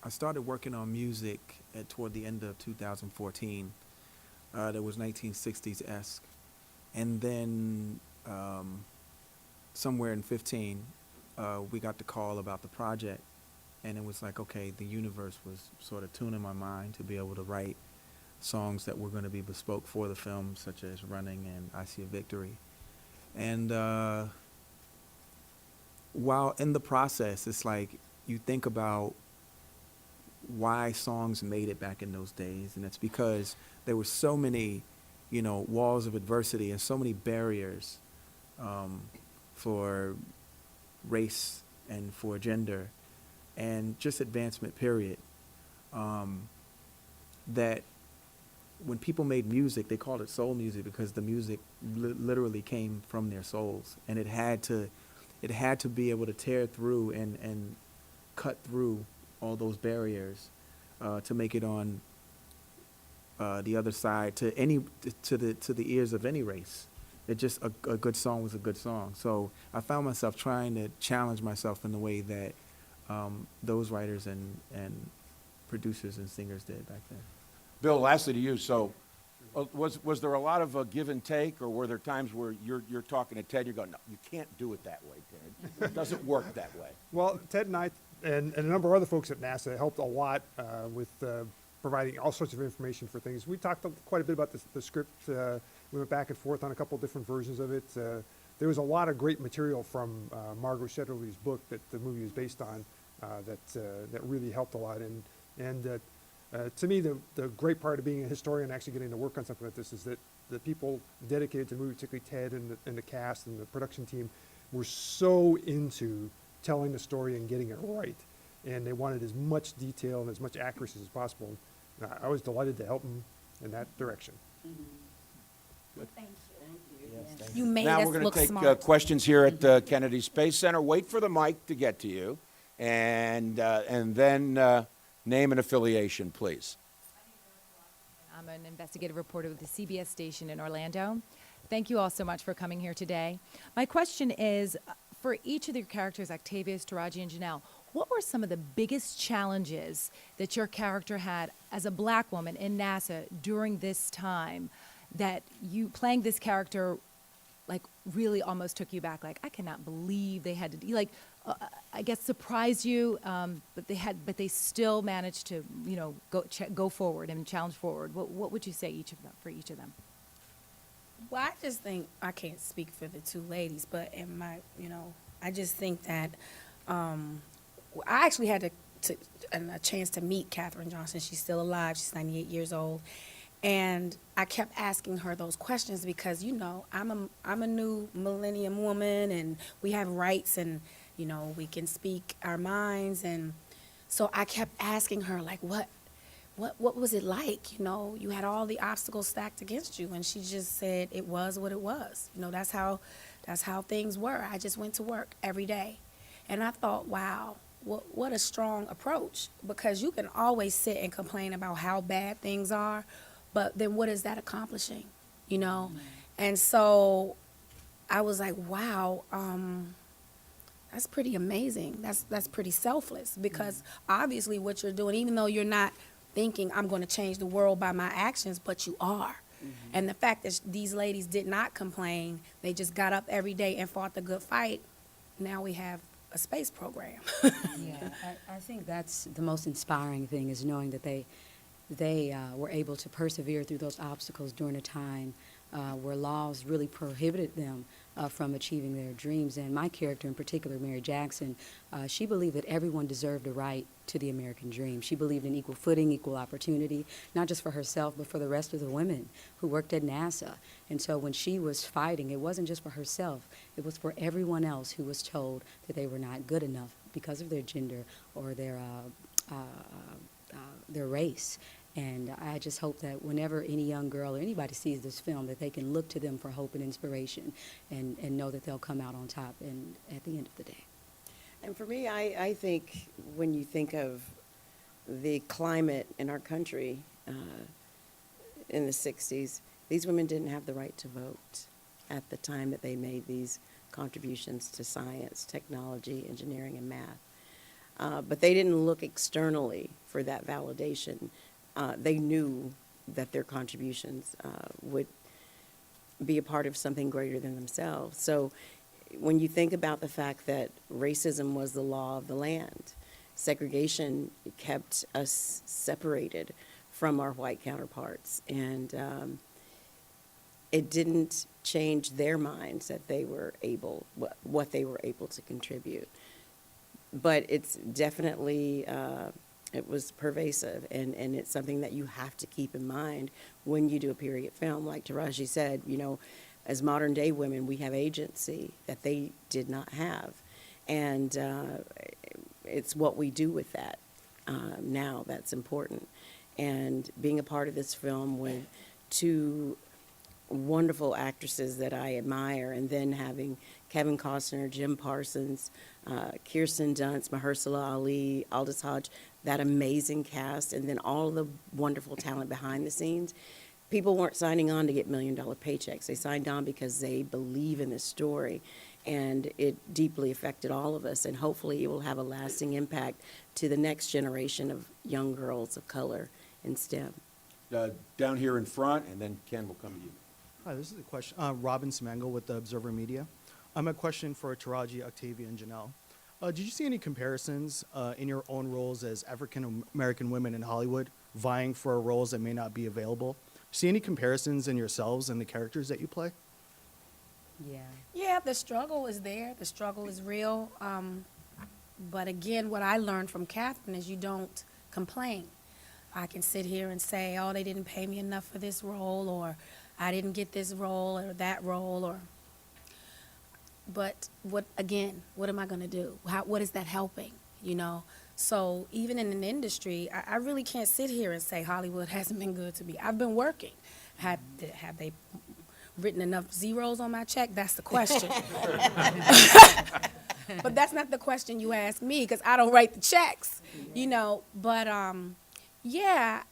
started working on music toward the end of 2014. That was 1960s-esque. And then somewhere in 15, we got the call about the project. And it was like, okay, the universe was sort of tuning my mind to be able to write songs that were going to be bespoke for the film, such as Running and I See a Victory. And while in the process, it's like you think about why songs made it back in those days, and it's because there were so many, walls of adversity and so many barriers for race and for gender and just advancement, period, that when people made music, they called it soul music because the music literally came from their souls, and it had to be able to tear through and cut through all those barriers to make it on the other side to the ears of any race. It just a good song was a good song. So I found myself trying to challenge myself in the way that those writers and producers and singers did back then.
Bill, lastly to you. So, was there a lot of give and take, or were there times where you're talking to Ted, you're going, no, you can't do it that way, Ted. It doesn't work that way.
Well, Ted and I and a number of other folks at NASA helped a lot with providing all sorts of information for things. We talked quite a bit about the script. We went back and forth on a couple different versions of it. There was a lot of great material from Margot Shetterly's book that the movie is based on that really helped a lot. And to me, the great part of being a historian, actually getting to work on something like this, is that the people dedicated to the movie, particularly Ted and the cast and the production team, were so into telling the story and getting it right. And they wanted as much detail and as much accuracy as possible. And I was delighted to help them in that direction.
Thank you.
Yes, thank
You made
Now
us
we're going
look
to take
smart.
questions here at the Kennedy Space Center. Wait for the mic to get to you, and then name and affiliation, please.
I'm an investigative reporter with the CBS station in Orlando. Thank you all so much for coming here today. My question is, for each of your characters, Octavius, Taraji, and Janelle, what were some of the biggest challenges that your character had as a black woman in NASA during this time that you, playing this character, like really almost took you back? Like, I cannot believe they had to do, like, I guess surprised you, but they still managed to, go forward and challenge forward. What would you say for each of them?
Well, I just think, I can't speak for the two ladies, but I just think that I actually had to and a chance to meet Katherine Johnson. She's still alive. She's 98 years old. And I kept asking her those questions because, you know, I'm a new millennium woman, and we have rights, and, you know, we can speak our minds. And so I kept asking her, like, what was it like? You know, you had all the obstacles stacked against you. And she just said it was what it was. You know, that's how things were. I just went to work every day. And I thought, wow, what a strong approach, because you can always sit and complain about how bad things are, but then what is that accomplishing, you know? And so I was like, wow, that's pretty amazing. That's pretty selfless, because obviously what you're doing, even though you're not thinking I'm going to change the world by my actions, but you are. And the fact that these ladies did not complain, they just got up every day and fought the good fight, now we have a space program.
Yeah, I think that's the most inspiring thing, is knowing that they were able to persevere through those obstacles during a time where laws really prohibited them from achieving their dreams. And my character in particular, Mary Jackson, she believed that everyone deserved a right to the American dream. She believed in equal footing, equal opportunity, not just for herself, but for the rest of the women who worked at NASA. And so when she was fighting, it wasn't just for herself, it was for everyone else who was told that they were not good enough because of their gender or their race. And I just hope that whenever any young girl or anybody sees this film, that they can look to them for hope and inspiration, and know that they'll come out on top and at the end of the day.
And for me, I think when you think of the climate in our country in the 60s, these women didn't have the right to vote at the time that they made these contributions to science, technology, engineering, and math. But they didn't look externally for that validation. They knew that their contributions would be a part of something greater than themselves. So when you think about the fact that racism was the law of the land, segregation kept us separated from our white counterparts, and it didn't change their minds that they were able, what they were able to contribute. But it's definitely, it was pervasive, and it's something that you have to keep in mind when you do a period film. Like Taraji said, you know, as modern day women, we have agency that they did not have. And it's what we do with that now that's important. And being a part of this film with two wonderful actresses that I admire, and then having Kevin Costner, Jim Parsons, Kirsten Dunst, Mahershala Ali, Aldous Hodge, that amazing cast, and then all the wonderful talent behind the scenes. People weren't signing on to get million-dollar paychecks. They signed on because they believe in this story, and it deeply affected all of us, and hopefully it will have a lasting impact to the next generation of young girls of color in STEM.
Down here in front, and then Ken will come to you.
Hi, this is a question. Robin Semangle with the Observer Media. A question for Taraji, Octavia, and Janelle. Did you see any comparisons in your own roles as African American women in Hollywood vying for roles that may not be available? See any comparisons in yourselves and the characters that you play?
Yeah, the struggle is there. The struggle is real. But again, what I learned from Katherine is you don't complain. I can sit here and say, oh, they didn't pay me enough for this role, or I didn't get this role or that role, but what am I going to do? What is that helping, you know? So even in an industry, I really can't sit here and say Hollywood hasn't been good to me. I've been working. Have they written enough zeros on my check? That's the question. But that's not the question you ask me, because I don't write the checks, you know. But yeah,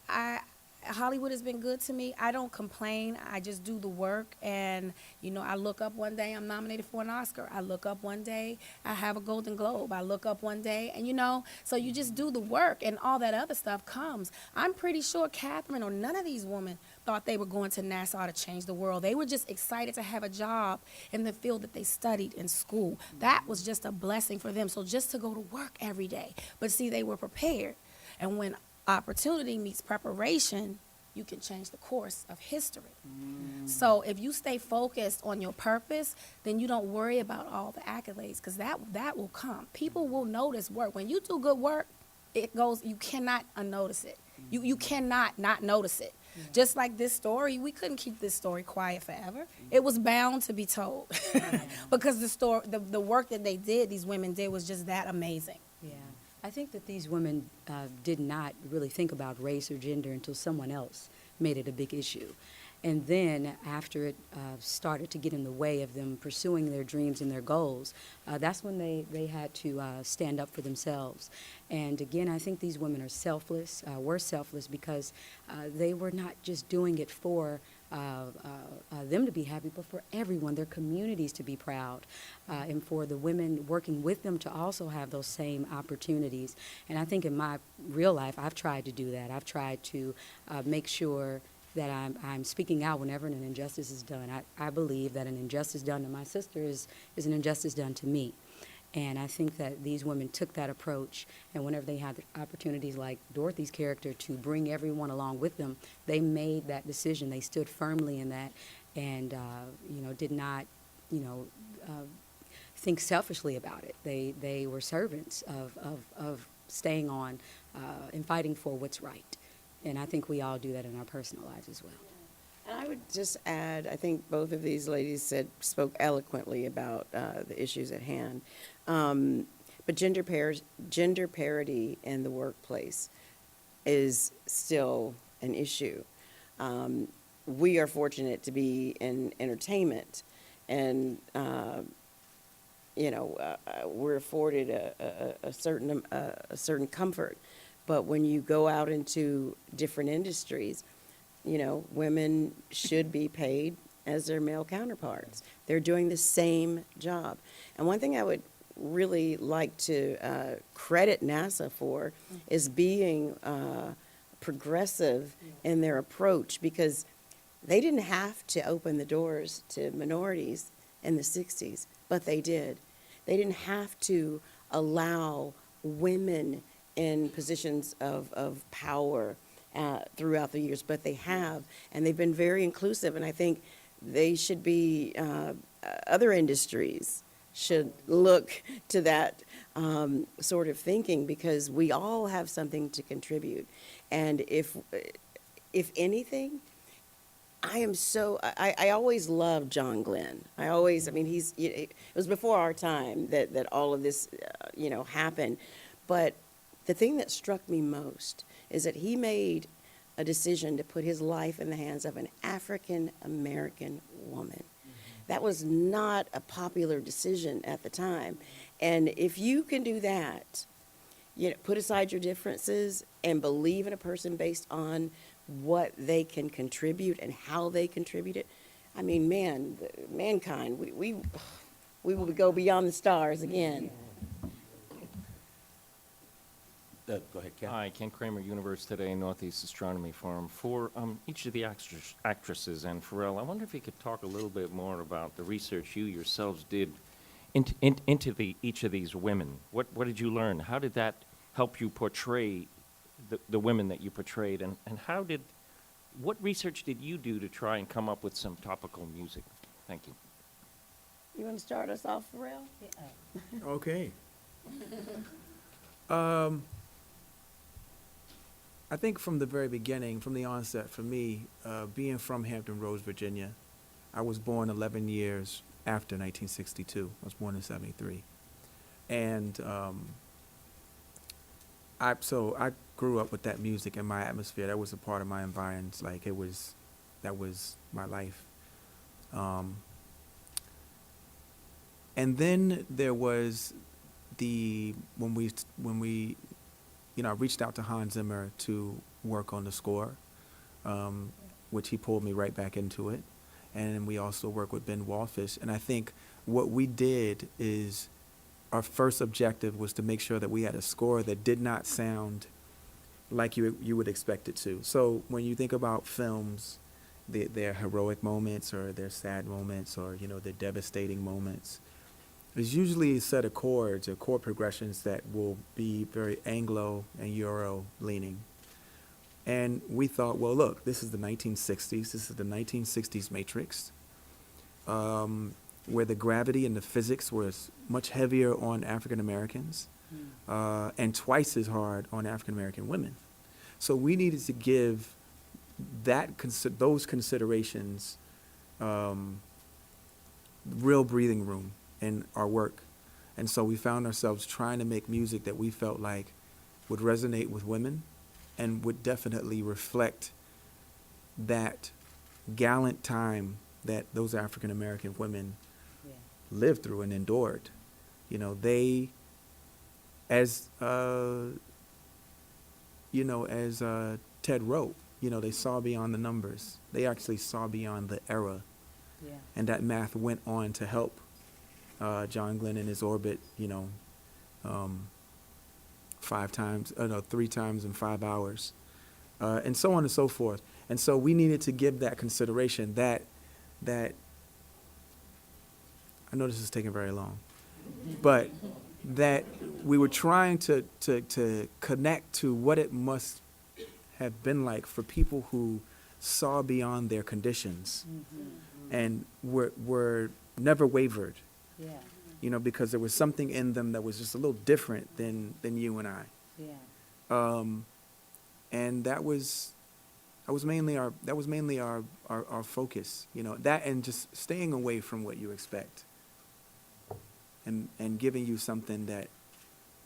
Hollywood has been good to me. I don't complain. I just do the work. And, you know, I look up one day, I'm nominated for an Oscar. I look up one day, I have a Golden Globe. I look up one day, and, you know, so you just do the work, and all that other stuff comes. I'm pretty sure Katherine or none of these women thought they were going to NASA to change the world. They were just excited to have a job in the field that they studied in school. That was just a blessing for them. So just to go to work every day. But see, they were prepared. And when opportunity meets preparation, you can change the course of history. So if you stay focused on your purpose, then you don't worry about all the accolades, because that will come. People will notice work. When you do good work, it goes, you cannot unnotice it. You cannot not notice it. Just like this story, we couldn't keep this story quiet forever. It was bound to be told because the work that they did, these women did, was just that amazing.
Yeah, I think that these women did not really think about race or gender until someone else made it a big issue. And then after it started to get in the way of them pursuing their dreams and their goals, that's when they had to stand up for themselves. And again, I think these women are selfless, were selfless because they were not just doing it for them to be happy, but for everyone, their communities to be proud, and for the women working with them to also have those same opportunities. And I think in my real life, I've tried to do that. I've tried to make sure that I'm speaking out whenever an injustice is done. I believe that an injustice done to my sister is an injustice done to me. And I think that these women took that approach, and whenever they had the opportunities like Dorothy's character to bring everyone along with them, they made that decision. They stood firmly in that and, did not, think selfishly about it. They were servants of staying on and fighting for what's right. And I think we all do that in our personal lives as well.
And I would just add, I think both of these ladies spoke eloquently about the issues at hand. But gender parity in the workplace is still an issue. We are fortunate to be in entertainment, and we're afforded a certain comfort. But when you go out into different industries, women should be paid as their male counterparts. They're doing the same job. And one thing I would really like to credit NASA for is being progressive in their approach, because they didn't have to open the doors to minorities in the 60s, but they did. They didn't have to allow women in positions of power throughout the years, but they have, and they've been very inclusive, and I think they should be, other industries should look to that sort of thinking, because we all have something to contribute. And if anything, I always loved John Glenn. It was before our time that all of this, happened. But the thing that struck me most is that he made a decision to put his life in the hands of an African American woman. That was not a popular decision at the time. And if you can do that, put aside your differences and believe in a person based on what they can contribute and how they contribute it, mankind, we will go beyond the stars again.
Go ahead, Ken.
Hi, Ken Kramer, Universe Today, Northeast Astronomy Forum. For each of the actresses and Pharrell, I wonder if you could talk a little bit more about the research you yourselves did into each of these women. What did you learn? How did that help you portray the women that you portrayed? And what research did you do to try and come up with some topical music? Thank you.
You want to start us off, Pharrell?
Okay. I think from the very beginning, from the onset, for me, being from Hampton Roads, Virginia, I was born 11 years after 1962. I was born in 73. And I grew up with that music in my atmosphere. That was a part of my environment. That was my life. And then there was when we I reached out to Hans Zimmer to work on the score, which he pulled me right back into it. And we also worked with Ben Wallfish. And I think what we did is our first objective was to make sure that we had a score that did not sound like you would expect it to. So when you think about films, their heroic moments or their sad moments or, their devastating moments, there's usually a set of chords or chord progressions that will be very Anglo and Euro leaning. And we thought, well, look, this is the 1960s. This is the 1960s Matrix, where the gravity and the physics was much heavier on African Americans. and twice as hard on African American women. So we needed to give those considerations real breathing room in our work. And so we found ourselves trying to make music that we felt like would resonate with women and would definitely reflect that gallant time that those African American women lived through and endured. You know, they, as Ted wrote, you know, they saw beyond the numbers. They actually saw beyond the era.
Yeah.
And that math went on to help John Glenn in his orbit, 3 times in 5 hours, and so on and so forth. And so we needed to give that consideration that I know this is taking very long, but that we were trying to connect to what it must have been like for people who saw beyond their conditions and were never wavered.
Yeah.
You know, because there was something in them that was just a little different than you and I.
Yeah.
And that was mainly our focus, you know, that and just staying away from what you expect and giving you something that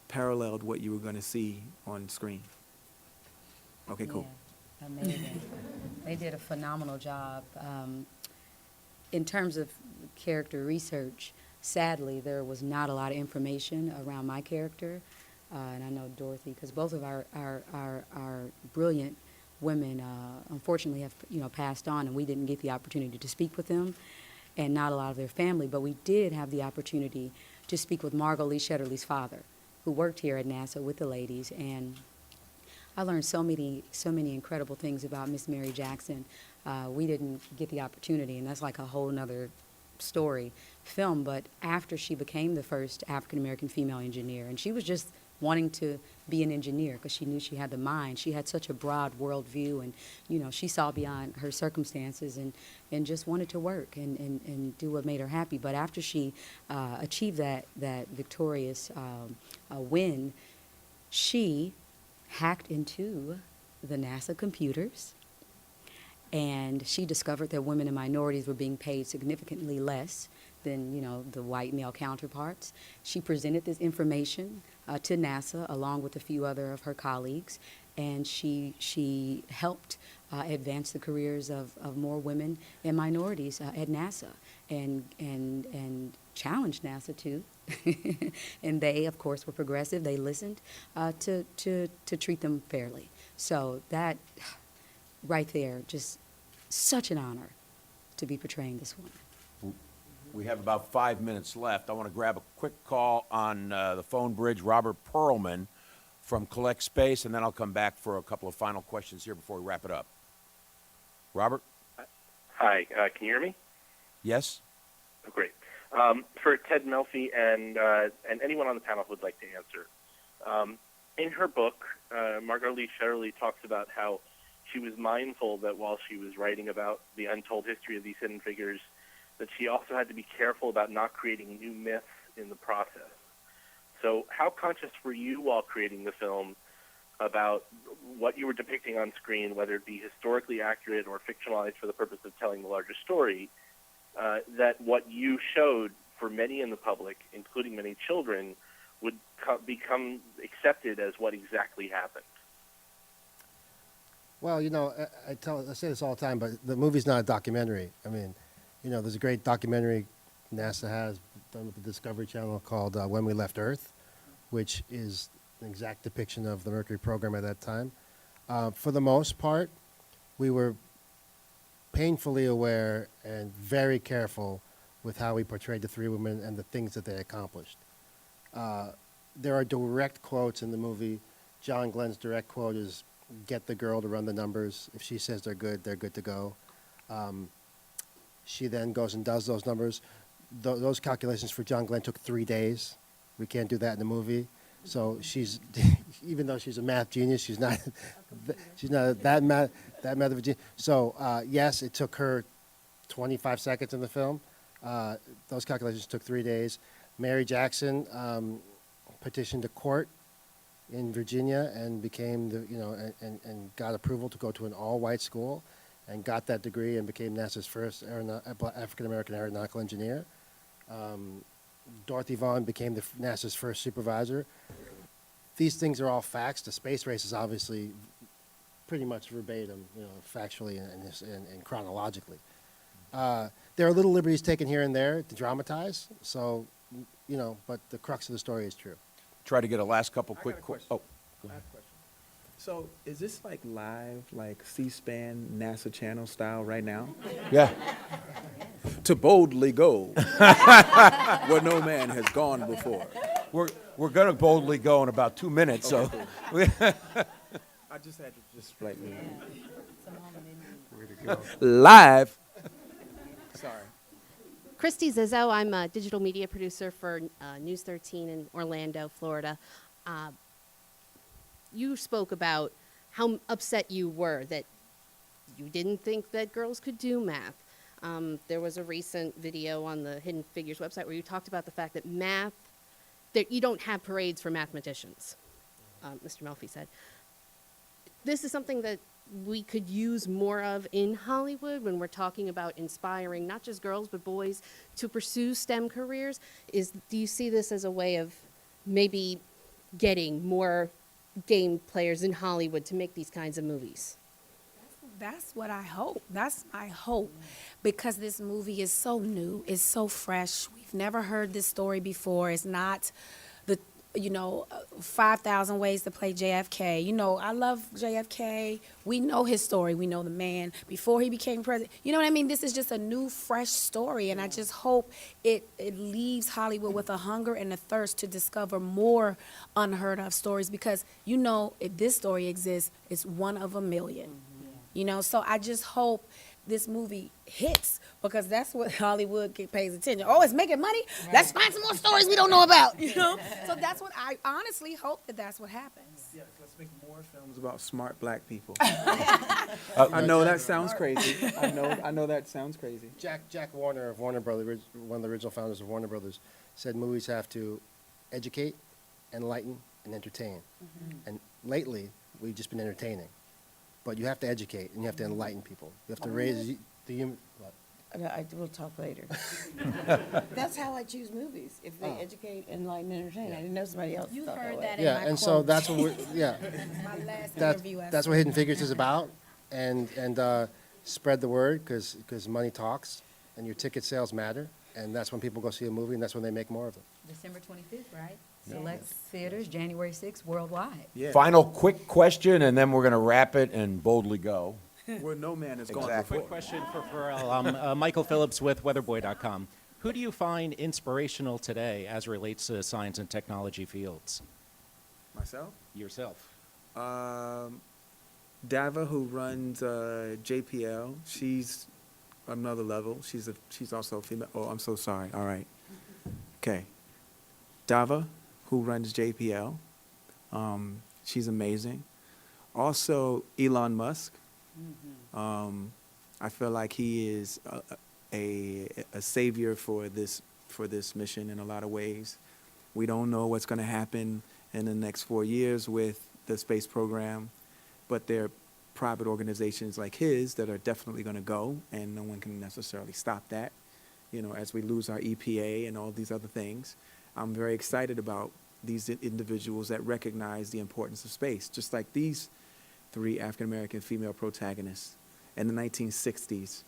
paralleled what you were going to see on screen. Okay, cool.
Yeah, amazing. They did a phenomenal job. In terms of character research, sadly, there was not a lot of information around my character. And I know Dorothy, because both of our brilliant women, unfortunately, have passed on, and we didn't get the opportunity to speak with them, and not a lot of their family. But we did have the opportunity to speak with Margot Lee Shetterly's father, who worked here at NASA with the ladies, and I learned so many incredible things about Miss Mary Jackson. We didn't get the opportunity, and that's like a whole nother story film. But after she became the first African-American female engineer, and she was just wanting to be an engineer because she knew she had the mind. She had such a broad world view, and she saw beyond her circumstances and just wanted to work and do what made her happy. But after she achieved that victorious win, she hacked into the NASA computers, and she discovered that women and minorities were being paid significantly less than the white male counterparts. She presented this information to NASA along with a few other of her colleagues, and she helped advance the careers of more women and minorities at NASA, and challenged NASA too. And they, of course, were progressive. They listened to treat them fairly. So that right there, just such an honor to be portraying this woman.
We have about 5 minutes left. I want to grab a quick call on the phone bridge. Robert Perlman from Collect Space, and then I'll come back for a couple of final questions here before we wrap it up. Robert?
Hi, can you hear me?
Yes?
Oh, great. For Ted Melfi and anyone on the panel who would like to answer. In her book, Margot Lee Shetterly talks about how she was mindful that while she was writing about the untold history of these hidden figures, that she also had to be careful about not creating new myths in the process. So how conscious were you while creating the film about what you were depicting on screen, whether it be historically accurate or fictionalized for the purpose of telling the larger story, that what you showed for many in the public, including many children, would become accepted as what exactly happened?
Well, I say this all the time, but the movie's not a documentary. I mean, there's a great documentary NASA has done with the Discovery Channel called When We Left Earth, which is an exact depiction of the Mercury program at that time. For the most part, we were painfully aware and very careful with how we portrayed the three women and the things that they accomplished. There are direct quotes in the movie. John Glenn's direct quote is, "Get the girl to run the numbers. If she says they're good to go." She then goes and does those numbers. Those calculations for John Glenn took 3 days. We can't do that in the movie. So she's, even though she's a math genius, she's not that math of a genius. So yes, it took her 25 seconds in the film. Those calculations took 3 days. Mary Jackson, petitioned a court in Virginia and became the, and got approval to go to an all-white school and got that degree and became NASA's first African-American aeronautical engineer. Dorothy Vaughan became NASA's first supervisor. These things are all facts. The space race is obviously pretty much verbatim, factually and chronologically. There are little liberties taken here and there to dramatize, so, but the crux of the story is true.
Try to get a last couple quick.
I got a question.
Oh, go ahead.
So is this like live, like C-SPAN, NASA channel style right now?
Yeah.
To boldly go where no man has gone before.
We're going to boldly go in about 2 minutes, so.
I just had to just like live. Sorry.
Christy Zizzo. I'm a digital media producer for News 13 in Orlando, Florida. You spoke about how upset you were that you didn't think that girls could do math. There was a recent video on the Hidden Figures website where you talked about the fact that that you don't have parades for mathematicians, Mr. Melfi said. This is something that we could use more of in Hollywood when we're talking about inspiring not just girls but boys to pursue STEM careers. Do you see this as a way of maybe getting more game players in Hollywood to make these kinds of movies?
That's what I hope. That's my hope, because this movie is so new. It's so fresh. We've never heard this story before. It's not the, 5,000 ways to play JFK. I love JFK. We know his story. We know the man before he became president. You know what I mean? This is just a new, fresh story, and I just hope it leaves Hollywood with a hunger and a thirst to discover more unheard of stories, because, if this story exists, it's one of a million. So I just hope this movie hits, because that's what Hollywood pays attention. Oh, it's making money? Right. Let's find some more stories we don't know about, So that's what I honestly hope that's what happens.
Yes, let's make more films about smart black people. I know that sounds crazy. I know that sounds crazy.
Jack Warner of Warner Brothers, one of the original founders of Warner Brothers, said movies have to educate, enlighten, and entertain. And lately, we've just been entertaining. But you have to educate and you have to enlighten people. You have to raise the human.
We'll talk later. That's how I choose movies. If they educate, enlighten, entertain. I didn't know somebody else
You've
thought
heard
that
that
way.
in my
And so
quote.
that's what we're,
My last interview.
that's what Hidden Figures is about. And spread the word, because money talks and your ticket sales matter. And that's when people go see a movie, and that's when they make more of them.
December 25th, right? Select theaters, January 6th, worldwide.
Yeah.
Final quick question, and then we're going to wrap it and boldly go.
Where no man has gone
Exactly.
before.
Quick question for Pharrell. Michael Phillips with weatherboy.com. Who do you find inspirational today as relates to science and technology fields?
Myself?
Yourself.
Dava, who runs JPL, she's another level. She's also a female. Oh, I'm so sorry. All right. Okay. Dava, who runs JPL, she's amazing. Also, Elon Musk. I feel like he is a savior for this mission in a lot of ways. We don't know what's going to happen in the next 4 years with the space program, but there are private organizations like his that are definitely going to go, and no one can necessarily stop that, as we lose our EPA and all these other things. I'm very excited about these individuals that recognize the importance of space, just like these 3 African-American female protagonists in the 1960s.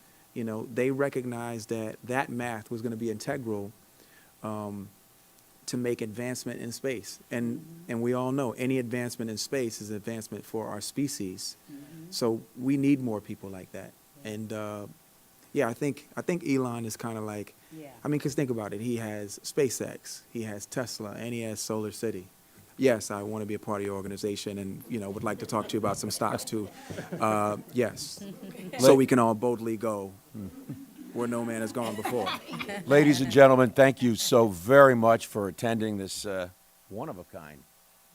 They recognized that math was going to be integral to make advancement in space. And we all know any advancement in space is advancement for our species. So we need more people like that. And I think Elon is kind of like, because think about it. He has SpaceX, he has Tesla, and he has Solar City. Yes, I want to be a part of your organization and, would like to talk to you about some stocks too. Yes. So we can all boldly go where no man has gone before.
Ladies and gentlemen, thank you so very much for attending this one-of-a-kind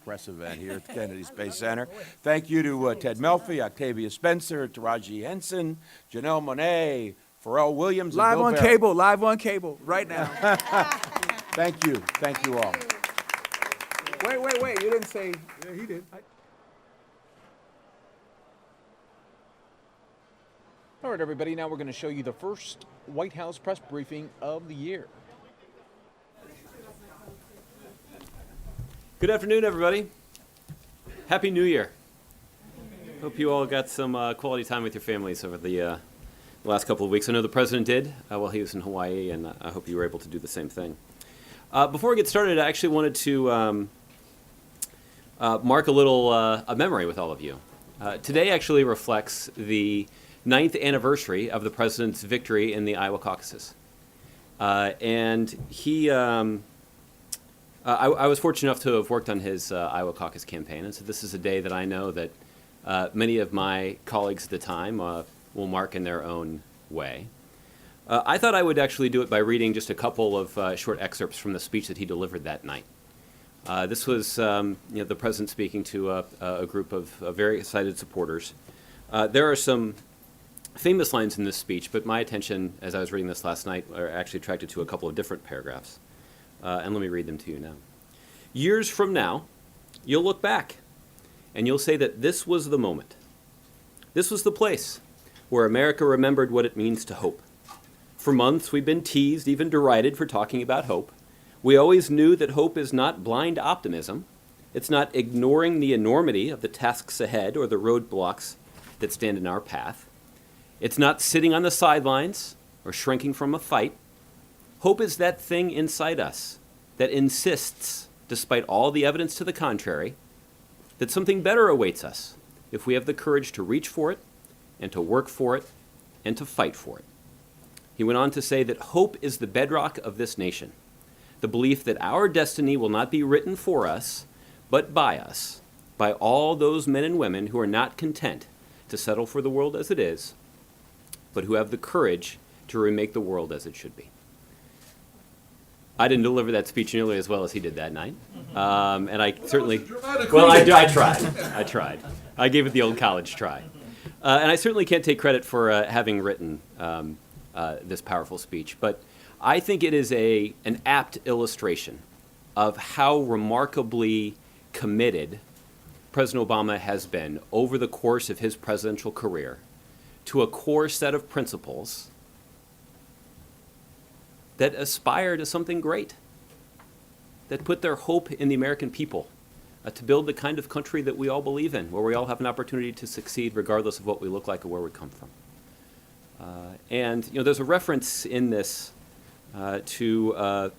press event here at the Kennedy Space Center. Thank you to Ted Melfi, Octavia Spencer, Taraji Henson, Janelle Monáe, Pharrell Williams, and
Live
Bill
on
Barrett.
cable, right now.
Thank you all.
Wait, you didn't say.
Yeah, he did.
All right, everybody, now we're going to show you the first White House press briefing of the year.
Good afternoon, everybody. Happy New Year. Hope you all got some quality time with your families over the last couple of weeks. I know the President did while he was in Hawaii, and I hope you were able to do the same thing. Before we get started, I actually wanted to mark a little a memory with all of you. Today actually reflects the 9th anniversary of the President's victory in the Iowa caucuses. And he, I was fortunate enough to have worked on his Iowa caucus campaign, and so this is a day that I know that many of my colleagues at the time will mark in their own way. I thought I would actually do it by reading just a couple of short excerpts from the speech that he delivered that night. This was the President speaking to a group of very excited supporters. There are some famous lines in this speech, but my attention, as I was reading this last night, are actually attracted to a couple of different paragraphs. And let me read them to you now. Years from now, you'll look back, and you'll say that this was the moment. This was the place where America remembered what it means to hope. For months, we've been teased, even derided for talking about hope. We always knew that hope is not blind optimism. It's not ignoring the enormity of the tasks ahead or the roadblocks that stand in our path. It's not sitting on the sidelines or shrinking from a fight. Hope is that thing inside us that insists, despite all the evidence to the contrary, that something better awaits us if we have the courage to reach for it and to work for it and to fight for it. He went on to say that hope is the bedrock of this nation, the belief that our destiny will not be written for us, but by us, by all those men and women who are not content to settle for the world as it is, but who have the courage to remake the world as it should be. I didn't deliver that speech nearly as well as he did that night. And I certainly, well, I tried. I gave it the old college try. And I certainly can't take credit for having written this powerful speech, but I think it is an apt illustration of how remarkably committed President Obama has been over the course of his presidential career to a core set of principles that aspire to something great, that put their hope in the American people, to build the kind of country that we all believe in, where we all have an opportunity to succeed regardless of what we look like or where we come from. And there's a reference in this to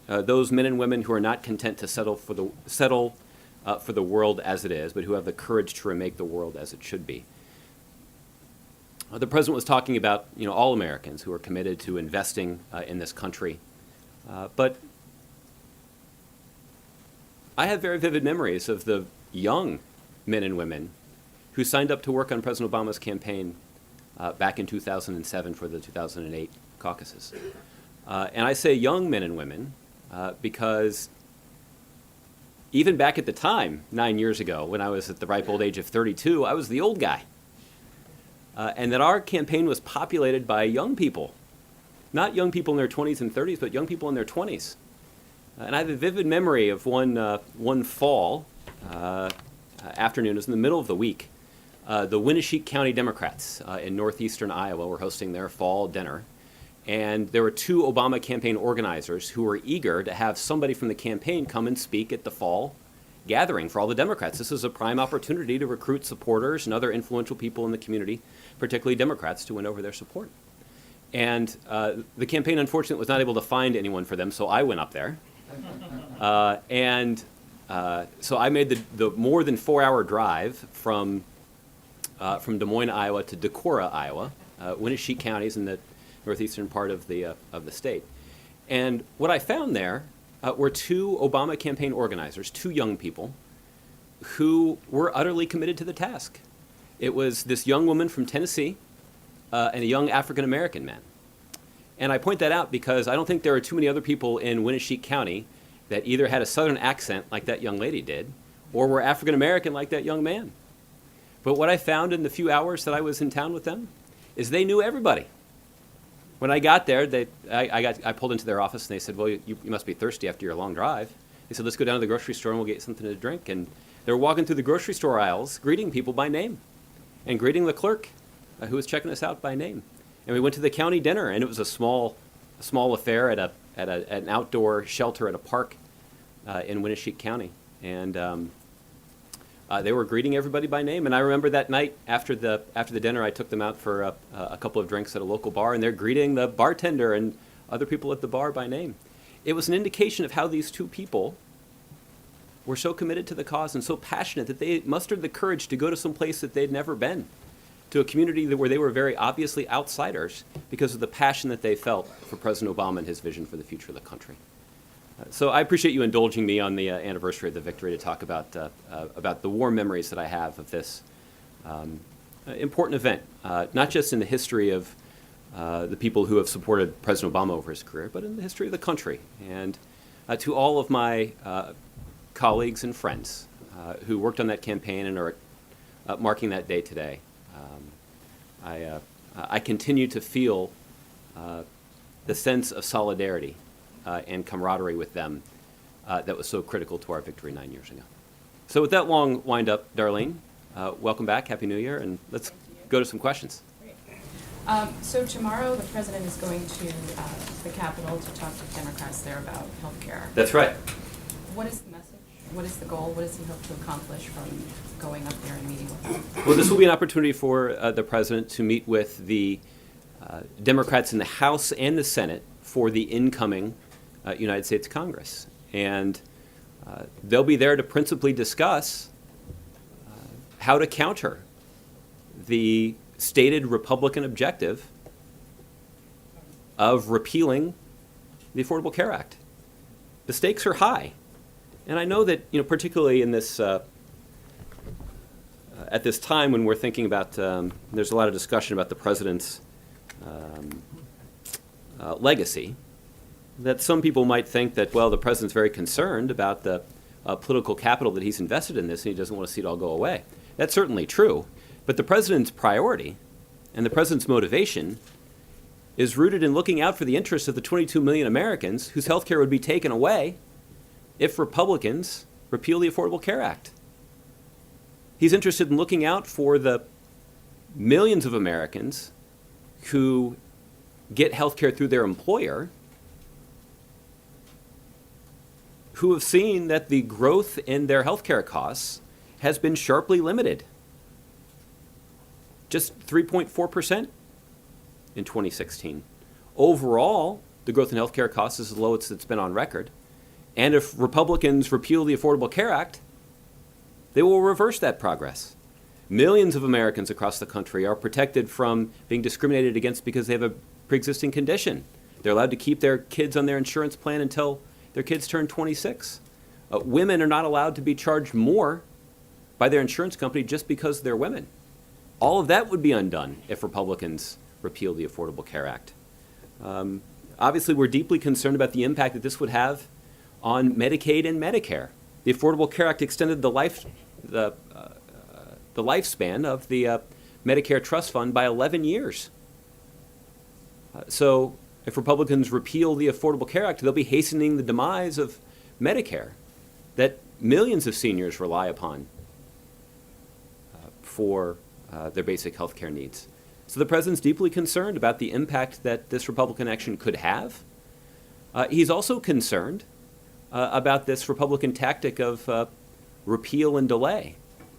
those men and women who are not content to settle for the world as it is, but who have the courage to remake the world as it should be. The President was talking about all Americans who are committed to investing in this country, but I have very vivid memories of the young men and women who signed up to work on President Obama's campaign back in 2007 for the 2008 caucuses. And I say young men and women because even back at the time, 9 years ago, when I was at the ripe old age of 32, I was the old guy. And that our campaign was populated by young people, not young people in their 20s and 30s, but young people in their 20s. And I have a vivid memory of one fall afternoon. It was in the middle of the week. The Winneshiek County Democrats in northeastern Iowa were hosting their fall dinner. And there were two Obama campaign organizers who were eager to have somebody from the campaign come and speak at the fall gathering for all the Democrats. This is a prime opportunity to recruit supporters and other influential people in the community, particularly Democrats, to win over their support. And the campaign, unfortunately, was not able to find anyone for them, so I went up there. So I made the more than 4-hour drive from Des Moines, Iowa to Decorah, Iowa. Winneshiek County is in the northeastern part of the state. And what I found there were two Obama campaign organizers, two young people, who were utterly committed to the task. It was this young woman from Tennessee and a young African-American man. And I point that out because I don't think there are too many other people in Winneshiek County that either had a southern accent like that young lady did, or were African-American like that young man. But what I found in the few hours that I was in town with them is they knew everybody. When I got there, I pulled into their office and they said, well, you must be thirsty after your long drive. They said, let's go down to the grocery store and we'll get something to drink. And they were walking through the grocery store aisles, greeting people by name and greeting the clerk who was checking us out by name. And we went to the county dinner, and it was a small affair at an outdoor shelter at a park in Winneshiek County. And they were greeting everybody by name. And I remember that night after the dinner, I took them out for a couple of drinks at a local bar, and they're greeting the bartender and other people at the bar by name. It was an indication of how these two people were so committed to the cause and so passionate that they mustered the courage to go to some place that they'd never been, to a community where they were very obviously outsiders because of the passion that they felt for President Obama and his vision for the future of the country. So I appreciate you indulging me on the anniversary of the victory to talk about the warm memories that I have of this important event, not just in the history of the people who have supported President Obama over his career, but in the history of the country. And to all of my colleagues and friends who worked on that campaign and are marking that day today, I continue to feel the sense of solidarity and camaraderie with them that was so critical to our victory 9 years ago. So with that long wind-up, Darlene, welcome back, Happy New Year, and let's go to some questions.
So tomorrow, the president is going to the Capitol to talk to Democrats there about health care.
That's right.
What is the message? What is the goal? What does he hope to accomplish from going up there and meeting with them?
Well, this will be an opportunity for the president to meet with the Democrats in the House and the Senate for the incoming United States Congress. And they'll be there to principally discuss how to counter the stated Republican objective of repealing the Affordable Care Act. The stakes are high. And I know that, particularly in this, at this time when we're thinking about, there's a lot of discussion about the president's legacy, that some people might think that, well, the president's very concerned about the political capital that he's invested in this and he doesn't want to see it all go away. That's certainly true. But the president's priority and the president's motivation is rooted in looking out for the interests of the 22 million Americans whose health care would be taken away if Republicans repeal the Affordable Care Act. He's interested in looking out for the millions of Americans who get health care through their employer, who have seen that the growth in their health care costs has been sharply limited. Just 3.4% in 2016. Overall, the growth in health care costs is the lowest it's been on record. And if Republicans repeal the Affordable Care Act, they will reverse that progress. Millions of Americans across the country are protected from being discriminated against because they have a pre-existing condition. They're allowed to keep their kids on their insurance plan until their kids turn 26. Women are not allowed to be charged more by their insurance company just because they're women. All of that would be undone if Republicans repeal the Affordable Care Act. Obviously, we're deeply concerned about the impact that this would have on Medicaid and Medicare. The Affordable Care Act extended the lifespan of the Medicare Trust Fund by 11 years. So if Republicans repeal the Affordable Care Act, they'll be hastening the demise of Medicare that millions of seniors rely upon for their basic health care needs. So the president's deeply concerned about the impact that this Republican action could have. He's also concerned about this Republican tactic of repeal and delay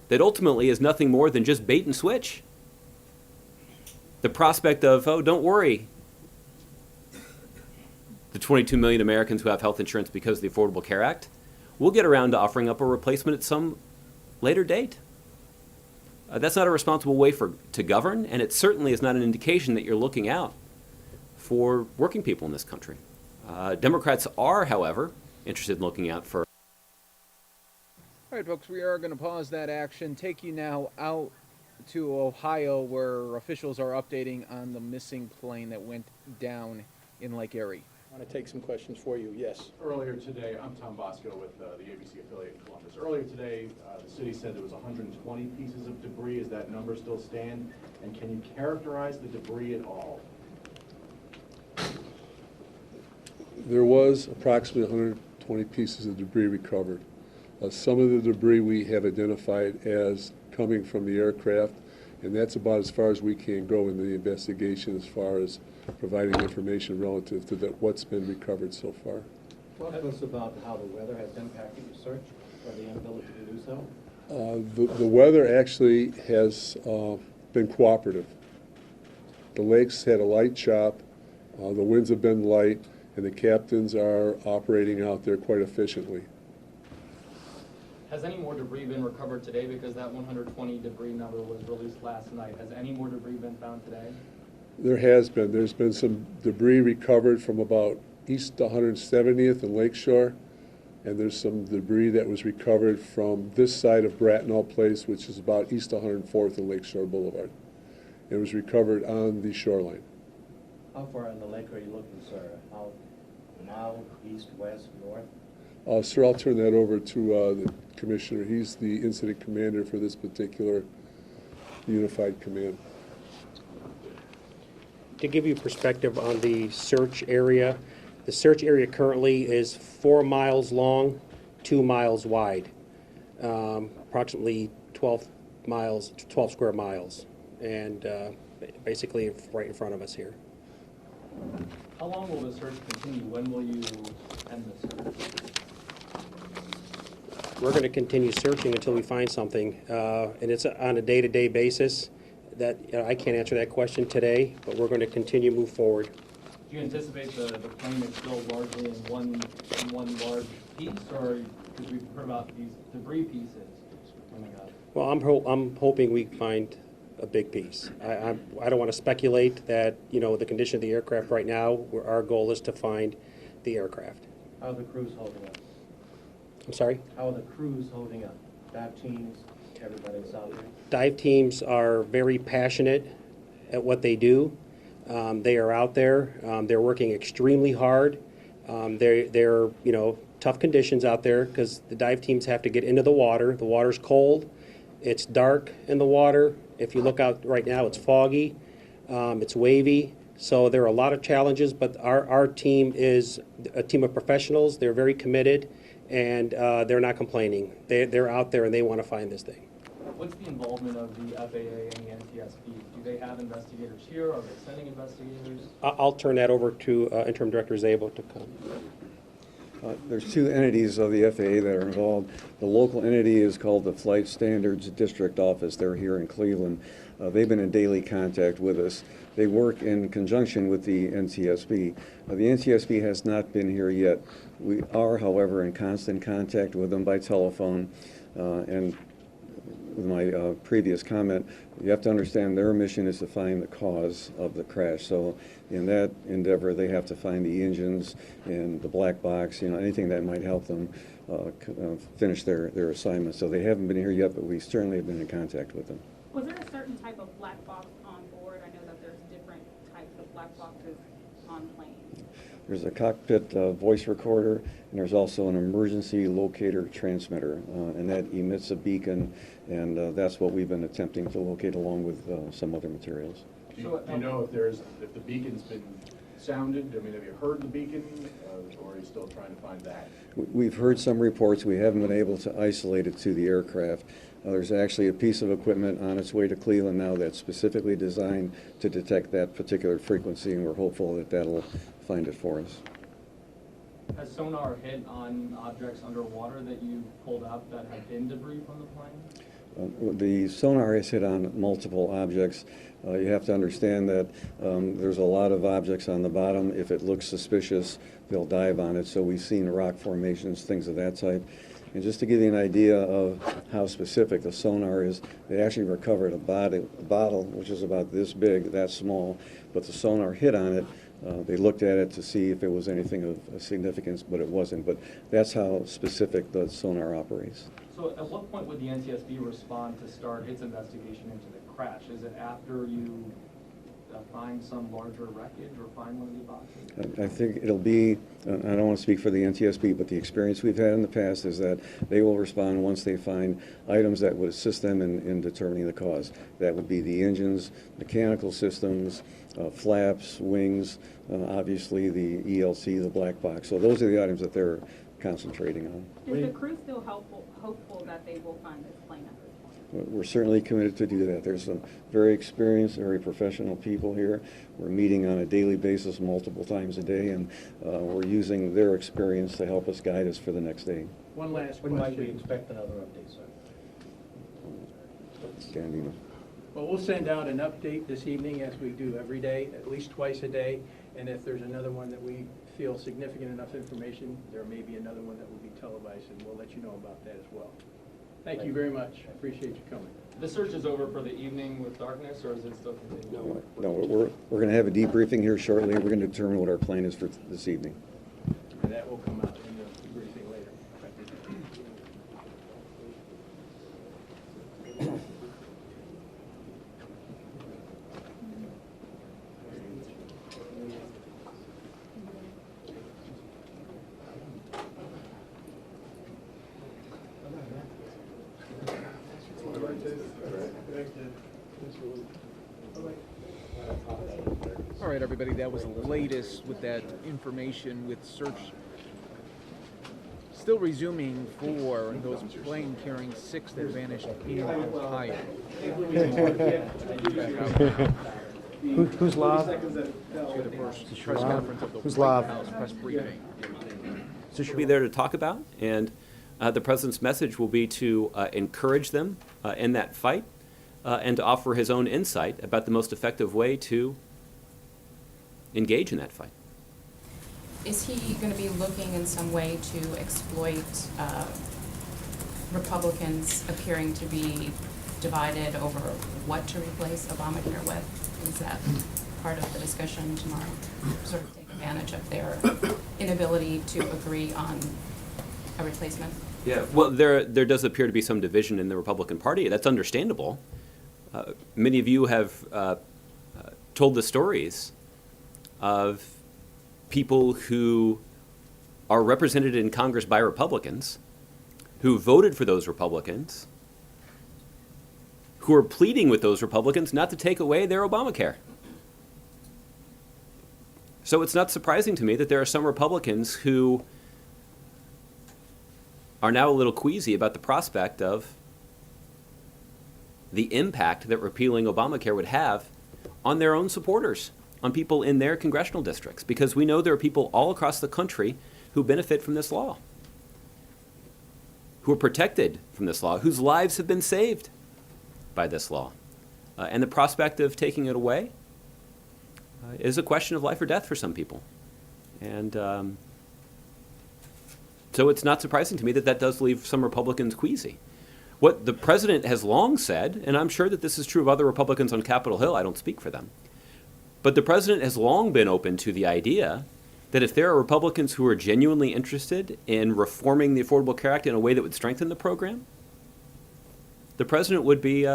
that ultimately is nothing more than just bait and switch. The prospect of, oh, don't worry, the 22 million Americans who have health insurance because of the Affordable Care Act, we'll get around to offering up a replacement at some later date. That's not a responsible way to govern, and it certainly is not an indication that you're looking out for working people in this country. Democrats are, however, interested in looking out for.
All right, folks, we are going to pause that action, take you now out to Ohio, where officials are updating on the missing plane that went down in Lake Erie.
I want to take some questions for you. Yes.
Earlier today, I'm Tom Bosco with the ABC affiliate in Columbus. Earlier today, the city said there was 120 pieces of debris. Is that number still stand? And can you characterize the debris at all?
There was approximately
20 pieces of debris recovered. Some of the debris we have identified as coming from the aircraft, and that's about as far as we can go in the investigation as far as providing information relative to what's been recovered so far.
Talk to us about how the weather has impacted your search or the inability to do so.
The weather actually has been cooperative. The lakes had a light chop, the winds have been light, and the captains are operating out there quite efficiently.
Has any more debris been recovered today? Because that 120 debris number was released last night. Has any more debris been found today?
There has been. There's been some debris recovered from about east 170th and Lakeshore, and there's some debris that was recovered from this side of Bratnell Place, which is about east 104th and Lakeshore Boulevard. It was recovered on the shoreline.
How far in the lake are you looking, sir? How, mile, east, west, north?
Sir, I'll turn that over to the Commissioner. He's the incident commander for this particular unified command.
To give you perspective on the search area, the search area currently is 4 miles long, 2 miles wide, approximately 12 square miles, and basically right in front of us here.
How long will the search continue? When will you end the search?
We're going to continue searching until we find something, and it's on a day-to-day basis. That I can't answer that question today, but we're going to continue to move forward.
Do you anticipate the plane is still largely in one large piece, or because we've heard about these debris pieces coming up?
Well, I'm hoping we find a big piece. I don't want to speculate that, the condition of the aircraft right now, our goal is to find the aircraft.
How are the crews holding up?
I'm sorry?
How are the crews holding up? Dive teams, everybody's out there?
Dive teams are very passionate at what they do. They are out there. They're working extremely hard. They're tough conditions out there because the dive teams have to get into the water. The water's cold. It's dark in the water. If you look out right now, it's foggy. It's wavy. So there are a lot of challenges, but our team is a team of professionals. They're very committed, and they're not complaining. They're out there, and they want to find this thing.
What's the involvement of the FAA and the NTSB? Do they have investigators here? Are they sending investigators?
I'll turn that over to Interim Director Zabo to come.
There's two entities of the FAA that are involved. The local entity is called the Flight Standards District Office. They're here in Cleveland. They've been in daily contact with us. They work in conjunction with the NTSB. The NTSB has not been here yet. We are, however, in constant contact with them by telephone. And with my previous comment, you have to understand their mission is to find the cause of the crash. So in that endeavor, they have to find the engines and the black box, anything that might help them finish their assignment. So they haven't been here yet, but we certainly have been in contact with them.
Was there a certain type of black box on board? I know that there's different types of black boxes on planes.
There's a cockpit voice recorder, and there's also an emergency locator transmitter, and that emits a beacon, and that's what we've been attempting to locate along with some other materials.
Do you know if the beacon's been sounded? I mean, have you heard the beacon, or are you still trying to find that?
We've heard some reports. We haven't been able to isolate it to the aircraft. There's actually a piece of equipment on its way to Cleveland now that's specifically designed to detect that particular frequency, and we're hopeful that that'll find it for us.
Has sonar hit on objects underwater that you pulled up that have been debris from the plane?
The sonar has hit on multiple objects. You have to understand that there's a lot of objects on the bottom. If it looks suspicious, they'll dive on it. So we've seen rock formations, things of that type. And just to give you an idea of how specific the sonar is, they actually recovered a bottle, which is about this big, that small, but the sonar hit on it. They looked at it to see if it was anything of significance, but it wasn't. But that's how specific the sonar operates.
So at what point would the NTSB respond to start its investigation into the crash? Is it after you find some larger wreckage or find one of the boxes?
I think it'll be, I don't want to speak for the NTSB, but the experience we've had in the past is that they will respond once they find items that would assist them in determining the cause. That would be the engines, mechanical systems, flaps, wings, obviously the ELC, the black box. So those are the items that they're concentrating on.
Is the crew still hopeful that they will find this plane at this point?
We're certainly committed to do that. There's some very experienced, very professional people here. We're meeting on a daily basis multiple times a day, and we're using their experience to help us guide us for the next day.
One last question. When might we expect another update, sir?
Gandino.
Well, we'll send out an update this evening, as we do every day, at least twice a day. And if there's another one that we feel significant enough information, there may be another one that will be televised, and we'll let you know about that as well. Thank you very much. I appreciate you coming.
The search is over for the evening with darkness, or is it still continuing?
No, we're going to have a debriefing here shortly. We're going to determine what our plan is for this evening.
And that will come out in the briefing later.
All right, everybody, that was the latest with that information with search still resuming for those plane carrying 6 that vanished in Ohio.
Who's live?
The first press conference of the
Who's
White
live?
House press briefing.
We'll be there to talk about, and the president's message will be to encourage them in that fight and to offer his own insight about the most effective way to engage in that fight.
Is he going to be looking in some way to exploit Republicans appearing to be divided over what to replace Obamacare with? Is that part of the discussion tomorrow? Sort of take advantage of their inability to agree on a replacement?
Yeah, well, there does appear to be some division in the Republican Party. That's understandable. Many of you have told the stories of people who are represented in Congress by Republicans, who voted for those Republicans, who are pleading with those Republicans not to take away their Obamacare. So it's not surprising to me that there are some Republicans who are now a little queasy about the prospect of the impact that repealing Obamacare would have on their own supporters, on people in their congressional districts, because we know there are people all across the country who benefit from this law, who are protected from this law, whose lives have been saved by this law. And the prospect of taking it away is a question of life or death for some people. And so it's not surprising to me that that does leave some Republicans queasy. What the president has long said, and I'm sure that this is true of other Republicans on Capitol Hill, I don't speak for them, but the president has long been open to the idea that if there are Republicans who are genuinely interested in reforming the Affordable Care Act in a way that would strengthen the program, the president would be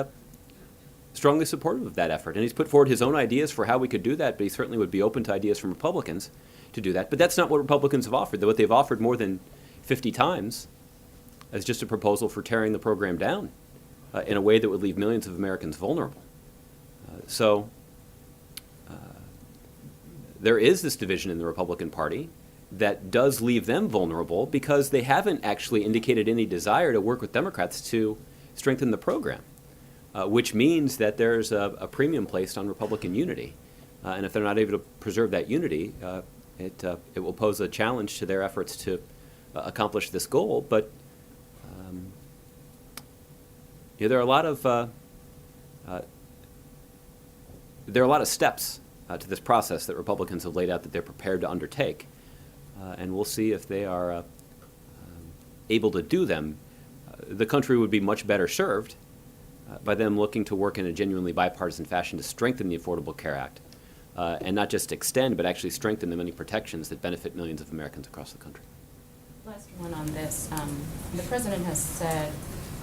strongly supportive of that effort. And he's put forward his own ideas for how we could do that, but he certainly would be open to ideas from Republicans to do that. But that's not what Republicans have offered. What they've offered more than 50 times is just a proposal for tearing the program down in a way that would leave millions of Americans vulnerable. So there is this division in the Republican Party that does leave them vulnerable because they haven't actually indicated any desire to work with Democrats to strengthen the program, which means that there's a premium placed on Republican unity. And if they're not able to preserve that unity, it will pose a challenge to their efforts to accomplish this goal. But there are a lot of steps to this process that Republicans have laid out that they're prepared to undertake, and we'll see if they are able to do them. The country would be much better served by them looking to work in a genuinely bipartisan fashion to strengthen the Affordable Care Act, and not just extend, but actually strengthen the many protections that benefit millions of Americans across the country.
Last one on this. The president has said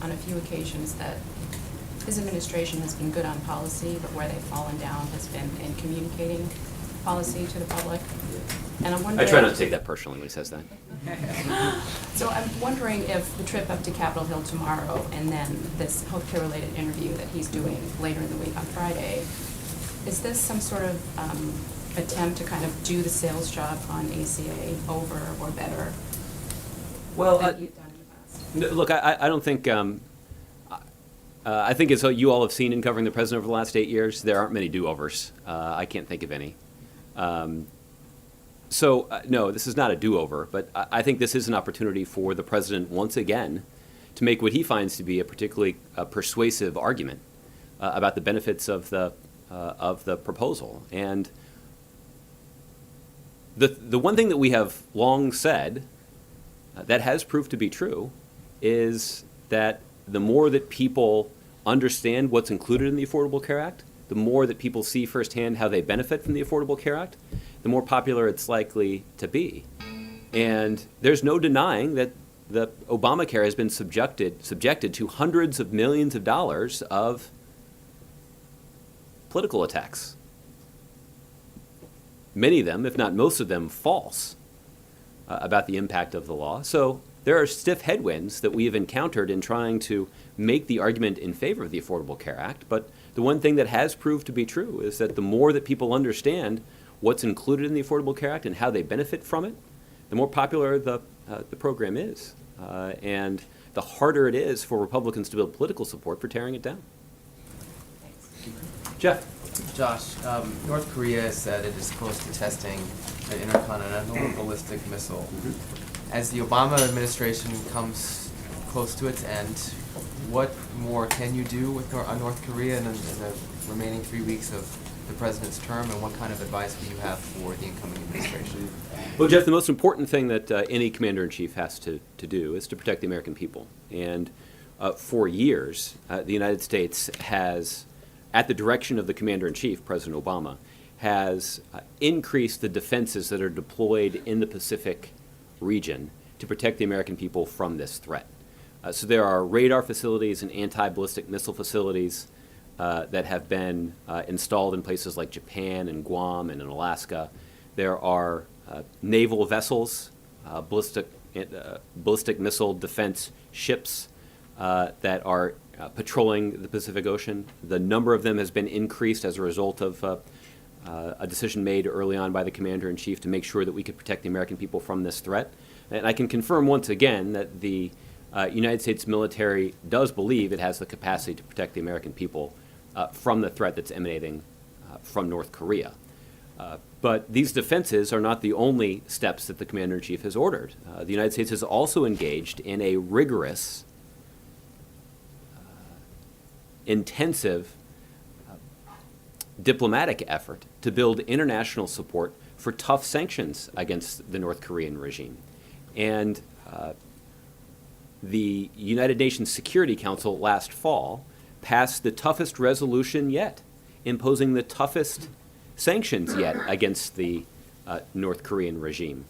on a few occasions that his administration has been good on policy, but where they've fallen down has been in communicating policy to the public. And I'm wondering,
I try not to take that personally when he says that.
So I'm wondering if the trip up to Capitol Hill tomorrow and then this healthcare-related interview that he's doing later in the week on Friday, is this some sort of attempt to kind of do the sales job on ACA over or better
Well,
that you've done in the past?
No, look, I don't think, I think as you all have seen in covering the president over the last 8 years, there aren't many do-overs. I can't think of any. No, this is not a do-over, but I think this is an opportunity for the president once again to make what he finds to be a particularly persuasive argument about the benefits of the proposal. And the one thing that we have long said that has proved to be true is that the more that people understand what's included in the Affordable Care Act, the more that people see firsthand how they benefit from the Affordable Care Act, the more popular it's likely to be. And there's no denying that Obamacare has been subjected to hundreds of millions of dollars of political attacks. Many of them, if not most of them, false about the impact of the law. So there are stiff headwinds that we have encountered in trying to make the argument in favor of the Affordable Care Act. But the one thing that has proved to be true is that the more that people understand what's included in the Affordable Care Act and how they benefit from it, the more popular the program is. And the harder it is for Republicans to build political support for tearing it down. Jeff.
Josh, North Korea said it is close to testing an intercontinental ballistic missile. As the Obama administration comes close to its end, what more can you do with North Korea in the remaining 3 weeks of the president's term, and what kind of advice do you have for the incoming administration?
Well, Jeff, the most important thing that any commander-in-chief has to do is to protect the American people. And for years, the United States has, at the direction of the commander-in-chief, President Obama, has increased the defenses that are deployed in the Pacific region to protect the American people from this threat. So there are radar facilities and anti-ballistic missile facilities that have been installed in places like Japan and Guam and in Alaska. There are naval vessels, ballistic missile defense ships that are patrolling the Pacific Ocean. The number of them has been increased as a result of a decision made early on by the commander-in-chief to make sure that we could protect the American people from this threat. And I can confirm once again that the United States military does believe it has the capacity to protect the American people from the threat that's emanating from North Korea. But these defenses are not the only steps that the commander-in-chief has ordered. The United States has also engaged in a rigorous, intensive diplomatic effort to build international support for tough sanctions against the North Korean regime. And the United Nations Security Council last fall passed the toughest resolution yet, imposing the toughest sanctions yet against the North Korean regime,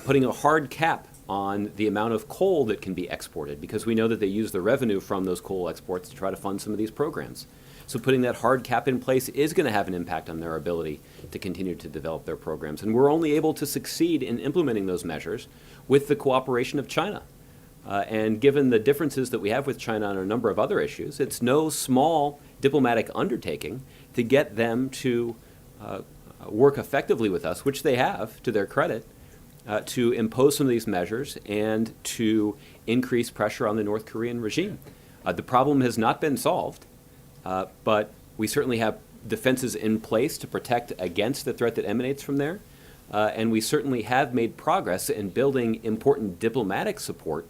putting a hard cap on the amount of coal that can be exported, because we know that they use the revenue from those coal exports to try to fund some of these programs. So putting that hard cap in place is going to have an impact on their ability to continue to develop their programs. And we're only able to succeed in implementing those measures with the cooperation of China. And given the differences that we have with China on a number of other issues, it's no small diplomatic undertaking to get them to work effectively with us, which they have, to their credit, to impose some of these measures and to increase pressure on the North Korean regime. The problem has not been solved, but we certainly have defenses in place to protect against the threat that emanates from there. And we certainly have made progress in building important diplomatic support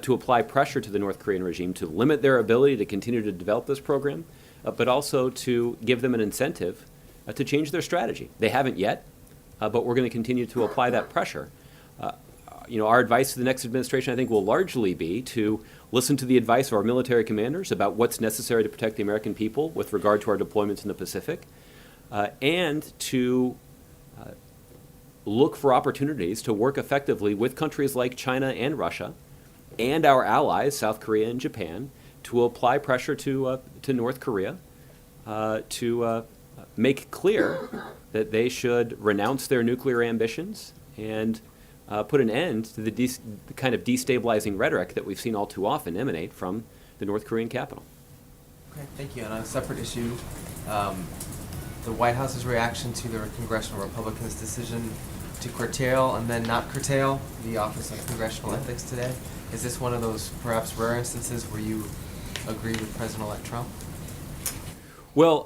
to apply pressure to the North Korean regime to limit their ability to continue to develop this program, but also to give them an incentive to change their strategy. They haven't yet, but we're going to continue to apply that pressure. Our advice to the next administration, I think, will largely be to listen to the advice of our military commanders about what's necessary to protect the American people with regard to our deployments in the Pacific, and to look for opportunities to work effectively with countries like China and Russia and our allies, South Korea and Japan, to apply pressure to North Korea to make clear that they should renounce their nuclear ambitions and put an end to the kind of destabilizing rhetoric that we've seen all too often emanate from the North Korean capital.
Okay, thank you. And on a separate issue, the White House's reaction to the congressional Republicans' decision to curtail and then not curtail the Office of Congressional Ethics today. Is this one of those perhaps rare instances where you agree with President-elect Trump?
Well,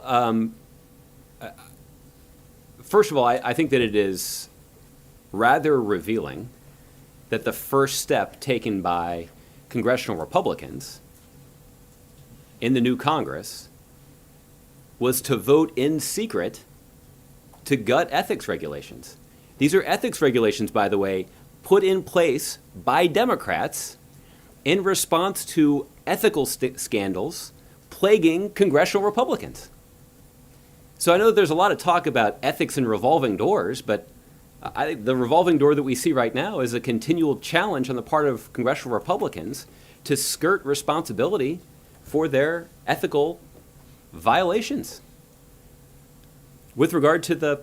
first of all, I think that it is rather revealing that the first step taken by congressional Republicans in the new Congress was to vote in secret to gut ethics regulations. These are ethics regulations, by the way, put in place by Democrats in response to ethical scandals plaguing congressional Republicans. So I know that there's a lot of talk about ethics and revolving doors, but I think the revolving door that we see right now is a continual challenge on the part of congressional Republicans to skirt responsibility for their ethical violations. With regard to the,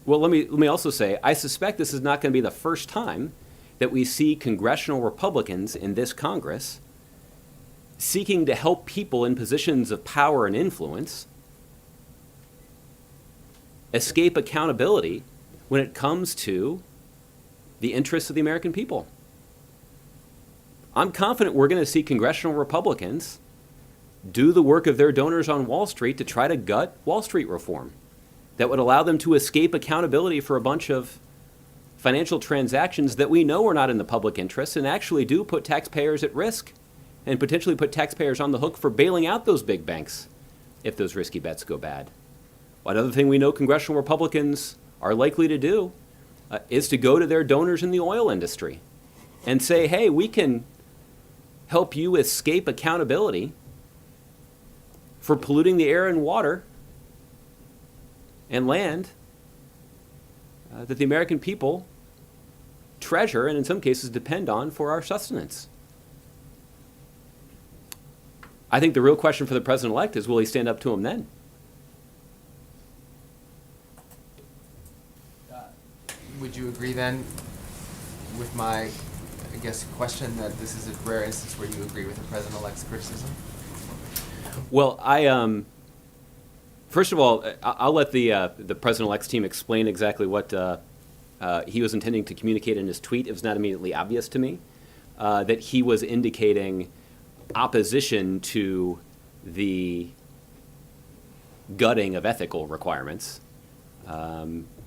well, let me also say, I suspect this is not going to be the first time that we see congressional Republicans in this Congress seeking to help people in positions of power and influence escape accountability when it comes to the interests of the American people. I'm confident we're going to see congressional Republicans do the work of their donors on Wall Street to try to gut Wall Street reform that would allow them to escape accountability for a bunch of financial transactions that we know are not in the public interest and actually do put taxpayers at risk and potentially put taxpayers on the hook for bailing out those big banks if those risky bets go bad. Another thing we know congressional Republicans are likely to do is to go to their donors in the oil industry and say, hey, we can help you escape accountability for polluting the air and water and land that the American people treasure and in some cases depend on for our sustenance. I think the real question for the president-elect is, will he stand up to him then?
Would you agree then with my, I guess, question that this is a rare instance where you agree with the president-elect's criticism?
Well, first of all, I'll let the president-elect's team explain exactly what he was intending to communicate in his tweet. It was not immediately obvious to me that he was indicating opposition to the gutting of ethical requirements.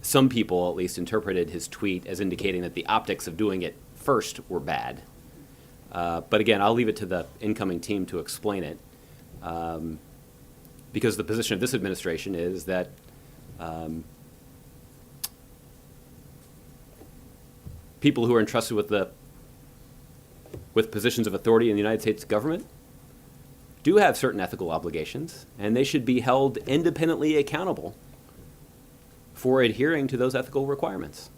Some people, at least, interpreted his tweet as indicating that the optics of doing it first were bad. But again, I'll leave it to the incoming team to explain it. Because the position of this administration is that people who are entrusted with positions of authority in the United States government do have certain ethical obligations, and they should be held independently accountable for adhering to those ethical requirements.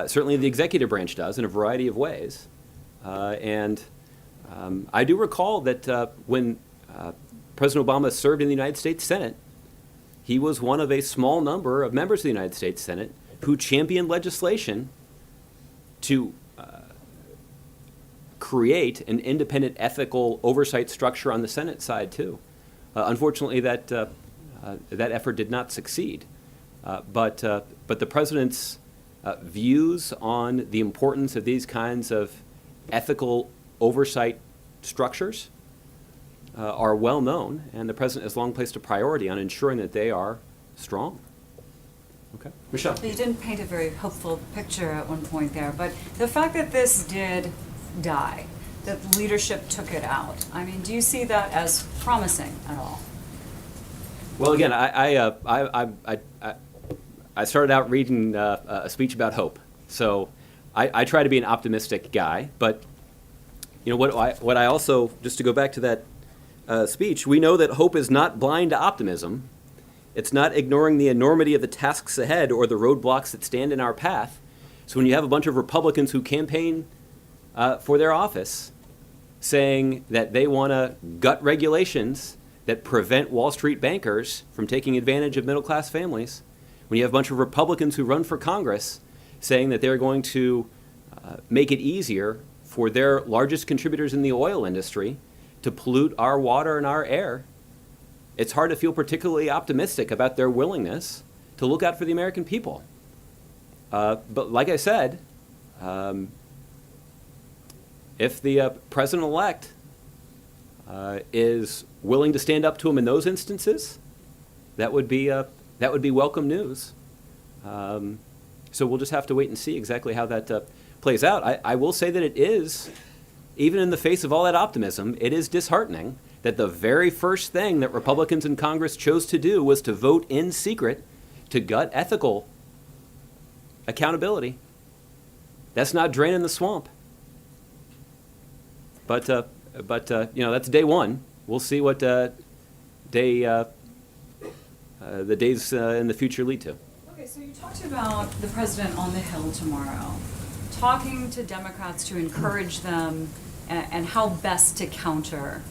Certainly the executive branch does in a variety of ways. And I do recall that when President Obama served in the United States Senate, he was one of a small number of members of the United States Senate who championed legislation to create an independent ethical oversight structure on the Senate side too. Unfortunately, that effort did not succeed. But the president's views on the importance of these kinds of ethical oversight structures are well known, and the president has long placed a priority on ensuring that they are strong. Okay, Michelle.
You didn't paint a very hopeful picture at one point there, but the fact that this did die, that leadership took it out, I mean, do you see that as promising at all?
Well, again, I started out reading a speech about hope, so I try to be an optimistic guy. But you know what I also, just to go back to that speech, we know that hope is not blind to optimism. It's not ignoring the enormity of the tasks ahead or the roadblocks that stand in our path. So when you have a bunch of Republicans who campaign for their office saying that they want to gut regulations that prevent Wall Street bankers from taking advantage of middle-class families, when you have a bunch of Republicans who run for Congress saying that they're going to make it easier for their largest contributors in the oil industry to pollute our water and our air, it's hard to feel particularly optimistic about their willingness to look out for the American people. But like I said, if the president-elect is willing to stand up to him in those instances, that would be welcome news. So we'll just have to wait and see exactly how that plays out. I will say that it is, even in the face of all that optimism, it is disheartening that the very first thing that Republicans in Congress chose to do was to vote in secret to gut ethical accountability. That's not draining the swamp. But that's day one. We'll see what the days in the future lead to.
Okay, so you talked about the president on the Hill tomorrow, talking to Democrats to encourage them and how best to counter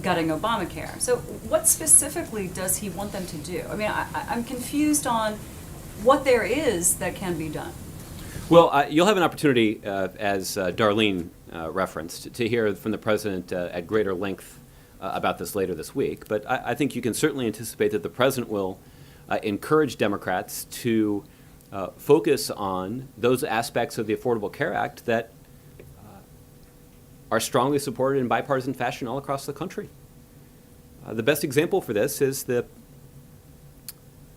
gutting Obamacare. So what specifically does he want them to do? I mean, I'm confused on what there is that can be done.
Well, you'll have an opportunity, as Darlene referenced, to hear from the president at greater length about this later this week. But I think you can certainly anticipate that the president will encourage Democrats to focus on those aspects of the Affordable Care Act that are strongly supported in bipartisan fashion all across the country. The best example for this is the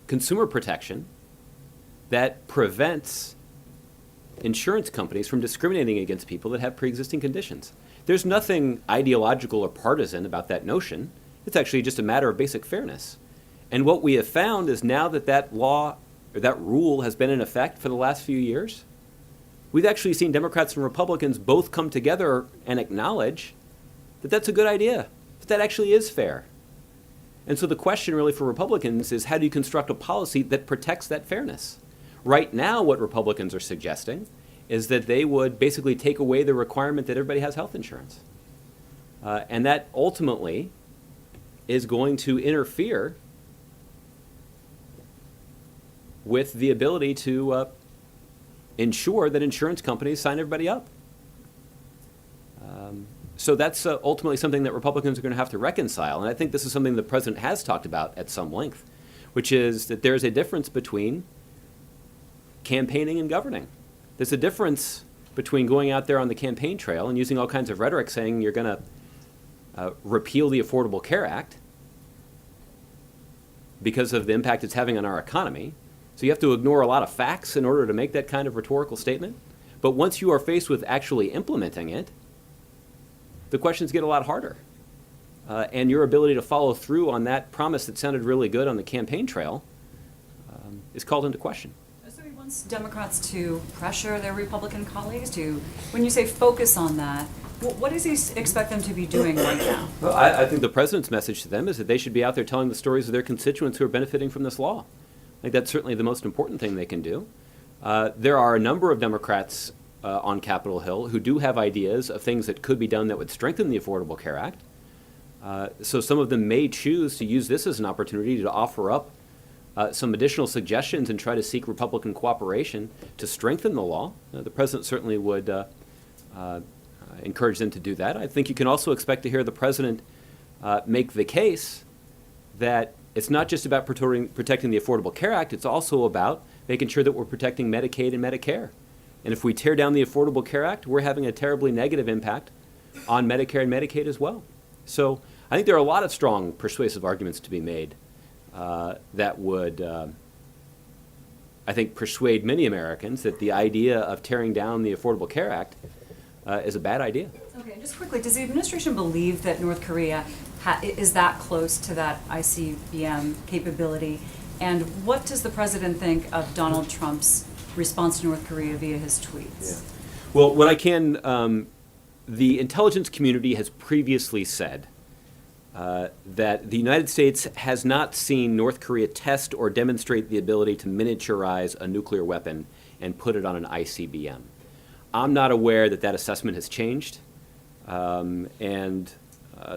consumer protection that prevents insurance companies from discriminating against people that have pre-existing conditions. There's nothing ideological or partisan about that notion. It's actually just a matter of basic fairness. And what we have found is now that that law or that rule has been in effect for the last few years, we've actually seen Democrats and Republicans both come together and acknowledge that that's a good idea, that actually is fair. And so the question really for Republicans is, how do you construct a policy that protects that fairness? Right now, what Republicans are suggesting is that they would basically take away the requirement that everybody has health insurance. And that ultimately is going to interfere with the ability to ensure that insurance companies sign everybody up. So that's ultimately something that Republicans are going to have to reconcile. And I think this is something the president has talked about at some length, which is that there's a difference between campaigning and governing. There's a difference between going out there on the campaign trail and using all kinds of rhetoric saying you're going to repeal the Affordable Care Act because of the impact it's having on our economy. So you have to ignore a lot of facts in order to make that kind of rhetorical statement. But once you are faced with actually implementing it, the questions get a lot harder. And your ability to follow through on that promise that sounded really good on the campaign trail is called into question.
So he wants Democrats to pressure their Republican colleagues to, when you say focus on that, what does he expect them to be doing right now?
Well, I think the president's message to them is that they should be out there telling the stories of their constituents who are benefiting from this law. I think that's certainly the most important thing they can do. There are a number of Democrats on Capitol Hill who do have ideas of things that could be done that would strengthen the Affordable Care Act. So some of them may choose to use this as an opportunity to offer up some additional suggestions and try to seek Republican cooperation to strengthen the law. The president certainly would encourage them to do that. I think you can also expect to hear the president make the case that it's not just about protecting the Affordable Care Act, it's also about making sure that we're protecting Medicaid and Medicare. And if we tear down the Affordable Care Act, we're having a terribly negative impact on Medicare and Medicaid as well. So I think there are a lot of strong persuasive arguments to be made that would, I think, persuade many Americans that the idea of tearing down the Affordable Care Act is a bad idea.
Okay, just quickly, does the administration believe that North Korea is that close to that ICBM capability? And what does the president think of Donald Trump's response to North Korea via his tweets?
Yeah. Well, what I can, the intelligence community has previously said that the United States has not seen North Korea test or demonstrate the ability to miniaturize a nuclear weapon and put it on an ICBM. I'm not aware that that assessment has changed, and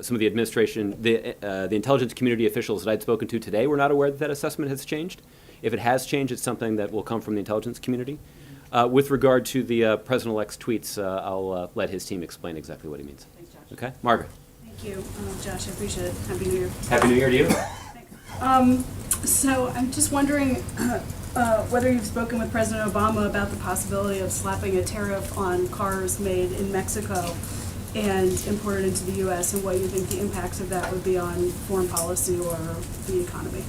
some of the administration, the intelligence community officials that I'd spoken to today were not aware that that assessment has changed. If it has changed, it's something that will come from the intelligence community. With regard to the President-elect's tweets, I'll let his team explain exactly what he means.
Thanks, Josh.
Okay, Margaret.
Thank you, Josh. I appreciate it. Happy New Year.
Happy New Year to you.
So I'm just wondering, whether you've spoken with President Obama about the possibility of slapping a tariff on cars made in Mexico and imported into the U.S., and what you think the impacts of that would be on foreign policy or the economy.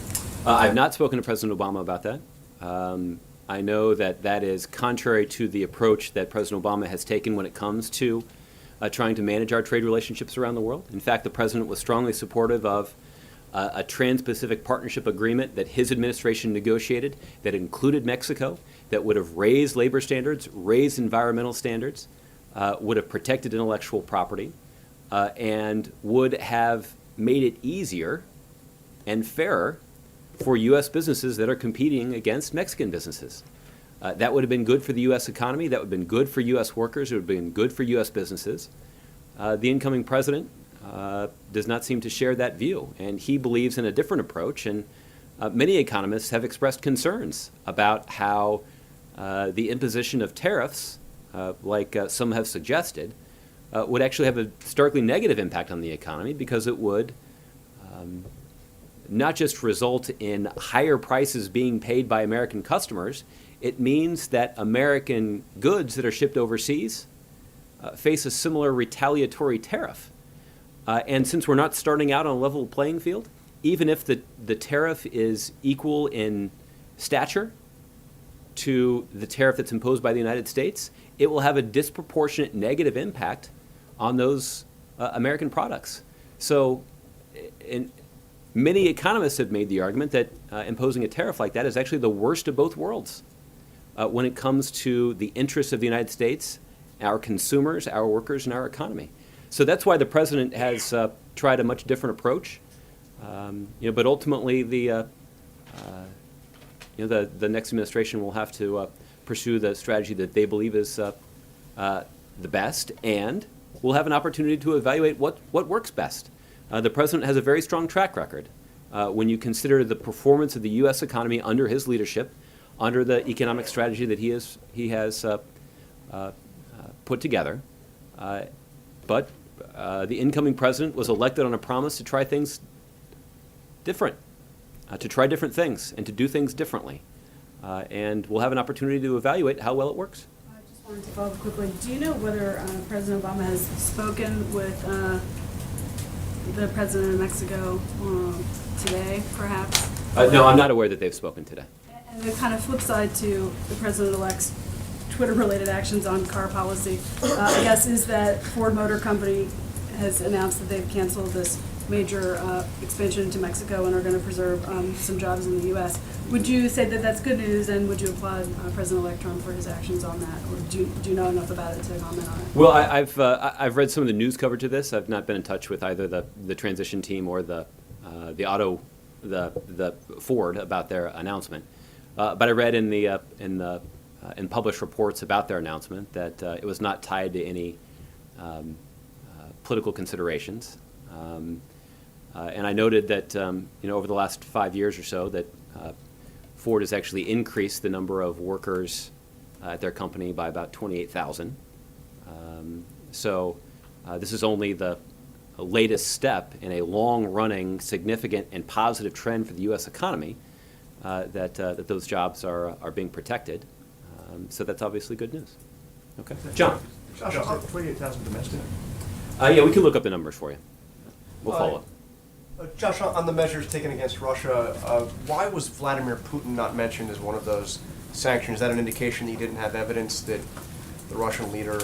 I've not spoken to President Obama about that. I know that that is contrary to the approach that President Obama has taken when it comes to trying to manage our trade relationships around the world. In fact, the president was strongly supportive of a Trans-Pacific Partnership Agreement that his administration negotiated that included Mexico, that would have raised labor standards, raised environmental standards, would have protected intellectual property, and would have made it easier and fairer for U.S. businesses that are competing against Mexican businesses. That would have been good for the U.S. economy. That would have been good for U.S. workers. It would have been good for U.S. businesses. The incoming president does not seem to share that view, and he believes in a different approach. And many economists have expressed concerns about how the imposition of tariffs, like some have suggested, would actually have a starkly negative impact on the economy, because it would not just result in higher prices being paid by American customers. It means that American goods that are shipped overseas face a similar retaliatory tariff. And since we're not starting out on a level playing field, even if the tariff is equal in stature to the tariff that's imposed by the United States, it will have a disproportionate negative impact on those American products. So many economists have made the argument that imposing a tariff like that is actually the worst of both worlds when it comes to the interests of the United States, our consumers, our workers, and our economy. So that's why the president has tried a much different approach. But ultimately, the next administration will have to pursue the strategy that they believe is the best, and we'll have an opportunity to evaluate what works best. The president has a very strong track record when you consider the performance of the U.S. economy under his leadership, under the economic strategy that he has put together. But the incoming president was elected on a promise to try things different, to try different things and to do things differently. And we'll have an opportunity to evaluate how well it works.
I just wanted to follow up quickly. Do you know whether President Obama has spoken with the president of Mexico today, perhaps?
No, I'm not aware that they've spoken today.
And the kind of flip side to the president-elect's Twitter-related actions on car policy, I guess, is that Ford Motor Company has announced that they've canceled this major expansion into Mexico and are going to preserve some jobs in the U.S. Would you say that that's good news, and would you applaud President-elect Trump for his actions on that, or do you know enough about it to comment on it?
Well, I've read some of the news coverage of this. I've not been in touch with either the transition team or the Ford about their announcement. But I read in published reports about their announcement that it was not tied to any political considerations. And I noted that over the last 5 years or so that Ford has actually increased the number of workers at their company by about 28,000. So this is only the latest step in a long-running, significant, and positive trend for the U.S. economy that those jobs are being protected. So that's obviously good news. Okay, John.
Josh, 28,000 domestic.
Yeah, we can look up the numbers for you. We'll follow up.
Josh, on the measures taken against Russia, why was Vladimir Putin not mentioned as one of those sanctions? Is that an indication that you didn't have evidence that the Russian leader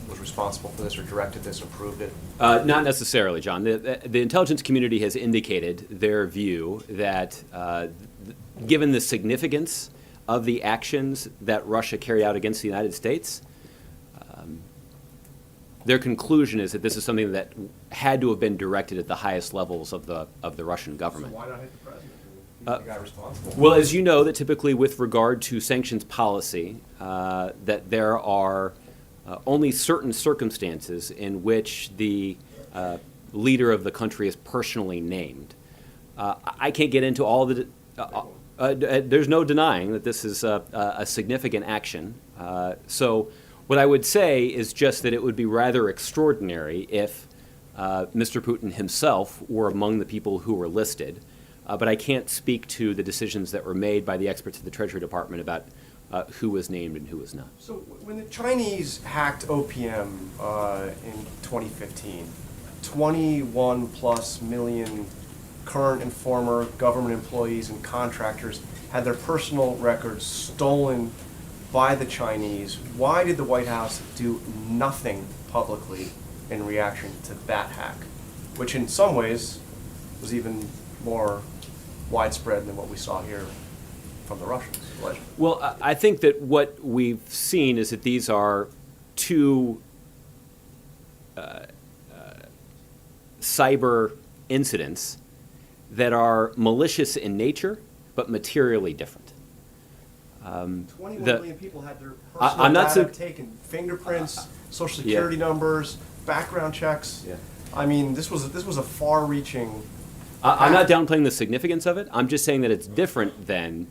was responsible for this or directed this, approved it?
Not necessarily, John. The intelligence community has indicated their view that given the significance of the actions that Russia carried out against the United States, their conclusion is that this is something that had to have been directed at the highest levels of the Russian government.
So why not hit the president? He's the guy responsible.
Well, as you know, that typically with regard to sanctions policy, that there are only certain circumstances in which the leader of the country is personally named. I can't get into all the. There's no denying that this is a significant action. So what I would say is just that it would be rather extraordinary if Mr. Putin himself were among the people who were listed. but I can't speak to the decisions that were made by the experts at the Treasury Department about who was named and who was not.
So when the Chinese hacked OPM in 2015, 21 plus million current and former government employees and contractors had their personal records stolen by the Chinese. Why did the White House do nothing publicly in reaction to that hack, which in some ways was even more widespread than what we saw here from the Russians, allegedly?
Well, I think that what we've seen is that these are two cyber incidents that are malicious in nature, but materially different.
21 million people had their
I'm not
personal data taken, fingerprints, social security numbers, background checks.
Yeah.
I mean, this was a far-reaching.
I'm not downplaying the significance of it. I'm just saying that it's different than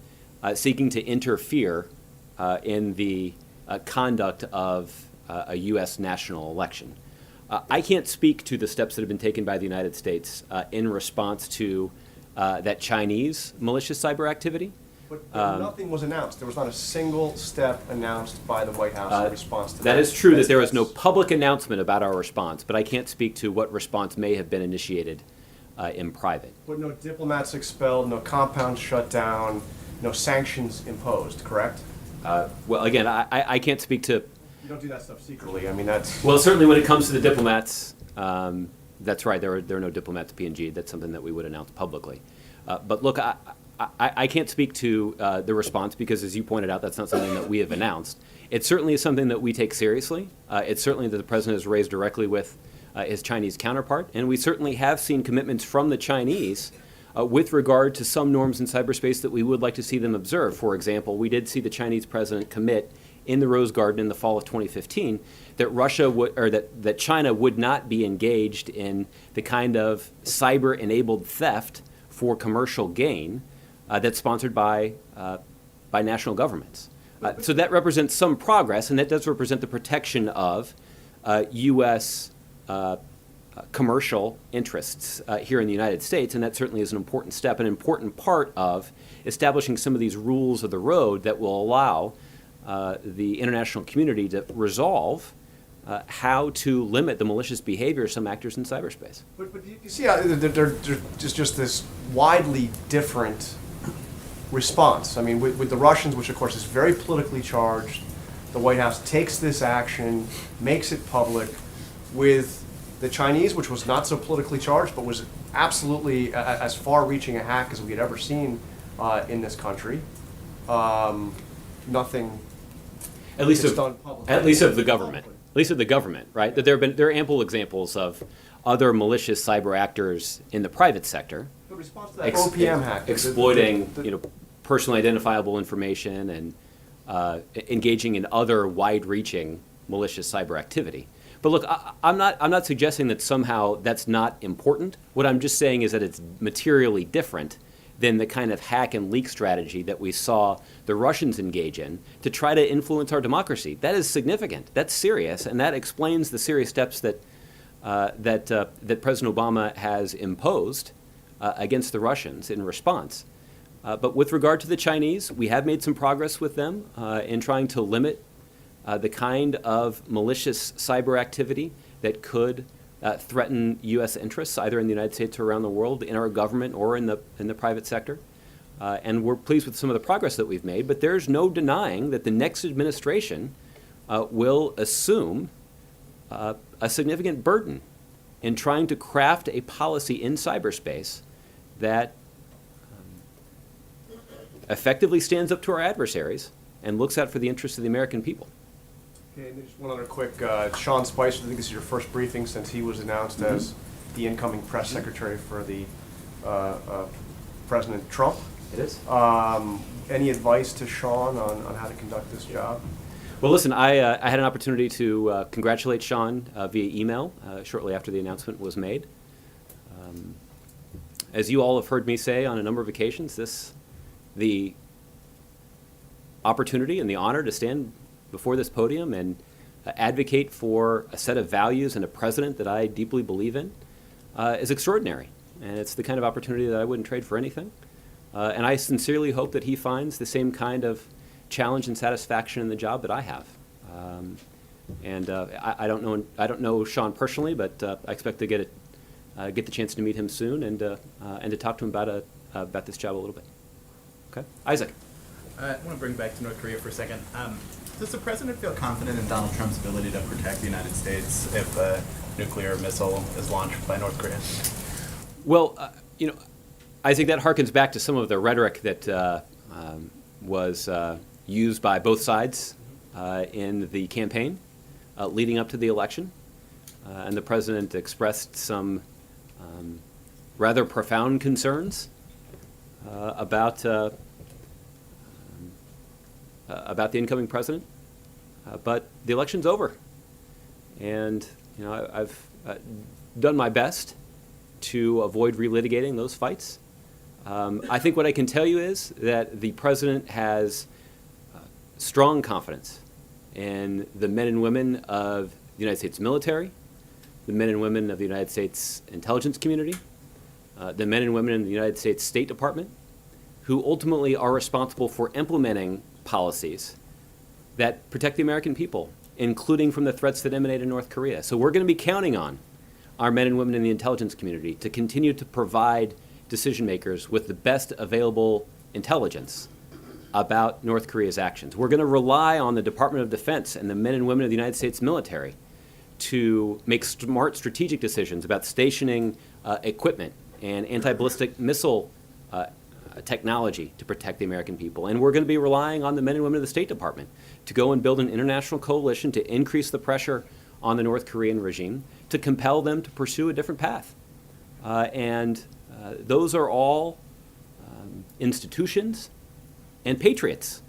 seeking to interfere in the conduct of a U.S. national election. I can't speak to the steps that have been taken by the United States in response to that Chinese malicious cyber activity.
But nothing was announced. There was not a single step announced by the White House in response to that.
That is true that there was no public announcement about our response, but I can't speak to what response may have been initiated in private.
But no diplomats expelled, no compounds shut down, no sanctions imposed, correct?
Well, again, I can't speak to...
You don't do that stuff secretly. I mean, that's...
Well, certainly when it comes to the diplomats, that's right. There are no diplomats at P&G. That's something that we would announce publicly. But look, I can't speak to the response because, as you pointed out, that's not something that we have announced. It certainly is something that we take seriously. It's certainly that the President has raised directly with his Chinese counterpart, and we certainly have seen commitments from the Chinese with regard to some norms in cyberspace that we would like to see them observe. For example, we did see the Chinese President commit in the Rose Garden in the fall of 2015 that Russia would, or that China would not be engaged in the kind of cyber-enabled theft for commercial gain that's sponsored by national governments. So that represents some progress, and that does represent the protection of U.S. Commercial interests here in the United States, and that certainly is an important step, an important part of establishing some of these rules of the road that will allow the international community to resolve how to limit the malicious behavior of some actors in cyberspace.
But you see how there's just this widely different response. I mean, with the Russians, which of course is very politically charged, the White House takes this action, makes it public. With the Chinese, which was not so politically charged, but was absolutely as far-reaching a hack as we had ever seen in this country, nothing.
At least
done publicly.
At least of the government. At least of the government, right? That there are ample examples of other malicious cyber actors in the private sector.
The response to that OPM hack,
exploiting personally identifiable information and engaging in other wide-reaching malicious cyber activity. But look, I'm not suggesting that somehow that's not important. What I'm just saying is that it's materially different than the kind of hack and leak strategy that we saw the Russians engage in to try to influence our democracy. That is significant. That's serious, and that explains the serious steps that President Obama has imposed against the Russians in response. But with regard to the Chinese, we have made some progress with them in trying to limit the kind of malicious cyber activity that could threaten U.S. interests, either in the United States or around the world, in our government or in the private sector. And we're pleased with some of the progress that we've made, but there's no denying that the next administration will assume a significant burden in trying to craft a policy in cyberspace that effectively stands up to our adversaries and looks out for the interests of the American people.
Okay, and just one other quick, Sean Spicer, I think this is your first briefing since he was announced as the incoming press secretary for the President Trump.
It is.
Any advice to Sean on how to conduct this job?
Well, listen, I had an opportunity to congratulate Sean via email shortly after the announcement was made. As you all have heard me say on a number of occasions, the opportunity and the honor to stand before this podium and advocate for a set of values and a president that I deeply believe in is extraordinary. and it's the kind of opportunity that I wouldn't trade for anything. And I sincerely hope that he finds the same kind of challenge and satisfaction in the job that I have. I don't know Sean personally, but I expect to get the chance to meet him soon and to talk to him about this job a little bit. Okay, Isaac.
I want to bring back to North Korea for a second. Does the president feel confident in Donald Trump's ability to protect the United States if a nuclear missile is launched by North Korea?
Well, I think that harkens back to some of the rhetoric that was used by both sides in the campaign leading up to the election. And the president expressed some rather profound concerns about the incoming president. But the election's over. And I've done my best to avoid relitigating those fights. I think what I can tell you is that the president has strong confidence in the men and women of the United States military, the men and women of the United States intelligence community, the men and women in the United States State Department, who ultimately are responsible for implementing policies that protect the American people, including from the threats that emanate in North Korea. So we're going to be counting on our men and women in the intelligence community to continue to provide decision makers with the best available intelligence about North Korea's actions. We're going to rely on the Department of Defense and the men and women of the United States military to make smart strategic decisions about stationing equipment and anti-ballistic missile technology to protect the American people. And we're going to be relying on the men and women of the State Department to go and build an international coalition to increase the pressure on the North Korean regime to compel them to pursue a different path. Those are all institutions and patriots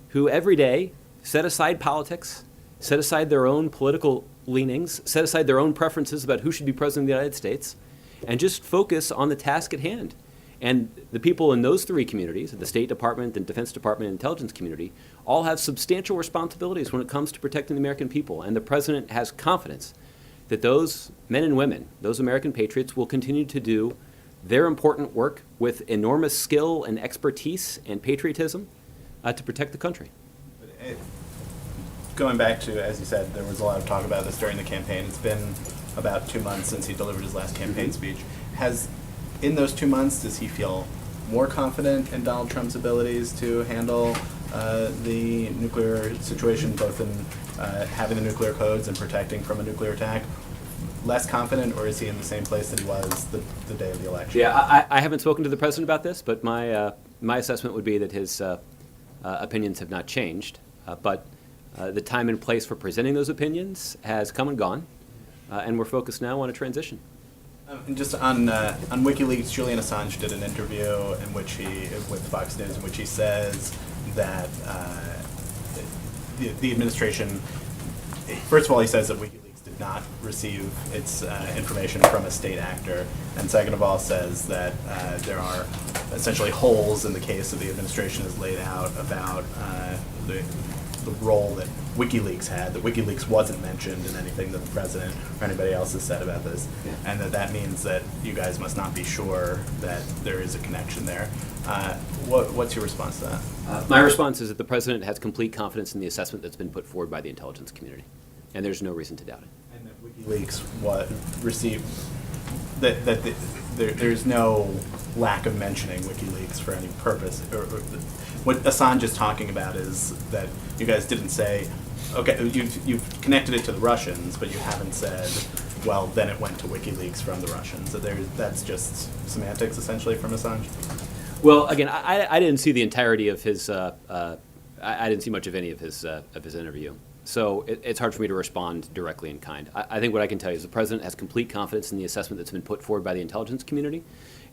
who every day set aside politics, set aside their own political leanings, set aside their own preferences about who should be president of the United States, and just focus on the task at hand. And the people in those three communities, the State Department, the Defense Department, and Intelligence community, all have substantial responsibilities when it comes to protecting the American people. And the president has confidence that those men and women, those American patriots, will continue to do their important work with enormous skill and expertise and patriotism to protect the country.
Going back to, as you said, there was a lot of talk about this during the campaign. It's been about 2 months since he delivered his last campaign speech. In those 2 months, does he feel more confident in Donald Trump's abilities to handle the nuclear situation, both in having the nuclear codes and protecting from a nuclear attack? Less confident, or is he in the same place that he was the day of the election?
Yeah, I haven't spoken to the president about this, but my assessment would be that his opinions have not changed. But the time and place for presenting those opinions has come and gone, and we're focused now on a transition.
And just on WikiLeaks, Julian Assange did an interview with Fox News in which he says that the administration, first of all, he says that WikiLeaks did not receive its information from a state actor, and second of all says that there are essentially holes in the case of the administration has laid out about the role that WikiLeaks had, that WikiLeaks wasn't mentioned in anything that the president or anybody else has said about this, and that means that you guys must not be sure that there is a connection there. What's your response to that?
My response is that the president has complete confidence in the assessment that's been put forward by the intelligence community, and there's no reason to doubt it.
And that WikiLeaks received, there's no lack of mentioning WikiLeaks for any purpose. What Assange is talking about is that you guys didn't say, okay, you've connected it to the Russians, but you haven't said, well, then it went to WikiLeaks from the Russians. So that's just semantics, essentially, from Assange?
Well, again, I didn't see the entirety of his, I didn't see much of any of his interview. So it's hard for me to respond directly in kind. I think what I can tell you is the president has complete confidence in the assessment that's been put forward by the intelligence community,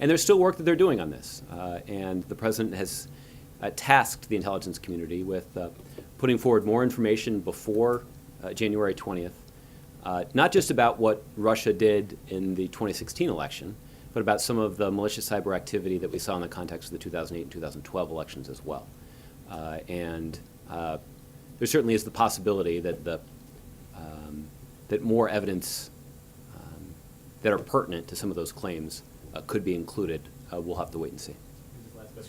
and there's still work that they're doing on this. And the president has tasked the intelligence community with putting forward more information before January 20th, not just about what Russia did in the 2016 election, but about some of the malicious cyber activity that we saw in the context of the 2008 and 2012 elections as well. There certainly is the possibility that that more evidence that are pertinent to some of those claims could be included. We'll have to wait and see.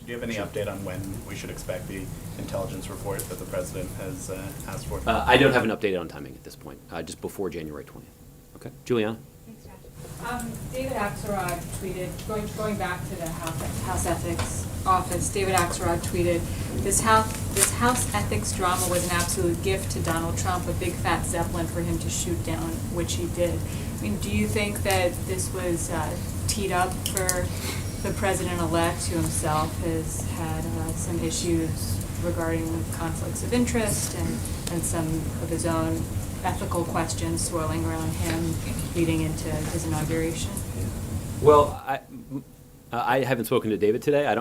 Do you have any update on when we should expect the intelligence report that the president has asked for?
I don't have an update on timing at this point, just before January 20th. Okay, Juliana?
Thanks, Josh. David Axelrod tweeted, going back to the House Ethics Office, David Axelrod tweeted, this House ethics drama was an absolute gift to Donald Trump, a big fat Zeppelin for him to shoot down, which he did. I mean, do you think that this was teed up for the president-elect, who himself has had some issues regarding conflicts of interest and some of his own ethical questions swirling around him leading into his inauguration?
Well, I haven't spoken to David today.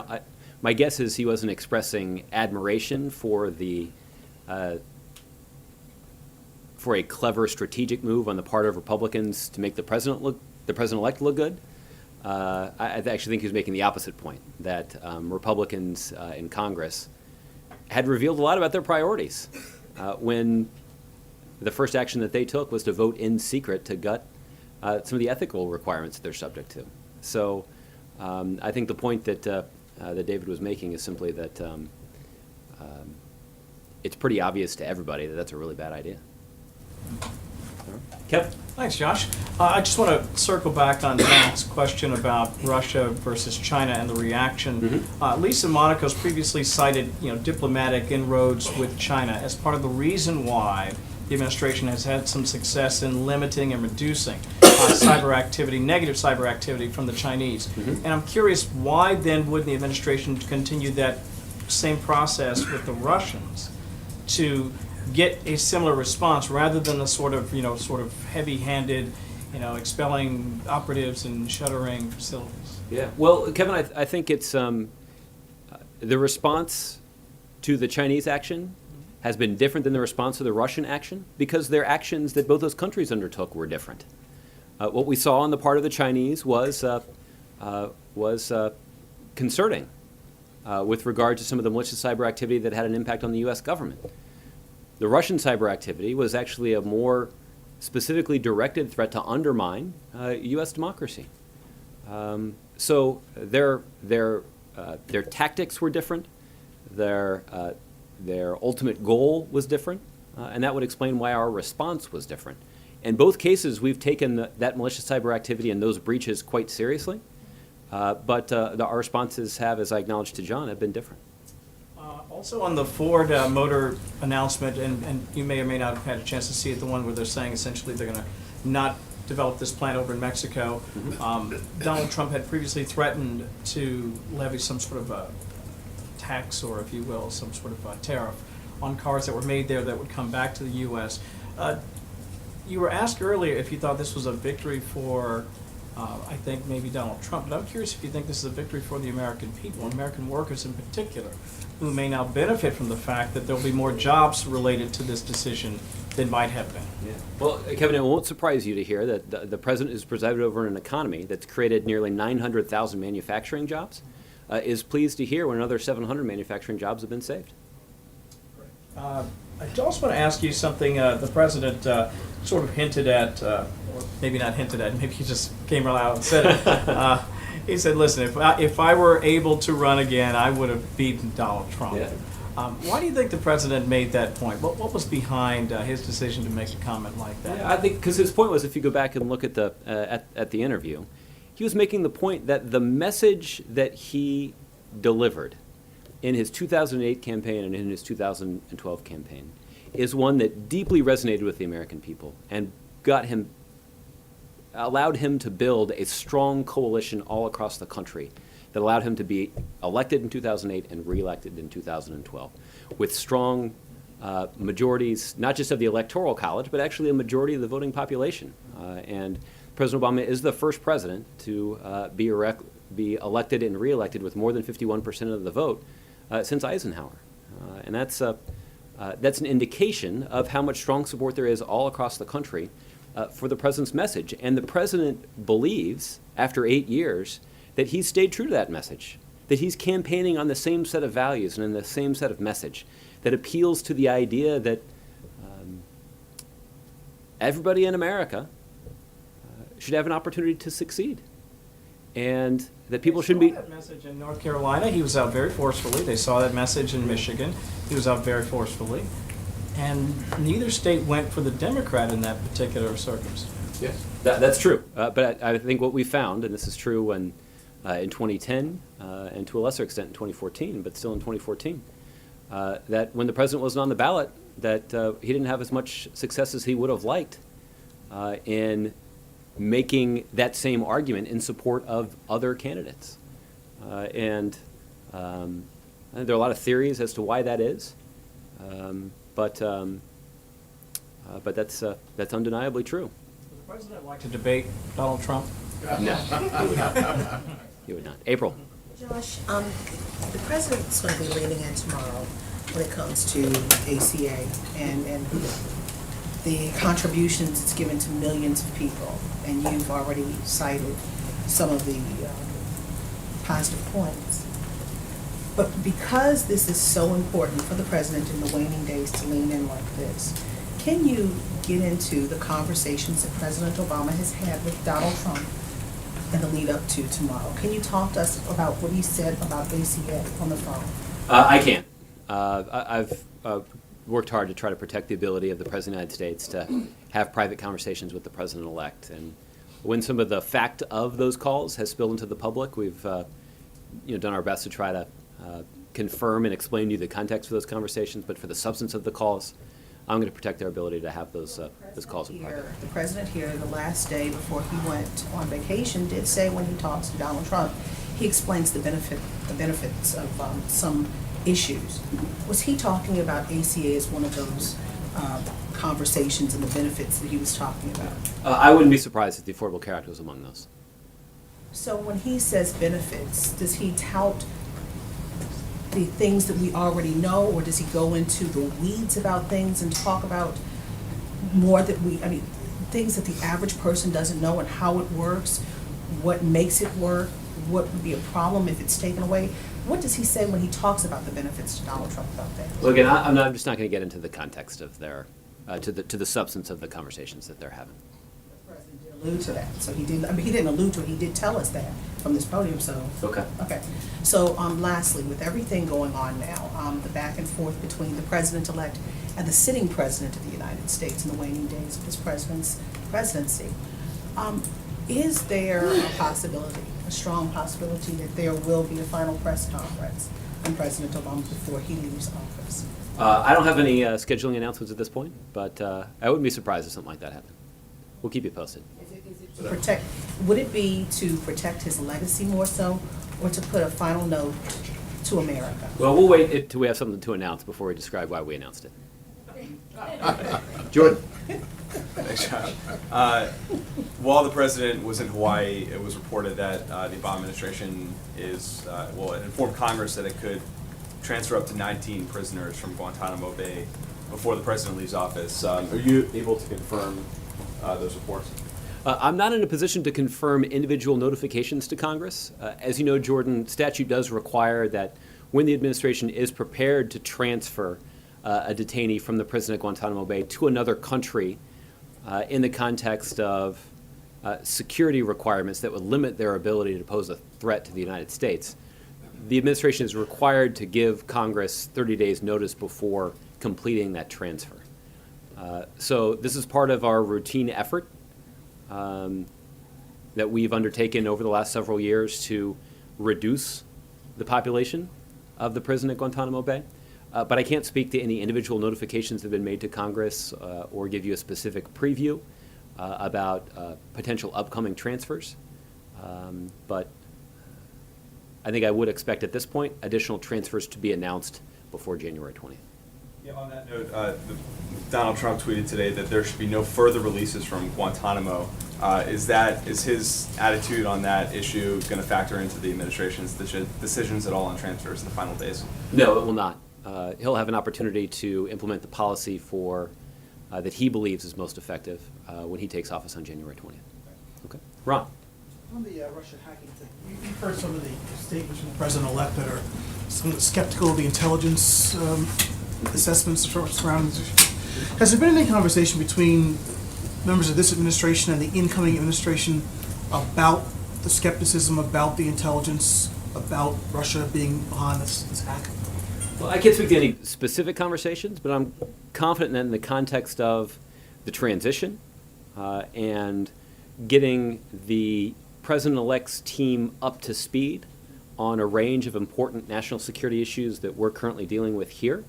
My guess is he wasn't expressing admiration for for a clever strategic move on the part of Republicans to make the president-elect look good. I actually think he was making the opposite point, that Republicans in Congress had revealed a lot about their priorities when the first action that they took was to vote in secret to gut some of the ethical requirements that they're subject to. So I think the point that David was making is simply that it's pretty obvious to everybody that that's a really bad idea. Kevin?
Thanks, Josh. I just want to circle back on Matt's question about Russia versus China and the reaction. Lisa Monaco's previously cited, diplomatic inroads with China as part of the reason why the administration has had some success in limiting and reducing cyber activity, negative cyber activity from the Chinese. And I'm curious, why then wouldn't the administration continue that same process with the Russians to get a similar response rather than the sort of heavy-handed, expelling operatives and shuttering facilities?
Yeah. Well, Kevin, I think it's the response to the Chinese action has been different than the response to the Russian action because their actions that both those countries undertook were different. What we saw on the part of the Chinese was concerning with regard to some of the malicious cyber activity that had an impact on the U.S. government. The Russian cyber activity was actually a more specifically directed threat to undermine U.S. democracy. So their tactics were different. Their ultimate goal was different, and that would explain why our response was different. In both cases, we've taken that malicious cyber activity and those breaches quite seriously, but our responses have, as I acknowledged to John, have been different.
Also on the Ford Motor announcement, and you may or may not have had a chance to see it, the one where they're saying essentially they're going to not develop this plant over in Mexico. Donald Trump had previously threatened to levy some sort of a tax, or if you will, some sort of a tariff on cars that were made there that would come back to the U.S. You were asked earlier if you thought this was a victory for, I think, maybe Donald Trump, but I'm curious if you think this is a victory for the American people, American workers in particular, who may now benefit from the fact that there'll be more jobs related to this decision than might have been.
Yeah. Well, Kevin, it won't surprise you to hear that the president who's presided over an economy that's created nearly 900,000 manufacturing jobs is pleased to hear when another 700 manufacturing jobs have been saved.
I also want to ask you something the president sort of hinted at, or maybe not hinted at, maybe he just came right out and said it. He said, listen, if I were able to run again, I would have beaten Donald Trump.
Yeah.
Why do you think the president made that point? What was behind his decision to make a comment like that?
Yeah, I think because his point was, if you go back and look at the interview, he was making the point that the message that he delivered in his 2008 campaign and in his 2012 campaign is one that deeply resonated with the American people and allowed him to build a strong coalition all across the country that allowed him to be elected in 2008 and reelected in 2012 with strong majorities, not just of the Electoral College, but actually a majority of the voting population. And President Obama is the first president to be elected and reelected with more than 51% of the vote since Eisenhower. And that's an indication of how much strong support there is all across the country for the president's message. And the president believes, after 8 years, that he's stayed true to that message, that he's campaigning on the same set of values and in the same set of message that appeals to the idea that everybody in America should have an opportunity to succeed. And that people shouldn't be.
They saw that message in North Carolina. He was out very forcefully. They saw that message in Michigan. He was out very forcefully. And neither state went for the Democrat in that particular circumstance.
Yes. That's true. But I think what we found, and this is true when, in 2010, and to a lesser extent in 2014, but still in 2014, that when the president wasn't on the ballot, that he didn't have as much success as he would have liked in making that same argument in support of other candidates. And I think there are a lot of theories as to why that is, but that's undeniably true.
Would the president like to debate Donald Trump?
No, he would not. He would not. April.
Josh, the president's going to be leaning in tomorrow when it comes to ACA and the contributions it's given to millions of people, and you've already cited some of the positive points. But because this is so important for the president in the waning days to lean in like this, can you get into the conversations that President Obama has had with Donald Trump in the lead up to tomorrow? Can you talk to us about what he said about ACA on the phone?
I can. I've worked hard to try to protect the ability of the President of the United States to have private conversations with the President-elect. And when some of the fact of those calls has spilled into the public, we've done our best to try to confirm and explain to you the context of those conversations. But for the substance of the calls, I'm going to protect their ability to have those calls in private.
The president here, the last day before he went on vacation, did say when he talks to Donald Trump, he explains the benefits of some issues. Was he talking about ACA as one of those conversations and the benefits that he was talking about?
I wouldn't be surprised if the Affordable Care Act was among those.
So when he says benefits, does he tout the things that we already know, or does he go into the weeds about things and talk about more that things that the average person doesn't know and how it works, what makes it work, what would be a problem if it's taken away? What does he say when he talks about the benefits to Donald Trump about that?
Well, again, I'm just not going to get into the context of their, to the substance of the conversations that they're having.
The president did allude to that, so he didn't allude to it, he did tell us that from this podium, so.
Okay.
Okay, so lastly, with everything going on now, the back and forth between the president-elect and the sitting president of the United States in the waning days of his presidency, is there a possibility, a strong possibility, that there will be a final press conference on President Obama before he leaves office?
I don't have any scheduling announcements at this point, but I wouldn't be surprised if something like that happened. We'll keep you posted.
Would it be to protect his legacy more so, or to put a final note to America?
Well, we'll wait until we have something to announce before we describe why we announced it. Jordan.
Thanks, Josh. While the president was in Hawaii, it was reported that the Obama administration it informed Congress that it could transfer up to 19 prisoners from Guantanamo Bay before the president leaves office. Are you able to confirm those reports?
I'm not in a position to confirm individual notifications to Congress. As you know, Jordan, statute does require that when the administration is prepared to transfer a detainee from the prison at Guantanamo Bay to another country in the context of security requirements that would limit their ability to pose a threat to the United States, the administration is required to give Congress 30 days notice before completing that transfer. So this is part of our routine effort that we've undertaken over the last several years to reduce the population of the prison at Guantanamo Bay. But I can't speak to any individual notifications that have been made to Congress or give you a specific preview about potential upcoming transfers. But I think I would expect at this point additional transfers to be announced before January 20th.
Yeah, on that note, Donald Trump tweeted today that there should be no further releases from Guantanamo. Is his attitude on that issue going to factor into the administration's decisions at all on transfers in the final days?
No, it will not. He'll have an opportunity to implement the policy that he believes is most effective when he takes office on January 20th. Okay. Ron.
On the Russia hacking thing, you've heard some of the statements from the president-elect that are somewhat skeptical of the intelligence assessments surrounding this issue. Has there been any conversation between members of this administration and the incoming administration about the skepticism about the intelligence, about Russia being behind this hack?
Well, I can't speak to any specific conversations, but I'm confident that in the context of the transition and getting the President-elect's team up to speed on a range of important national security issues that we're currently dealing with here,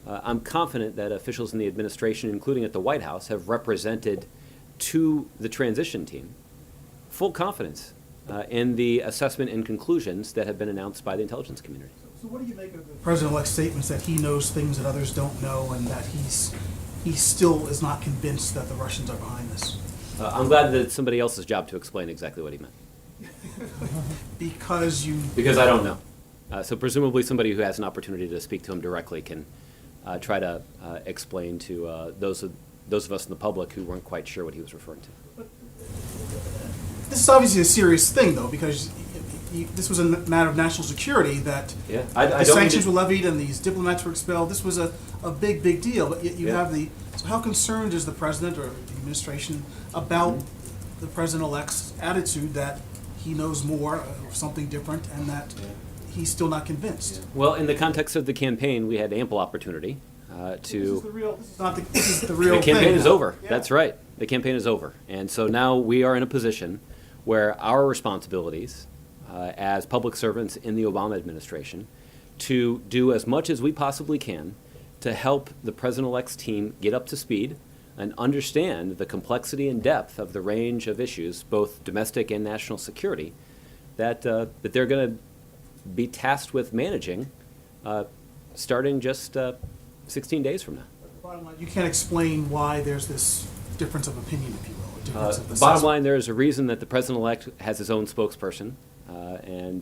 I'm confident that officials in the administration, including at the White House, have represented to the transition team full confidence in the assessment and conclusions that have been announced by the intelligence community.
So what do you make of the President-elect's statements that he knows things that others don't know and that he still is not convinced that the Russians are behind this?
I'm glad that it's somebody else's job to explain exactly what he meant.
Because
I don't know. So presumably somebody who has an opportunity to speak to him directly can try to explain to those of us in the public who weren't quite sure what he was referring to.
This is obviously a serious thing, though, because this was a matter of national security that the sanctions were levied and these diplomats were expelled. This was a big, big deal. But yet you have the... So how concerned is the president or the administration about the president-elect's attitude that he knows more or something different and that he's still not convinced?
Well, in the context of the campaign, we had ample opportunity to...
This is the real
The campaign
thing
is
now.
over. That's right. The campaign is over. And so now we are in a position where our responsibilities as public servants in the Obama administration to do as much as we possibly can to help the President-elect's team get up to speed and understand the complexity and depth of the range of issues, both domestic and national security, that they're going to be tasked with managing starting just 16 days from now.
Bottom line, you can't explain why there's this difference of opinion, if you will. Or difference of
Bottom
assessment.
line, there is a reason that the President-elect has his own spokesperson, and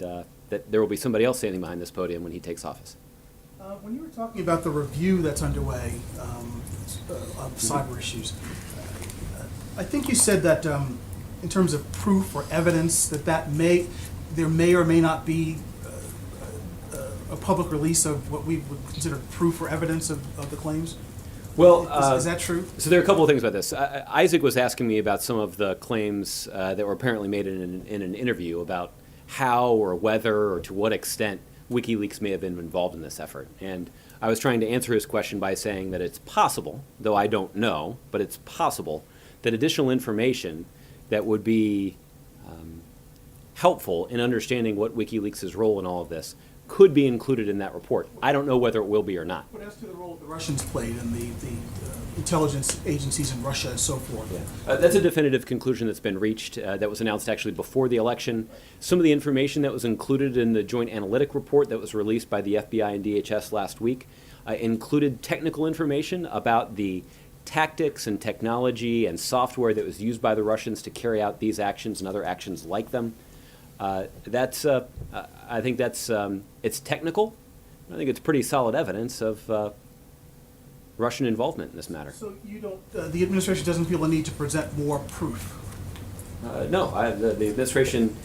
that there will be somebody else standing behind this podium when he takes office.
When you were talking about the review that's underway of cyber issues, I think you said that in terms of proof or evidence that there may or may not be a public release of what we would consider proof or evidence of the claims.
Well,
is that true?
So there are a couple of things about this. Isaac was asking me about some of the claims that were apparently made in an interview about how or whether or to what extent WikiLeaks may have been involved in this effort. And I was trying to answer his question by saying that it's possible, though I don't know, but it's possible that additional information that would be helpful in understanding what WikiLeaks' role in all of this could be included in that report. I don't know whether it will be or not.
But as to the role the Russians played and the intelligence agencies in Russia and so forth.
That's a definitive conclusion that's been reached that was announced actually before the election. Some of the information that was included in the joint analytic report that was released by the FBI and DHS last week included technical information about the tactics and technology and software that was used by the Russians to carry out these actions and other actions like them. I think that's it's technical. I think it's pretty solid evidence of Russian involvement in this matter.
So you don't, the administration doesn't feel the need to present more proof?
No, the administration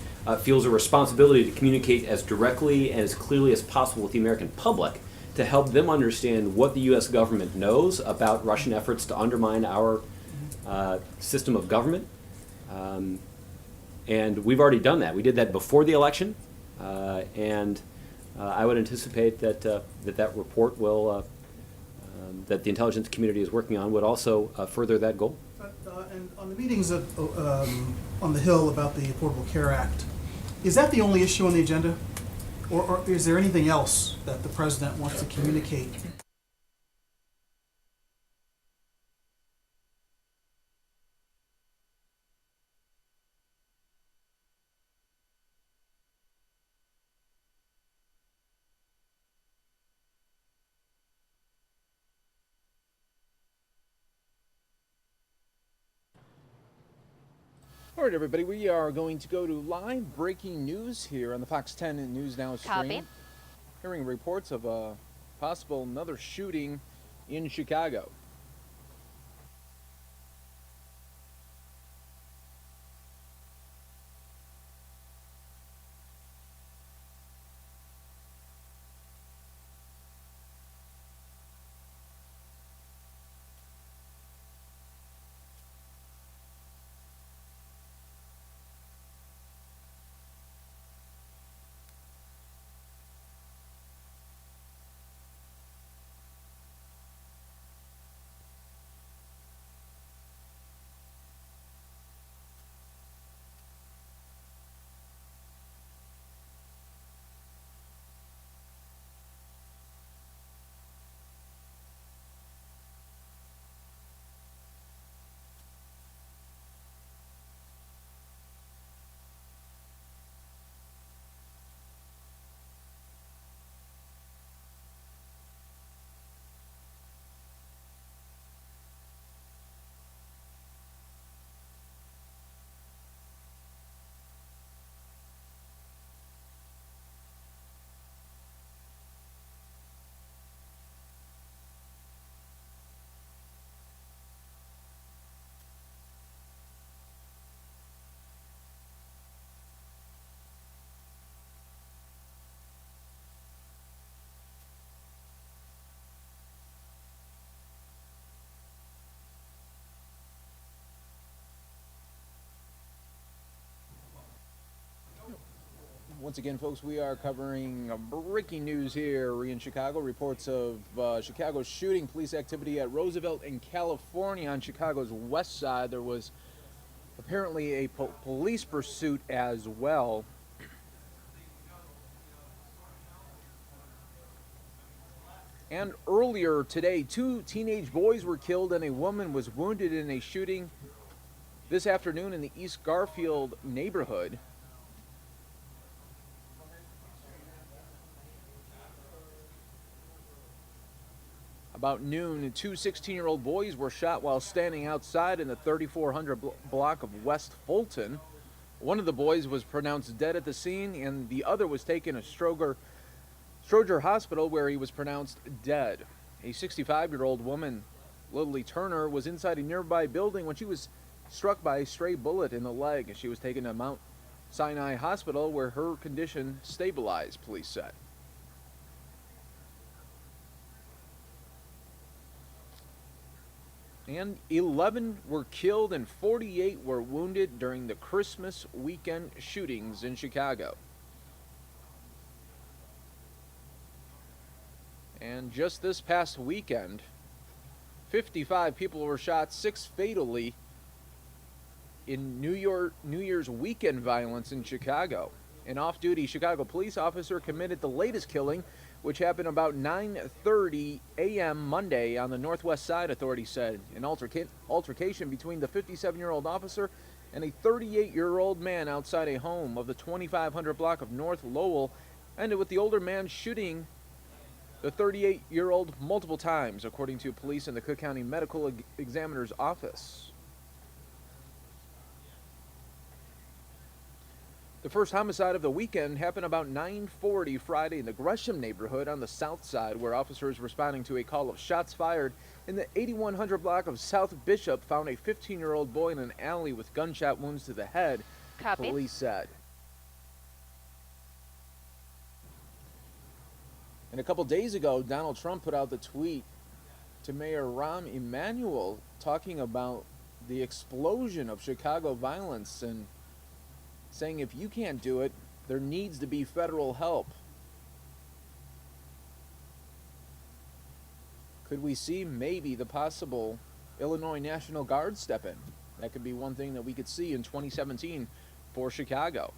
feels a responsibility to communicate as directly and as clearly as possible with the American public to help them understand what the U.S. government knows about Russian efforts to undermine our system of government. And we've already done that. We did that before the election, and I would anticipate that that report will, that the intelligence community is working on, would also further that goal.
And on the meetings on the Hill about the Affordable Care Act, is that the only issue on the agenda? Or is there anything else that the president wants to communicate?
All right, everybody, we are going to go to live breaking news here on the Fox 10 News Now stream.
Copy.
Hearing reports of a possible another shooting in Chicago. Once again, folks, we are covering breaking news here in Chicago. Reports of Chicago's shooting, police activity at Roosevelt in California on Chicago's west side. There was apparently a police pursuit as well. And earlier today, 2 teenage boys were killed and a woman was wounded in a shooting this afternoon in the East Garfield neighborhood. About noon, 2 16-year-old boys were shot while standing outside in the 3400 block of West Fulton. One of the boys was pronounced dead at the scene, and the other was taken to Stroger Hospital, where he was pronounced dead. A 65-year-old woman, Lily Turner, was inside a nearby building when she was struck by a stray bullet in the leg. She was taken to Mount Sinai Hospital, where her condition stabilized, police said. And 11 were killed and 48 were wounded during the Christmas weekend shootings in Chicago. And just this past weekend, 55 people were shot, 6 fatally, in New Year's weekend violence in Chicago. An off-duty Chicago police officer committed the latest killing, which happened about 9:30 a.m. Monday on the northwest side, authorities said. An altercation between the 57-year-old officer and a 38-year-old man outside a home of the 2500 block of North Lowell ended with the older man shooting the 38-year-old multiple times, according to police in the Cook County Medical Examiner's office. The first homicide of the weekend happened about 9:40 Friday in the Gresham neighborhood on the south side, where officers responding to a call of shots fired in the 8100 block of South Bishop found a 15-year-old boy in an alley with gunshot wounds to the head,
Copy.
Police said. And a couple days ago, Donald Trump put out the tweet to Mayor Rahm Emanuel talking about the explosion of Chicago violence and saying if you can't do it, there needs to be federal help. Could we see maybe the possible Illinois National Guard step in? That could be one thing that we could see in 2017 for Chicago.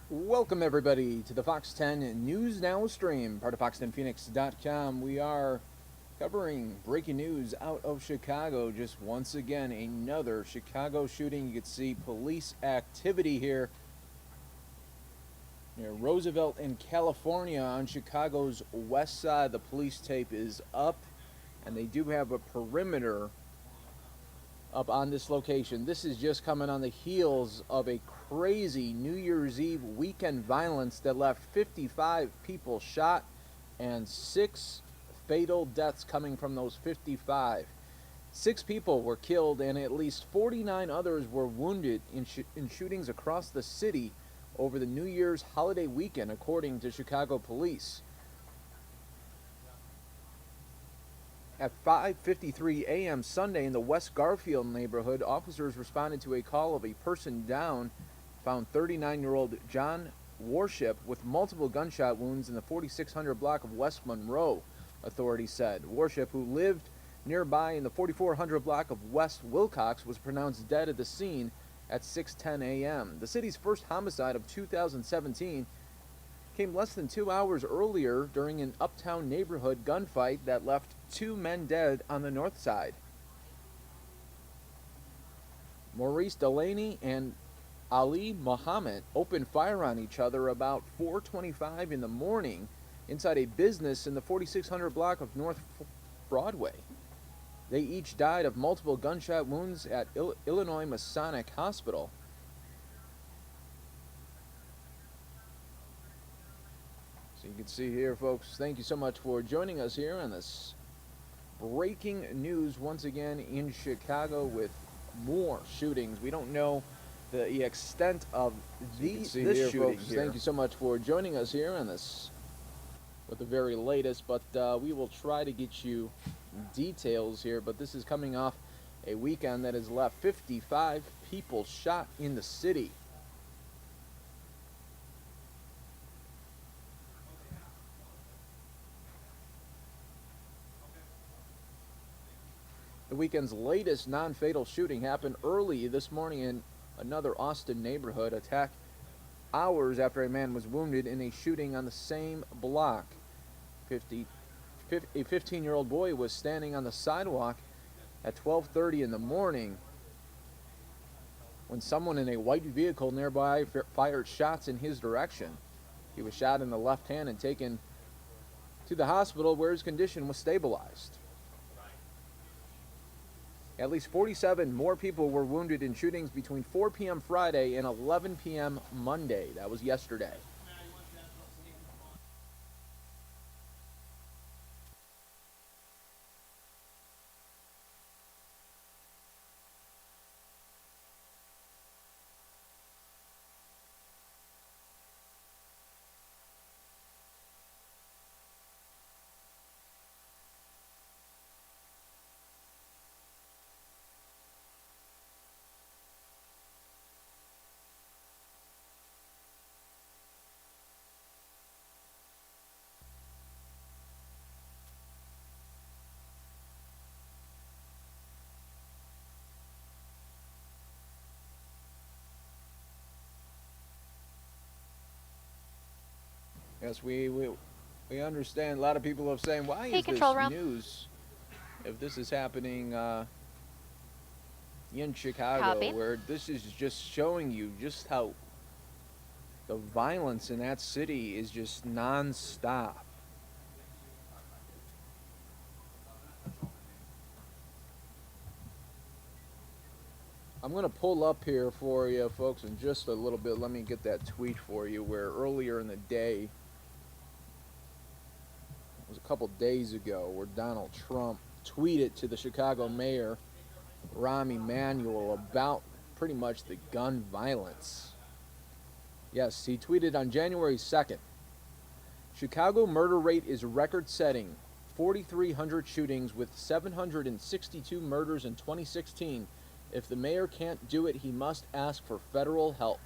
Welcome everybody to the Fox 10 News Now stream, part of fox10phoenix.com. We are covering breaking news out of Chicago. Just once again, another Chicago shooting. You can see police activity here near Roosevelt in California on Chicago's west side. The police tape is up, and they do have a perimeter up on this location. This is just coming on the heels of a crazy New Year's Eve weekend violence that left 55 people shot and 6 fatal deaths coming from those 55. 6 people were killed and at least 49 others were wounded in shootings across the city over the New Year's holiday weekend, according to Chicago police. At 5:53 a.m. Sunday in the West Garfield neighborhood, officers responded to a call of a person down, found 39-year-old John Worship with multiple gunshot wounds in the 4600 block of West Monroe, authorities said. Worship, who lived nearby in the 4400 block of West Wilcox, was pronounced dead at the scene at 6:10 a.m. The city's first homicide of 2017 came less than 2 hours earlier during an uptown neighborhood gunfight that left 2 men dead on the north side. Maurice Delaney and Ali Muhammad opened fire on each other about 4:25 in the morning inside a business in the 4600 block of North Broadway. They each died of multiple gunshot wounds at Illinois Masonic Hospital. So you can see here, folks, thank you so much for joining us here on this breaking news once again in Chicago with more shootings. We don't know the extent of this shooting folks, here. Thank you so much for joining us here on this with the very latest, but we will try to get you details here. But this is coming off a weekend that has left 55 people shot in the city. The weekend's latest non-fatal shooting happened early this morning in another Austin neighborhood attack hours after a man was wounded in a shooting on the same block. A 15-year-old boy was standing on the sidewalk at 12:30 in the morning when someone in a white vehicle nearby fired shots in his direction. He was shot in the left hand and taken to the hospital where his condition was stabilized. At least 47 more people were wounded in shootings between 4 p.m. Friday and 11 p.m. Monday. That was yesterday. Yes, we understand. A lot of people are saying, why is this news if this is happening in Chicago, where this is just showing you just how the violence in that city is just non-stop. I'm going to pull up here for you folks in just a little bit. Let me get that tweet for you where earlier in the day, it was a couple days ago, where Donald Trump tweeted to the Chicago mayor, Rahm Emanuel, about pretty much the gun violence. Yes, he tweeted on January 2nd, Chicago murder rate is record-setting, 4,300 shootings with 762 murders in 2016. If the mayor can't do it, he must ask for federal help.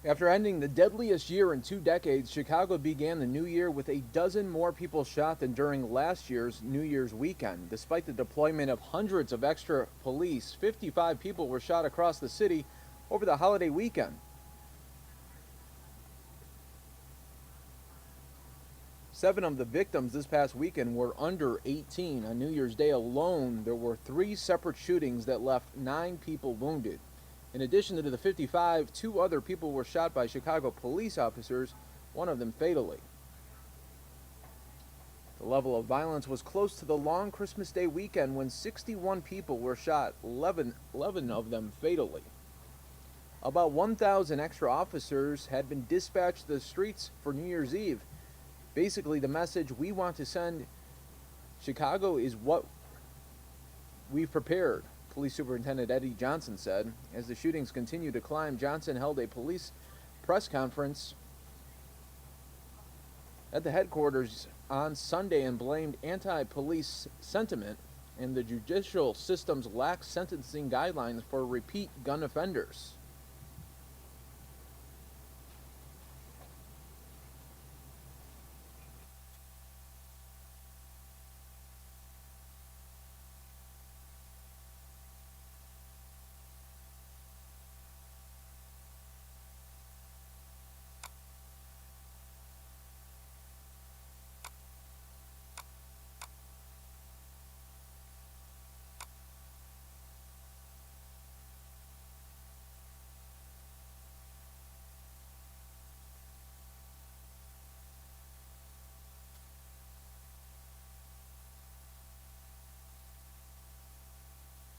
After ending the deadliest year in 2 decades, Chicago began the new year with a dozen more people shot than during last year's New Year's weekend. Despite the deployment of hundreds of extra police, 55 people were shot across the city over the holiday weekend. 7 of the victims this past weekend were under 18. On New Year's Day alone, there were 3 separate shootings that left 9 people wounded. In addition to the 55, 2 other people were shot by Chicago police officers, one of them fatally. The level of violence was close to the long Christmas Day weekend when 61 people were shot, 11 of them fatally. About 1,000 extra officers had been dispatched to the streets for New Year's Eve. Basically, the message we want to send: Chicago is what we've prepared, Police Superintendent Eddie Johnson said. As the shootings continue to climb, Johnson held a police press conference at the headquarters on Sunday and blamed anti-police sentiment and the judicial system's lax sentencing guidelines for repeat gun offenders.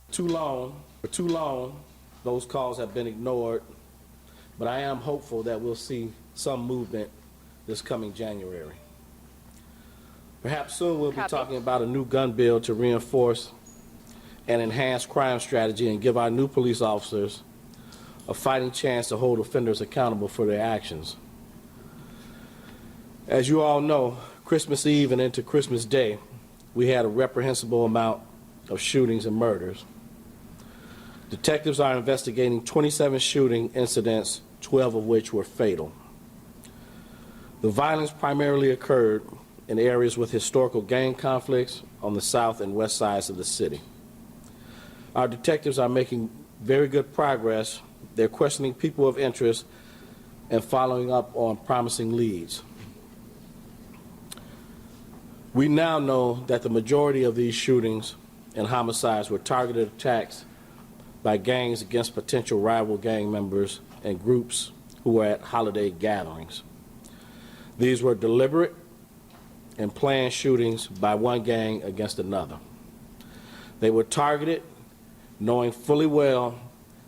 For too long, those calls have been ignored, but I am hopeful that we'll see some movement this coming January. Perhaps soon we'll be talking about a new gun bill to reinforce and enhance crime strategy and give our new police officers a fighting chance to hold offenders accountable for their actions. As you all know, Christmas Eve and into Christmas Day, we had a reprehensible amount of shootings and murders. Detectives are investigating 27 shooting incidents, 12 of which were fatal. The violence primarily occurred in areas with historical gang conflicts on the south and west sides of the city. Our detectives are making very good progress. They're questioning people of interest and following up on promising leads. We now know that the majority of these shootings and homicides were targeted attacks by gangs against potential rival gang members and groups who were at holiday gatherings. These were deliberate and planned shootings by one gang against another. They were targeted knowing fully well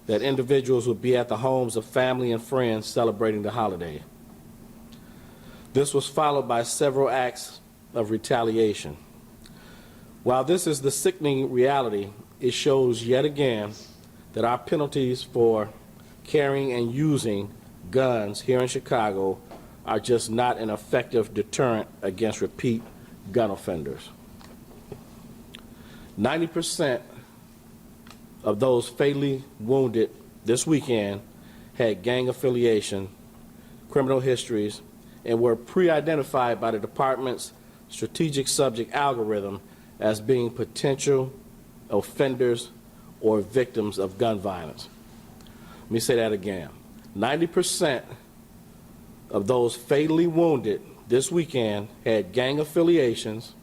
that individuals would be at the homes of family and friends celebrating the holiday. This was followed by several acts of retaliation. While this is the sickening reality, it shows yet again that our penalties for carrying and using guns here in Chicago are just not an effective deterrent against repeat gun offenders. 90% of those fatally wounded this weekend had gang affiliation, criminal histories, and were pre-identified by the department's strategic subject algorithm as being potential offenders or victims of gun violence. Let me say that again. 90% of those fatally wounded this weekend had gang affiliations,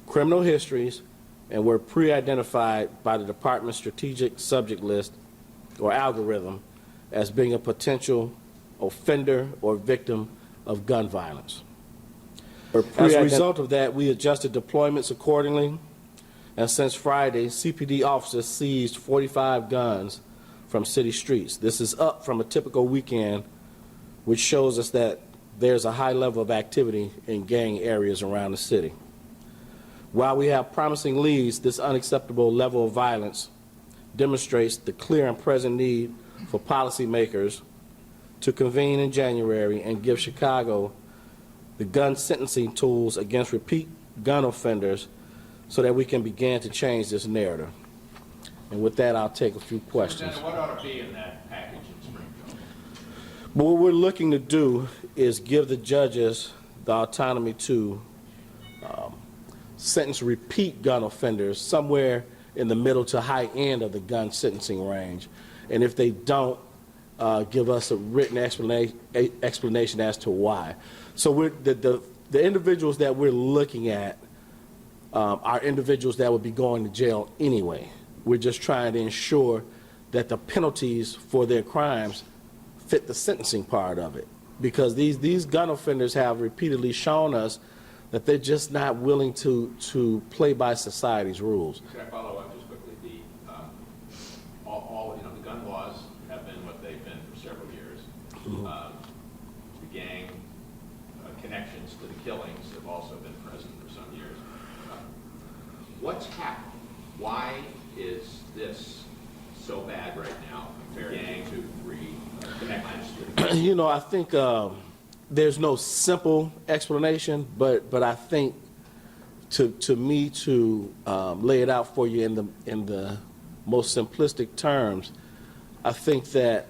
criminal histories, and were pre-identified by the department's strategic subject list or algorithm as being a potential offender or victim of gun violence. As a result of that, we adjusted deployments accordingly, and since Friday, CPD officers seized 45 guns from city streets. This is up from a typical weekend, which shows us that there's a high level of activity in gang areas around the city. While we have promising leads, this unacceptable level of violence demonstrates the clear and present need for policymakers to convene in January and give Chicago the gun sentencing tools against repeat gun offenders so that we can begin to change this narrative. And with that, I'll take a few questions.
What ought to be in that package in Springfield?
But what we're looking to do is give the judges the autonomy to sentence repeat gun offenders somewhere in the middle to high end of the gun sentencing range. And if they don't, give us a written explanation as to why. So the individuals that we're looking at are individuals that would be going to jail anyway. We're just trying to ensure that the penalties for their crimes fit the sentencing part of it. Because these gun offenders have repeatedly shown us that they're just not willing to play by society's rules.
Can I follow up just quickly? The gun laws have been what they've been for several years. The gang connections to the killings have also been present for some years. What's happened? Why is this so bad right now compared gang to three connections to the gang?
You know, I think there's no simple explanation, but I think to lay it out for you in the most simplistic terms, I think that,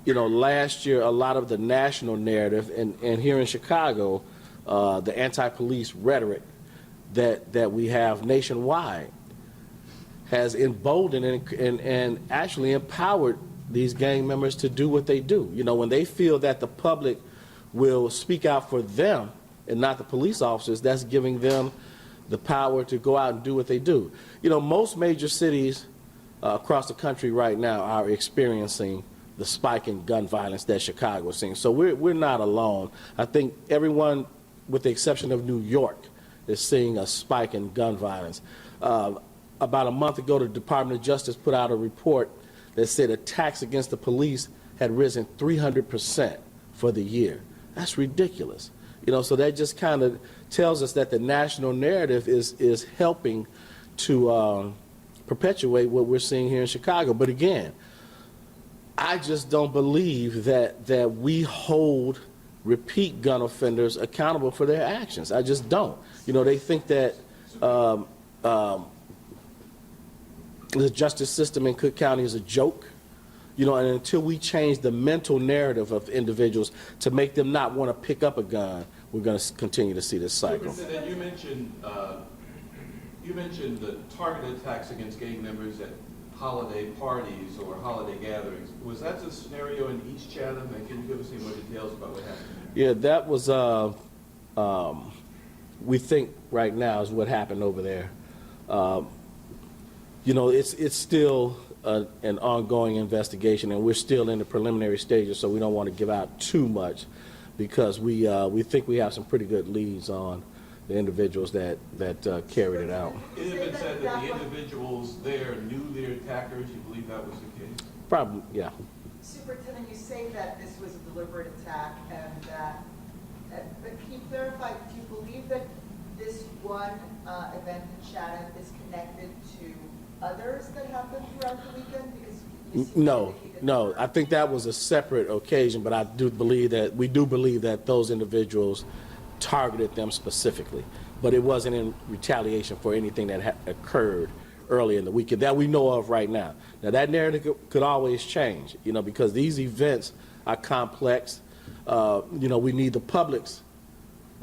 you know, last year a lot of the national narrative and here in Chicago, the anti-police rhetoric that we have nationwide has emboldened and actually empowered these gang members to do what they do. You know, when they feel that the public will speak out for them and not the police officers, that's giving them the power to go out and do what they do. You know, most major cities across the country right now are experiencing the spike in gun violence that Chicago is seeing. So we're not alone. I think everyone, with the exception of New York, is seeing a spike in gun violence. About a month ago, the Department of Justice put out a report that said attacks against the police had risen 300% for the year. That's ridiculous. You know, so that just kind of tells us that the national narrative is helping to perpetuate what we're seeing here in Chicago. But again, I just don't believe that we hold repeat gun offenders accountable for their actions. I just don't. You know, they think that the justice system in Cook County is a joke. You know, and until we change the mental narrative of individuals to make them not want to pick up a gun, we're going to continue to see this cycle.
Superintendent, you mentioned the targeted attacks against gang members at holiday parties or holiday gatherings. Was that the scenario in East Chatham? And can you give us any more details about what happened?
Yeah, that was, we think right now is what happened over there. You know, it's still an ongoing investigation, and we're still in the preliminary stages, so we don't want to give out too much because we think we have some pretty good leads on the individuals that carried it out.
It had been said that the individuals there knew their attackers. You believe that was the case?
Probably, yeah.
Superintendent, you say that this was a deliberate attack, and that, but can you clarify, do you believe that this one event in Chatham is connected to others that happened throughout the weekend? Because
No. I think that was a separate occasion, but I do believe that those individuals targeted them specifically, but it wasn't in retaliation for anything that occurred early in the weekend that we know of right now. Now that narrative could always change, you know, because these events are complex. You know, we need the public's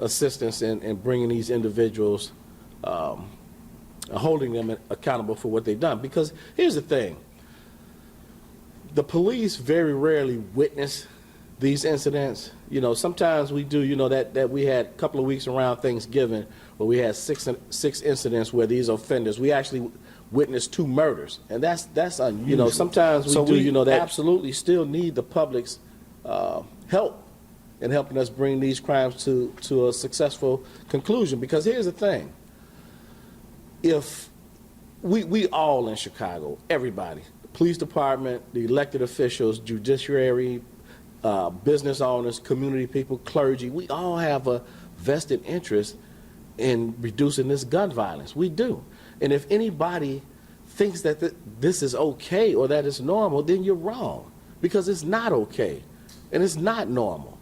assistance in bringing these individuals, holding them accountable for what they've done. Because here's the thing, the police very rarely witness these incidents. You know, sometimes we do, you know, that we had a couple of weeks around Thanksgiving where we had six incidents where these offenders, we actually witnessed 2 murders. And that's unusual. You know, sometimes we do, you know, that absolutely still need the public's help in helping us bring these crimes to a successful conclusion. Because here's the thing, if we all in Chicago, everybody, the police department, the elected officials, judiciary, business owners, community people, clergy, we all have a vested interest in reducing this gun violence. We do. And if anybody thinks that this is okay or that it's normal, then you're wrong, because it's not okay and it's not normal.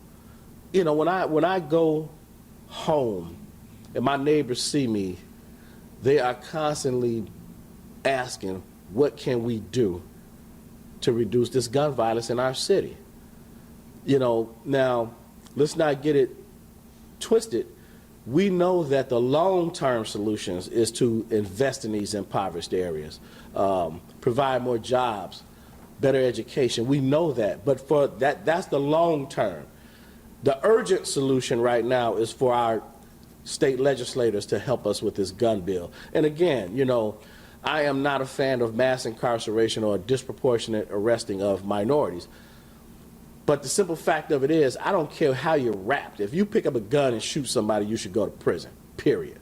You know, when I go home and my neighbors see me, they are constantly asking, what can we do to reduce this gun violence in our city? Now, let's not get it twisted. We know that the long-term solutions is to invest in these impoverished areas, provide more jobs, better education. We know that, but for that's the long term. The urgent solution right now is for our state legislators to help us with this gun bill. And again, I am not a fan of mass incarceration or disproportionate arresting of minorities. But the simple fact of it is, I don't care how you're wrapped. If you pick up a gun and shoot somebody, you should go to prison, period.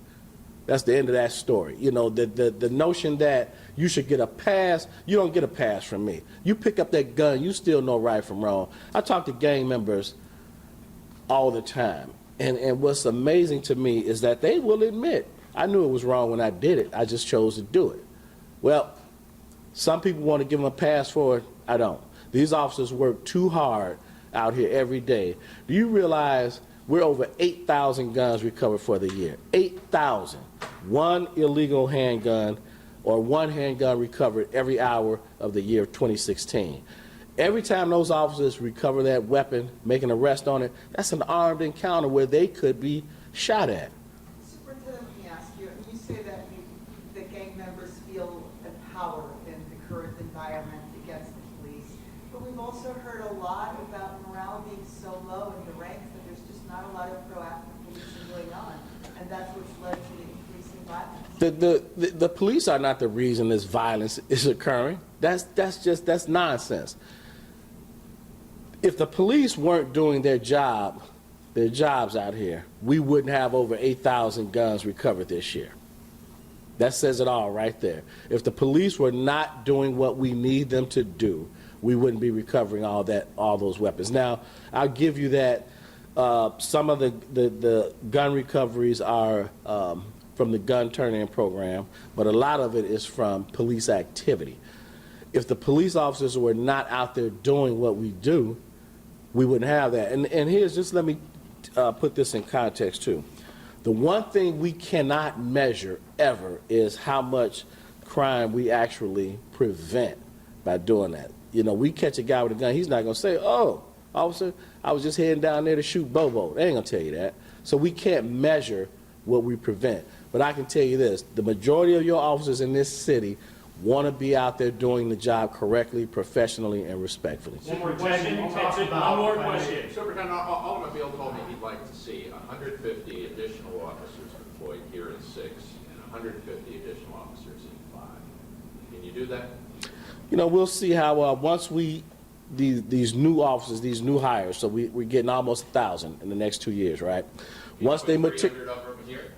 That's the end of that story. The notion that you should get a pass, you don't get a pass from me. You pick up that gun, you still know right from wrong. I talk to gang members all the time. And what's amazing to me is that they will admit, I knew it was wrong when I did it. I just chose to do it. Well, some people want to give them a pass for it. I don't. These officers work too hard out here every day. Do you realize we're over 8,000 guns recovered for the year? 8,000. One illegal handgun or one handgun recovered every hour of the year of 2016. Every time those officers recover that weapon, make an arrest on it, that's an armed encounter where they could be shot at.
Superintendent, let me ask you, you say that gang members feel empowered in the current environment against the police, but we've also heard a lot about morale being so low in the ranks that there's just not a lot of proactive policing going on, and that's what's led to the increasing violence.
The police are not the reason this violence is occurring. That's nonsense. If the police weren't doing their jobs out here, we wouldn't have over 8,000 guns recovered this year. That says it all right there. If the police were not doing what we need them to do, we wouldn't be recovering all those weapons. Now, I'll give you that some of the gun recoveries are from the gun turn-in program, but a lot of it is from police activity. If the police officers were not out there doing what we do, we wouldn't have that. And here's, just let me put this in context too. The one thing we cannot measure ever is how much crime we actually prevent by doing that. We catch a guy with a gun, he's not gonna say, "Oh, officer, I was just heading down there to shoot Bobo." They ain't gonna tell you that. So we can't measure what we prevent. But I can tell you this, the majority of your officers in this city want to be out there doing the job correctly, professionally, and respectfully.
One more question. One more question. Superintendent, Automobile told me he'd like to see 150 additional officers deployed here in 6 and 150 additional officers in 5. Can you do that?
We'll see how once these new officers, these new hires, so we're getting almost 1,000 in the next 2 years, right? Once they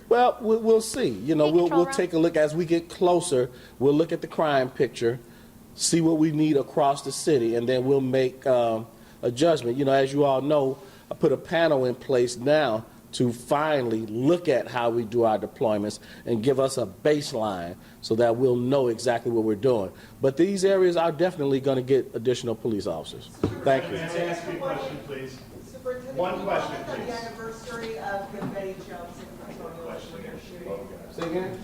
well, we'll see. We'll take a look as we get closer. We'll look at the crime picture, see what we need across the city, and then we'll make a judgment. As you all know, I put a panel in place now to finally look at how we do our deployments and give us a baseline so that we'll know exactly what we're doing. But these areas are definitely going to get additional police officers. Thank you.
May I ask you a question, please?
Superintendent,
One question,
on
please.
the anniversary of the Betty Jones and Antonio shooting.
Say again?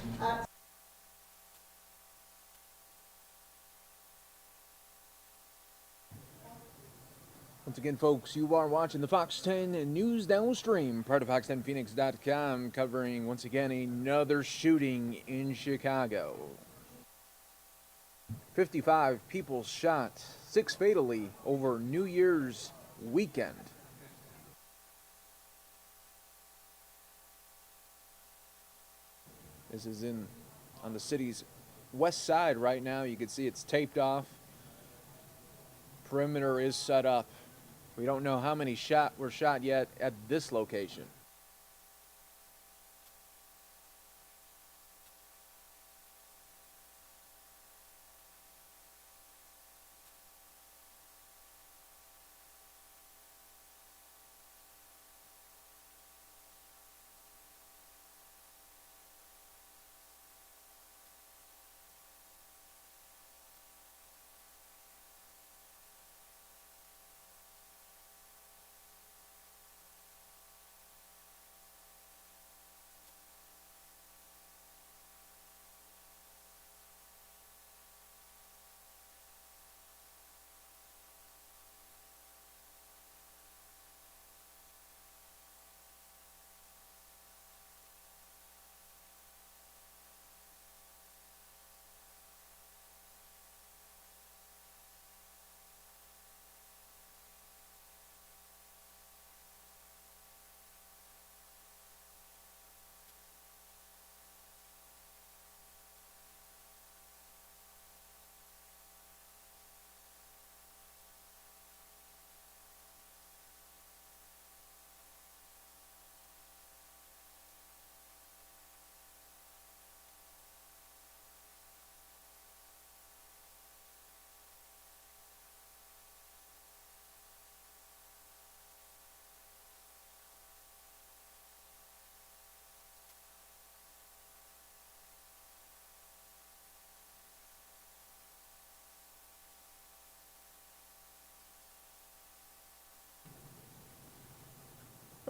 Once again, folks, you are watching the Fox 10 News Downstream, part of Fox10Phoenix.com, covering, once again, another shooting in Chicago. 55 people shot, 6 fatally over New Year's weekend. This is on the city's west side right now. You can see it's taped off. Perimeter is set up. We don't know how many were shot yet at this location.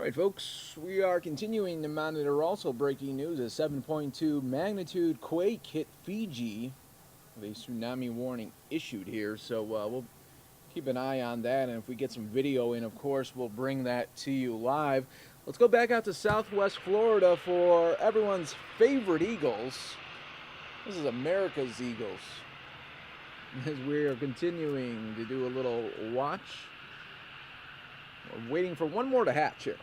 All right, folks, we are continuing to monitor also breaking news. A 7.2 magnitude quake hit Fiji with a tsunami warning issued here. So we'll keep an eye on that. And if we get some video in, of course, we'll bring that to you live. Let's go back out to Southwest Florida for everyone's favorite Eagles. This is America's Eagles. As we are continuing to do a little watch. We're waiting for one more to hatch here.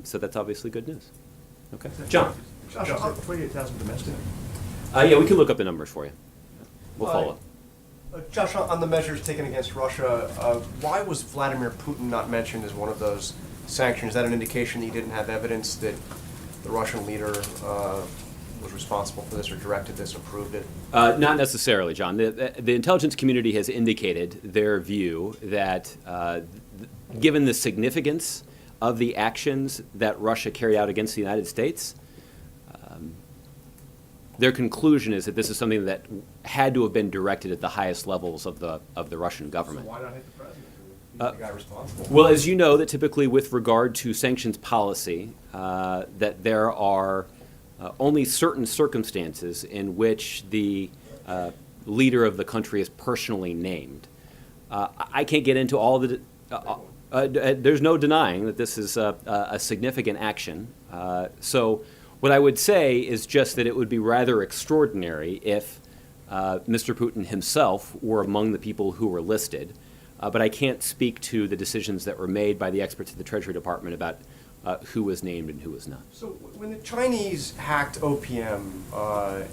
So that's obviously good news. Okay. John.
Josh, 28,000 domestic.
Yeah, we can look up the numbers for you. We'll follow up.
Josh, on the measures taken against Russia, why was Vladimir Putin not mentioned as one of those sanctions? Is that an indication that you didn't have evidence that the Russian leader was responsible for this or directed this, approved it?
Not necessarily, John. The intelligence community has indicated their view that given the significance of the actions that Russia carried out against the United States, their conclusion is that this is something that had to have been directed at the highest levels of the Russian government.
So why not hit the president? Who's the guy responsible?
Well, as you know, that typically with regard to sanctions policy, that there are only certain circumstances in which the leader of the country is personally named. I can't get into all the. There's no denying that this is a significant action. So what I would say is just that it would be rather extraordinary if Mr. Putin himself were among the people who were listed. But I can't speak to the decisions that were made by the experts at the Treasury Department about who was named and who was not.
So when the Chinese hacked OPM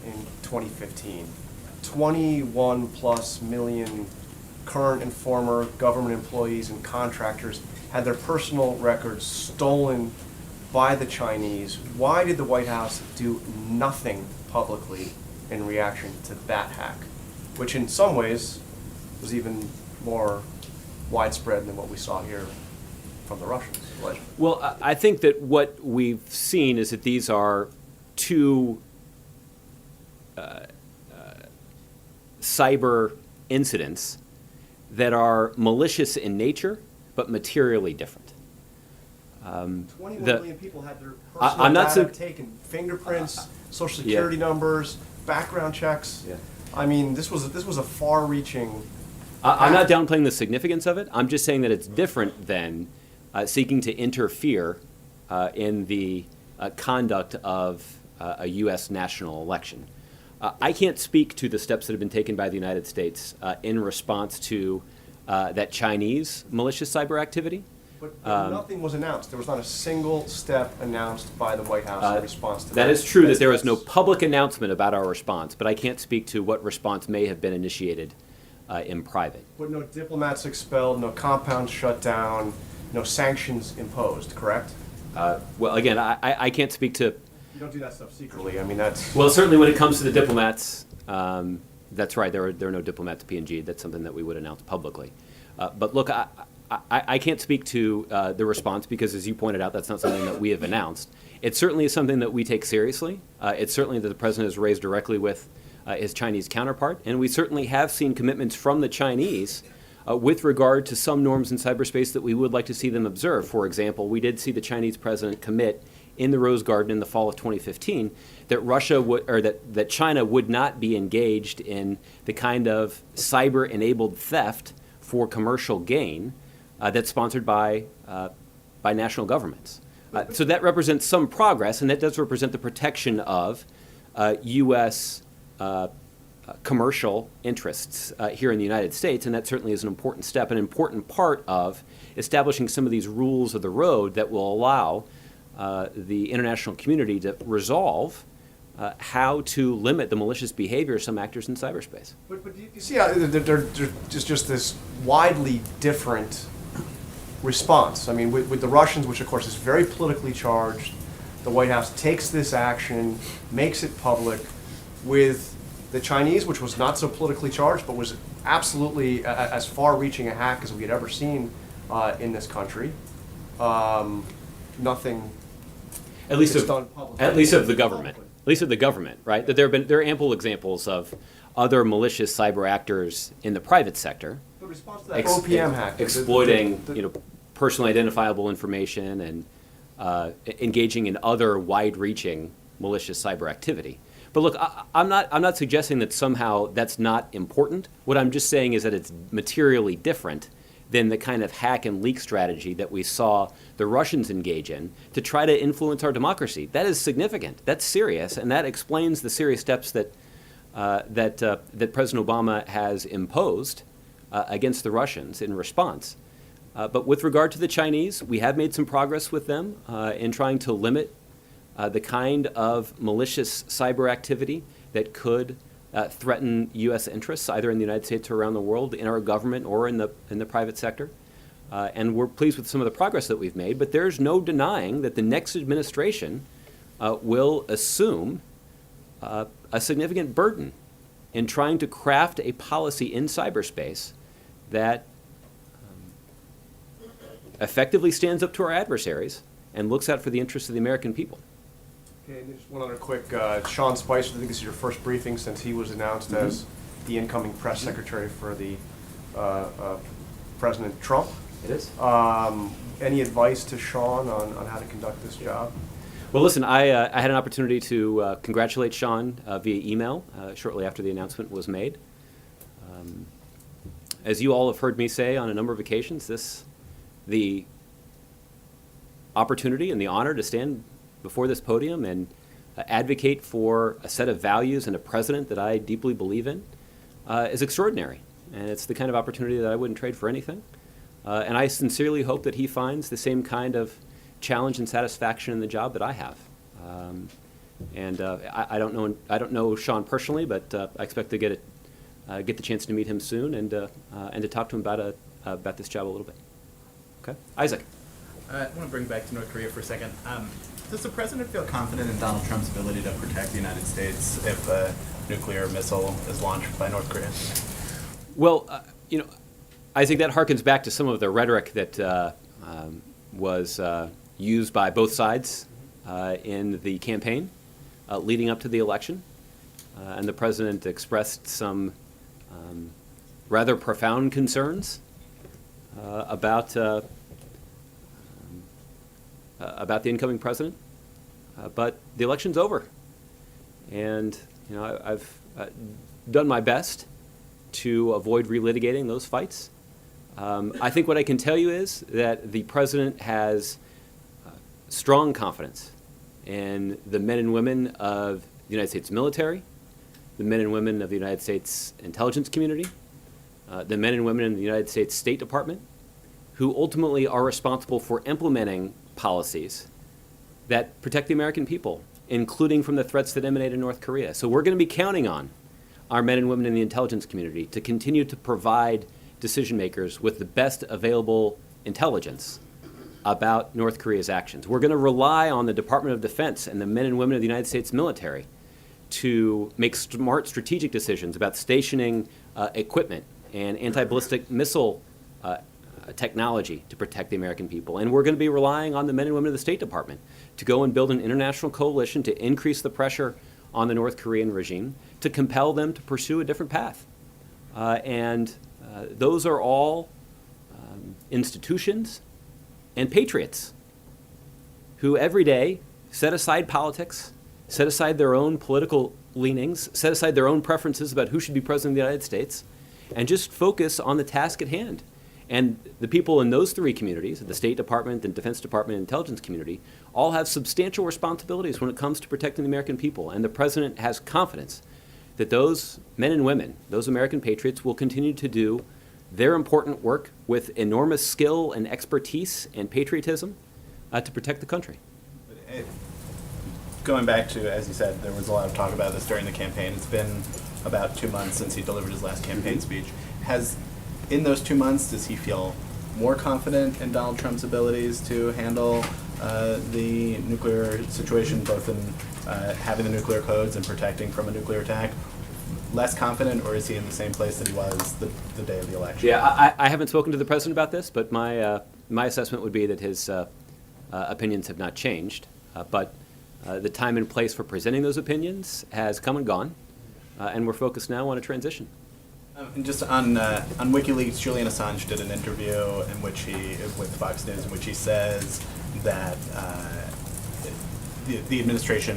in 2015, 21+ million current and former government employees and contractors had their personal records stolen by the Chinese. Why did the White House do nothing publicly in reaction to that hack, which in some ways was even more widespread than what we saw here from the Russians? Allegedly.
Well, I think that what we've seen is that these are two cyber incidents that are malicious in nature, but materially different.
21 million people had their personal
I'm not
data taken, fingerprints, social security numbers, background checks.
Yeah.
I mean, this was a far-reaching.
I'm not downplaying the significance of it. I'm just saying that it's different than seeking to interfere in the conduct of a U.S. national election. I can't speak to the steps that have been taken by the United States in response to that Chinese malicious cyber activity.
But nothing was announced. There was not a single step announced by the White House in response to that.
That is true that there was no public announcement about our response, but I can't speak to what response may have been initiated in private.
But no diplomats expelled, no compounds shut down, no sanctions imposed, correct?
Well, again, I can't speak to...
You don't do that stuff secretly. I mean, that's...
Well, certainly when it comes to the diplomats, that's right. There are no diplomats at P&G. That's something that we would announce publicly. But look, I can't speak to the response because, as you pointed out, that's not something that we have announced. It certainly is something that we take seriously. It's certainly that the President has raised directly with his Chinese counterpart, and we certainly have seen commitments from the Chinese with regard to some norms in cyberspace that we would like to see them observe. For example, we did see the Chinese President commit in the Rose Garden in the fall of 2015 that Russia would, or that China would not be engaged in the kind of cyber-enabled theft for commercial gain that's sponsored by national governments. So that represents some progress, and that does represent the protection of U.S. Commercial interests here in the United States, and that certainly is an important step, an important part of establishing some of these rules of the road that will allow the international community to resolve how to limit the malicious behavior of some actors in cyberspace.
But you see how they're just this widely different response. I mean, with the Russians, which of course is very politically charged, the White House takes this action, makes it public. With the Chinese, which was not so politically charged, but was absolutely as far-reaching a hack as we had ever seen in this country, nothing.
At least of
done publicly.
At least of the government. At least of the government, right? That there are ample examples of other malicious cyber actors in the private sector.
The response to that OPM hack,
exploiting personally identifiable information and engaging in other wide-reaching malicious cyber activity. But look, I'm not suggesting that somehow that's not important. What I'm just saying is that it's materially different than the kind of hack and leak strategy that we saw the Russians engage in to try to influence our democracy. That is significant. That's serious, and that explains the serious steps that President Obama has imposed against the Russians in response. But with regard to the Chinese, we have made some progress with them in trying to limit the kind of malicious cyber activity that could threaten U.S. interests, either in the United States or around the world, in our government or in the private sector. And we're pleased with some of the progress that we've made, but there's no denying that the next administration will assume a significant burden in trying to craft a policy in cyberspace that effectively stands up to our adversaries and looks out for the interests of the American people.
Okay, and just one other quick, Sean Spicer, I think this is your first briefing since he was announced as the incoming press secretary for the President Trump.
It is.
Any advice to Sean on how to conduct this job?
Well, listen, I had an opportunity to congratulate Sean via email shortly after the announcement was made. As you all have heard me say on a number of occasions, the opportunity and the honor to stand before this podium and advocate for a set of values and a president that I deeply believe in is extraordinary. And it's the kind of opportunity that I wouldn't trade for anything. And I sincerely hope that he finds the same kind of challenge and satisfaction in the job that I have. I don't know Sean personally, but I expect to get the chance to meet him soon and to talk to him about this job a little bit. Okay. Isaac.
I want to bring back to North Korea for a second. Does the president feel confident in Donald Trump's ability to protect the United States if a nuclear missile is launched by North Korea?
Well, I think that harkens back to some of the rhetoric that was used by both sides in the campaign leading up to the election. And the president expressed some rather profound concerns about the incoming president. But the election's over. And I've done my best to avoid relitigating those fights. I think what I can tell you is that the president has strong confidence in the men and women of the United States military, the men and women of the United States intelligence community, the men and women in the United States State Department, who ultimately are responsible for implementing policies that protect the American people, including from the threats that emanate in North Korea. So we're going to be counting on our men and women in the intelligence community to continue to provide decision makers with the best available intelligence about North Korea's actions. We're going to rely on the Department of Defense and the men and women of the United States military to make smart strategic decisions about stationing equipment and anti-ballistic missile technology to protect the American people. And we're going to be relying on the men and women of the State Department to go and build an international coalition to increase the pressure on the North Korean regime to compel them to pursue a different path. Those are all institutions and patriots who every day set aside politics, set aside their own political leanings, set aside their own preferences about who should be president of the United States, and just focus on the task at hand. And the people in those three communities, the State Department, the Defense Department, and Intelligence community, all have substantial responsibilities when it comes to protecting the American people. And the president has confidence that those men and women, those American patriots, will continue to do their important work with enormous skill and expertise and patriotism to protect the country.
Going back to, as you said, there was a lot of talk about this during the campaign. It's been about 2 months since he delivered his last campaign speech. In those 2 months, does he feel more confident in Donald Trump's abilities to handle the nuclear situation, both in having the nuclear codes and protecting from a nuclear attack? Less confident, or is he in the same place that he was the day of the election?
Yeah, I haven't spoken to the president about this, but my assessment would be that his opinions have not changed. But the time and place for presenting those opinions has come and gone, and we're focused now on a transition.
And just on WikiLeaks, Julian Assange did an interview with Fox News in which he says that the administration,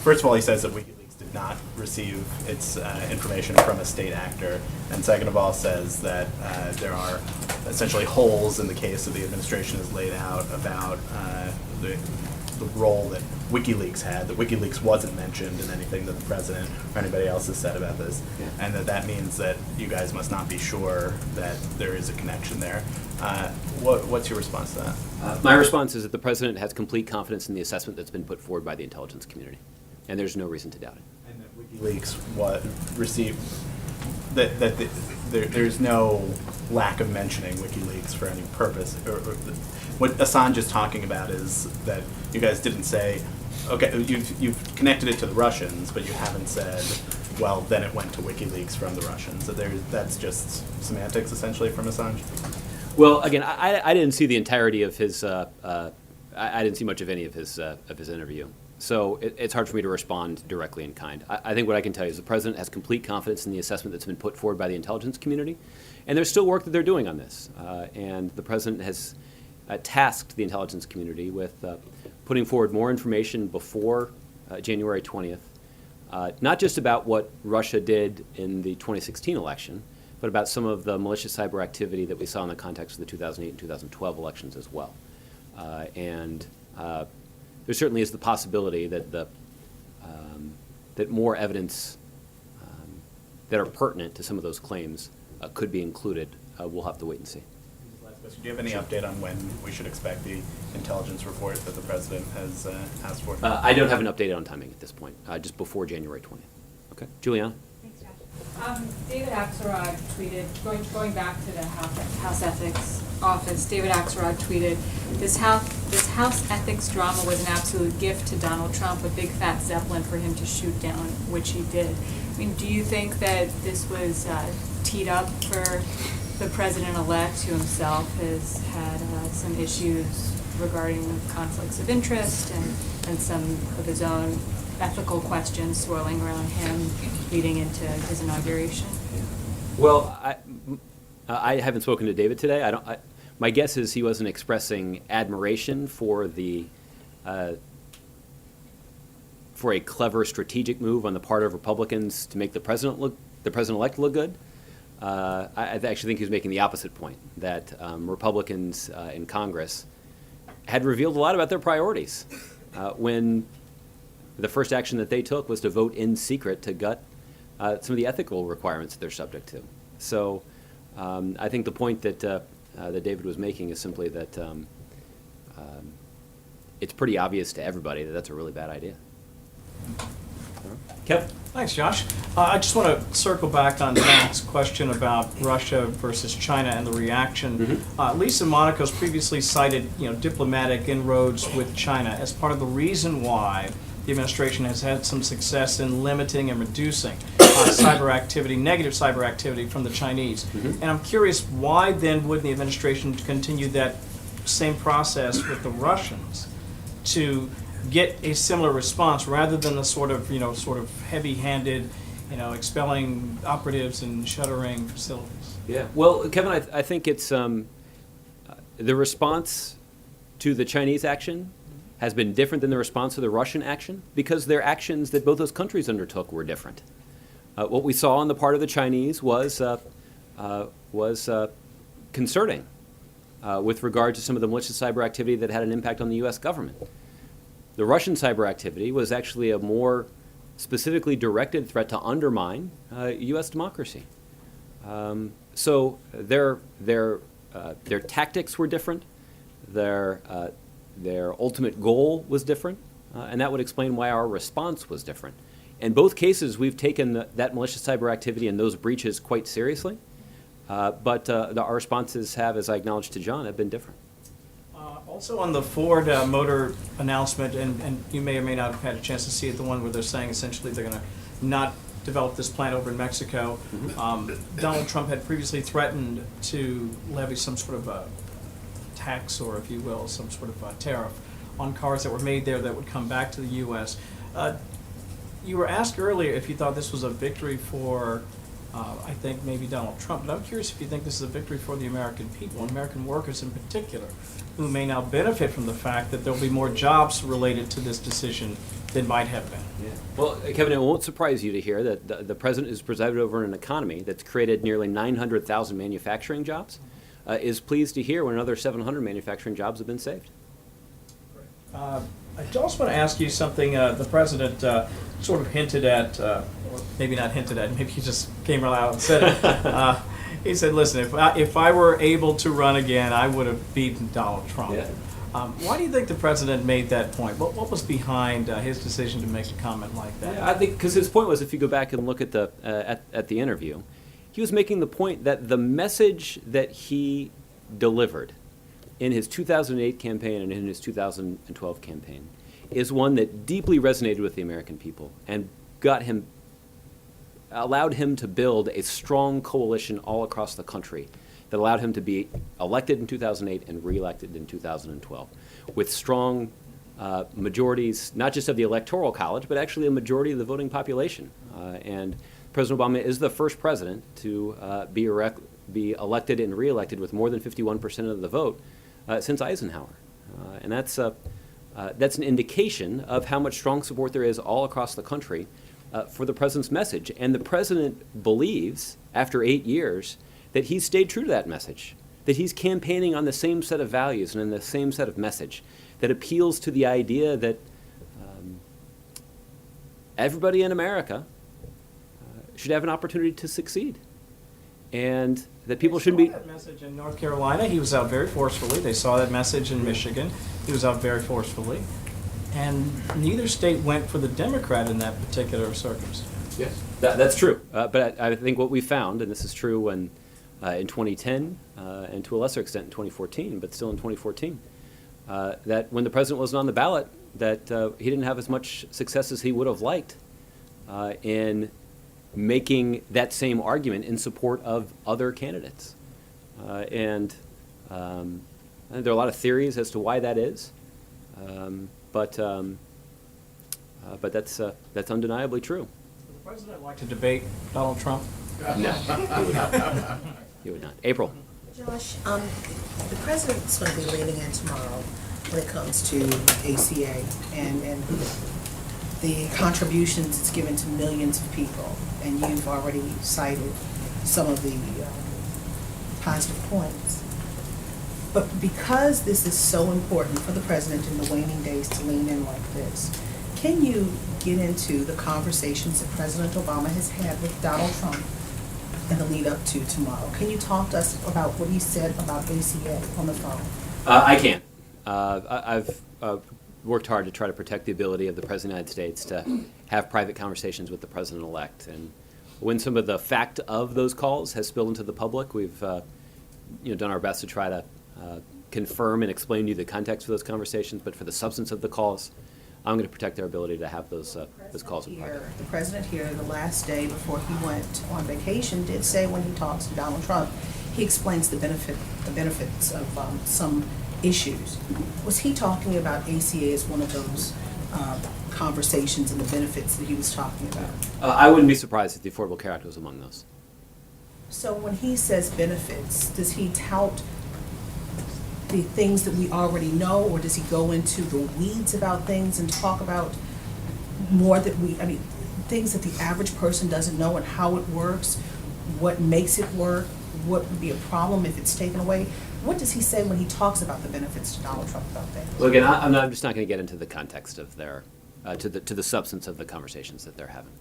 first of all, he says that WikiLeaks did not receive its information from a state actor, and second of all says that there are essentially holes in the case that the administration has laid out about the role that WikiLeaks had, that WikiLeaks wasn't mentioned in anything that the president or anybody else has said about this, and that means that you guys must not be sure that there is a connection there. What's your response to that?
My response is that the president has complete confidence in the assessment that's been put forward by the intelligence community, and there's no reason to doubt it.
And that WikiLeaks received there's no lack of mentioning WikiLeaks for any purpose. What Assange is talking about is that you guys didn't say, okay, you've connected it to the Russians, but you haven't said, well, then it went to WikiLeaks from the Russians. So that's just semantics, essentially, from Assange?
Well, again, I didn't see the entirety of his, I didn't see much of any of his interview. So it's hard for me to respond directly in kind. I think what I can tell you is the president has complete confidence in the assessment that's been put forward by the intelligence community, and there's still work that they're doing on this. And the president has tasked the intelligence community with putting forward more information before January 20th, not just about what Russia did in the 2016 election, but about some of the malicious cyber activity that we saw in the context of the 2008 and 2012 elections as well. There certainly is the possibility that that more evidence that are pertinent to some of those claims could be included. We'll have to wait and see.
Last question. Do you have any update on when we should expect the intelligence report that the president has asked for?
I don't have an update on timing at this point, just before January 20th. Okay, Juliana?
Thanks, Josh.
David Axelrod tweeted, going back to the House Ethics Office, David Axelrod tweeted, this House Ethics drama was an absolute gift to Donald Trump, a big fat Zeppelin for him to shoot down, which he did. I mean, do you think that this was teed up for the president-elect, who himself has had some issues regarding conflicts of interest and some of his own ethical questions swirling around him leading into his inauguration?
Well, I haven't spoken to David today. My guess is he wasn't expressing admiration for for a clever strategic move on the part of Republicans to make the president-elect look good. I actually think he was making the opposite point, that Republicans in Congress had revealed a lot about their priorities when the first action that they took was to vote in secret to gut some of the ethical requirements that they're subject to. So I think the point that David was making is simply that it's pretty obvious to everybody that that's a really bad idea. Kevin?
Thanks, Josh. I just want to circle back on Matt's question about Russia versus China and the reaction. Lisa Monaco's previously cited, diplomatic inroads with China as part of the reason why the administration has had some success in limiting and reducing cyber activity, negative cyber activity from the Chinese. And I'm curious, why then wouldn't the administration continue that same process with the Russians to get a similar response rather than the sort of heavy-handed, expelling operatives and shuttering facilities?
Yeah. Well, Kevin, I think it's the response to the Chinese action has been different than the response to the Russian action because their actions that both those countries undertook were different. What we saw on the part of the Chinese was concerning with regard to some of the malicious cyber activity that had an impact on the U.S. government. The Russian cyber activity was actually a more specifically directed threat to undermine U.S. democracy. So their tactics were different. Their ultimate goal was different, and that would explain why our response was different. In both cases, we've taken that malicious cyber activity and those breaches quite seriously, but our responses have, as I acknowledged to John, have been different.
Also on the Ford Motor announcement, and you may or may not have had a chance to see it, the one where they're saying essentially they're going to not develop this plant over in Mexico. Donald Trump had previously threatened to levy some sort of a tax, or if you will, some sort of a tariff on cars that were made there that would come back to the U.S. You were asked earlier if you thought this was a victory for, I think, maybe Donald Trump, but I'm curious if you think this is a victory for the American people, American workers in particular, who may now benefit from the fact that there'll be more jobs related to this decision than might have been.
Yeah. Well, Kevin, it won't surprise you to hear that the president has presided over an economy that's created nearly 900,000 manufacturing jobs, is pleased to hear when another 700 manufacturing jobs have been saved.
I also want to ask you something the president sort of hinted at, or maybe not hinted at, maybe he just came out and said it. He said, listen, if I were able to run again, I would have beaten Donald Trump. Yeah. Why do you think the president made that point? What was behind his decision to make a comment like that?
Yeah, I think because his point was, if you go back and look at the interview, he was making the point that the message that he delivered in his 2008 campaign and in his 2012 campaign is one that deeply resonated with the American people and allowed him to build a strong coalition all across the country that allowed him to be elected in 2008 and reelected in 2012 with strong majorities, not just of the Electoral College, but actually a majority of the voting population. And President Obama is the first president to be elected and reelected with more than 51% of the vote since Eisenhower. And that's an indication of how much strong support there is all across the country for the president's message. And the president believes, after 8 years, that he's stayed true to that message, that he's campaigning on the same set of values and in the same set of message that appeals to the idea that everybody in America should have an opportunity to succeed. And that people shouldn't be...
That message in North Carolina, he was out very forcefully. They saw that message in Michigan. He was out very forcefully. And neither state went for the Democrat in that particular circumstance.
Yes. That's true. But I think what we found, and this is true when, in 2010, and to a lesser extent in 2014, but still in 2014, that when the president wasn't on the ballot, that he didn't have as much success as he would have liked in making that same argument in support of other candidates. And there are a lot of theories as to why that is, but that's undeniably true.
Would the president like to debate Donald Trump?
No, he would not. He would not. April.
Josh, the president's going to be leaning in tomorrow when it comes to ACA and the contributions it's given to millions of people. And you've already cited some of the positive points. But because this is so important for the president in the waning days to lean in like this, can you get into the conversations that President Obama has had with Donald Trump in the lead up to tomorrow? Can you talk to us about what he said about ACA on the phone?
I can. I've worked hard to try to protect the ability of the President of the United States to have private conversations with the President-elect. And when some of the fact of those calls has spilled into the public, we've done our best to try to confirm and explain to you the context of those conversations. But for the substance of the calls, I'm going to protect their ability to have those calls in private.
The president here, the last day before he went on vacation, did say when he talks to Donald Trump, he explains the benefits of some issues. Was he talking about ACA as one of those conversations and the benefits that he was talking about?
I wouldn't be surprised if the Affordable Care Act was among those.
So when he says benefits, does he tout the things that we already know, or does he go into the weeds about things and talk about more that things that the average person doesn't know and how it works, what makes it work, what would be a problem if it's taken away? What does he say when he talks about the benefits to Donald Trump about that?
Well, again, I'm just not going to get into the context of their, to the substance of the conversations that they're having.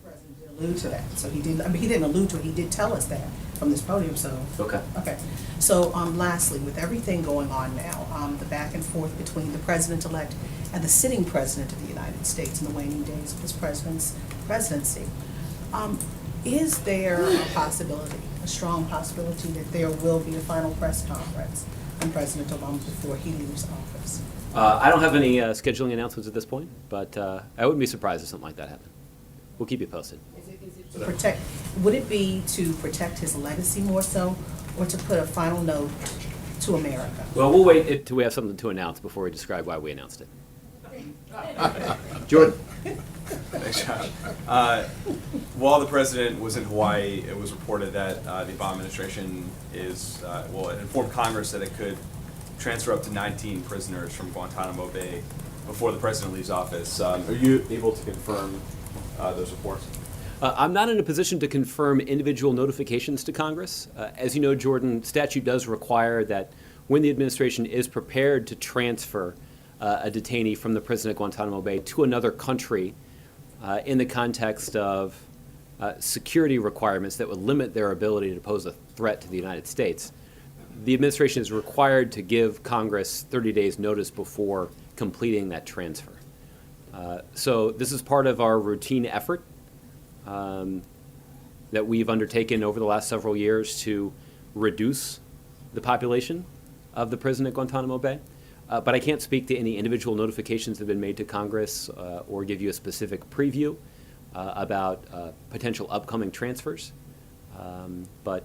The president didn't allude to that, so he didn't. He didn't allude to it. He did tell us that from this podium. So
okay.
Okay. So lastly, with everything going on now, the back and forth between the president-elect and the sitting president of the United States in the waning days of his presidency, is there a possibility, a strong possibility, that there will be a final press conference on President Obama before he leaves office?
I don't have any scheduling announcements at this point, but I wouldn't be surprised if something like that happened. We'll keep you posted.
Is it to protect? Would it be to protect his legacy more so, or to put a final note to America?
Well, we'll wait until we have something to announce before we describe why we announced it. Jordan.
Thanks, Josh. While the president was in Hawaii, it was reported that the Obama administration it informed Congress that it could transfer up to 19 prisoners from Guantanamo Bay before the president leaves office. Are you able to confirm those reports?
I'm not in a position to confirm individual notifications to Congress. As you know, Jordan, statute does require that when the administration is prepared to transfer a detainee from the prison at Guantanamo Bay to another country in the context of security requirements that would limit their ability to pose a threat to the United States, the administration is required to give Congress 30 days notice before completing that transfer. So this is part of our routine effort that we've undertaken over the last several years to reduce the population of the prison at Guantanamo Bay. But I can't speak to any individual notifications that have been made to Congress or give you a specific preview about potential upcoming transfers. But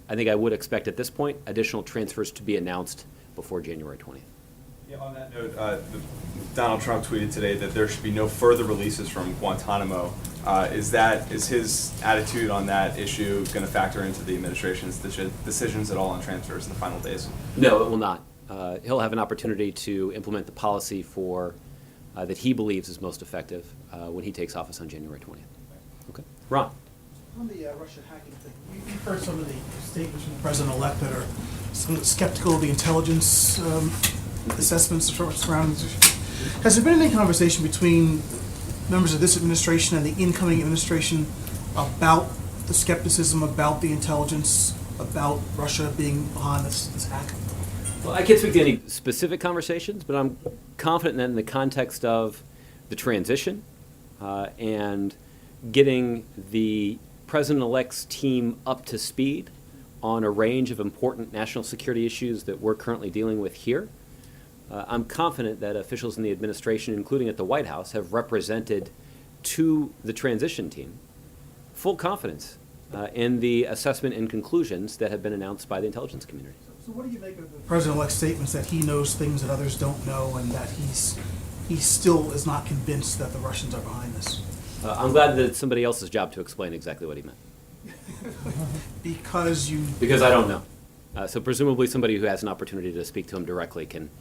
I think I would expect at this point additional transfers to be announced before January 20th.
Yeah, on that note, Donald Trump tweeted today that there should be no further releases from Guantanamo. Is his attitude on that issue going to factor into the administration's decisions at all on transfers in the final days?
No, it will not. He'll have an opportunity to implement the policy that he believes is most effective when he takes office on January 20th. Okay. Ron.
On the Russia hacking thing, you've heard some of the statements from the president-elect that are somewhat skeptical of the intelligence assessments surrounding this issue. Has there been any conversation between members of this administration and the incoming administration about the skepticism about the intelligence, about Russia being behind this hack?
Well, I can't speak to any specific conversations, but I'm confident that in the context of the transition and getting the President-elect's team up to speed on a range of important national security issues that we're currently dealing with here. I'm confident that officials in the administration, including at the White House, have represented to the transition team full confidence in the assessment and conclusions that have been announced by the intelligence community.
So what do you make of the President-elect's statements that he knows things that others don't know and that he still is not convinced that the Russians are behind this?
I'm glad that it's somebody else's job to explain exactly what he meant.
Because
I don't know. So presumably somebody who has an opportunity to speak to him directly can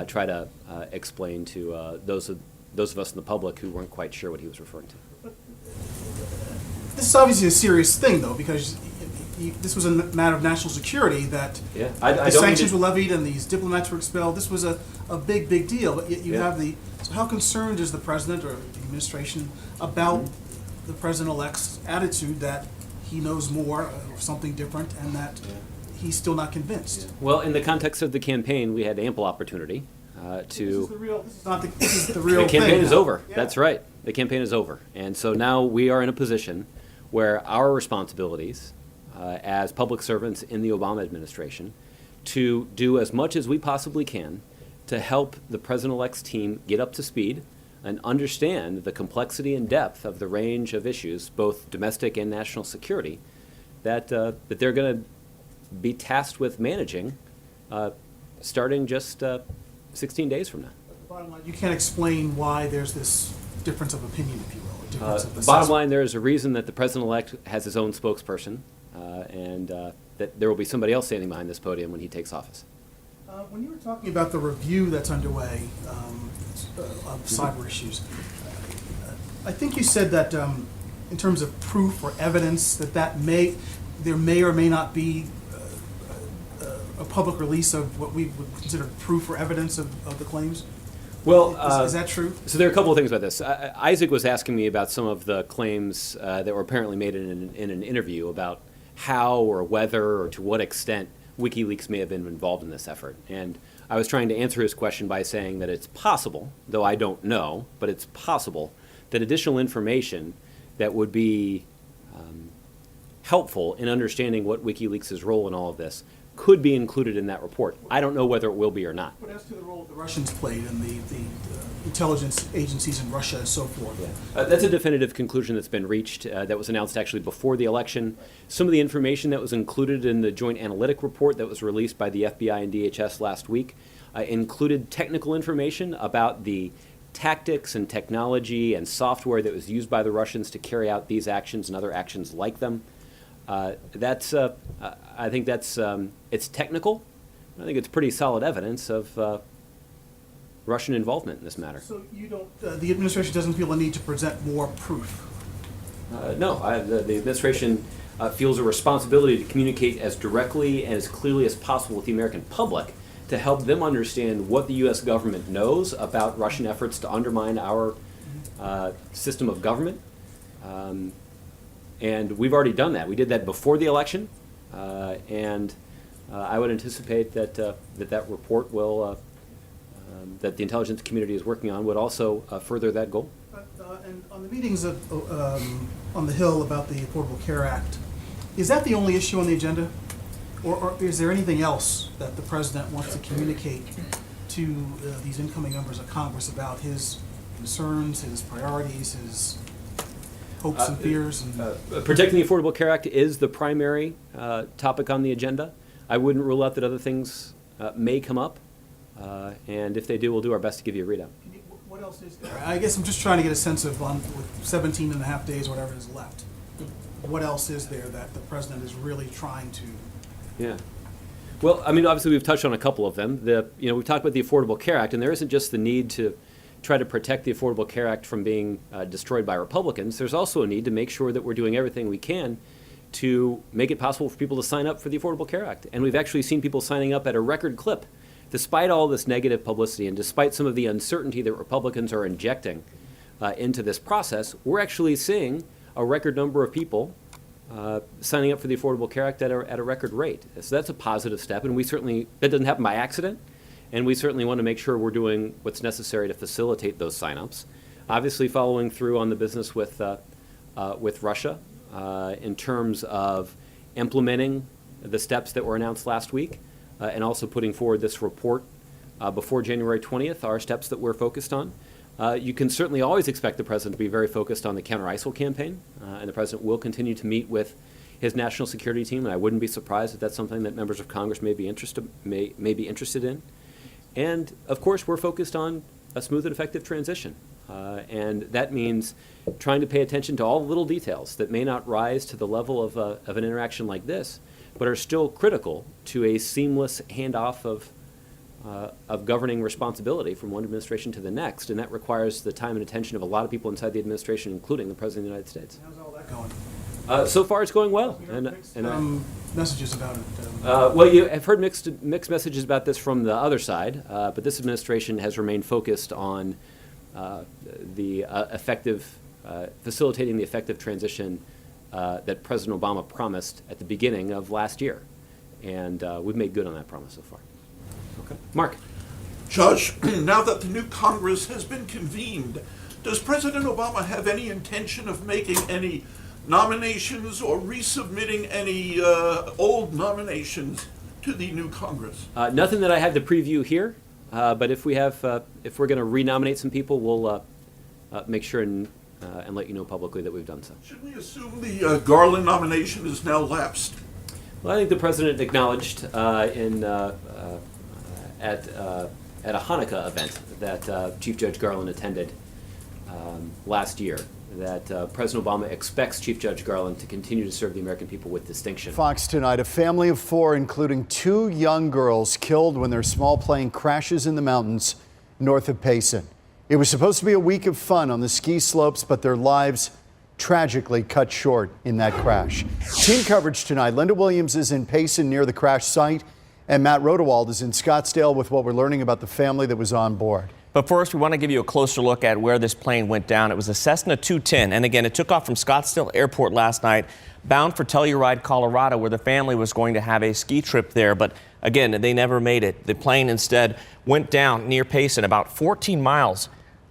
try to explain to those of us in the public who weren't quite sure what he was referring to.
This is obviously a serious thing, though, because this was a matter of national security that the sanctions were levied and these diplomats were expelled. This was a big, big deal. But yet you have the... So how concerned is the president or the administration about the president-elect's attitude that he knows more or something different and that he's still not convinced?
Well, in the context of the campaign, we had ample opportunity to...
This is the real
The campaign
thing
is
now.
over. That's right. The campaign is over. And so now we are in a position where our responsibilities as public servants in the Obama administration to do as much as we possibly can to help the President-elect's team get up to speed and understand the complexity and depth of the range of issues, both domestic and national security, that they're going to be tasked with managing starting just 16 days from now.
Bottom line, you can't explain why there's this difference of opinion, if you will. Or difference of
Bottom line, there is a reason that the President-elect has his own spokesperson, and that there will be somebody else standing behind this podium when he takes office.
When you were talking about the review that's underway of cyber issues, I think you said that in terms of proof or evidence that there may or may not be a public release of what we would consider proof or evidence of the claims.
Well,
is that true?
So there are a couple of things about this. Isaac was asking me about some of the claims that were apparently made in an interview about how or whether or to what extent WikiLeaks may have been involved in this effort. And I was trying to answer his question by saying that it's possible, though I don't know, but it's possible that additional information that would be helpful in understanding what WikiLeaks' role in all of this could be included in that report. I don't know whether it will be or not.
But as to the role the Russians played and the intelligence agencies in Russia and so forth.
That's a definitive conclusion that's been reached that was announced actually before the election. Some of the information that was included in the joint analytic report that was released by the FBI and DHS last week included technical information about the tactics and technology and software that was used by the Russians to carry out these actions and other actions like them. I think that's it's technical. I think it's pretty solid evidence of Russian involvement in this matter.
So you don't, the administration doesn't feel a need to present more proof?
No, the administration feels a responsibility to communicate as directly and as clearly as possible with the American public to help them understand what the U.S. government knows about Russian efforts to undermine our system of government. And we've already done that. We did that before the election, and I would anticipate that that report will, that the intelligence community is working on, would also further that goal.
And on the meetings on the Hill about the Affordable Care Act, is that the only issue on the agenda? Or is there anything else that the President wants to communicate to these incoming members of Congress about his concerns, his priorities, his hopes and fears?
Protecting the Affordable Care Act is the primary topic on the agenda. I wouldn't rule out that other things may come up, and if they do, we'll do our best to give you a readout.
What else is there? I guess I'm just trying to get a sense of, with 17 and a half days, whatever is left, what else is there that the President is really trying to...
Yeah. Well, I mean, obviously we've touched on a couple of them. We've talked about the Affordable Care Act, and there isn't just the need to try to protect the Affordable Care Act from being destroyed by Republicans. There's also a need to make sure that we're doing everything we can to make it possible for people to sign up for the Affordable Care Act. And we've actually seen people signing up at a record clip. Despite all this negative publicity and despite some of the uncertainty that Republicans are injecting into this process, we're actually seeing a record number of people signing up for the Affordable Care Act at a record rate. So that's a positive step, and that doesn't happen by accident, and we certainly want to make sure we're doing what's necessary to facilitate those signups. obviously following through on the business with Russia in terms of implementing the steps that were announced last week and also putting forward this report before January 20th are steps that we're focused on. You can certainly always expect the President to be very focused on the counter-ISIL campaign, and the President will continue to meet with his national security team, and I wouldn't be surprised if that's something that members of Congress may be interested in. And, of course, we're focused on a smooth and effective transition, and that means trying to pay attention to all the little details that may not rise to the level of an interaction like this, but are still critical to a seamless handoff of governing responsibility from one administration to the next, and that requires the time and attention of a lot of people inside the administration, including the President of the United States.
How's all that going?
So far, it's going well.
Messages about it.
Well, you have heard mixed messages about this from the other side, but this administration has remained focused on the facilitating the effective transition that President Obama promised at the beginning of last year, and we've made good on that promise so far. Okay, Mark.
Judge, now that the new Congress has been convened, does President Obama have any intention of making any nominations or resubmitting any old nominations to the new Congress?
Nothing that I have to preview here, but if we're going to renominate some people, we'll make sure and let you know publicly that we've done so.
Should we assume the Garland nomination is now lapsed?
Well, I think the President acknowledged at a Hanukkah event that Chief Judge Garland attended last year that President Obama expects Chief Judge Garland to continue to serve the American people with distinction.
Fox tonight, a family of 4, including 2 young girls, killed when their small plane crashes in the mountains north of Payson. It was supposed to be a week of fun on the ski slopes, but their lives tragically cut short in that crash. Team coverage tonight. Linda Williams is in Payson near the crash site, and Matt Rodewald is in Scottsdale with what we're learning about the family that was on board.
But first, we want to give you a closer look at where this plane went down. It was a Cessna 210, and again, it took off from Scottsdale Airport last night, bound for Telluride, Colorado, where the family was going to have a ski trip there. But again, they never made it. The plane instead went down near Payson, about 14 miles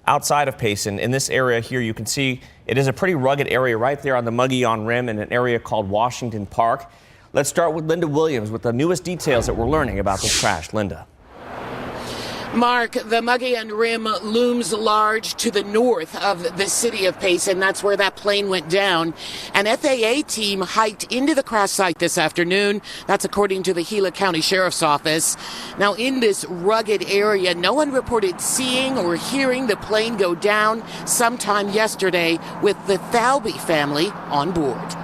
outside of Payson. In this area here, you can see it is a pretty rugged area right there on the Mogollon Rim in an area called Washington Park. Let's start with Linda Williams with the newest details that we're learning about this crash. Linda.
Mark, the Mogollon Rim looms large to the north of the city of Payson. That's where that plane went down. An FAA team hiked into the crash site this afternoon. That's according to the Gila County Sheriff's Office. Now, in this rugged area, no one reported seeing or hearing the plane go down sometime yesterday with the Thalby family on board.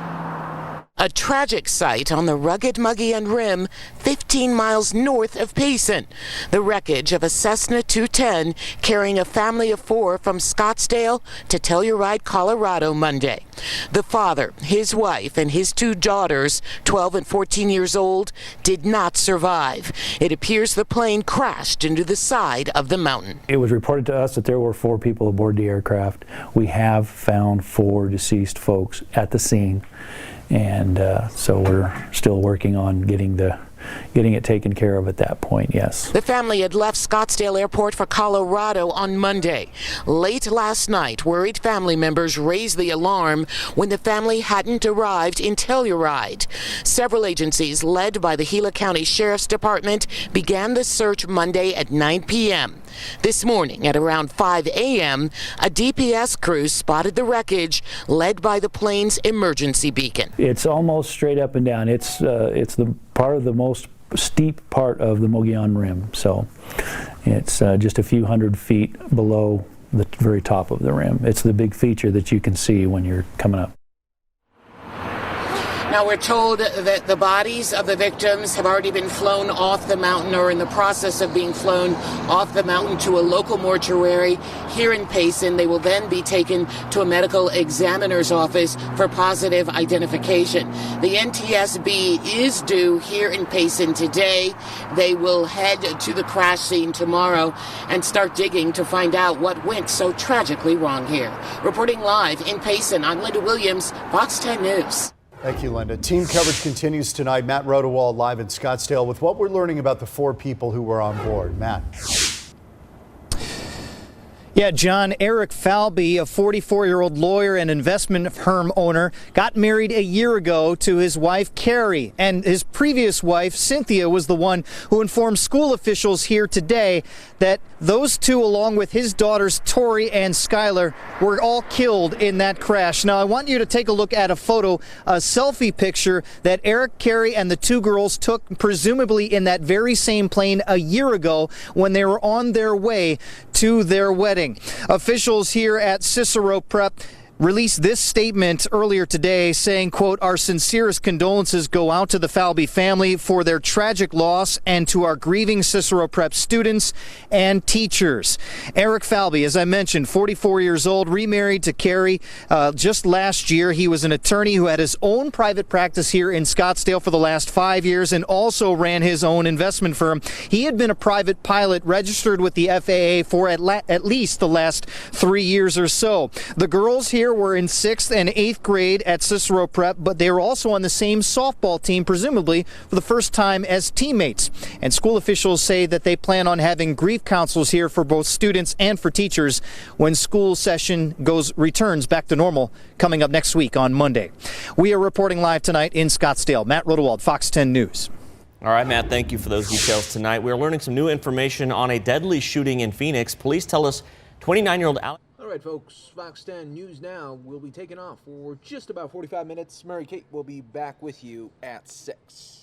A tragic sight on the rugged Mogollon Rim, 15 miles north of Payson. The wreckage of a Cessna 210 carrying a family of 4 from Scottsdale to Telluride, Colorado, Monday. The father, his wife, and his 2 daughters, 12 and 14 years old, did not survive. It appears the plane crashed into the side of the mountain.
It was reported to us that there were 4 people aboard the aircraft. We have found 4 deceased folks at the scene. And so we're still working on getting it taken care of at that point, yes.
The family had left Scottsdale Airport for Colorado on Monday. Late last night, worried family members raised the alarm when the family hadn't arrived in Telluride. Several agencies, led by the Gila County Sheriff's Department, began the search Monday at 9 p.m. This morning at around 5 a.m., a DPS crew spotted the wreckage led by the plane's emergency beacon.
It's almost straight up and down. It's the part of the most steep part of the Mogollon Rim. So it's just a few hundred feet below the very top of the rim. It's the big feature that you can see when you're coming up.
Now, we're told that the bodies of the victims have already been flown off the mountain or in the process of being flown off the mountain to a local mortuary here in Payson. They will then be taken to a medical examiner's office for positive identification. The NTSB is due here in Payson today. They will head to the crash scene tomorrow and start digging to find out what went so tragically wrong here. Reporting live in Payson, I'm Linda Williams, Fox 10 News.
Thank you, Linda. Team coverage continues tonight. Matt Rodewald live in Scottsdale with what we're learning about the 4 people who were on board. Matt.
Yeah, John, Eric Falby, a 44-year-old lawyer and investment firm owner, got married a year ago to his wife, Carrie. And his previous wife, Cynthia, was the one who informed school officials here today that those two, along with his daughters, Tori and Skylar, were all killed in that crash. Now, I want you to take a look at a photo, a selfie picture that Eric, Carrie, and the two girls took, presumably in that very same plane a year ago when they were on their way to their wedding. Officials here at Cicero Prep released this statement earlier today saying, quote, "Our sincerest condolences go out to the Falby family for their tragic loss and to our grieving Cicero Prep students and teachers." Eric Falby, as I mentioned, 44 years old, remarried to Carrie just last year. He was an attorney who had his own private practice here in Scottsdale for the last 5 years and also ran his own investment firm. He had been a private pilot registered with the FAA for at least the last 3 years or so. The girls here were in 6th and 8th grade at Cicero Prep, but they were also on the same softball team, presumably for the first time as teammates. And school officials say that they plan on having grief councils here for both students and for teachers when school session returns back to normal coming up next week on Monday. We are reporting live tonight in Scottsdale. Matt Rodewald, Fox 10 News.
All right, Matt, thank you for those details tonight. We're learning some new information on a deadly shooting in Phoenix. Police tell us 29-year-old Alex.
All right, folks, Fox 10 News Now will be taking off for just about 45 minutes. Mary Kate will be back with you at 6.